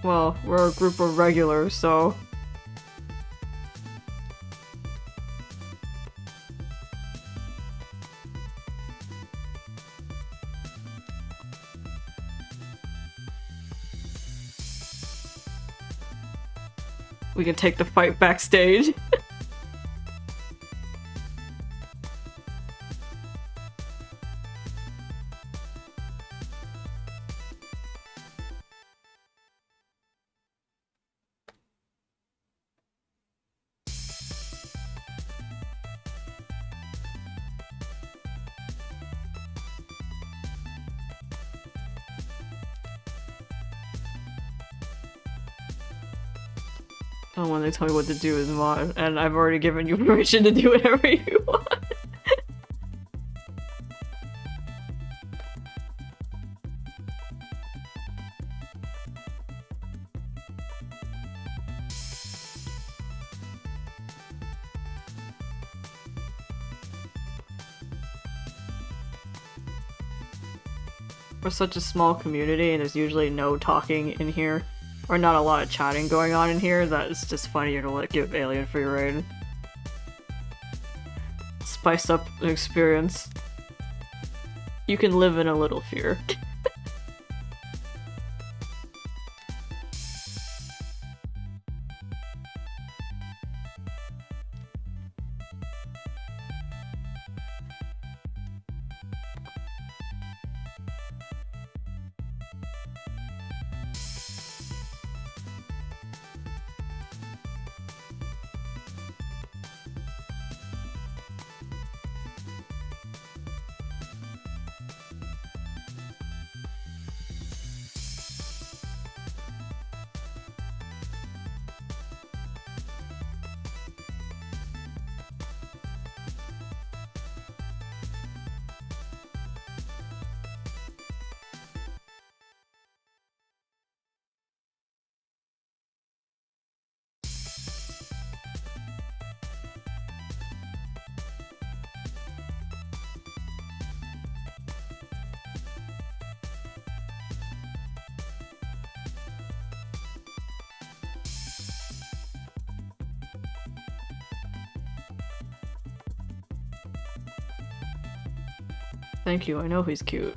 Well, we're a group of regulars, so... we can take the fight backstage. Oh, when they tell me what to do is mod, and I've already given you permission to do whatever you want. We're such a small community, and there's usually no talking in here. Or not a lot of chatting going on in here, that it's just funnier to give Alien free reign. Spice up the experience. You can live in a little fear. Thank you, I know he's cute.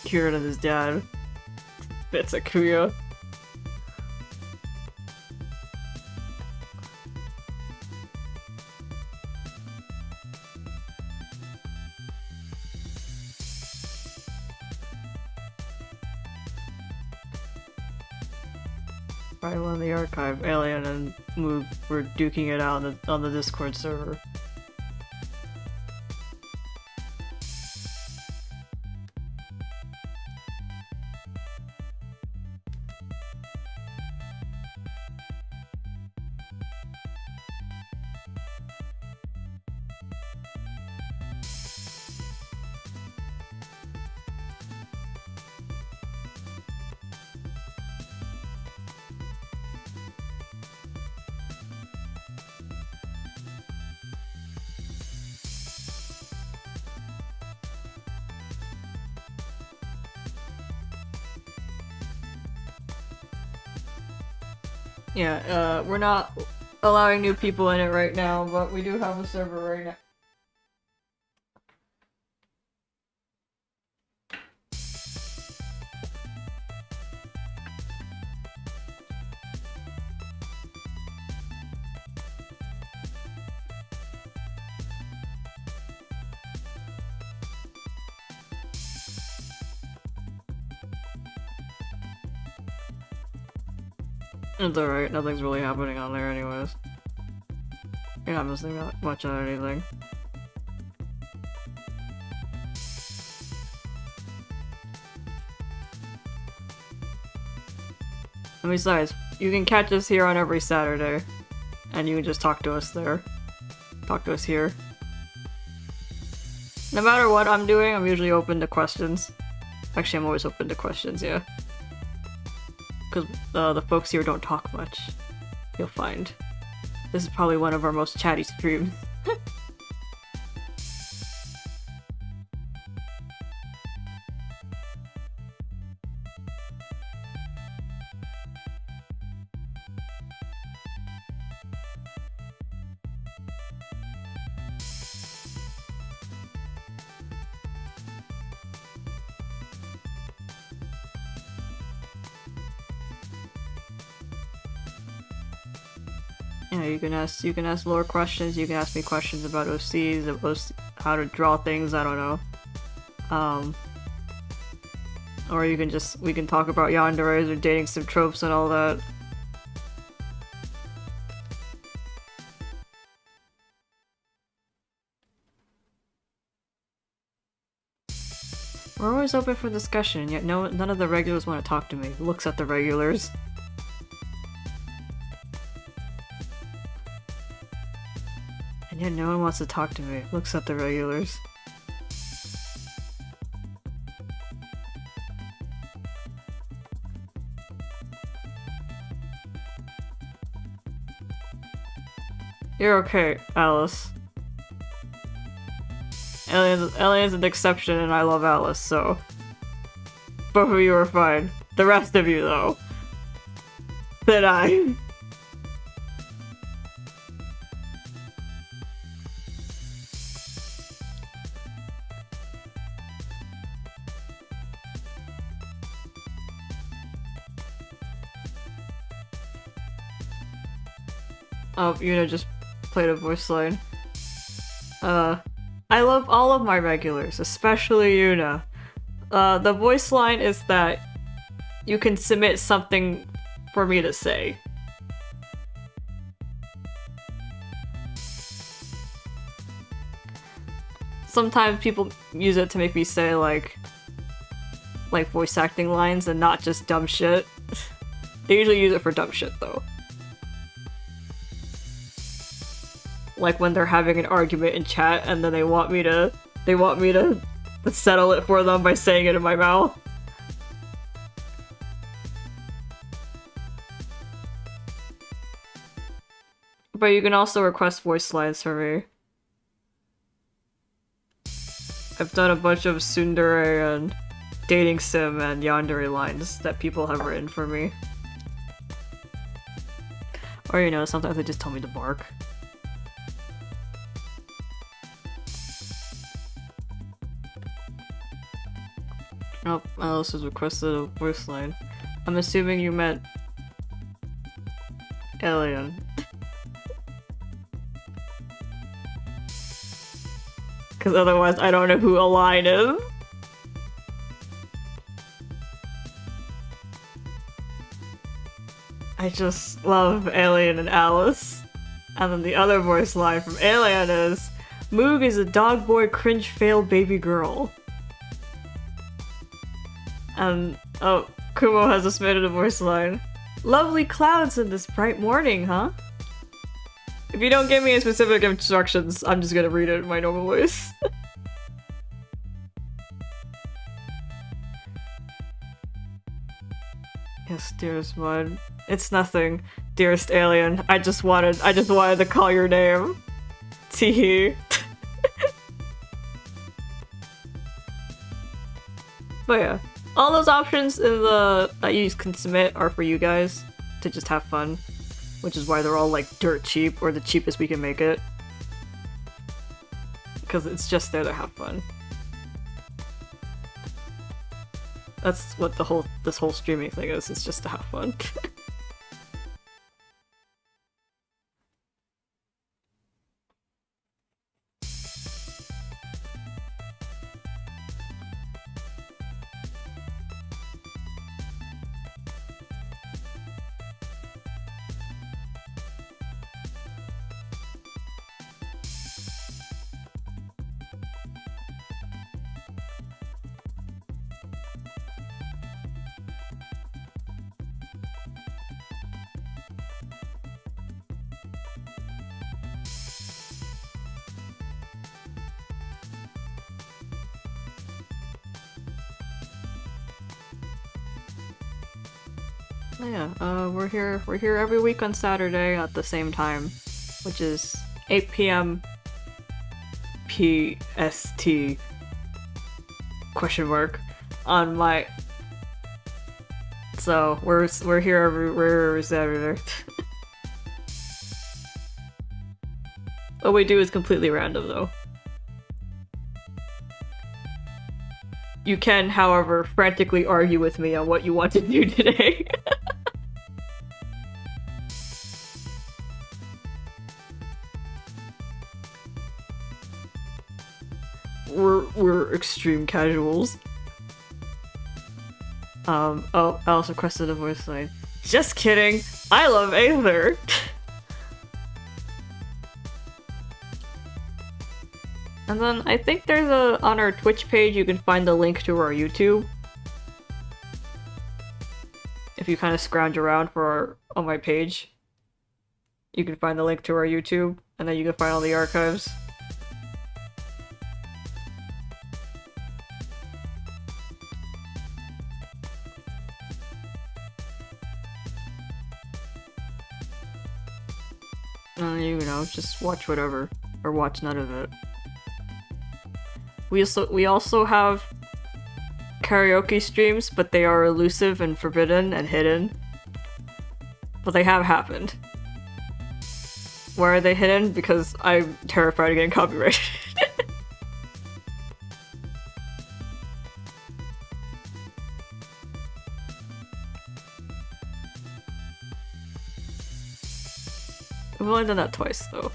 Kieran and his dad. It's a Kuya. Rival in the archive, Alien and Moog were duking it out on the Discord server. Yeah, we're not allowing new people in it right now, but we do have a server right now. It's alright, nothing's really happening on there anyways. You're not missing that much on anything. And besides, you can catch us here on every Saturday. And you can just talk to us there. Talk to us here. No matter what I'm doing, I'm usually open to questions. Actually, I'm always open to questions, yeah. Because the folks here don't talk much. You'll find. This is probably one of our most chatty streams. Yeah, you can ask lore questions, you can ask me questions about OCs, about how to draw things, I don't know. Or you can we can talk about yanderes or dating sim tropes and all that. We're always open for discussion, yet none of the regulars want to talk to me. Looks at the regulars. And yet no one wants to talk to me. Looks at the regulars. You're okay, Alice. Alien's an exception and I love Alice, so... Both of you are fine. The rest of you, though. Then I... Oh, Yuna just played a voice line. I love all of my regulars, especially Yuna. The voice line is that you can submit something for me to say. Sometimes people use it to make me say like voice acting lines and not just dumb shit. They usually use it for dumb shit though. Like when they're having an argument in chat and then they want me to settle it for them by saying it in my mouth. But you can also request voice lines for me. I've done a bunch of tsundere and dating sim and yandere lines that people have written for me. Or you know, sometimes they just tell me to bark. Oh, Alice has requested a voice line. I'm assuming you meant... Alien. Because otherwise I don't know who Align is. I just love Alien and Alice. And then the other voice line from Alien is... Moog is a dog boy cringe fail baby girl. And, oh, Kumo has just made it a voice line. Lovely clouds in this bright morning, huh? If you don't give me any specific instructions, I'm just gonna read it in my normal voice. Yes, dearest Mud. It's nothing, dearest alien. I just wanted to call your name. Teehee. But yeah. All those options in that you can submit are for you guys to just have fun. which is why they're all like dirt cheap, or the cheapest we can make it. Because it's just there to have fun. That's what this whole streaming thing is, it's just to have fun. Yeah, we're here every week on Saturday at the same time, which is 8 p.m. PST question mark on my. So we're here every Saturday. What we do is completely random though. You can, however, frantically argue with me on what you want to do today. We're extreme casuals. Oh, I also requested a voice line. Just kidding! I love Aether! And then I think there's on our Twitch page you can find the link to our YouTube. If you kind of scrounge around on my page, you can find the link to our YouTube, and then you can find all the archives. You know, just watch whatever, or watch none of it. We also have karaoke streams, but they are elusive and forbidden and hidden. But they have happened. Why are they hidden? Because I'm terrified of getting copyrighted. I've only done that twice, though.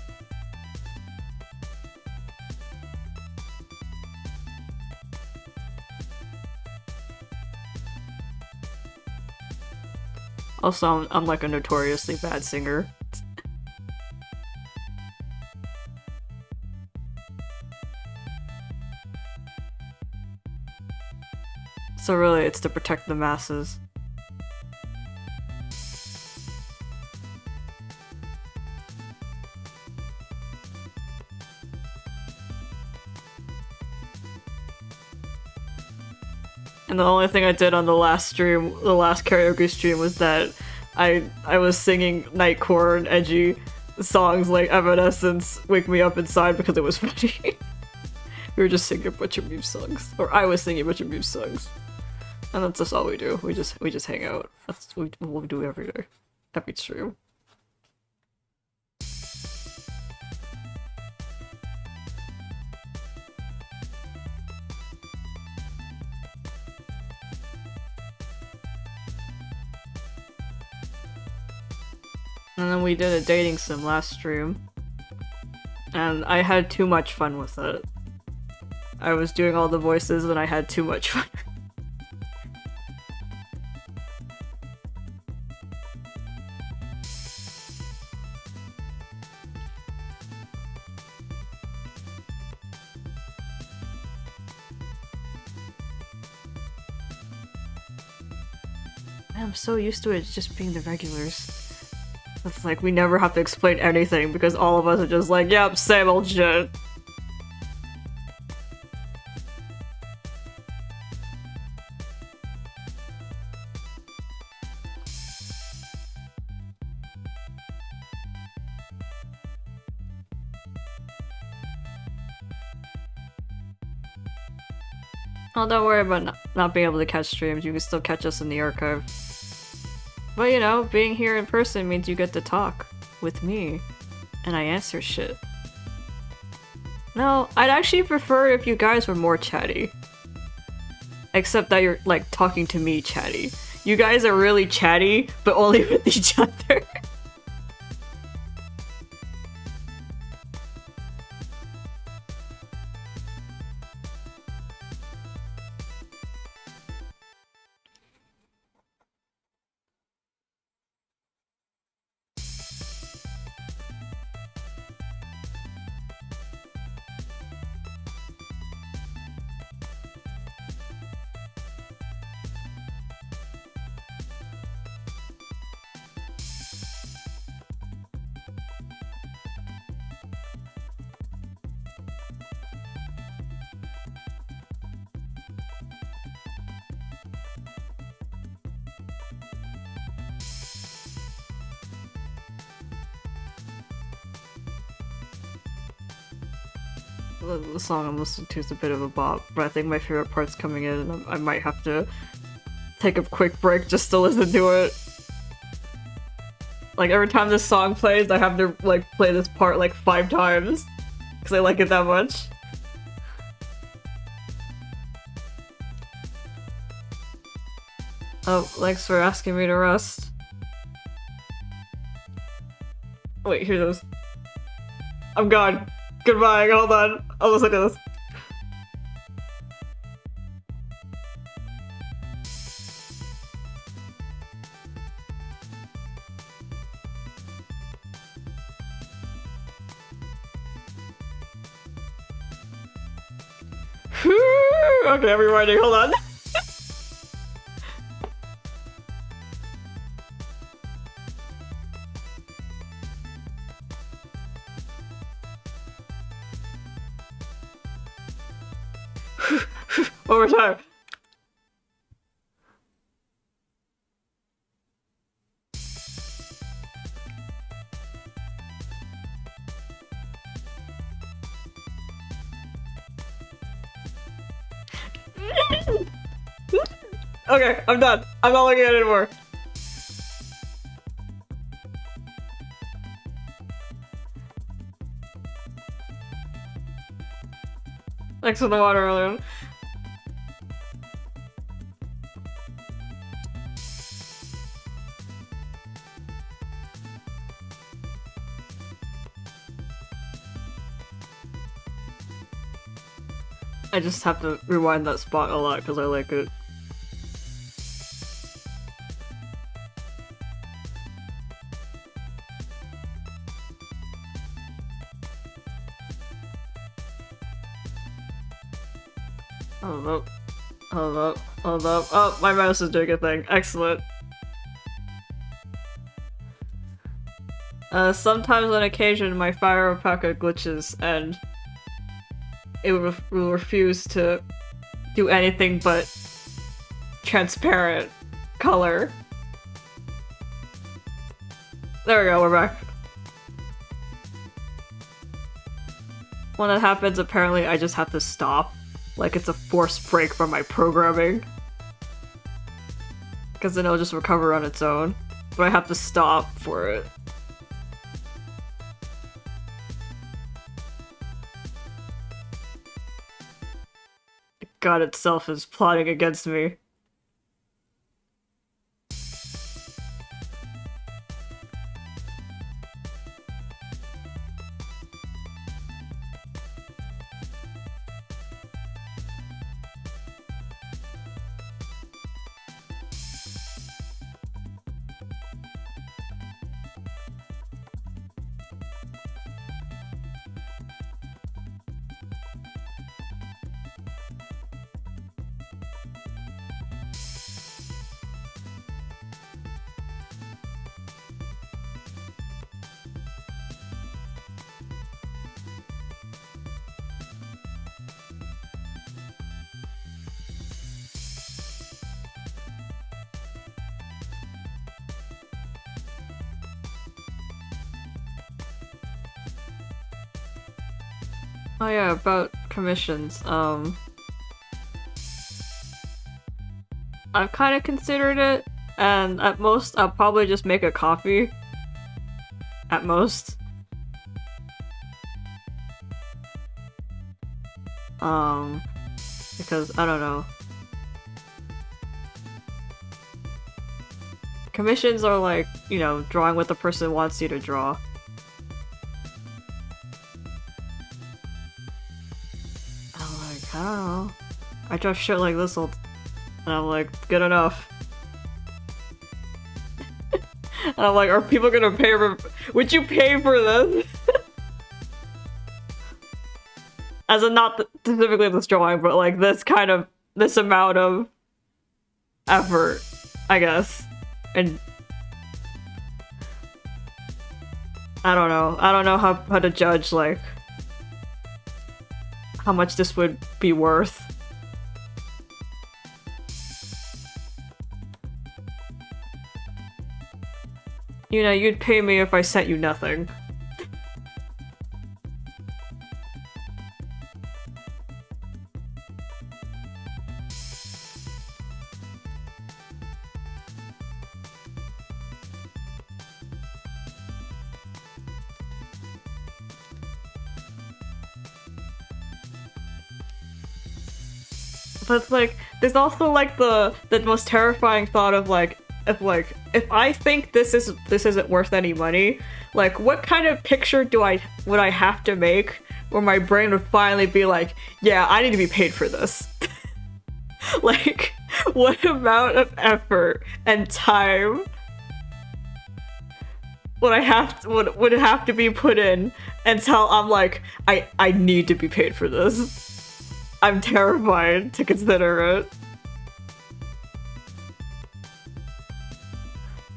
Also, I'm like a notoriously bad singer. So really, it's to protect the masses. And the only thing I did on the last stream, the last karaoke stream, was that I was singing nightcore and edgy songs like Evanescence, Wake Me Up Inside, because it was funny. We were just singing a bunch of Muse songs, or I was singing a bunch of Muse songs, and that's just all we do. We just hang out. That's what we do every day, every stream. And then we did a dating sim last stream, and I had too much fun with it. I was doing all the voices and I had too much fun. I'm so used to it just being the regulars. It's like we never have to explain anything because all of us are just like, yep, same old shit. Oh, don't worry about not being able to catch streams. You can still catch us in the archive. But you know, being here in person means you get to talk with me, and I answer shit. No, I'd actually prefer if you guys were more chatty. Except that you're, like, talking to me chatty. You guys are really chatty, but only with each other. The song I'm listening to is a bit of a bop, but I think my favorite part's coming in, and I might have to take a quick break just to listen to it. Like, every time this song plays, I have to, like, play this part, like, 5 times. Because I like it that much. Oh, thanks for asking me to rest. Wait, here it is. I'm gone. Goodbye, hold on. I'll listen to this. Okay, I'm rewinding, hold on. One more time. Okay, I'm done. I'm not looking at it anymore. Thanks for the water earlier. I just have to rewind that spot a lot because I like it. Hold up. Hold up. Hold up. Oh, my mouse is doing a thing. Excellent. Sometimes on occasion my fire alpaca glitches and it will refuse to do anything but transparent color. There we go, we're back. When that happens, apparently I just have to stop. Like it's a forced break from my programming. Because then it'll just recover on its own. But I have to stop for it. God itself is plotting against me. Oh yeah, about commissions, I've kind of considered it, And at most, I'll probably just make a coffee. At most. Because, I don't know. Commissions are like, you know, drawing what the person wants you to draw. I'm like, I don't know. I draw shit like this all, and I'm like, good enough. And I'm like, are people gonna pay for- would you pay for this? As in not specifically this drawing, but like this kind of- this amount of effort, I guess. And I don't know. I don't know how to judge, like, how much this would be worth. You know, you'd pay me if I sent you nothing. But it's like, there's also like the most terrifying thought of like, if I think this isn't worth any money, like what kind of picture would I have to make where my brain would finally be like, yeah, I need to be paid for this. Like, what amount of effort and time would have to be put in until I'm like, I need to be paid for this. I'm terrified to consider it.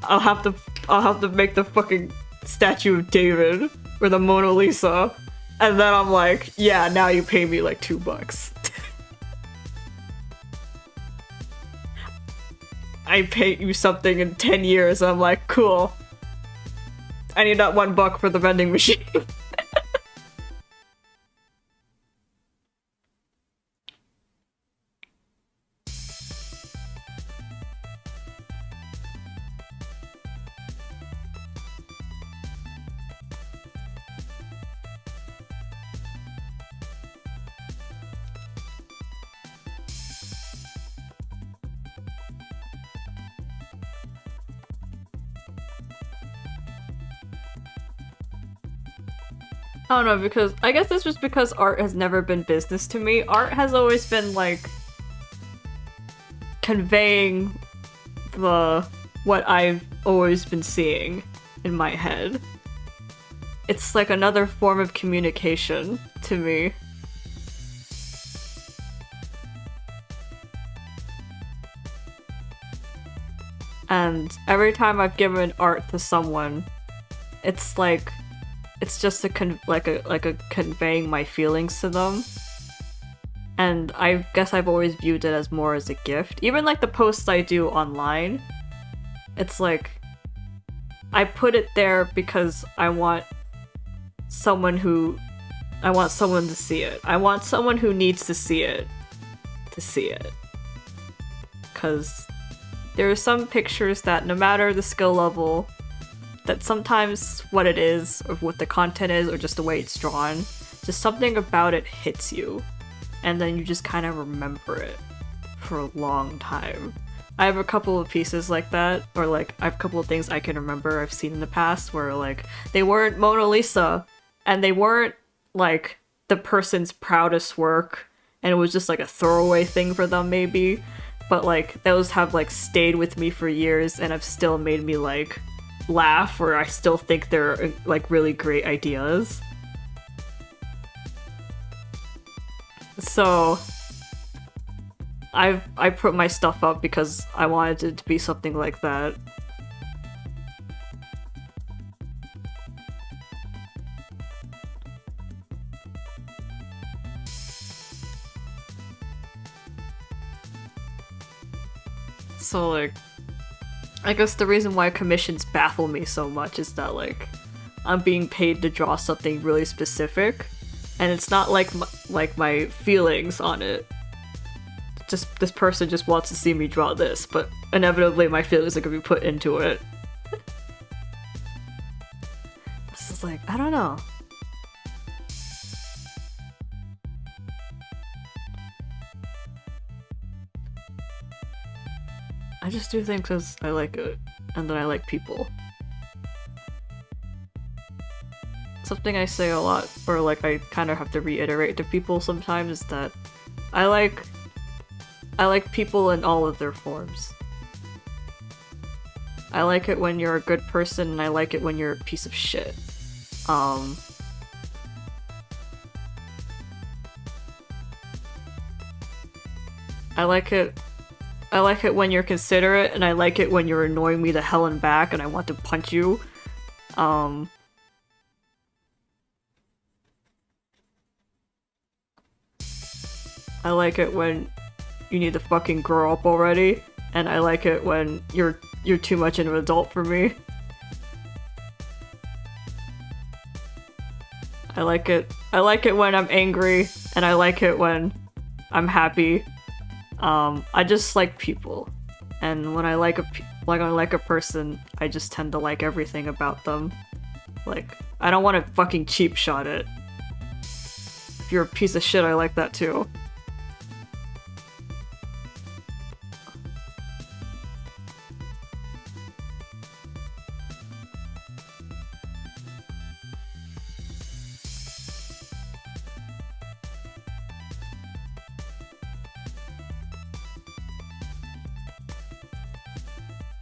I'll have to make the fucking statue of David or the Mona Lisa, and then I'm like, yeah, now you pay me like $2. I paid you something in 10 years, and I'm like, cool. I need that $1 for the vending machine. I don't know, because I guess it's just because art has never been business to me. Art has always been like conveying what I've always been seeing in my head. It's like another form of communication to me. And every time I've given art to someone, it's like it's just a conveying my feelings to them. And I guess I've always viewed it as more as a gift. Even like the posts I do online, it's like I put it there because I want someone to see it. I want someone who needs to see it to see it. Because there are some pictures that no matter the skill level, that sometimes what it is, or what the content is, or just the way it's drawn, just something about it hits you, and then you just kind of remember it for a long time. I have a couple of pieces like that, or like I have a couple of things I can remember I've seen in the past where like they weren't Mona Lisa, and they weren't like the person's proudest work, and it was just like a throwaway thing for them maybe, but like those have like stayed with me for years and have still made me like laugh, or I still think they're like really great ideas. So I put my stuff up because I wanted it to be something like that. So like, I guess the reason why commissions baffle me so much is that like I'm being paid to draw something really specific, and it's not like my feelings on it. just this person just wants to see me draw this, but inevitably my feelings are gonna be put into it. This is like, I don't know. I just do things because I like it, and then I like people. Something I say a lot, or like I kind of have to reiterate to people sometimes, is that I like people in all of their forms. I like it when you're a good person, and I like it when you're a piece of shit. I like it when you're considerate, and I like it when you're annoying me to hell and back and I want to punch you. I like it when you need to fucking grow up already, and I like it when you're too much of an adult for me. I like it when I'm angry, and I like it when I'm happy. I just like people, and when I like a person, I just tend to like everything about them. Like, I don't want to fucking cheap shot it. If you're a piece of shit, I like that too.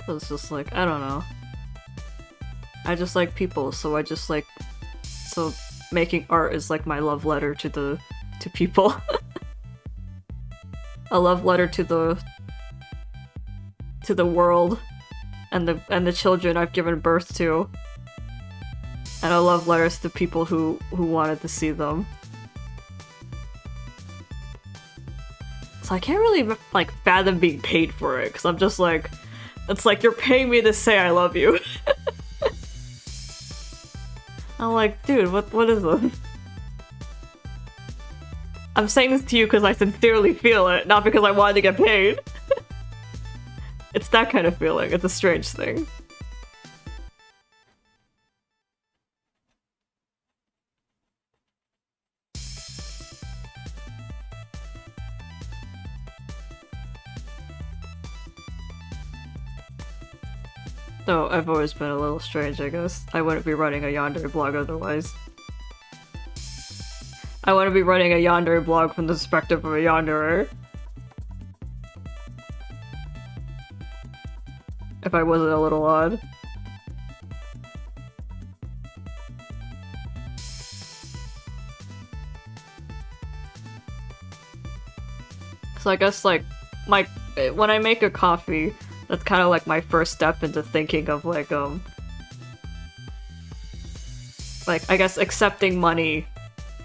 It's just like, I don't know. I just like people, so so making art is like my love letter to people. A love letter to the world and the children I've given birth to. And a love letter to the people who wanted to see them. So I can't really like fathom being paid for it, because I'm just like, it's like, you're paying me to say I love you. I'm like, dude, what is this? I'm saying this to you because I sincerely feel it, not because I wanted to get paid. It's that kind of feeling. It's a strange thing. No, I've always been a little strange, I guess. I wouldn't be running a yandere blog otherwise. I want to be running a yandere blog from the perspective of a yanderer. If I wasn't a little odd. So I guess, like, when I make a coffee, that's kind of like my first step into thinking of like, I guess accepting money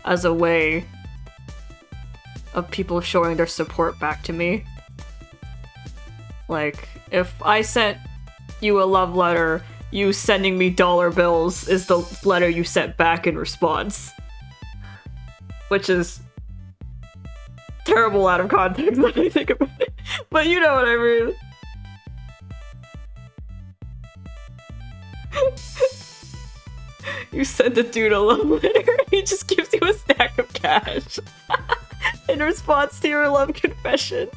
as a way of people showing their support back to me. Like, if I sent you a love letter, you sending me dollar bills is the letter you sent back in response. Which is terrible out of context when I think about it. But you know what I mean. You send a dude a love letter, he just gives you a stack of cash in response to your love confession.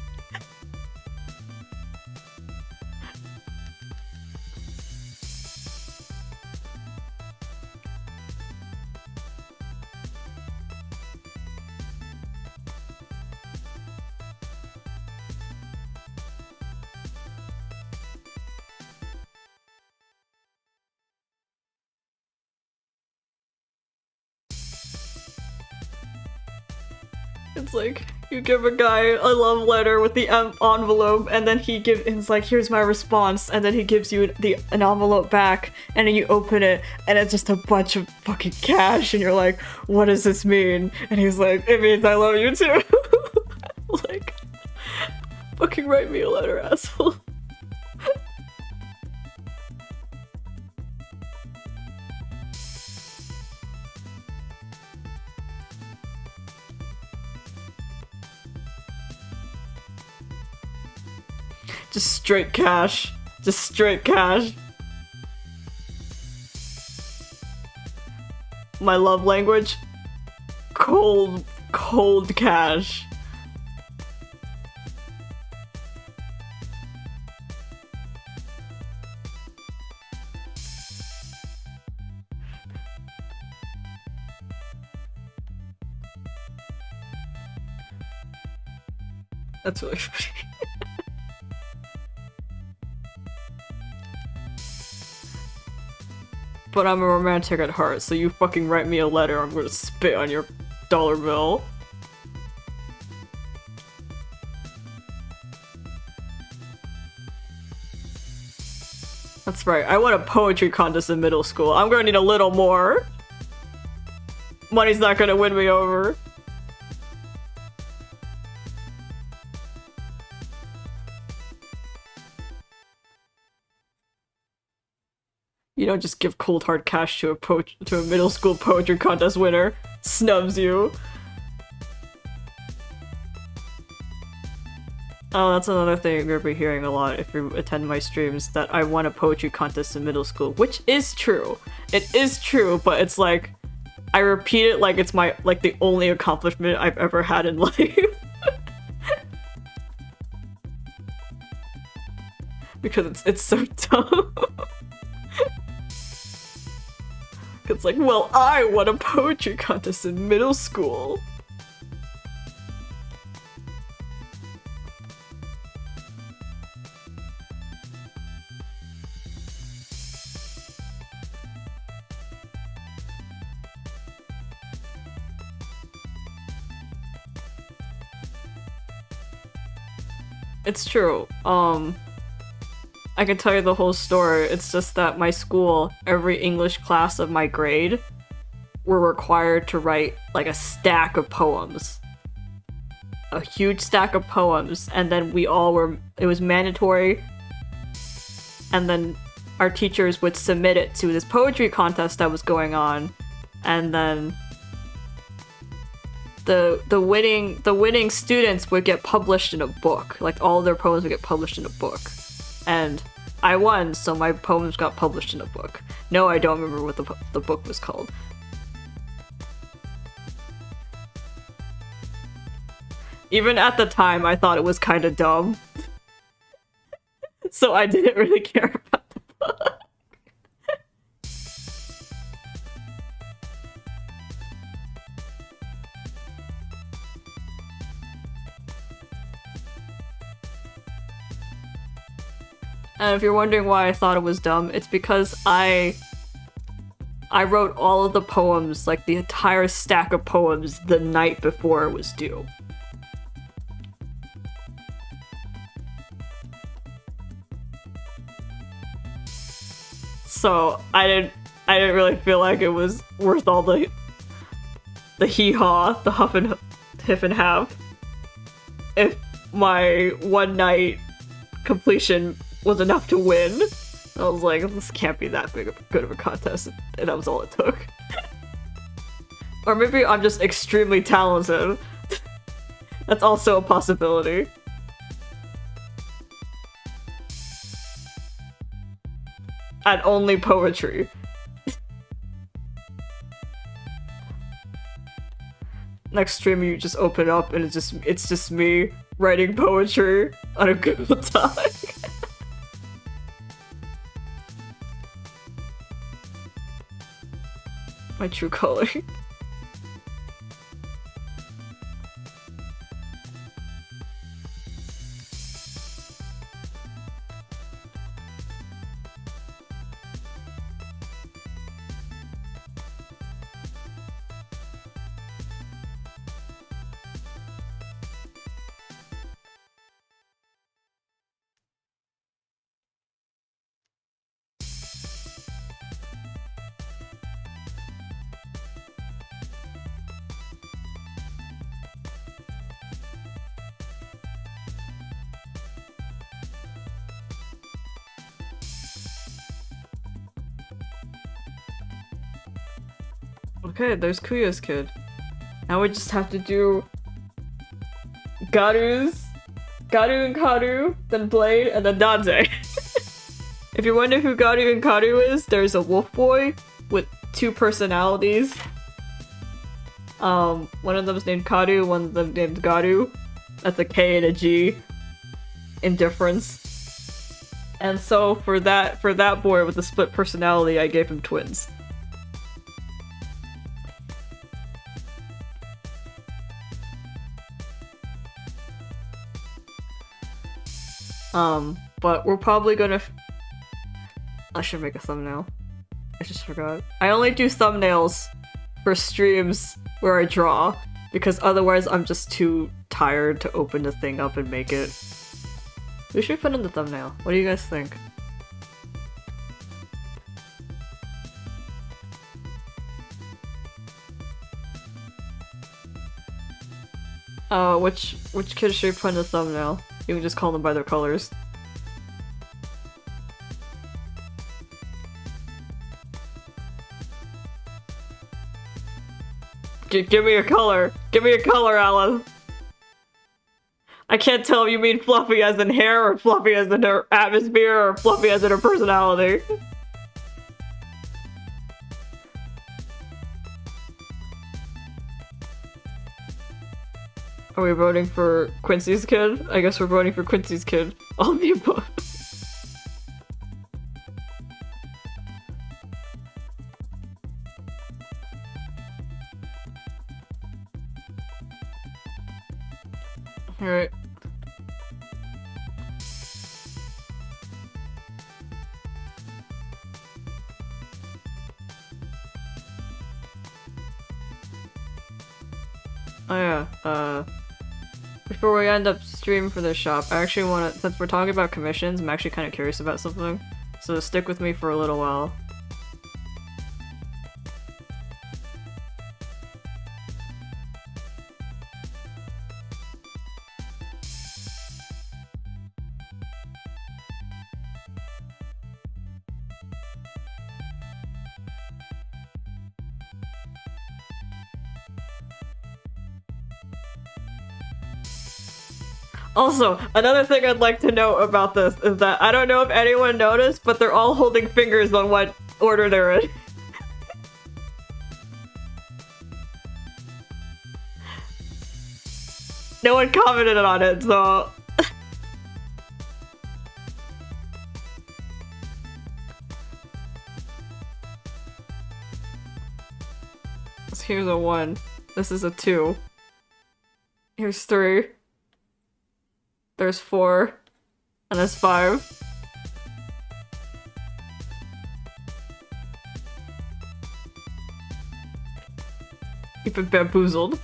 It's like, you give a guy a love letter with the envelope, and then it's like, here's my response, and then he gives you an envelope back, and then you open it, and it's just a bunch of fucking cash, and you're like, what does this mean? And he's like, it means I love you too. Like, fucking write me a letter, asshole. Just straight cash. Just straight cash. My love language? Cold cash. That's really funny. But I'm a romantic at heart, so you fucking write me a letter, I'm gonna spit on your dollar bill. That's right, I won a poetry contest in middle school. I'm gonna need a little more. Money's not gonna win me over. You don't just give cold hard cash to a middle school poetry contest winner. Snubs you. Oh, that's another thing you're gonna be hearing a lot if you attend my streams, that I won a poetry contest in middle school, which is true. It is true, but it's like, I repeat it like it's like the only accomplishment I've ever had in life. Because it's so dumb. It's like, well, I won a poetry contest in middle school. It's true. I can tell you the whole story. It's just that my school, every English class of my grade, were required to write like a stack of poems. A huge stack of poems, and then it was mandatory, and then our teachers would submit it to this poetry contest that was going on, and then the winning students would get published in a book. Like, all their poems would get published in a book. And I won, so my poems got published in a book. No, I don't remember what the book was called. Even at the time, I thought it was kind of dumb. So I didn't really care about the book. And if you're wondering why I thought it was dumb, it's because I wrote all of the poems, like the entire stack of poems, the night before it was due. So I didn't really feel like it was worth all the hee-haw, the huff and half, if my one night completion was enough to win. I was like, this can't be that good of a contest, and that was all it took. Or maybe I'm just extremely talented. That's also a possibility. At only poetry. Next stream you just open up and it's just me writing poetry on a Google Doc. My true color. Okay, there's Kuya's kid. Now we just have to do Garu's Garu and Karu, then Blade, and then Danze. If you're wondering who Garu and Karu is, there's a wolf boy with 2 personalities. One of them's named Karu, one of them named Garu. That's a K and a G in difference. And so for that boy with the split personality, I gave him twins. But we're probably gonna I should make a thumbnail. I just forgot. I only do thumbnails for streams where I draw, because otherwise I'm just too tired to open the thing up and make it. We should put in the thumbnail. What do you guys think? Which kid should we put in the thumbnail? You can just call them by their colors. Give me a color. Give me a color, Alan. I can't tell if you mean fluffy as in hair, or fluffy as in her atmosphere, or fluffy as in her personality. Are we voting for Quincy's kid? I guess we're voting for Quincy's kid. All of the above. Alright. Oh yeah, before we end up streaming for this shop, I actually wanna, since we're talking about commissions, I'm actually kinda curious about something. So stick with me for a little while. Also, another thing I'd like to note about this is that I don't know if anyone noticed, but they're all holding fingers on what order they're in. No one commented on it, so... So here's a 1. This is a 2. Here's 3. There's 4. And there's 5. You've been bamboozled.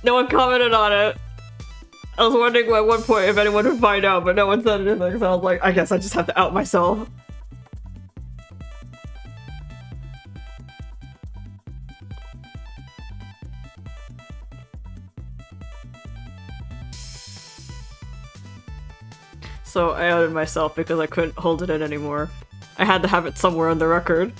No one commented on it. I was wondering at one point if anyone would find out, but no one said anything, so I was like, I guess I just have to out myself. So I outed myself because I couldn't hold it in anymore. I had to have it somewhere on the record.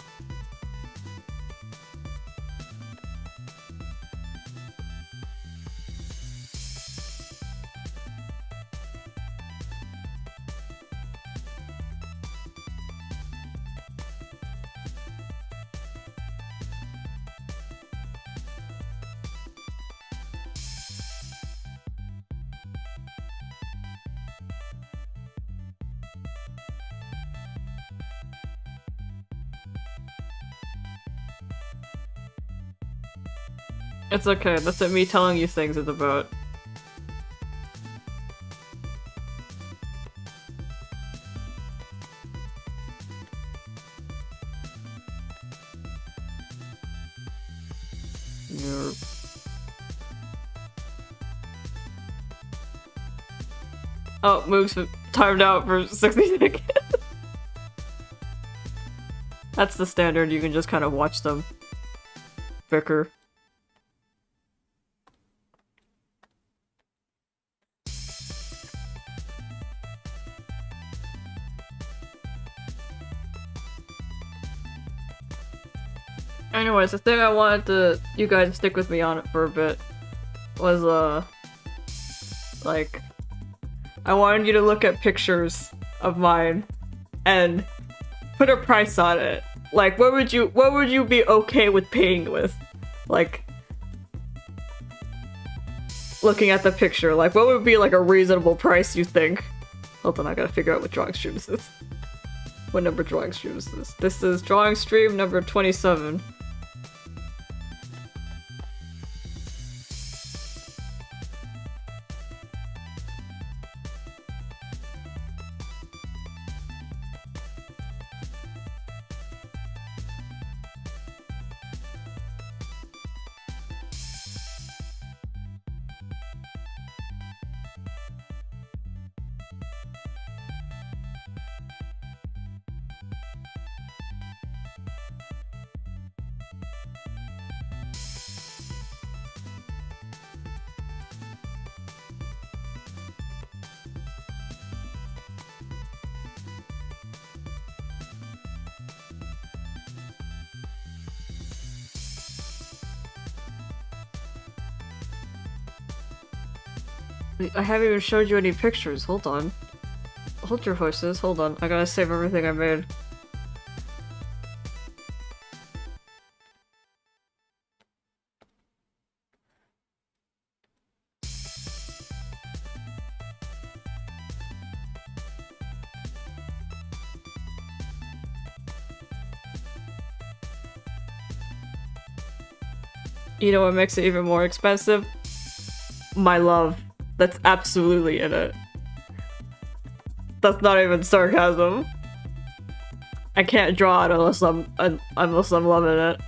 It's okay, that's what me telling you things is about. Oh, moves timed out for 60 seconds. That's the standard, you can just kind of watch them bicker. Anyways, the thing I wanted you guys to stick with me on it for a bit was, Like, I wanted you to look at pictures of mine and put a price on it. Like, what would you be okay with paying with? Like, looking at the picture, like, what would be like a reasonable price you think? Hold on, I gotta figure out what drawing stream this is. What number drawing stream is this? This is drawing stream number 27. I haven't even showed you any pictures. Hold on. Hold your horses. Hold on. I gotta save everything I made. You know what makes it even more expensive? My love. That's absolutely in it. That's not even sarcasm. I can't draw it unless I'm loving it.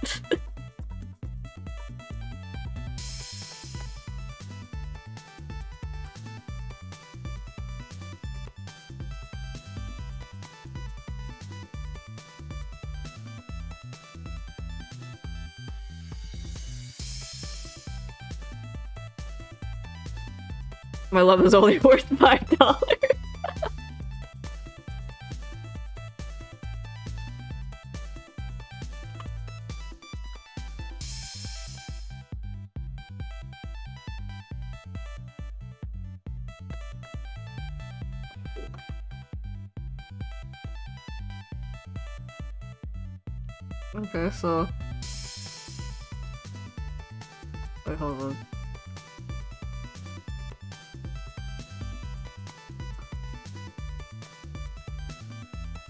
My love is only worth $5. Okay, so... Wait, hold on.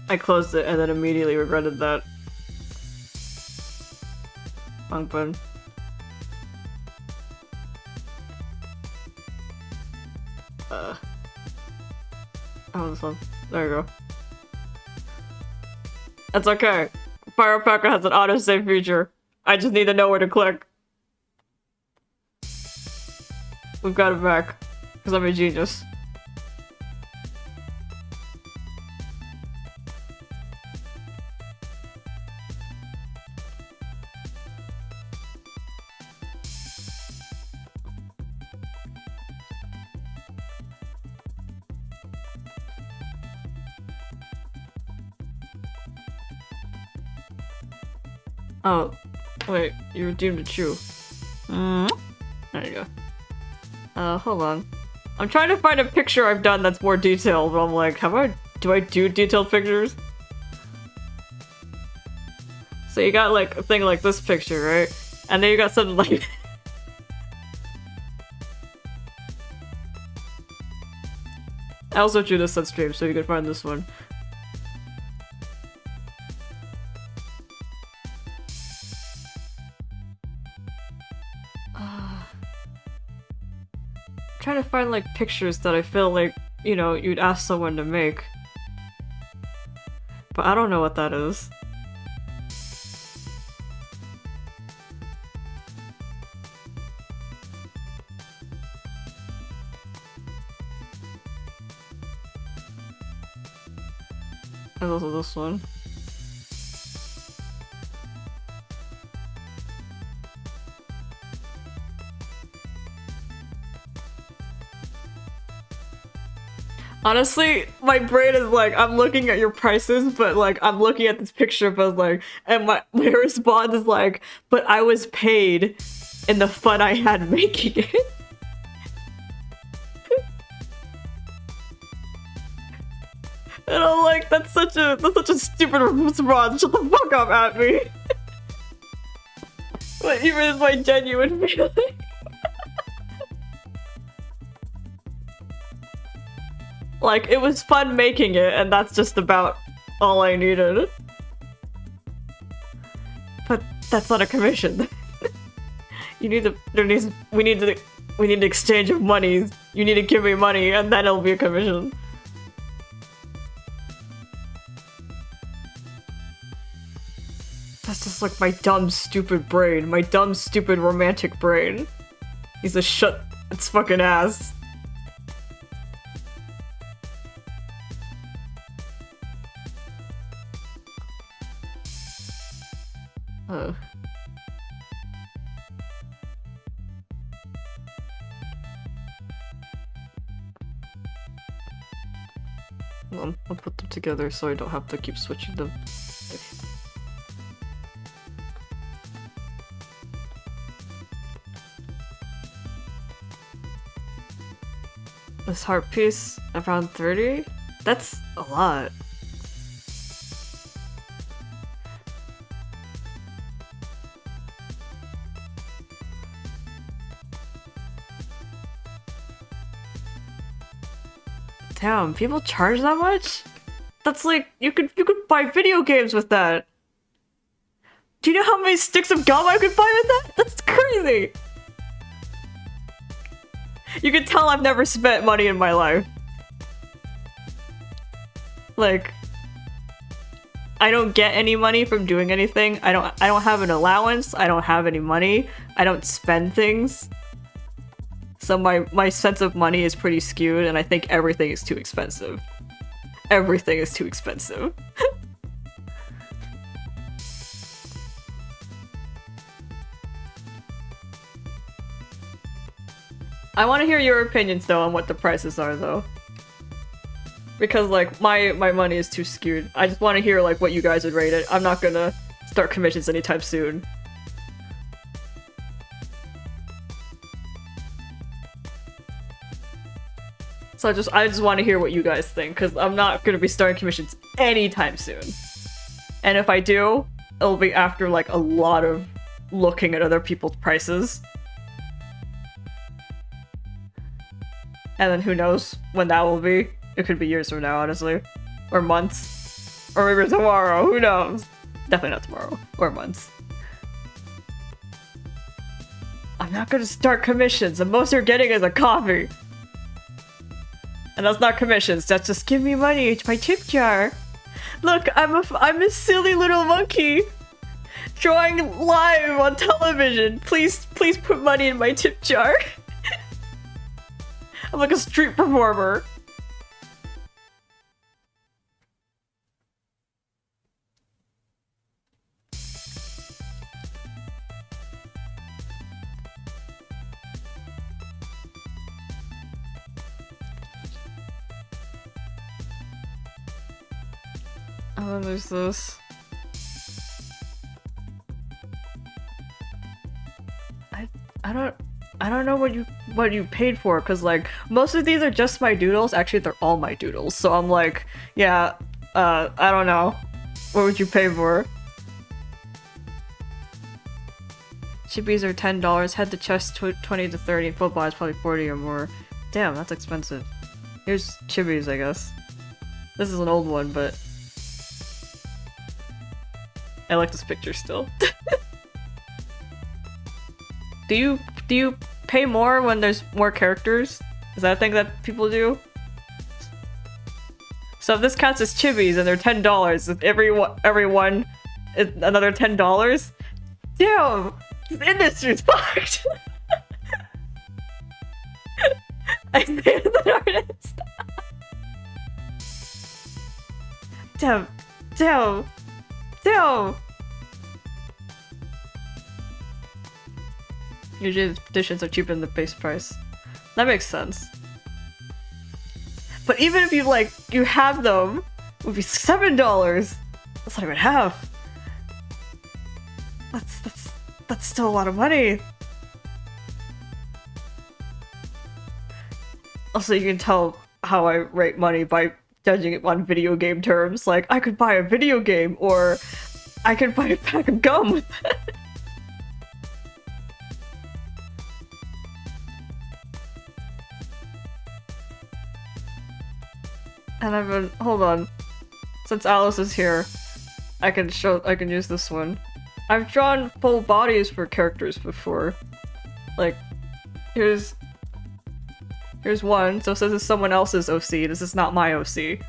I closed it and then immediately regretted that. Open. Oh, this one. There you go. That's okay. Firepacker has an autosave feature. I just need to know where to click. We've got it back. Because I'm a genius. Oh, wait, you redeemed a chew. There you go. Hold on. I'm trying to find a picture I've done that's more detailed, but I'm like, do I do detailed pictures? So you got like a thing like this picture, right? And then you got something like... I also drew this on stream, so you can find this one. Trying to find like pictures that I feel like, you know, you'd ask someone to make. But I don't know what that is. There's also this one. Honestly, my brain is like, I'm looking at your prices, but like, I'm looking at this picture, but like, and my response is like, but I was paid in the fun I had making it. And I'm like, that's such a stupid response. Shut the fuck up at me. But even is my genuine feeling. Like, it was fun making it, and that's just about all I needed. But that's not a commission. We need an exchange of money. You need to give me money, and then it'll be a commission. That's just like my dumb, stupid brain. My dumb, stupid, romantic brain. He's to shut its fucking ass. I'll put them together so I don't have to keep switching them. This heart piece, around 30? That's a lot. Damn, people charge that much? That's like, you could buy video games with that. Do you know how many sticks of gum I could buy with that? That's crazy! You can tell I've never spent money in my life. Like, I don't get any money from doing anything. I don't have an allowance. I don't have any money. I don't spend things. So my sense of money is pretty skewed, and I think everything is too expensive. Everything is too expensive. I want to hear your opinions though on what the prices are though. Because like my money is too skewed. I just want to hear like what you guys would rate it. I'm not gonna start commissions anytime soon. So I just want to hear what you guys think, because I'm not gonna be starting commissions anytime soon. And if I do, it'll be after like a lot of looking at other people's prices. And then who knows when that will be. It could be years from now, honestly. Or months. Or maybe tomorrow, who knows? Definitely not tomorrow. Or months. I'm not gonna start commissions. The most you're getting is a coffee. And that's not commissions, that's just give me money, it's my tip jar. Look, I'm a silly little monkey. Drawing live on television. Please put money in my tip jar. I'm like a street performer. And then there's this. I don't know what you paid for, because like most of these are just my doodles. Actually, they're all my doodles. So I'm like, yeah, I don't know. What would you pay for? Chibis are $10. Head to chest 20 to 30. And football is probably 40 or more. Damn, that's expensive. Here's chibis, I guess. This is an old one, but I like this picture still. Do you pay more when there's more characters? Is that a thing that people do? So if this counts as chibis and they're $10, if everyone is another $10? Damn! This industry's fucked! I say as an artist. Damn. Usually editions are cheaper than the base price. That makes sense. But even if you have them, it would be $7. That's not even half. That's still a lot of money. Also, you can tell how I rate money by judging it on video game terms. Like, I could buy a video game, or I could buy a pack of gum with that. And I've been- hold on. Since Alice is here, I can use this one. I've drawn full bodies for characters before. Like, here's one, so this is someone else's OC, this is not my OC.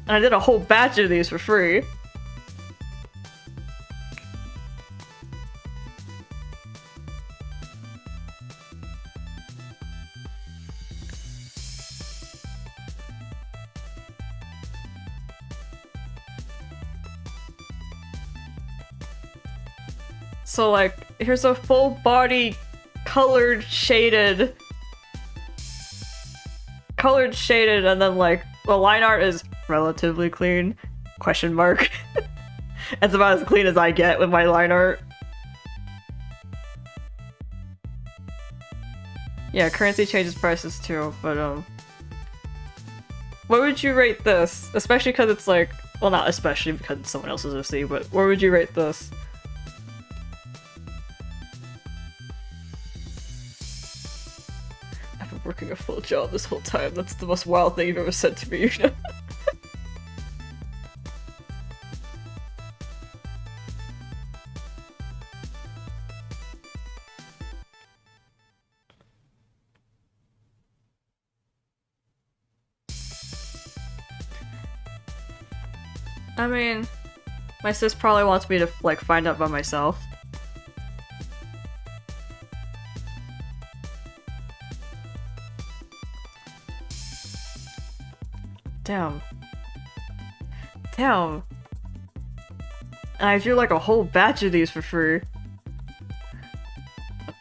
And I did a whole batch of these for free. So like, here's a full body colored shaded, and then like, the line art is relatively clean, question mark. It's about as clean as I get with my line art. Yeah, currency changes prices too, but what would you rate this? Especially because it's like, well, not especially because it's someone else's OC, but where would you rate this? I've been working a full job this whole time. That's the most wild thing you've ever said to me, you know? I mean, my sis probably wants me to, like, find out by myself. Damn. Damn. And I drew, like, a whole batch of these for free.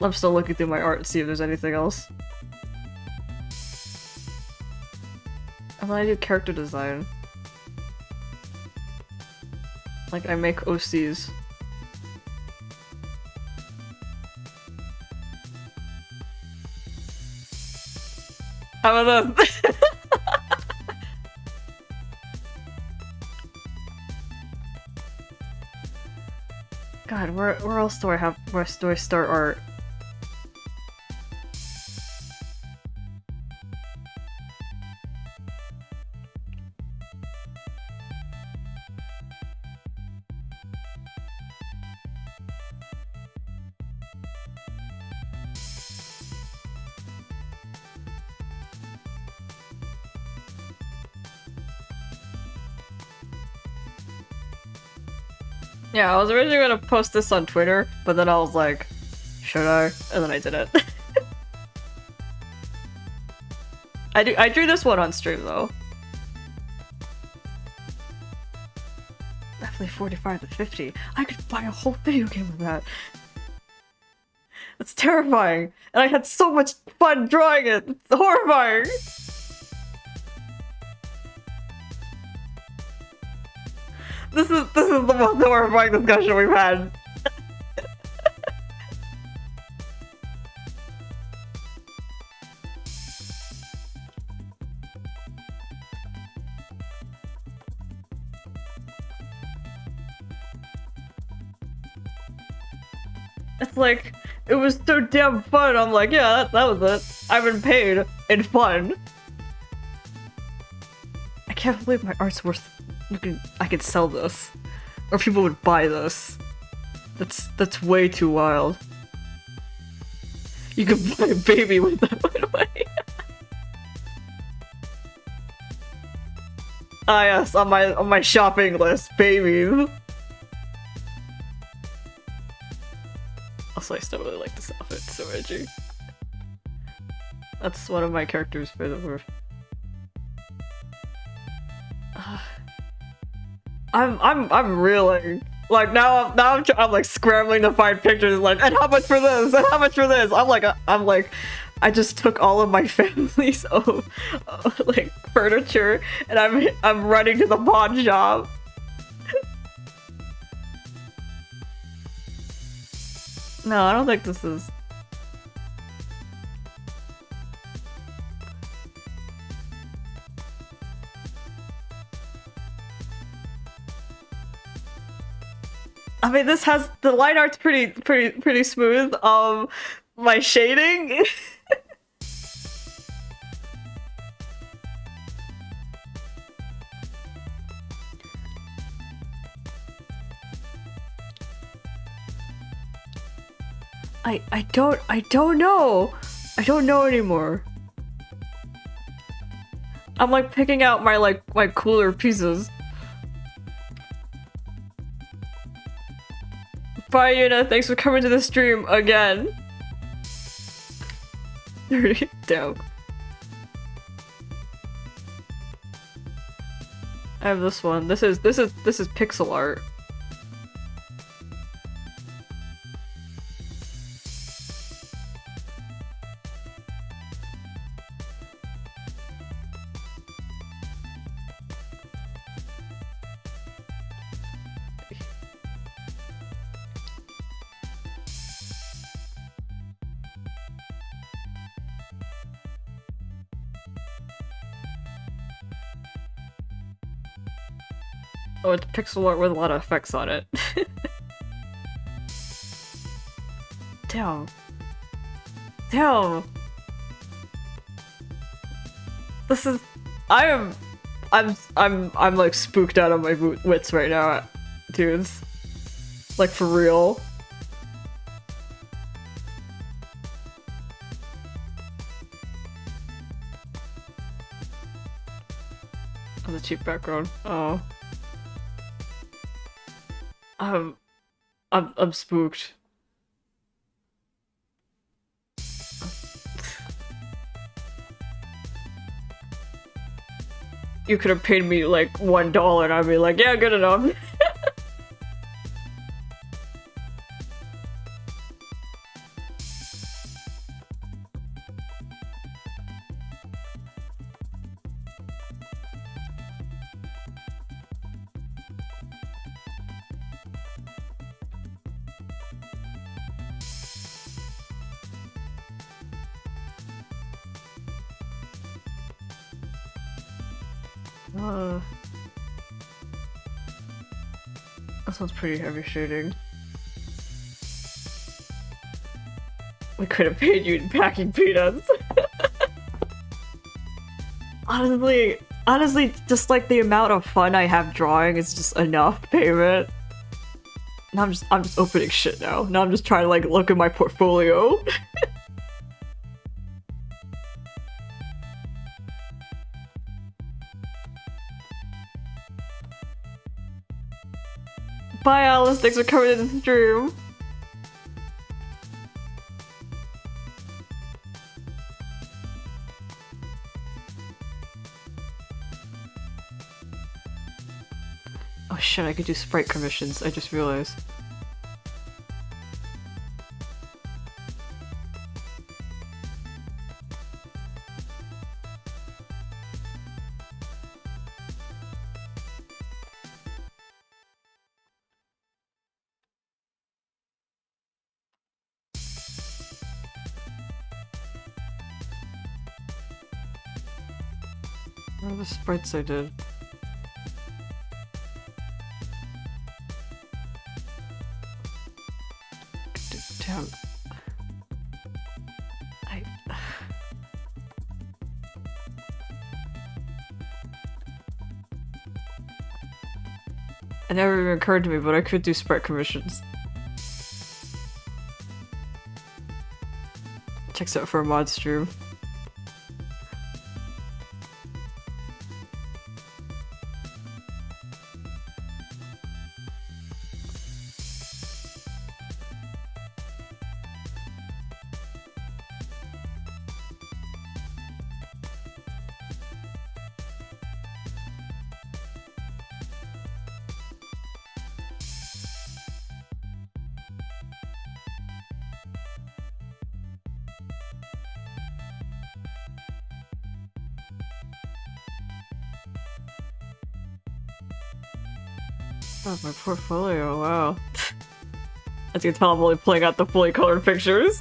I'm still looking through my art to see if there's anything else. And then I do character design. Like, I make OCs. How about this? God, where else do I have- where do I start art? Yeah, I was originally gonna post this on Twitter, but then I was like, should I? And then I didn't. I drew this one on stream though. Definitely 45 to 50. I could buy a whole video game with that. That's terrifying. And I had so much fun drawing it. It's horrifying. This is the most horrifying discussion we've had. It's like, it was so damn fun. I'm like, yeah, that was it. I've been paid in fun. I can't believe my art's worth. I could sell this, or people would buy this. That's way too wild. You could buy a baby with that, by the way. Ah yes, on my shopping list, babies. Also, I still really like this outfit. It's so edgy. That's one of my characters for the. I'm reeling. Like now I'm like scrambling to find pictures. Like, and how much for this? And how much for this? I'm like, I just took all of my family's like furniture, and I'm running to the pawn shop. No, I don't think this is. I mean, this has the line art's pretty smooth. My shading. I don't know. I don't know anymore. I'm like picking out my cooler pieces. Bye, Yuna. Thanks for coming to the stream again. 30. Damn. I have this one. This is pixel art. Oh, it's pixel art with a lot of effects on it. Damn. Damn. This is... I'm like spooked out of my wits right now, dudes. Like, for real. Oh, the cheap background. Oh. I'm spooked. You could have paid me like $1 and I'd be like, yeah, good enough. That sounds pretty heavy shading. We could have paid you in packing peanuts. Honestly, just like the amount of fun I have drawing is just enough payment. Now I'm just opening shit now. Now I'm just trying to like look at my portfolio. Bye, Alice. Thanks for coming to the stream. Oh shit, I could do sprite commissions. I just realized. What are the sprites I did? Damn. It never even occurred to me, but I could do sprite commissions. Checks out for a mod stream. Oh, my portfolio, wow. As you can tell, I'm only playing out the fully colored pictures.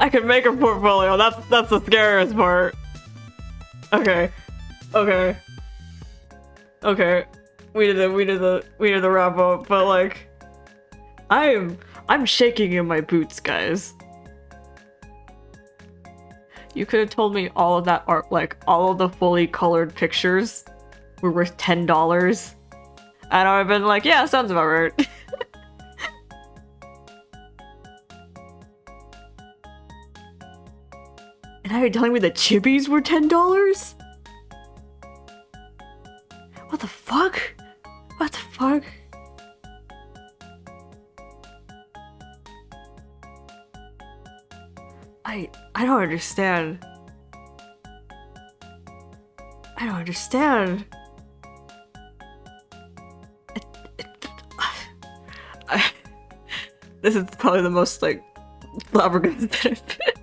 I can make a portfolio, that's the scariest part. Okay. Okay. Okay. we did the wrap up, but like I'm shaking in my boots, guys. You could have told me all of that art, like all of the fully colored pictures were worth $10. And I would have been like, yeah, sounds about right. And now you're telling me the chibis were $10? What the fuck? What the fuck? I don't understand. I don't understand. This is probably the most, like, flabbergasted I've been.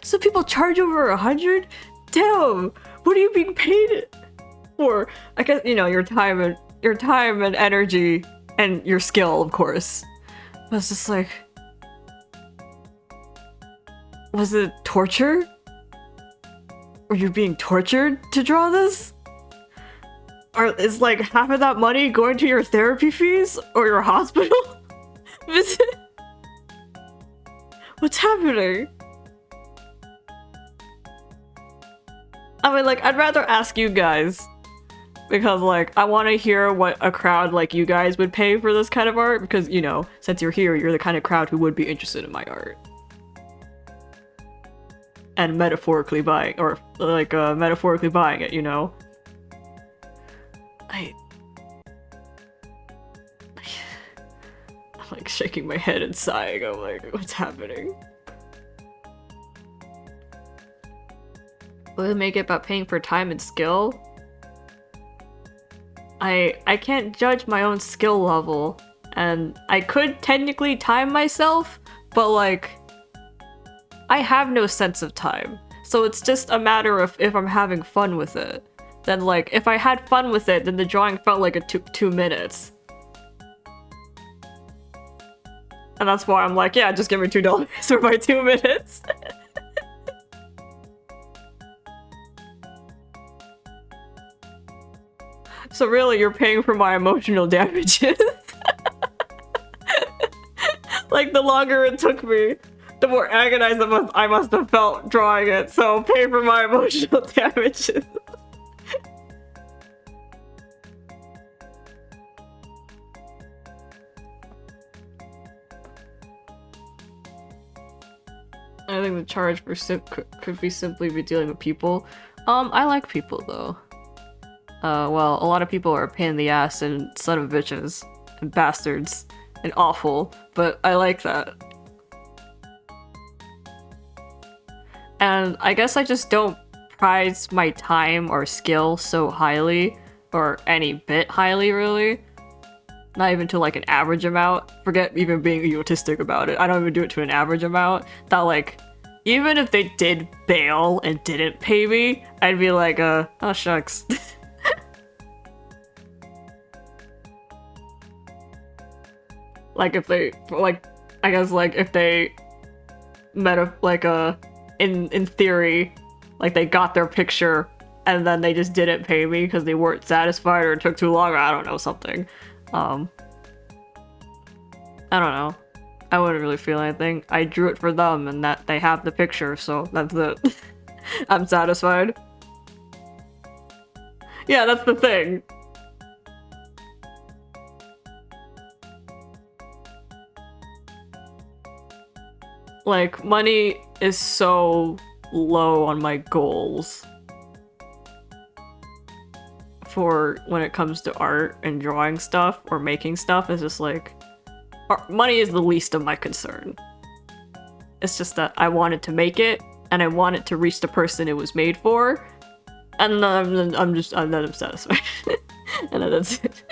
So people charge over 100? Damn! What are you being paid for? I guess, you know, your time and energy and your skill, of course. But it's just like... Was it torture? Were you being tortured to draw this? Or is like half of that money going to your therapy fees or your hospital visit? What's happening? I mean, like, I'd rather ask you guys because, like, I want to hear what a crowd like you guys would pay for this kind of art because, you know, since you're here, you're the kind of crowd who would be interested in my art. And metaphorically buying, or like metaphorically buying it, you know? I'm like shaking my head and sighing. I'm like, what's happening? Will it make it about paying for time and skill? I can't judge my own skill level, and I could technically time myself, but like, I have no sense of time, so it's just a matter of if I'm having fun with it. Then like, if I had fun with it, then the drawing felt like it took 2 minutes. And that's why I'm like, yeah, just give me $2 for my 2 minutes. So really, you're paying for my emotional damages. Like, the longer it took me, the more agonized I must have felt drawing it, so pay for my emotional damages. I think the charge for could be simply be dealing with people. I like people though. Well, a lot of people are a pain in the ass and son of bitches and bastards and awful, but I like that. And I guess I just don't prize my time or skill so highly, or any bit highly, really. Not even to like an average amount. Forget even being egotistic about it. I don't even do it to an average amount. That like, even if they did bail and didn't pay me, I'd be like, oh shucks. Like if they, like, I guess like if they in theory, like they got their picture and then they just didn't pay me because they weren't satisfied or it took too long or I don't know, something. I don't know. I wouldn't really feel anything. I drew it for them and that they have the picture, so that's it. I'm satisfied. Yeah, that's the thing. Like, money is so low on my goals for when it comes to art and drawing stuff or making stuff. It's just like, money is the least of my concern. It's just that I wanted to make it and I want it to reach the person it was made for, and then I'm satisfied. And then that's it.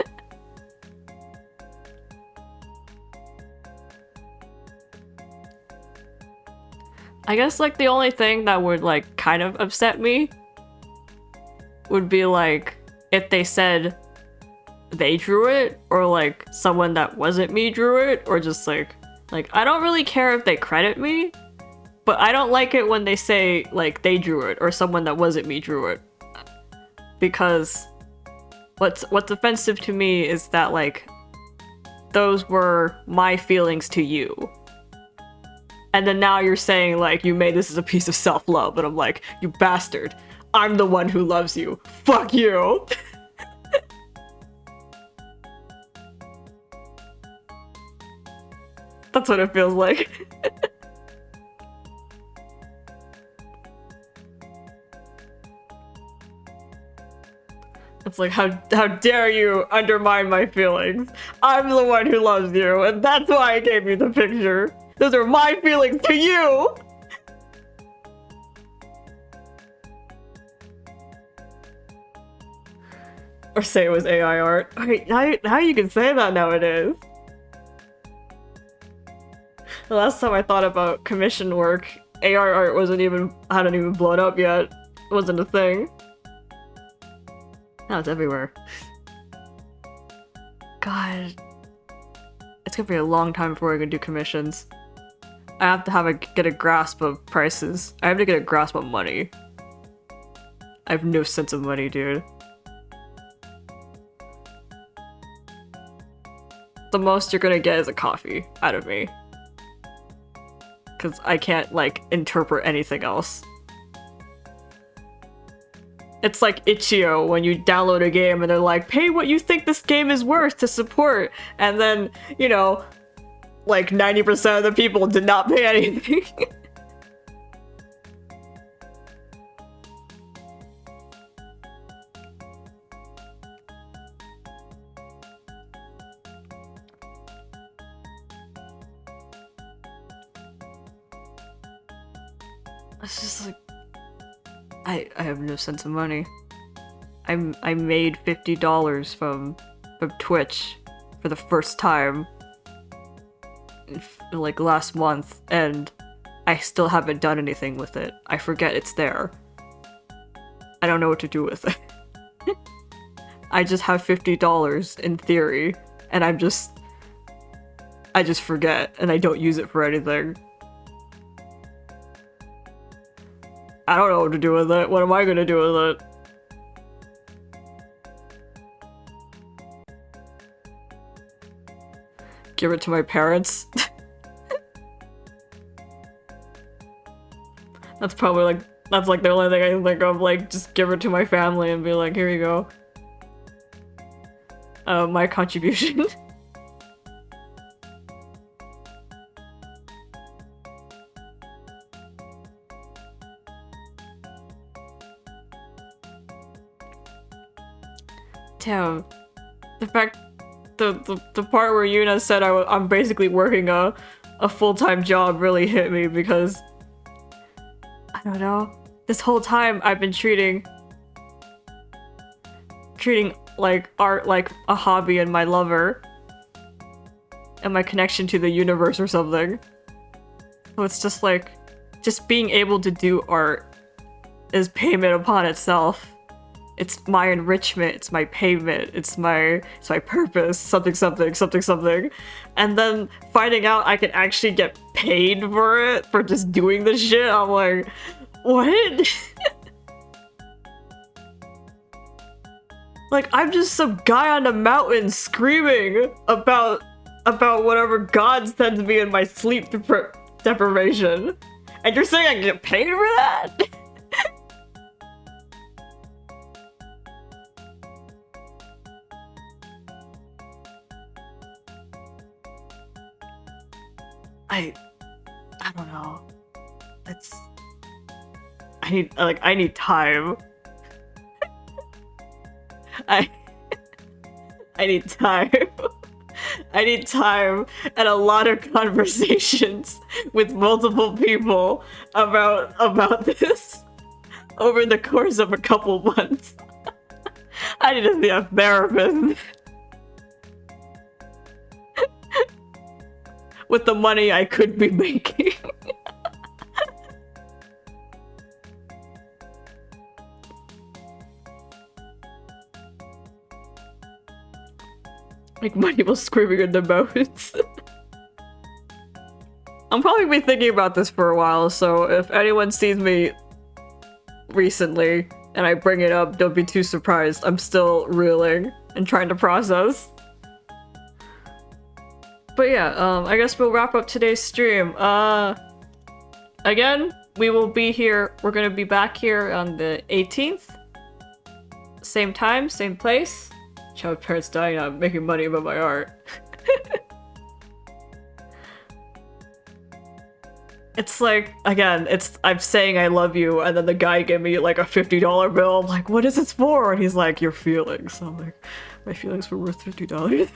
I guess like the only thing that would like kind of upset me would be like if they said they drew it or like someone that wasn't me drew it, or just like I don't really care if they credit me, But I don't like it when they say, like, they drew it, or someone that wasn't me drew it. Because what's offensive to me is that, like, those were my feelings to you. And then now you're saying, like, you made this as a piece of self-love, and I'm like, you bastard. I'm the one who loves you. Fuck you! That's what it feels like. It's like, how dare you undermine my feelings? I'm the one who loves you, and that's why I gave you the picture. Those are my feelings to you! Or say it was AI art. Wait, how you can say that nowadays? The last time I thought about commission work, AR art hadn't even blown up yet. It wasn't a thing. Now it's everywhere. God. It's gonna be a long time before I can do commissions. I have to get a grasp of prices. I have to get a grasp of money. I have no sense of money, dude. The most you're gonna get is a coffee out of me. Because I can't, like, interpret anything else. It's like Itch.io when you download a game and they're like, pay what you think this game is worth to support. And then, you know, like 90% of the people did not pay anything. It's just like, I have no sense of money. I made $50 from Twitch for the first time like last month, and I still haven't done anything with it. I forget it's there. I don't know what to do with it. I just have $50 in theory, and I just forget, and I don't use it for anything. I don't know what to do with it. What am I gonna do with it? Give it to my parents? That's probably like, that's like the only thing I can think of, like, just give it to my family and be like, here you go. My contribution. Damn. The fact, the part where Yuna said I'm basically working a full-time job really hit me, because I don't know. This whole time I've been treating like art like a hobby and my lover and my connection to the universe or something. So it's just like, just being able to do art is payment upon itself. It's my enrichment, it's my payment, it's my purpose, something something, something something. And then finding out I can actually get paid for it, for just doing this shit, I'm like, what? Like, I'm just some guy on a mountain screaming about whatever God sends me in my sleep deprivation. And you're saying I can get paid for that? I don't know. I need time. I need time. I need time and a lot of conversations with multiple people about this over the course of a couple months. I need to see a therapist. With the money I could be making. Like money was screaming in the mountains. I'm probably be thinking about this for a while, so if anyone sees me recently and I bring it up, don't be too surprised. I'm still reeling and trying to process. But yeah, I guess we'll wrap up today's stream. Again, we will be here. We're gonna be back here on the 18th. Same time, same place. Child parents dying, I'm making money about my art. It's like, again, I'm saying I love you, and then the guy gave me like a $50 bill. I'm like, what is this for? And he's like, your feelings. So I'm like, my feelings were worth $50.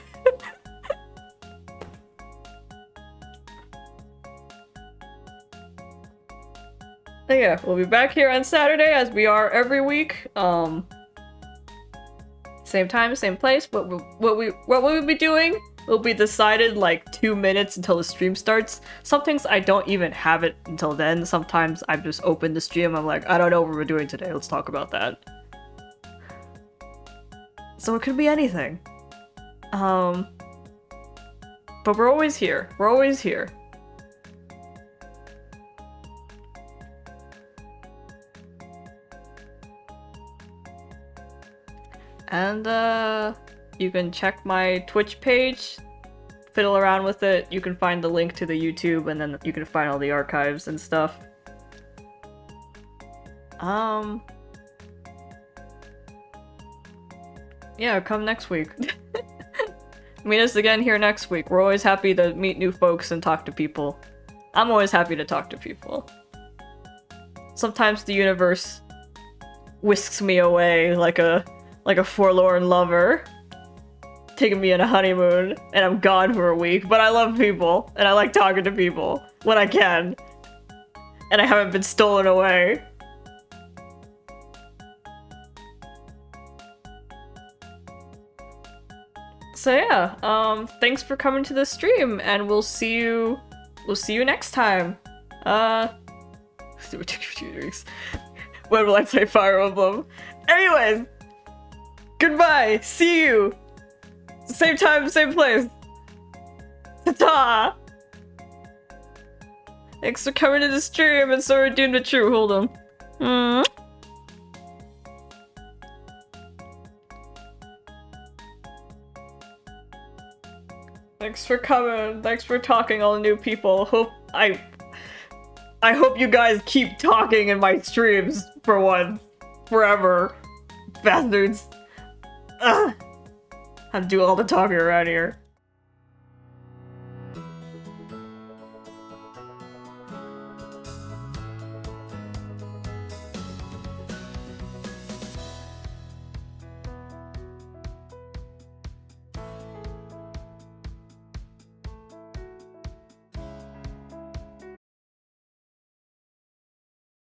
Yeah, we'll be back here on Saturday as we are every week. Same time, same place. What we'll be doing will be decided like 2 minutes until the stream starts. Some things I don't even have it until then. Sometimes I just open the stream. I'm like, I don't know what we're doing today. Let's talk about that. So it could be anything. But we're always here. We're always here. And, you can check my Twitch page, fiddle around with it. You can find the link to the YouTube, and then you can find all the archives and stuff. Yeah, come next week. Meet us again here next week. We're always happy to meet new folks and talk to people. I'm always happy to talk to people. Sometimes the universe whisks me away like a forlorn lover, taking me on a honeymoon, and I'm gone for a week, but I love people, and I like talking to people when I can, and I haven't been stolen away. So yeah, thanks for coming to the stream, and we'll see you next time. When will I play Fire Emblem? Anyways, goodbye, see you! Same time, same place. Ta-ta! Thanks for coming to the stream, and so are Doom the True. Hold on. Thanks for coming. Thanks for talking, all the new people. I hope you guys keep talking in my streams for once. Forever. Bastards. Ugh. I have to do all the talking around here.